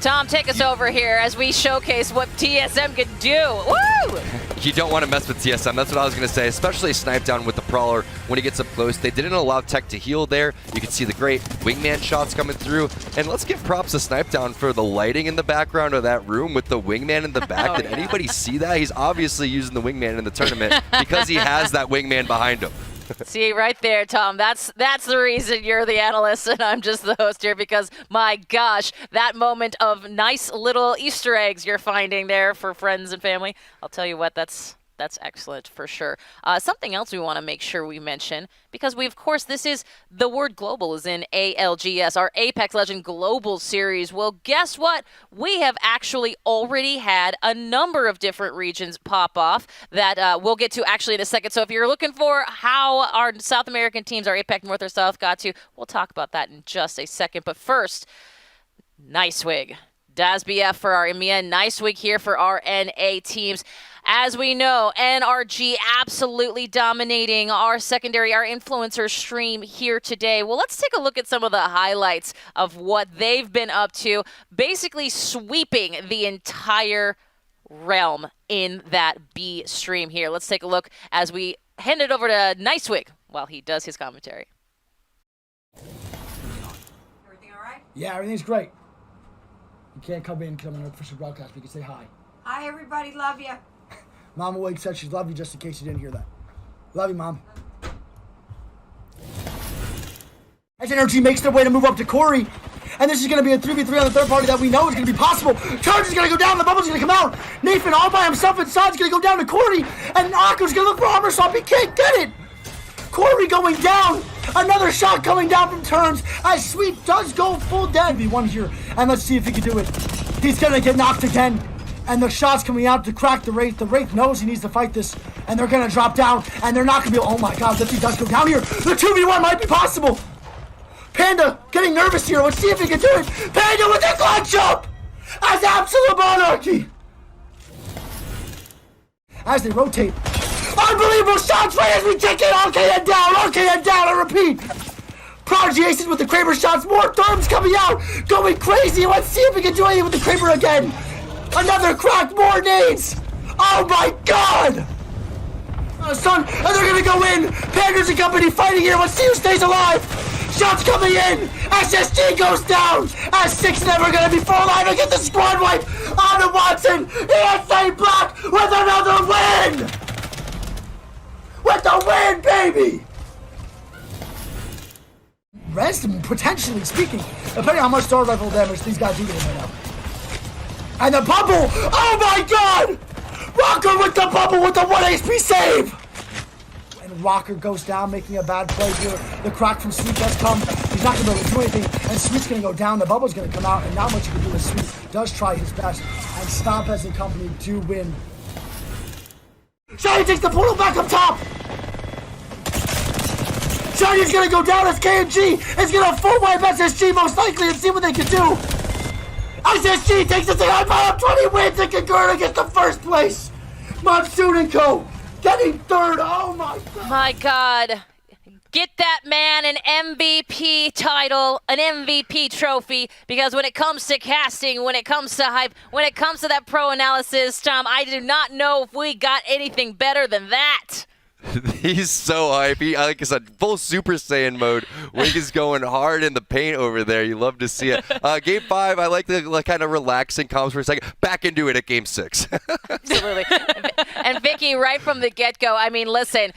Tom, take us over here as we showcase what TSM can do. Woo! You don't want to mess with TSM. That's what I was going to say, especially Snipedown with the Prowler when he gets up close. They didn't allow Tech to heal there. You can see the great wingman shots coming through. And let's give props to Snipedown for the lighting in the background of that room with the wingman in the back. Did anybody see that? He's obviously using the wingman in the tournament because he has that wingman behind him. See, right there, Tom, that's the reason you're the analyst and I'm just the host here, because my gosh, that moment of nice little Easter eggs you're finding there for friends and family. I'll tell you what, that's excellent for sure. Something else we want to make sure we mention, because we, of course, this is the word global is in ALGS, our Apex Legends Global Series. Well, guess what? We have actually already had a number of different regions pop off that we'll get to actually in a second. So if you're looking for how our South American teams, our Apex North or South got to, we'll talk about that in just a second. But first, NiceWig. DazBF for our EMEA, NiceWig here for our NA teams. As we know, NRG absolutely dominating our secondary, our influencer stream here today. Well, let's take a look at some of the highlights of what they've been up to, basically sweeping the entire realm in that B stream here. Let's take a look as we hand it over to NiceWig while he does his commentary. Everything all right? Yeah, everything's great. You can't come in because I'm an official broadcast, but you can say hi. Hi, everybody. Love you. Mama Wade said she loved you just in case you didn't hear that. Love you, Mom. As NRG makes their way to move up to Corey, and this is going to be a 3v3 on the third party that we know is going to be possible. Charge is going to go down, the bubble's going to come out. Nathan all by himself inside is going to go down to Corey, and Akku's going to look for armor swap. He can't get it. Corey going down. Another shot coming down from turns as Sweet does go full dead. V1 here, and let's see if he can do it. He's going to get knocked again. And the shot's coming out to crack the Wraith. The Wraith knows he needs to fight this, and they're going to drop down, and they're not going to be, oh my god, Lifty does go down here. The 2v1 might be possible. Panda getting nervous here. Let's see if he can do it. Panda with the clutch jump as absolute monarchy. As they rotate. Unbelievable shots right as we take it. RKN down, I repeat. Prodigy aces with the Kraber shots. More therms coming out. Going crazy. Let's see if we can do anything with the Kraber again. Another crack, more nades! Oh my god! Son, and they're gonna go in! Pandas and company fighting here, let's see who stays alive! Shots coming in! SSG goes down! S6 never gonna be full alive and get the squad wipe! On to Watson! ESA Black with another win! With the win, baby! Rest, potentially speaking, depending on how much star rifle damage these guys do to him right now. And the bubble! Oh my god! Rocker with the bubble with the 1 HP save! Rocker goes down, making a bad play here. The crack from Sweet does come. He's not going to be able to do anything, and Sweet's going to go down. The bubble's going to come out, and not much you can do with Sweet. Does try his best, and Stompez and company do win. Shiny takes the portal back up top! Shiny's going to go down as KMG is going to full wipe SSG most likely and see what they can do. SSG takes it to high bottom 20 wins and Concurrent against the first place. Monsoon & Co. getting third. Oh my God. My God. Get that man an MVP title, an MVP trophy, because when it comes to casting, when it comes to hype, when it comes to that pro analysis, Tom, I do not know if we got anything better than that. He's so hype. Like I said, full Super Saiyan mode. Wink is going hard in the paint over there. You love to see it. Game 5, I like the kind of relaxing comms for a second. Back into it at Game 6. Absolutely. And Vicky, right from the get-go, I mean, listen,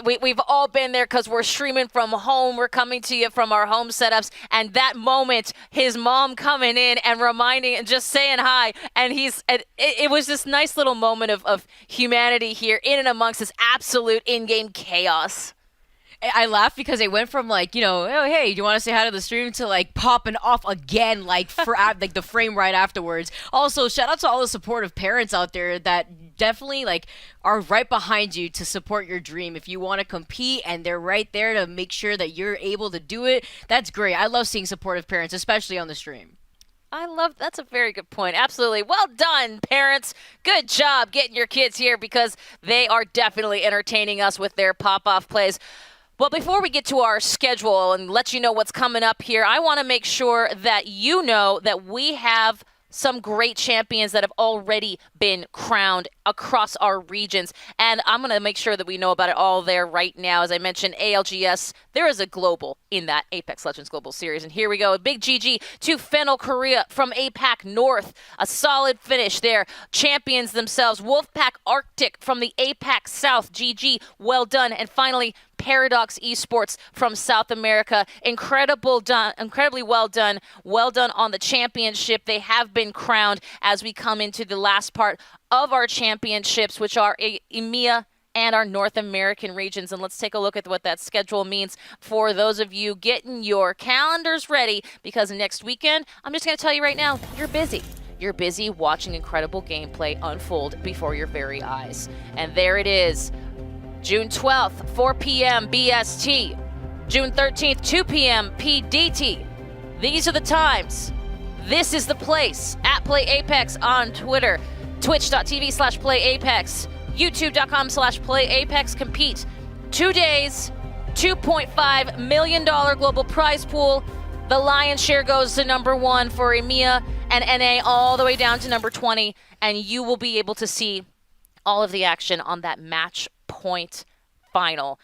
we've all been there because we're streaming from home. We're coming to you from our home setups. And that moment, his mom coming in and reminding and just saying hi. And it was this nice little moment of humanity here in and amongst this absolute in-game chaos. I laugh because it went from like, oh hey, do you want to say hi to the stream to like popping off again like for like the frame right afterwards. Also, shout out to all the supportive parents out there that definitely like are right behind you to support your dream. If you want to compete and they're right there to make sure that you're able to do it, that's great. I love seeing supportive parents, especially on the stream. That's a very good point. Absolutely. Well done, parents. Good job getting your kids here because they are definitely entertaining us with their pop-off plays. Well, before we get to our schedule and let you know what's coming up here, I want to make sure that you know that we have some great champions that have already been crowned across our regions. And I'm going to make sure that we know about it all there right now. As I mentioned, ALGS, there is a global in that Apex Legends Global Series. And here we go. A big GG to Fennel Korea from APAC North. A solid finish there. Champions themselves. Wolfpack Arctic from the APAC South. GG. Well done. And finally, Paradox Esports from South America. Incredibly well done. Well done on the championship. They have been crowned as we come into the last part of our championships, which are EMEA and our North American regions. And let's take a look at what that schedule means for those of you getting your calendars ready, because next weekend, I'm just going to tell you right now, you're busy. You're busy watching incredible gameplay unfold before your very eyes. And there it is. June 12th, 4 p.m. BST. June 13th, 2 p.m. PDT. These are the times. This is the place. At Play Apex on Twitter. Twitch.tv/PlayApex. YouTube.com/PlayApex. Compete. 2 days, $2.5 million global prize pool. The lion's share goes to number 1 for EMEA and NA all the way down to number 20. And you will be able to see all of the action on that match point final.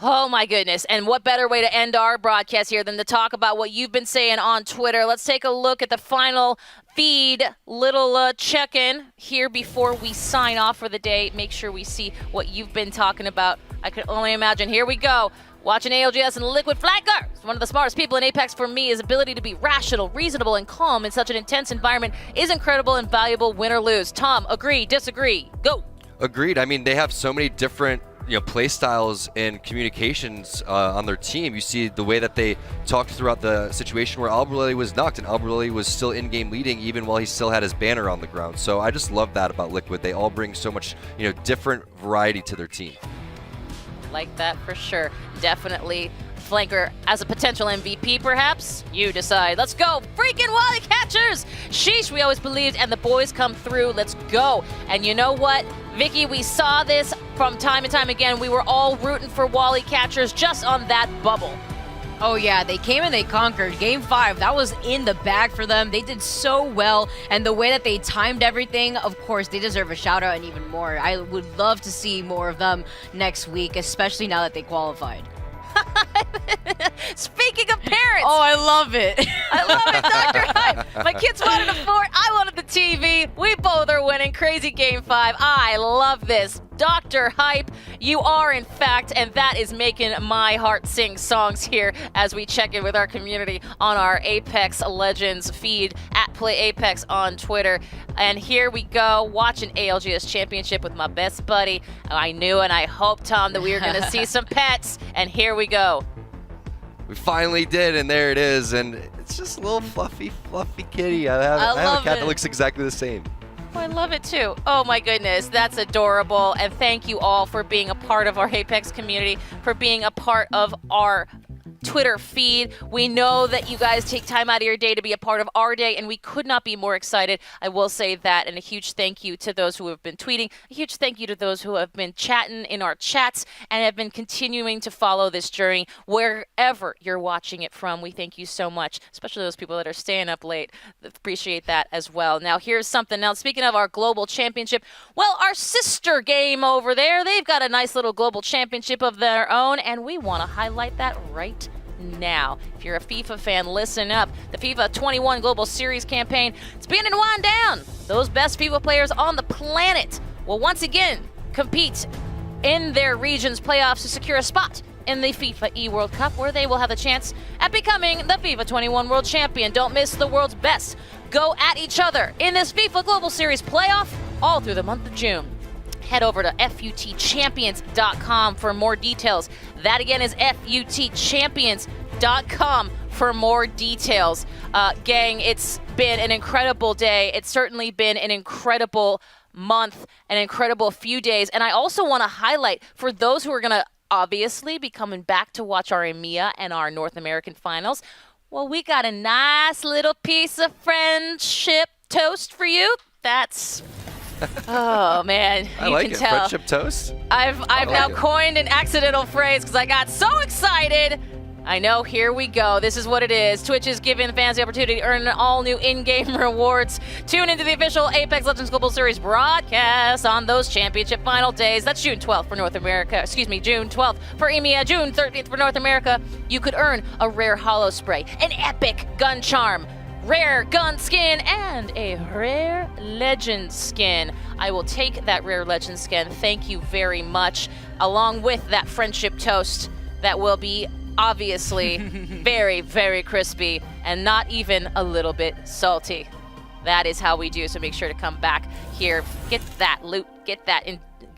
Oh my goodness. And what better way to end our broadcast here than to talk about what you've been saying on Twitter. Let's take a look at the final feed, little check-in here before we sign off for the day. Make sure we see what you've been talking about. I could only imagine. Here we go. Watching ALGS and Liquid Flagger. One of the smartest people in Apex for me. His ability to be rational, reasonable, and calm in such an intense environment is incredible and valuable, win or lose. Tom, agree, disagree, go. Agreed. I mean, they have so many different play styles and communications on their team. You see the way that they talked throughout the situation where Albrelli was knocked and Albrelli was still in-game leading even while he still had his banner on the ground. So I just love that about Liquid. They all bring so much different variety to their team. Like that for sure. Definitely Flanker as a potential MVP, perhaps? You decide. Let's go. Freaking Wally Catchers! Sheesh, we always believed, and the boys come through. Let's go. And you know what, Vicky, we saw this from time and time again. We were all rooting for Wally Catchers just on that bubble. Oh yeah, they came and they conquered. Game 5, that was in the bag for them. They did so well, and the way that they timed everything, of course, they deserve a shout out and even more. I would love to see more of them next week, especially now that they qualified. Speaking of parents. Oh, I love it. I love it, Dr. Hype. My kids wanted a fort. I wanted the TV. We both are winning. Crazy Game 5. I love this. Dr. Hype, You are, in fact, and that is making my heart sing songs here as we check in with our community on our Apex Legends feed at PlayApex on Twitter. And here we go, watching ALGS Championship with my best buddy. I knew and I hoped, Tom, that we were going to see some pets, and here we go. We finally did, and there it is, and it's just a little fluffy kitty. I have a cat that looks exactly the same. Oh, I love it too. Oh my goodness, that's adorable. And thank you all for being a part of our Apex community, for being a part of our Twitter feed. We know that you guys take time out of your day to be a part of our day, and we could not be more excited. I will say that, and a huge thank you to those who have been tweeting, a huge thank you to those who have been chatting in our chats and have been continuing to follow this journey wherever you're watching it from. We thank you so much, especially those people that are staying up late. Appreciate that as well. Now, here's something else. Speaking of our global championship, well, our sister game over there, they've got a nice little global championship of their own, and we want to highlight that right now. If you're a FIFA fan, listen up. The FIFA 21 Global Series campaign, it's beginning to wind down. Those best FIFA players on the planet will once again compete in their region's playoffs to secure a spot in the FIFA eWorld Cup, where they will have a chance at becoming the FIFA 21 World Champion. Don't miss the world's best go at each other in this FIFA Global Series playoff all through the month of June. Head over to FUTChampions.com for more details. That again is FUTChampions.com for more details. Gang, it's been an incredible day. It's certainly been an incredible month, an incredible few days. And I also want to highlight for those who are going to obviously be coming back to watch our EMEA and our North American finals, well, we got a nice little piece of friendship toast for you. That's... oh man, I you like can it. tell. Friendship toast. I've like now it. coined an accidental phrase because I got so excited. I know, here we go. This is what it is. Twitch is giving fans the opportunity to earn all new in-game rewards. Tune into the official Apex Legends Global Series broadcast on those championship final days. That's June 12th for North America. Excuse me, June 12th for EMEA, June 13th for North America. You could earn a rare holo spray, an epic gun charm, rare gun skin, and a rare legend skin. I will take that rare legend skin. Thank you very much. Along with that friendship toast that will be obviously very, very crispy and not even a little bit salty. That is how we do, so make sure to come back here. Get that loot, get that,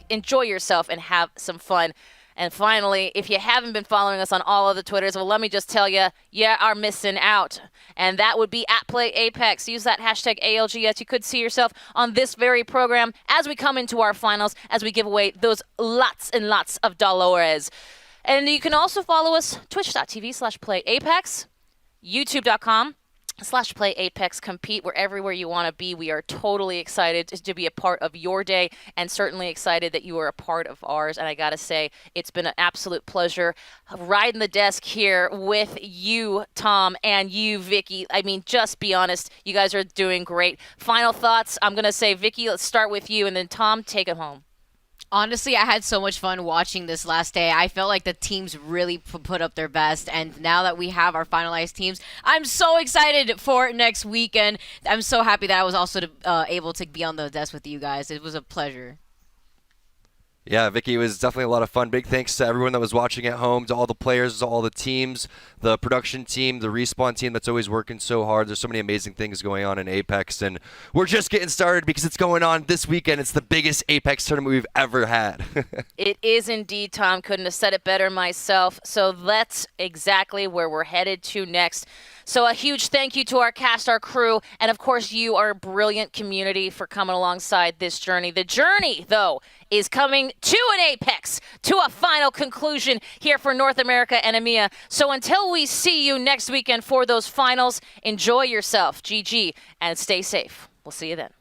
enjoy yourself and have some fun. And finally, if you haven't been following us on all of the Twitters, well, let me just tell you, you are missing out. And that would be at PlayApex. Use that hashtag ALGS. You could see yourself on this very program as we come into our finals, as we give away those lots and lots of dollars. And you can also follow us, twitch.tv/PlayApex, youtube.com/PlayApex Compete. We're everywhere you want to be. We are totally excited to be a part of your day and certainly excited that you are a part of ours. And I got to say, it's been an absolute pleasure riding the desk here with you, Tom, and you, Vicky. I mean, just be honest. You guys are doing great. Final thoughts. I'm going to say, Vicky, let's start with you, and then Tom, take it home. Honestly, I had so much fun watching this last day. I felt like the teams really put up their best, and now that we have our finalized teams, I'm so excited for next weekend. I'm so happy that I was also able to be on the desk with you guys. It was a pleasure. Yeah, Vicky, it was definitely a lot of fun. Big thanks to everyone that was watching at home, to all the players, to all the teams, the production team, the Respawn team that's always working so hard. There's so many amazing things going on in Apex, and we're just getting started because it's going on this weekend. It's the biggest Apex tournament we've ever had. It is indeed, Tom. Couldn't have said it better myself. So that's exactly where we're headed to next. So a huge thank you to our cast, our crew, and of course you, our brilliant community, for coming alongside this journey. The journey, though, is coming to an apex, to a final conclusion here for North America and EMEA. So until we see you next weekend for those finals, enjoy yourself, GG, and stay safe. We'll see you then.